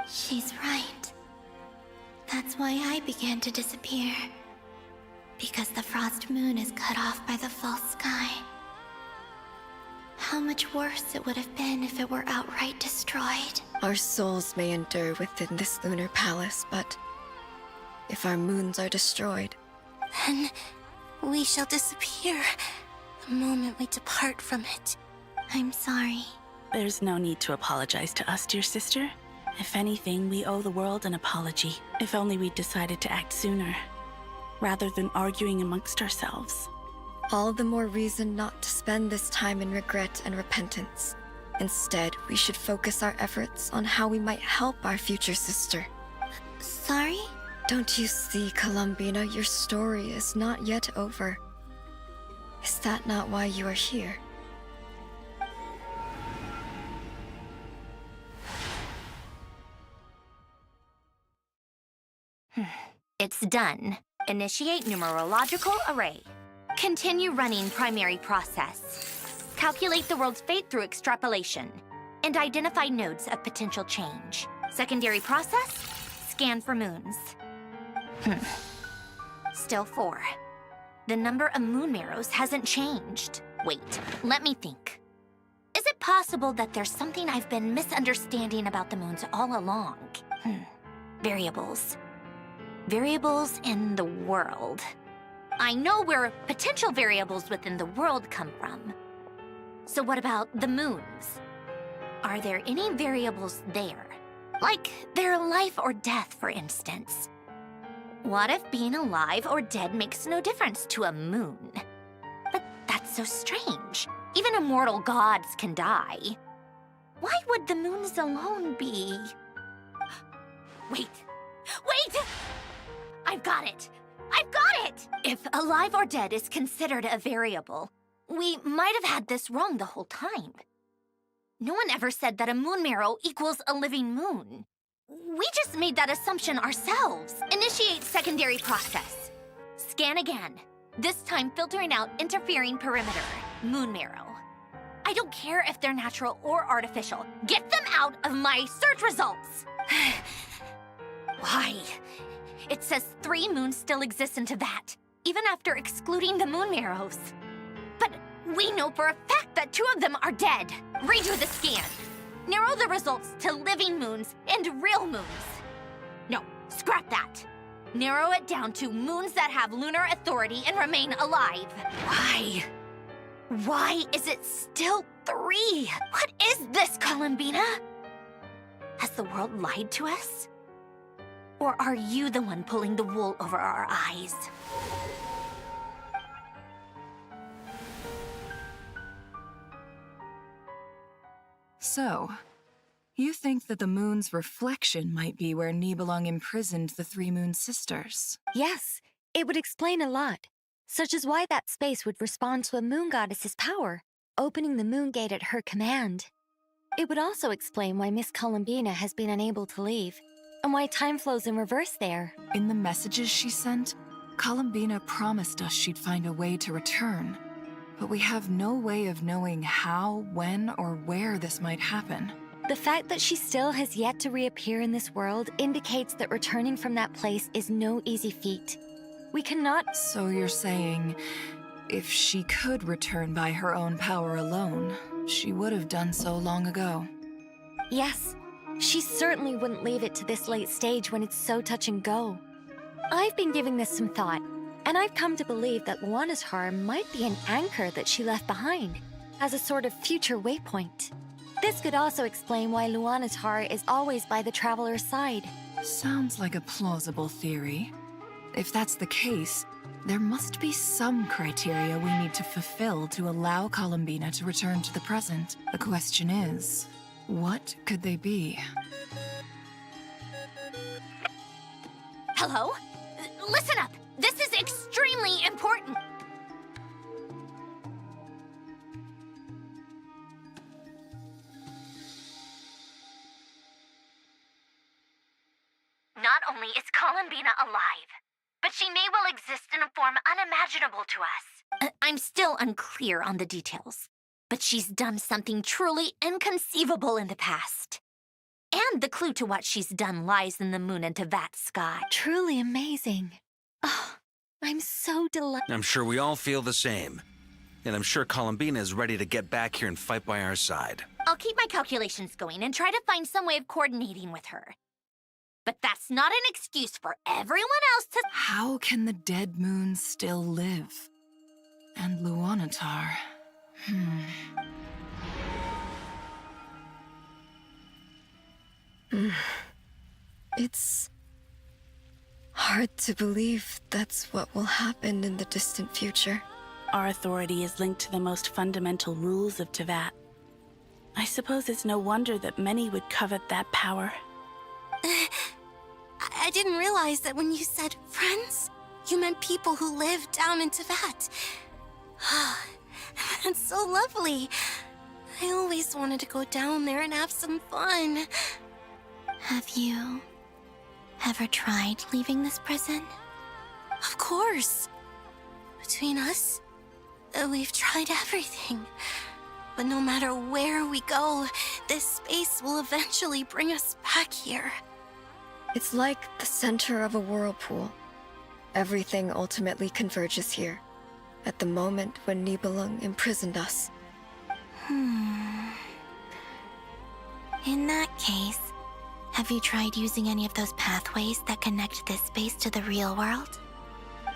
She's right. That's why I began to disappear. Because the Frost Moon is cut off by the false sky. How much worse it would have been if it were outright destroyed. Our souls may endure within this lunar palace, but if our moons are destroyed, then we shall disappear the moment we depart from it. I'm sorry. There's no need to apologize to us, dear sister. If anything, we owe the world an apology. If only we'd decided to act sooner, rather than arguing amongst ourselves. All the more reason not to spend this time in regret and repentance. Instead, we should focus our efforts on how we might help our future sister. Sorry? Don't you see, Columbina, your story is not yet over. Is that not why you are here? It's done. Initiate numerological array. Continue running primary process. Calculate the world's fate through extrapolation. And identify nodes of potential change. Secondary process, scan for moons. Still 4. The number of moon marrows hasn't changed. Wait, let me think. Is it possible that there's something I've been misunderstanding about the moons all along? Variables. Variables in the world. I know where potential variables within the world come from. So what about the moons? Are there any variables there? Like their life or death, for instance. What if being alive or dead makes no difference to a moon? But that's so strange. Even immortal gods can die. Why would the moons alone be? Wait! Wait! I've got it! I've got it! If alive or dead is considered a variable, we might have had this wrong the whole time. No one ever said that a moon marrow equals a living moon. We just made that assumption ourselves. Initiate secondary process. Scan again. This time filtering out interfering perimeter. Moon marrow. I don't care if they're natural or artificial. Get them out of my search results! Why? It says 3 moons still exist in Teyvat, even after excluding the moon marrows. But we know for a fact that 2 of them are dead. Redo the scan. Narrow the results to living moons and real moons. No, scrap that. Narrow it down to moons that have lunar authority and remain alive. Why? Why is it still 3? What is this, Columbina? Has the world lied to us? Or are you the one pulling the wool over our eyes? So, you think that the moon's reflection might be where Nibelung imprisoned the 3 moon sisters? Yes, it would explain a lot, such as why that space would respond to a moon goddess's power, opening the moon gate at her command. It would also explain why Miss Columbina has been unable to leave, and why time flows in reverse there. In the messages she sent, Columbina promised us she'd find a way to return. But we have no way of knowing how, when, or where this might happen. The fact that she still has yet to reappear in this world indicates that returning from that place is no easy feat. We cannot— So you're saying, if she could return by her own power alone, she would have done so long ago? Yes. She certainly wouldn't leave it to this late stage when it's so touch and go. I've been giving this some thought, and I've come to believe that Luanatar might be an anchor that she left behind, as a sort of future waypoint. This could also explain why Luanatar is always by the traveler's side. Sounds like a plausible theory. If that's the case, there must be some criteria we need to fulfill to allow Columbina to return to the present. The question is, what could they be? Hello? Listen up! This is extremely important! Not only is Columbina alive, but she may well exist in a form unimaginable to us. I'm still unclear on the details, but she's done something truly inconceivable in the past. And the clue to what she's done lies in the moon and Teyvat sky. Truly amazing. Oh, I'm so delighted. I'm sure we all feel the same. And I'm sure Columbina is ready to get back here and fight by our side. I'll keep my calculations going and try to find some way of coordinating with her. But that's not an excuse for everyone else to— How can the dead moon still live? And Luanatar... It's hard to believe that's what will happen in the distant future. Our authority is linked to the most fundamental rules of Teyvat. I suppose it's no wonder that many would covet that power. I didn't realize that when you said friends, you meant people who live down in Teyvat. That's so lovely. I always wanted to go down there and have some fun. Have you ever tried leaving this prison? Of course. Between us, we've tried everything. But no matter where we go, this space will eventually bring us back here. It's like the center of a whirlpool. Everything ultimately converges here, at the moment when Nibelung imprisoned us. In that case, have you tried using any of those pathways that connect this space to the real world?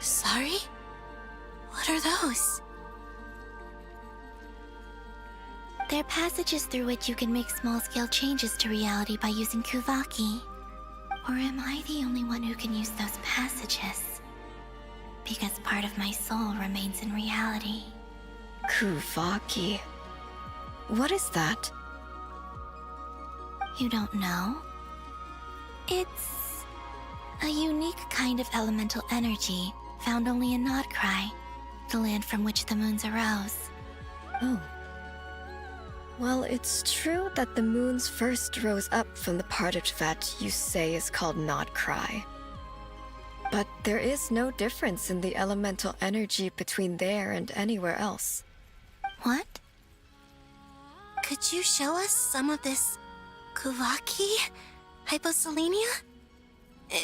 Sorry? What are those? They're passages through which you can make small-scale changes to reality by using Kuvaki. Or am I the only one who can use those passages? Because part of my soul remains in reality. Kuvaki. What is that? You don't know? It's a unique kind of elemental energy found only in Nodcry, the land from which the moons arose. Oh. Well, it's true that the moons first rose up from the part of Teyvat you say is called Nodcry. But there is no difference in the elemental energy between there and anywhere else. What? Could you show us some of this Kuvaki hyposelenia?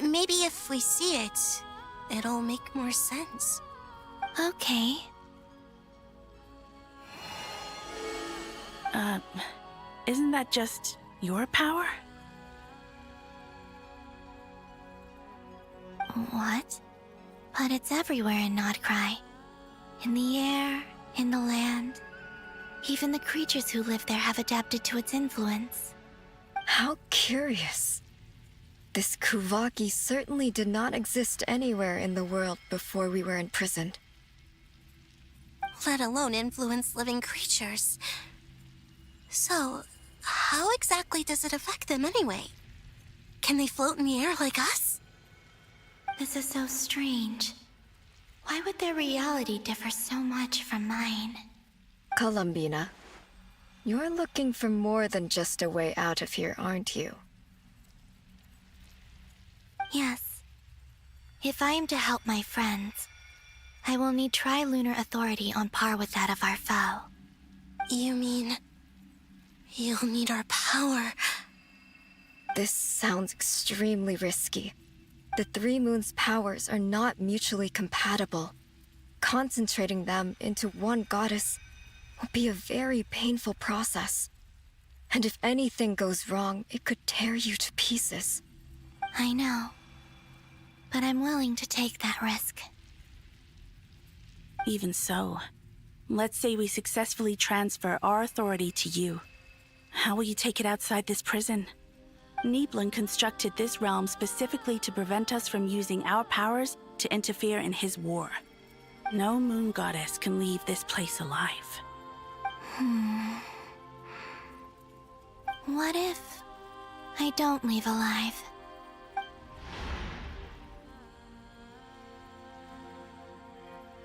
Maybe if we see it, it'll make more sense. Okay. Isn't that just your power? What? But it's everywhere in Nodcry. In the air, in the land. Even the creatures who live there have adapted to its influence. How curious. This Kuvaki certainly did not exist anywhere in the world before we were imprisoned. Let alone influence living creatures. So, how exactly does it affect them anyway? Can they float in the air like us? This is so strange. Why would their reality differ so much from mine? Columbina, you're looking for more than just a way out of here, aren't you? Yes. If I am to help my friends, I will need tri-lunar authority on par with that of our foe. You mean... you'll need our power? This sounds extremely risky. The three moons' powers are not mutually compatible. Concentrating them into one goddess will be a very painful process. And if anything goes wrong, it could tear you to pieces. I know. But I'm willing to take that risk. Even so, let's say we successfully transfer our authority to you. How will you take it outside this prison? Nibelung constructed this realm specifically to prevent us from using our powers to interfere in his war. No moon goddess can leave this place alive. What if I don't leave alive?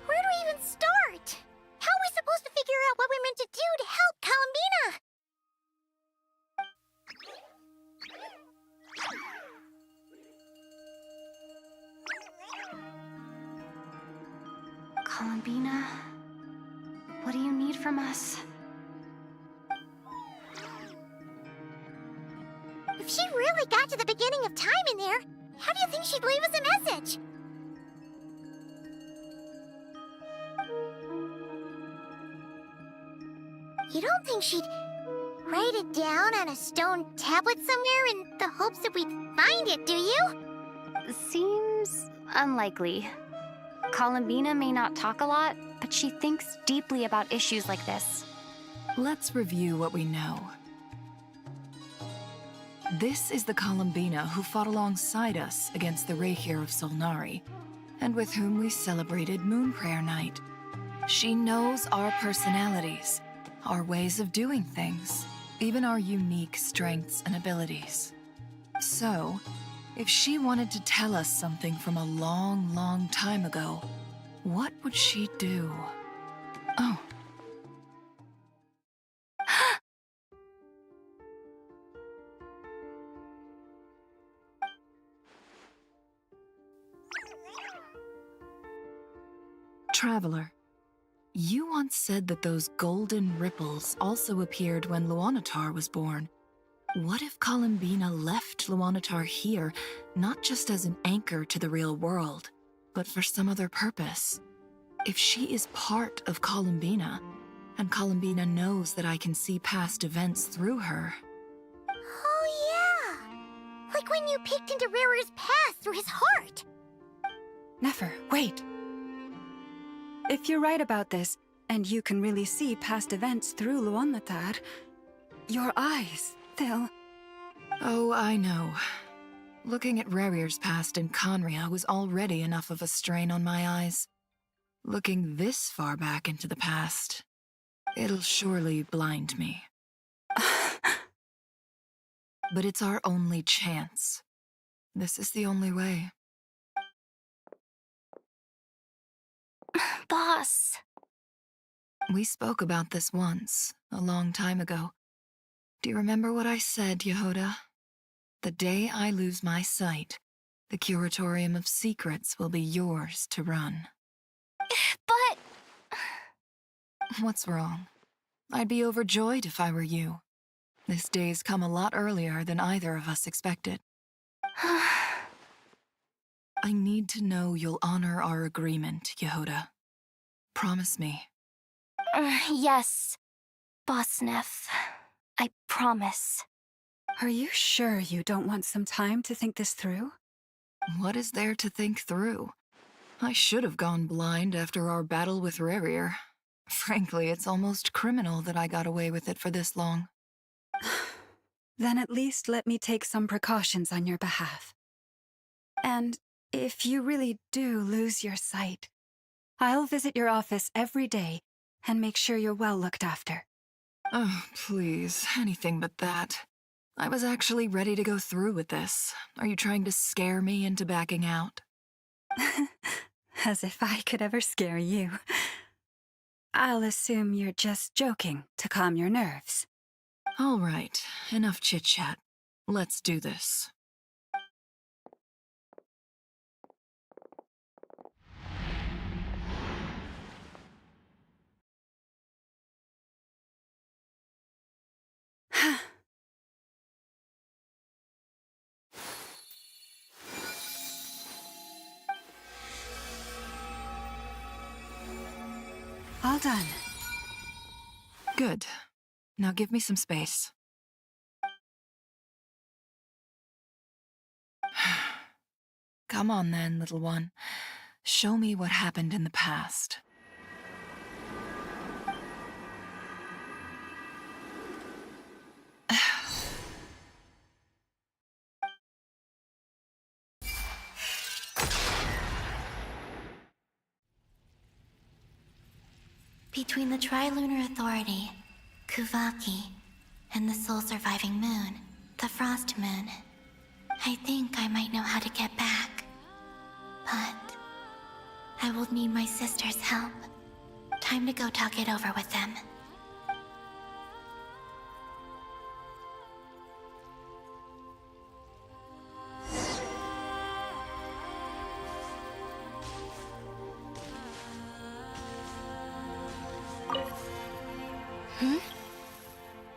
Where do we even start? How are we supposed to figure out what we're meant to do to help Columbina? Columbina, what do you need from us? If she really got to the beginning of time in there, how do you think she'd leave us a message? You don't think she'd write it down on a stone tablet somewhere in the hopes that we'd find it, do you? Seems unlikely. Columbina may not talk a lot, but she thinks deeply about issues like this. Let's review what we know. This is the Columbina who fought alongside us against the Ribir of Solnari, and with whom we celebrated Moon Prayer Night. She knows our personalities, our ways of doing things, even our unique strengths and abilities. So, if she wanted to tell us something from a long, long time ago, what would she do? Oh. Traveler, you once said that those golden ripples also appeared when Luanatar was born. What if Columbina left Luanatar here, not just as an anchor to the real world, but for some other purpose? If she is part of Columbina, and Columbina knows that I can see past events through her... Oh yeah! Like when you peeked into Ririr's past through his heart! Never, wait. If you're right about this, and you can really see past events through Luanatar, your eyes, they'll... Oh, I know. Looking at Rerir's past in Conria was already enough of a strain on my eyes. Looking this far back into the past, it'll surely blind me. But it's our only chance. This is the only way. Boss. We spoke about this once, a long time ago. Do you remember what I said, Yehoda? The day I lose my sight, the Curatorium of Secrets will be yours to run. But... What's wrong? I'd be overjoyed if I were you. This day's come a lot earlier than either of us expected. I need to know you'll honor our agreement, Yehoda. Promise me. Yes, Boss Neff. I promise. Are you sure you don't want some time to think this through? What is there to think through? I should have gone blind after our battle with Rerir. Frankly, it's almost criminal that I got away with it for this long. Then at least let me take some precautions on your behalf. And if you really do lose your sight, I'll visit your office every day and make sure you're well looked after. Oh, please, anything but that. I was actually ready to go through with this. Are you trying to scare me into backing out? As if I could ever scare you. I'll assume you're just joking to calm your nerves. All right, enough chit-chat. Let's do this. All done. Good. Now give me some space. Come on then, little one. Show me what happened in the past. Between the Trilunar Authority, Kuvaki, and the sole-surviving moon, the Frost Moon, I think I might know how to get back. But I will need my sister's help. Time to go talk it over with them.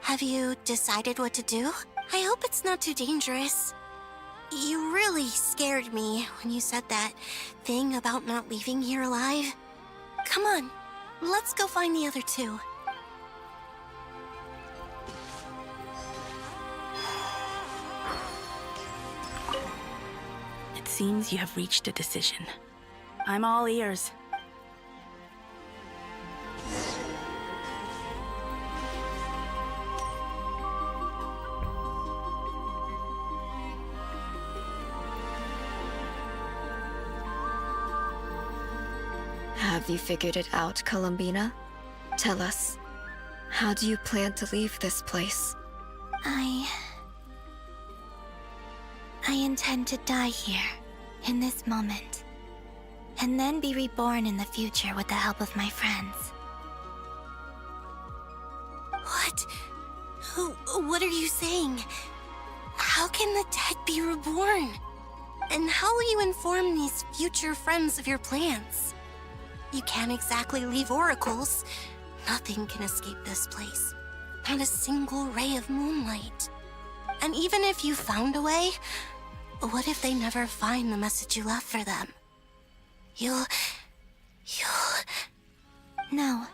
Have you decided what to do? I hope it's not too dangerous. You really scared me when you said that thing about not leaving here alive. Come on, let's go find the other two. It seems you have reached a decision. I'm all ears. Have Have you figured it out, Columbina? Tell us, how do you plan to leave this place? I intend to die here, in this moment, and then be reborn in the future with the help of my friends. What? What are you saying? How can the dead be reborn? And how will you inform these future friends of your plans? You can't exactly leave oracles. Nothing can escape this place. Not a single ray of moonlight. And even if you found a way, what if they never find the message you left for them? You'll... No,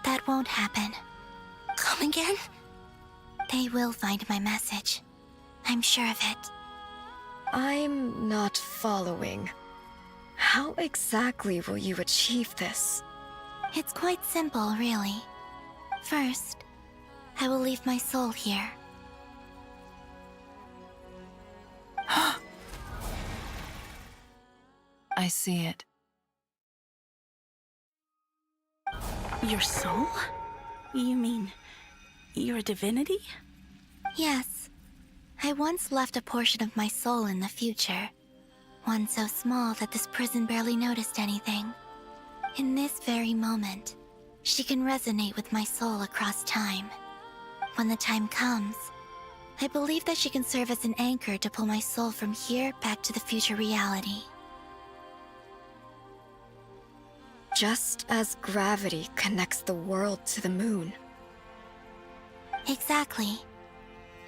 that won't happen. Come again? They will find my message. I'm sure of it. I'm not following. How exactly will you achieve this? It's quite simple, really. First, I will leave my soul here. I see it. Your soul? You mean your divinity? Yes. I once left a portion of my soul in the future. One so small that this prison barely noticed anything. In this very moment, she can resonate with my soul across time. When the time comes, I believe that she can serve as an anchor to pull my soul from here back to the future reality. Just as gravity connects the world to the moon. Exactly.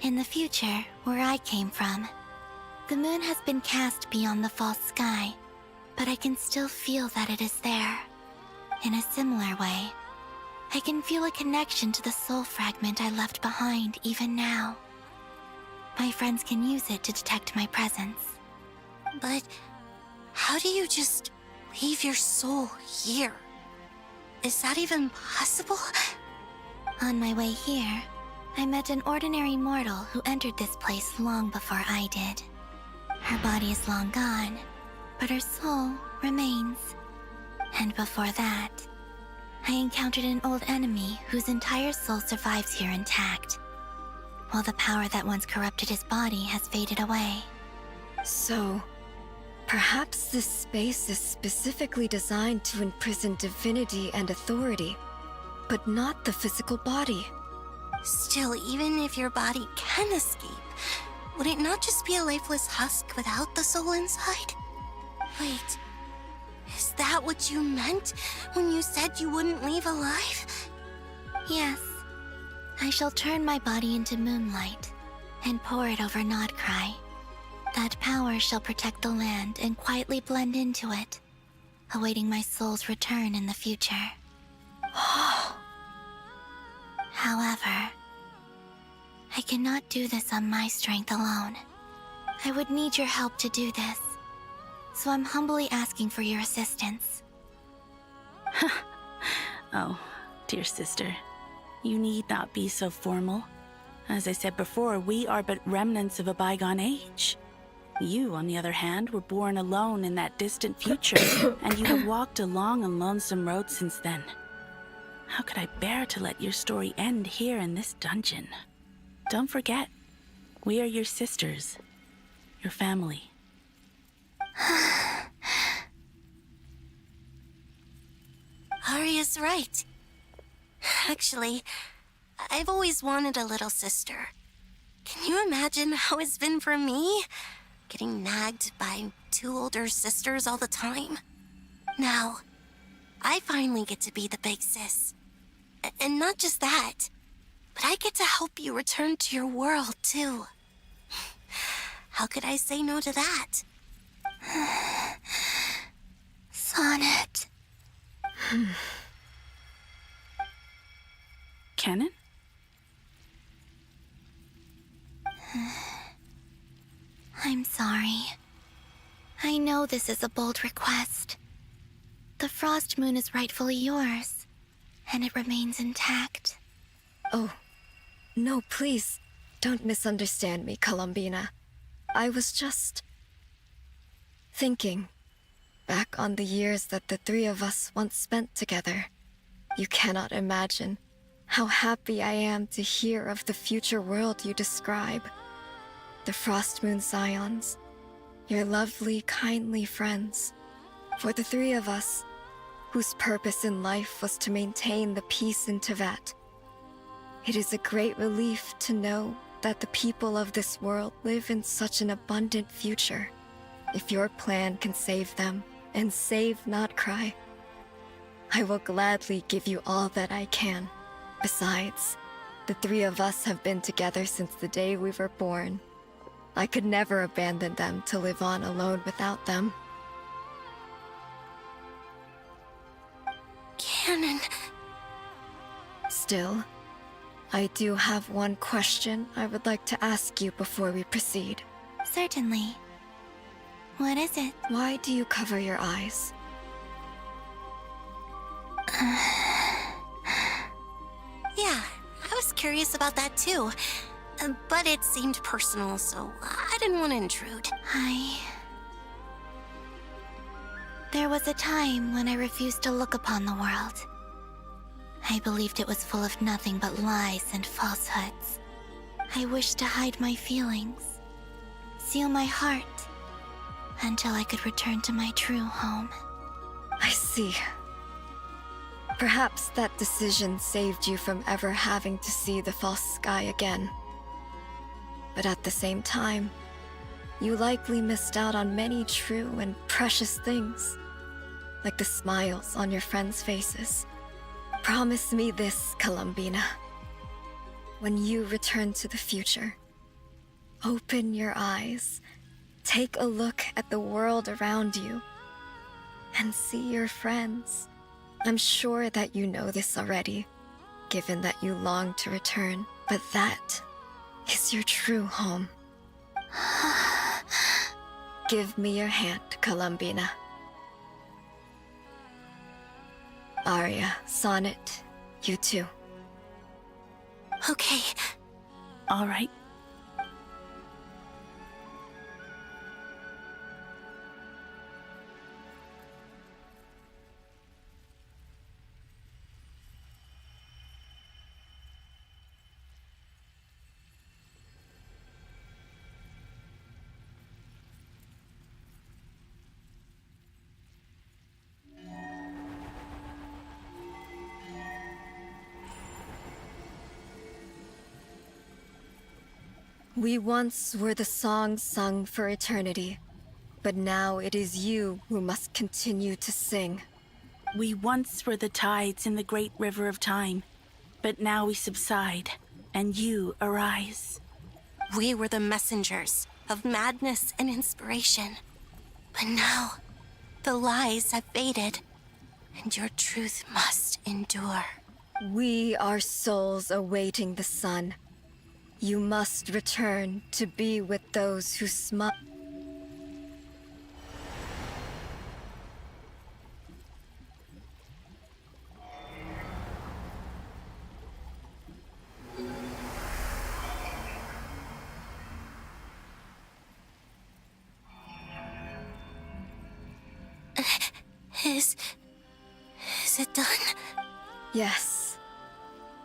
In the future, where I came from, the moon has been cast beyond the false sky, but I can still feel that it is there. In a similar way, I can feel a connection to the soul fragment I left behind even now. My friends can use it to detect my presence. But how do you just leave your soul here? Is that even possible? On my way here, I met an ordinary mortal who entered this place long before I did. Her body is long gone, but her soul remains. And before that, I encountered an old enemy whose entire soul survives here intact, while the power that once corrupted his body has faded away. So, perhaps this space is specifically designed to imprison divinity and authority, but not the physical body. Still, even if your body can escape, would it not just be a lifeless husk without the soul inside? Wait, is that what you meant when you said you wouldn't leave alive? Yes. I shall turn my body into moonlight and pour it over Nodcry. That power shall protect the land and quietly blend into it, awaiting my soul's return in the future. However, I cannot do this on my strength alone. I would need your help to do this, so I'm humbly asking for your assistance. Oh, dear sister, you need not be so formal. As I said before, we are but remnants of a bygone age. You, on the other hand, were born alone in that distant future, and you have walked a long and lonesome road since then. How could I bear to let your story end here in this dungeon? Don't forget, we are your sisters, your family. Arya's right. Actually, I've always wanted a little sister. Can you imagine how it's been for me? Getting nagged by two older sisters all the time. Now, I finally get to be the big sis. And not just that, but I get to help you return to your world, too. How could I say no to that? Sonnet. Canon? I'm sorry. I know this is a bold request. The Frost Moon is rightfully yours, and it remains intact. Oh, no, please, don't misunderstand me, Columbina. I was just thinking back on the years that the three of us once spent together, you cannot imagine how happy I am to hear of the future world you describe. The Frost Moon Scions, your lovely, kindly friends. For the three of us, whose purpose in life was to maintain the peace in Teyvat, it is a great relief to know that the people of this world live in such an abundant future. If your plan can save them, and save not cry, I will gladly give you all that I can. Besides, the three of us have been together since the day we were born. I could never abandon them to live on alone without them. Canon. Still, I do have one question I would like to ask you before we proceed. Certainly. What is it? Why do you cover your eyes? Yeah, I was curious about that too. But it seemed personal, so I didn't want to intrude. There was a time when I refused to look upon the world. I believed it was full of nothing but lies and falsehoods. I wished to hide my feelings, seal my heart, until I could return to my true home. I see. Perhaps that decision saved you from ever having to see the false sky again. But at the same time, you likely missed out on many true and precious things, like the smiles on your friends' faces. Promise me this, COLUMBINA. When you return to the future, open your eyes, take a look at the world around you, and see your friends. I'm sure that you know this already, given that you long to return, but that is your true home. Give me your hand, COLUMBINA. Aria, Sonnet, you too. Okay. All right. We once were the songs sung for eternity, but now it is you who must continue to sing. We once were the tides in the great river of time, but now we subside, and you arise. We were the messengers of madness and inspiration. But now, the lies have faded, and your truth must endure. We are souls awaiting the sun. You must return to be with those who smile. Is it done? Yes.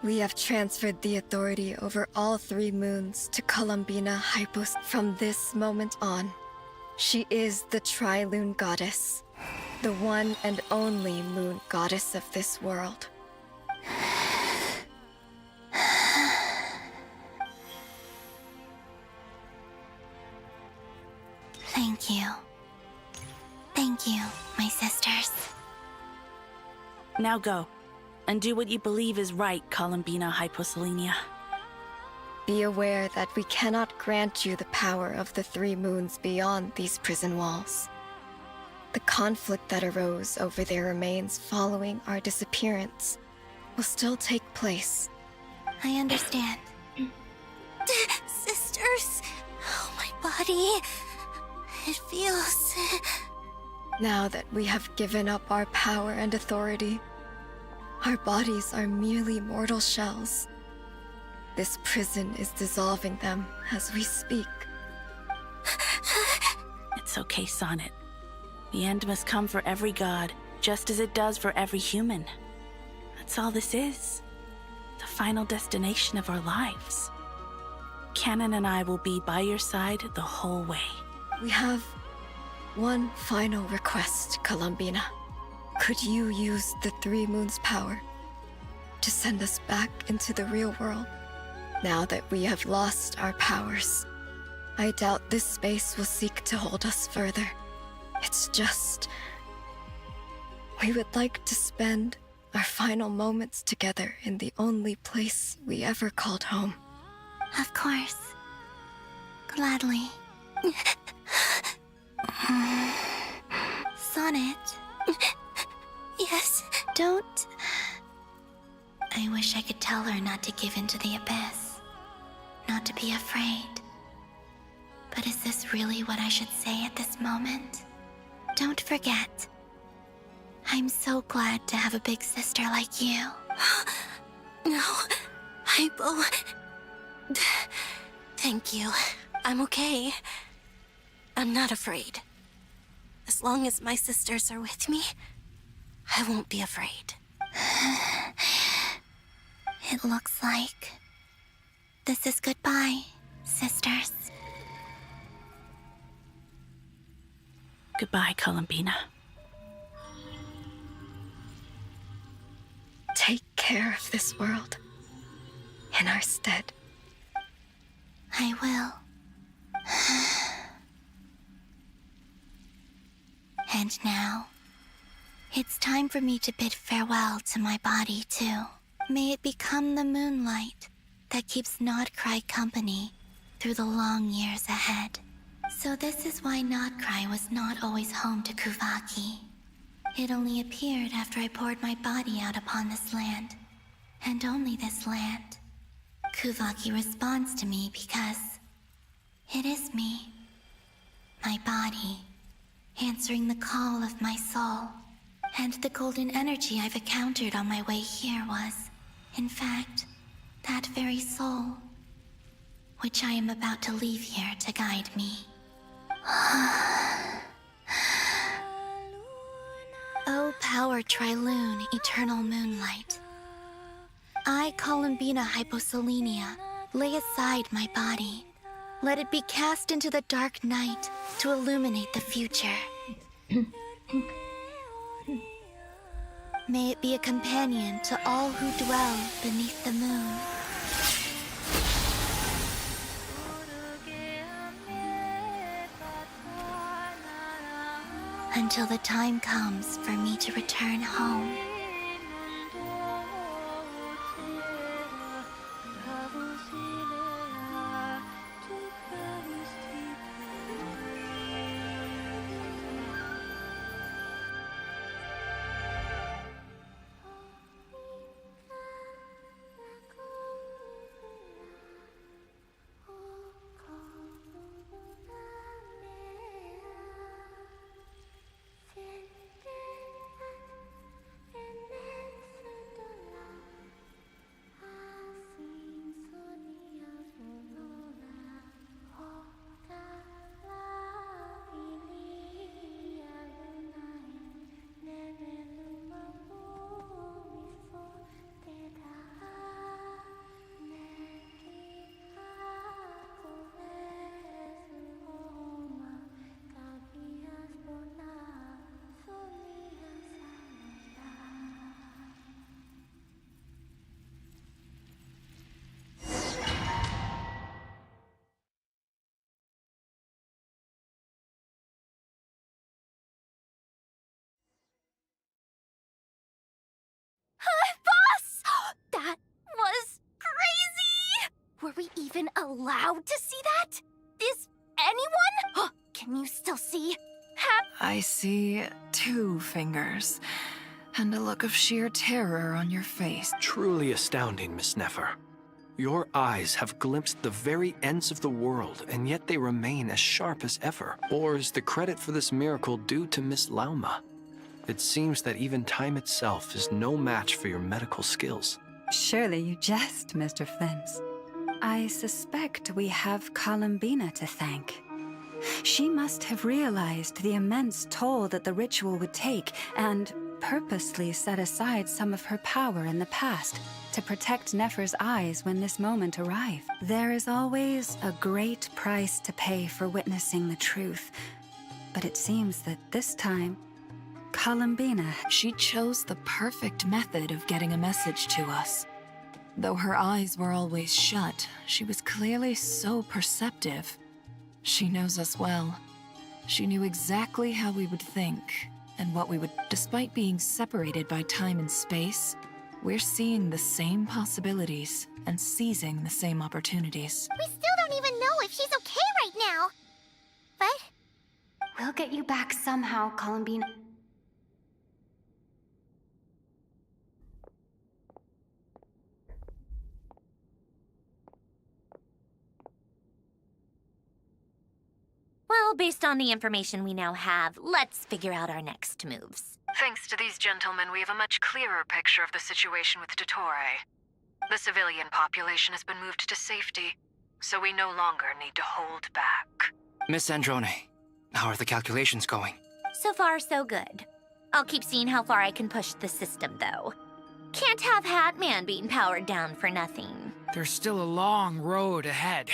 We have transferred the authority over all three moons to COLUMBINA Hypos. From this moment on, she is the Tri-Lune Goddess, the one and only moon goddess of this world. Thank you. Thank you, my sisters. Now go, and do what you believe is right, COLUMBINA Hyposelenia. Be aware that we cannot grant you the power of the three moons beyond these prison walls. The conflict that arose over their remains following our disappearance will still take place. I understand. Sisters, oh, my body. It feels... Now that we have given up our power and authority, our bodies are merely mortal shells. This prison is dissolving them as we speak. It's okay, Sonnet. The end must come for every god, just as it does for every human. That's all this is. The final destination of our lives. Canon and I will be by your side the whole way. We have one final request, Columbina. Could you use the Three Moons' power to send us back into the real world? Now that we have lost our powers, I doubt this space will seek to hold us further. It's just... we would like to spend our final moments together in the only place we ever called home. Of course. Gladly. Sonnet. Yes. Don't... I wish I could tell her not to give in to the abyss. Not to be afraid. But is this really what I should say at this moment? Don't forget. I'm so glad to have a big sister like you. No, Hypo. Thank you. I'm okay. I'm not afraid. As long as my sisters are with me, I won't be afraid. It looks like this is goodbye, sisters. Goodbye, Columbina. Take care of this world in our stead. I will. And now, it's time for me to bid farewell to my body, too. May it become the moonlight that keeps Nodcry company through the long years ahead. So this is why Nodcry was not always home to Kuvaki. It only appeared after I poured my body out upon this land, and only this land. Kuvaki responds to me because it is me, my body, answering the call of my soul. And the golden energy I've encountered on my way here was, in fact, that very soul, which I am about to leave here to guide me. O power Trilune, eternal moonlight. I, Columbina Hyposelenia, lay aside my body. Let it be cast into the dark night to illuminate the future. May it be a companion to all who dwell beneath the moon. Until the time comes for me to return home. That was crazy! Were we even allowed to see that? Is anyone? Can you still see? I see 2 fingers, and a look of sheer terror on your face. Truly astounding, Miss Nefer. Your eyes have glimpsed the very ends of the world, and yet they remain as sharp as ever. Or is the credit for this miracle due to Miss Lauma? It seems that even time itself is no match for your medical skills. Surely you jest, Mr. Flint. I suspect we have Columbina to thank. She must have realized the immense toll that the ritual would take and purposely set aside some of her power in the past to protect Nefer's eyes when this moment arrived. There is always a great price to pay for witnessing the truth, but it seems that this time, Columbina, she chose the perfect method of getting a message to us. Though her eyes were always shut, she was clearly so perceptive. She knows us well. She knew exactly how we would think and what we would. Despite being separated by time and space, we're seeing the same possibilities and seizing the same opportunities. We still don't even know if she's okay right now. But We'll get you back somehow, Columbina. Well, based on the information we now have, let's figure out our next moves. Thanks to these gentlemen, we have a much clearer picture of the situation with Dottore. The civilian population has been moved to safety, so we no longer need to hold back. Miss Androne, how are the calculations going? So far, so good. I'll keep seeing how far I can push the system, though. Can't have Hatman being powered down for nothing. There's still a long road ahead.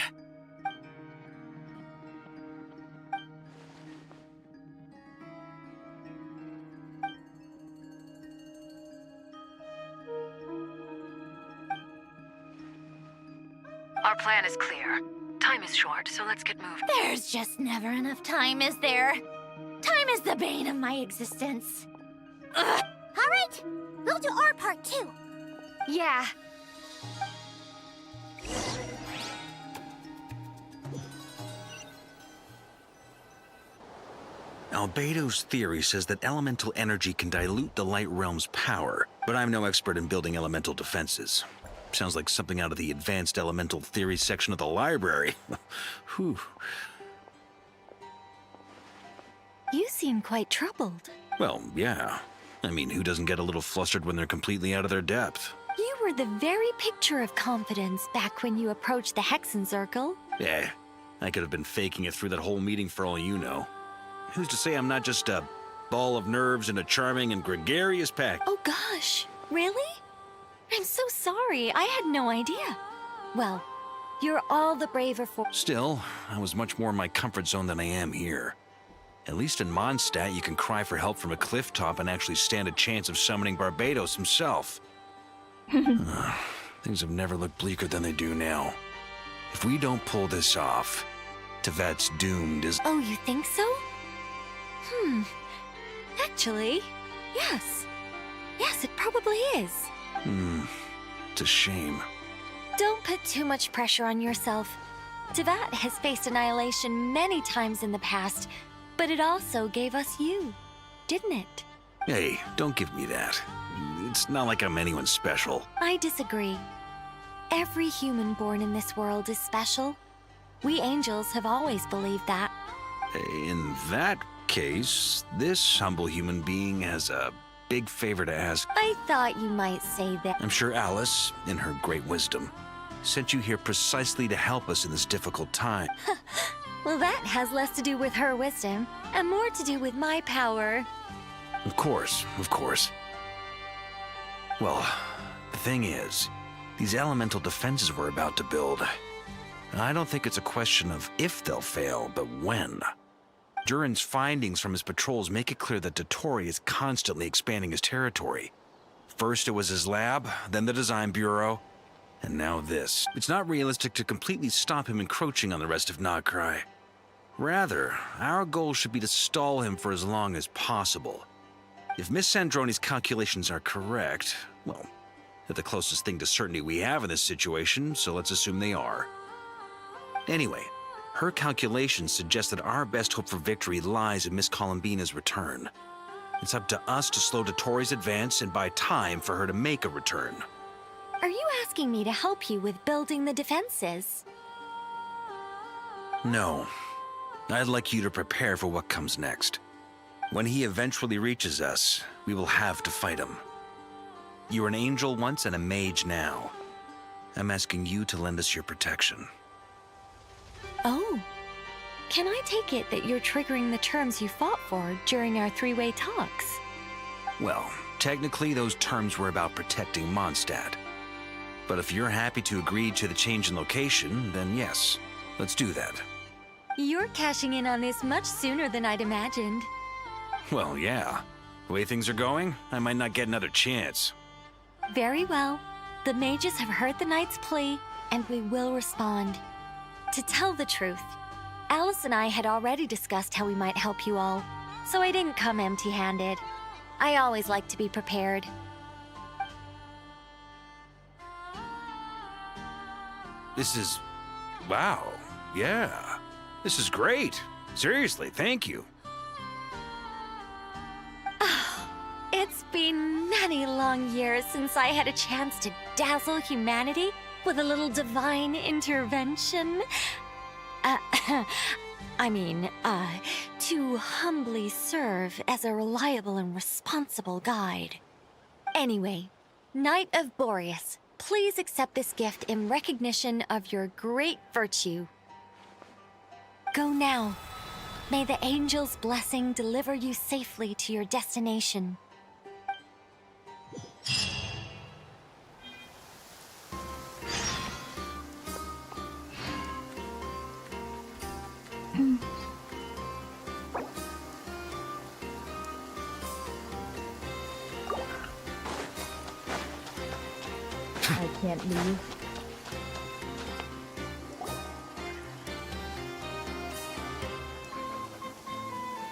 Our plan is clear. Time is short, so let's get moving. There's just never enough time, is there? Time is the bane of my existence. Ugh. all right, we'll do our part too. Yeah. Albedo's theory says that elemental energy can dilute the light realm's power, but I'm no expert in building elemental defenses. Sounds like something out of the advanced elemental theory section of the library. Whew. You seem quite troubled. Well, yeah. I mean, who doesn't get a little flustered when they're completely out of their depth? You were the very picture of confidence back when you approached the Hexen Circle. Yeah, I could have been faking it through that whole meeting for all you know. Who's to say I'm not just a ball of nerves in a charming and gregarious pack? Oh gosh, really? I'm so sorry, I had no idea. Well, you're all the braver for— Still, I was much more in my comfort zone than I am here. At least in Mondstadt, you can cry for help from a cliff top and actually stand a chance of summoning Barbados himself. Things have never looked bleaker than they do now. If we don't pull this off, Tevet's doomed as— Oh, you think so? Actually, yes. Yes, it probably is. It's a shame. Don't put too much pressure on yourself. Tevat has faced annihilation many times in the past, but it also gave us you, didn't it? Hey, don't give me that. It's not like I'm anyone special. I disagree. Every human born in this world is special. We angels have always believed that. In that case, this humble human being has a big favor to ask. I thought you might say that. I'm sure Alice, in her great wisdom, sent you here precisely to help us in this difficult time. Well, that has less to do with her wisdom and more to do with my power. Of course, of course. Well, the thing is, these elemental defenses we're about to build, I don't think it's a question of if they'll fail, but when. Durin's findings from his patrols make it clear that Dottore is constantly expanding his territory. First it was his lab, then the design bureau, and now this. It's not realistic to completely stop him encroaching on the rest of Nagrai. Rather, our goal should be to stall him for as long as possible. If Miss Sandroni's calculations are correct, well, they're the closest thing to certainty we have in this situation, so let's assume they are. Anyway, her calculations suggest that our best hope for victory lies in Miss Columbina's return. It's up to us to slow Dottore's advance and buy time for her to make a return. Are you asking me to help you with building the defenses? No. I'd like you to prepare for what comes next. When he eventually reaches us, we will have to fight him. You were an angel once and a mage now. I'm asking you to lend us your protection. Oh, Can I take it that you're triggering the terms you fought for during our three-way talks? Well, technically those terms were about protecting Mondstadt. But if you're happy to agree to the change in location, then yes, let's do that. You're cashing in on this much sooner than I'd imagined. Well, yeah. The way things are going, I might not get another chance. Very well. The mages have heard the knight's plea, and we will respond. To tell the truth, Alice and I had already discussed how we might help you all, so I didn't come empty-handed. I always like to be prepared. This is... wow. Yeah. This is great. Seriously, thank you. It's been many long years since I had a chance to dazzle humanity with a little divine intervention. To humbly serve as a reliable and responsible guide. Anyway, Knight of Boreas, please accept this gift in recognition of your great virtue. Go now. May the angel's blessing deliver you safely to your destination. I can't leave.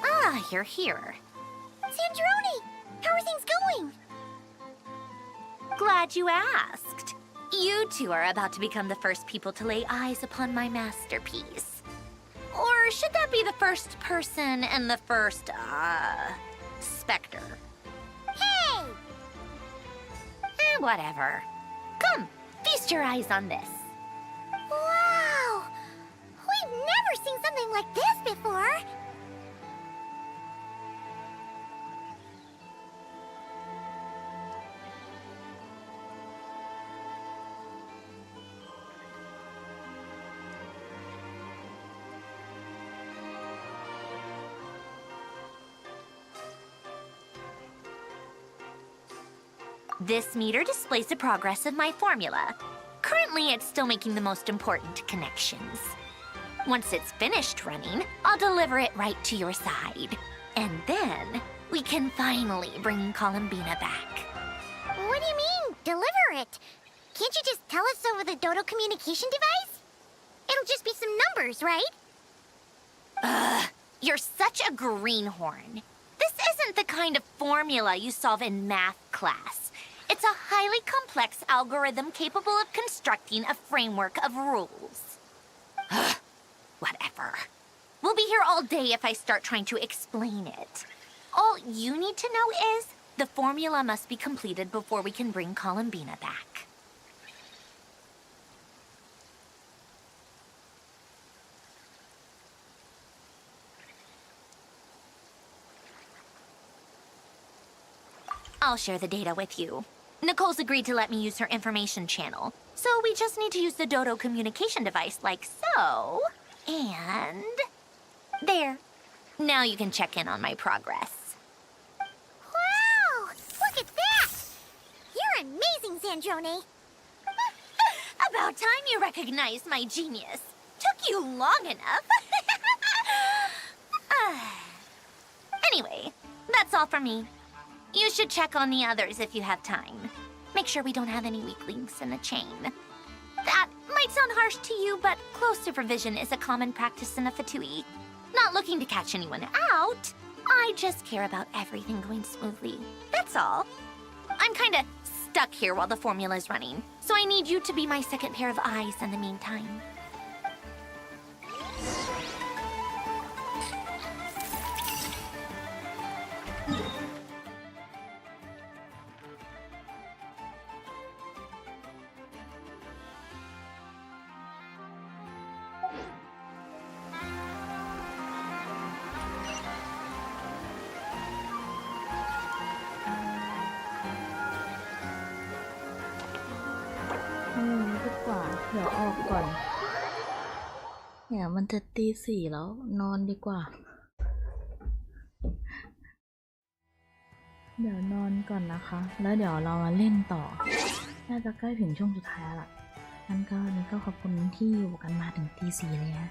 Ah, you're here. Sandrone! How are things going? Glad you asked. You two are about to become the first people to lay eyes upon my masterpiece. Or should that be the first person and the first, specter? Hey! Whatever. Come, feast your eyes on this. Wow! We've never seen something like this before! This meter displays the progress of my formula. Currently, it's still making the most important connections. Once it's finished running, I'll deliver it right to your side. And then, we can finally bring Columbina back. What do you mean, deliver it? Can't you just tell us over the Dodo communication device? It'll just be some numbers, right? Ugh, you're such a greenhorn. This isn't the kind of formula you solve in math class. It's a highly complex algorithm capable of constructing a framework of rules. Ugh, whatever. We'll be here all day if I start trying to explain it. All you need to know is the formula must be completed before we can bring Columbina back. I'll share the data with you. Nicole's agreed to let me use her information channel, so we just need to use the Dodo communication device like so. And... there. Now you can check in on my progress. Wow! Look at that! You're amazing, Sandrone. About time you recognized my genius. Took you long enough. Anyway, that's all for me. You should check on the others if you have time. Make sure we don't have any weak links in the chain. That might sound harsh to you, but close supervision is a common practice in the Fatui. Not looking to catch anyone out. I just care about everything going smoothly. That's all. I'm kinda stuck here while the formula's running, so I need you to be my second pair of eyes in the meantime. อ่ะมันจะตี 4แล้วนอนดีกว่าเดี๋ยวนอนก่อนนะคะแล้วเดี๋ยวเรามาเล่นต่อน่าจะใกล้ถึงช่วงสุดท้ายละงั้นก็วันนี้ก็ขอบคุณที่อยู่กันมาถึงตี 4เลยนะ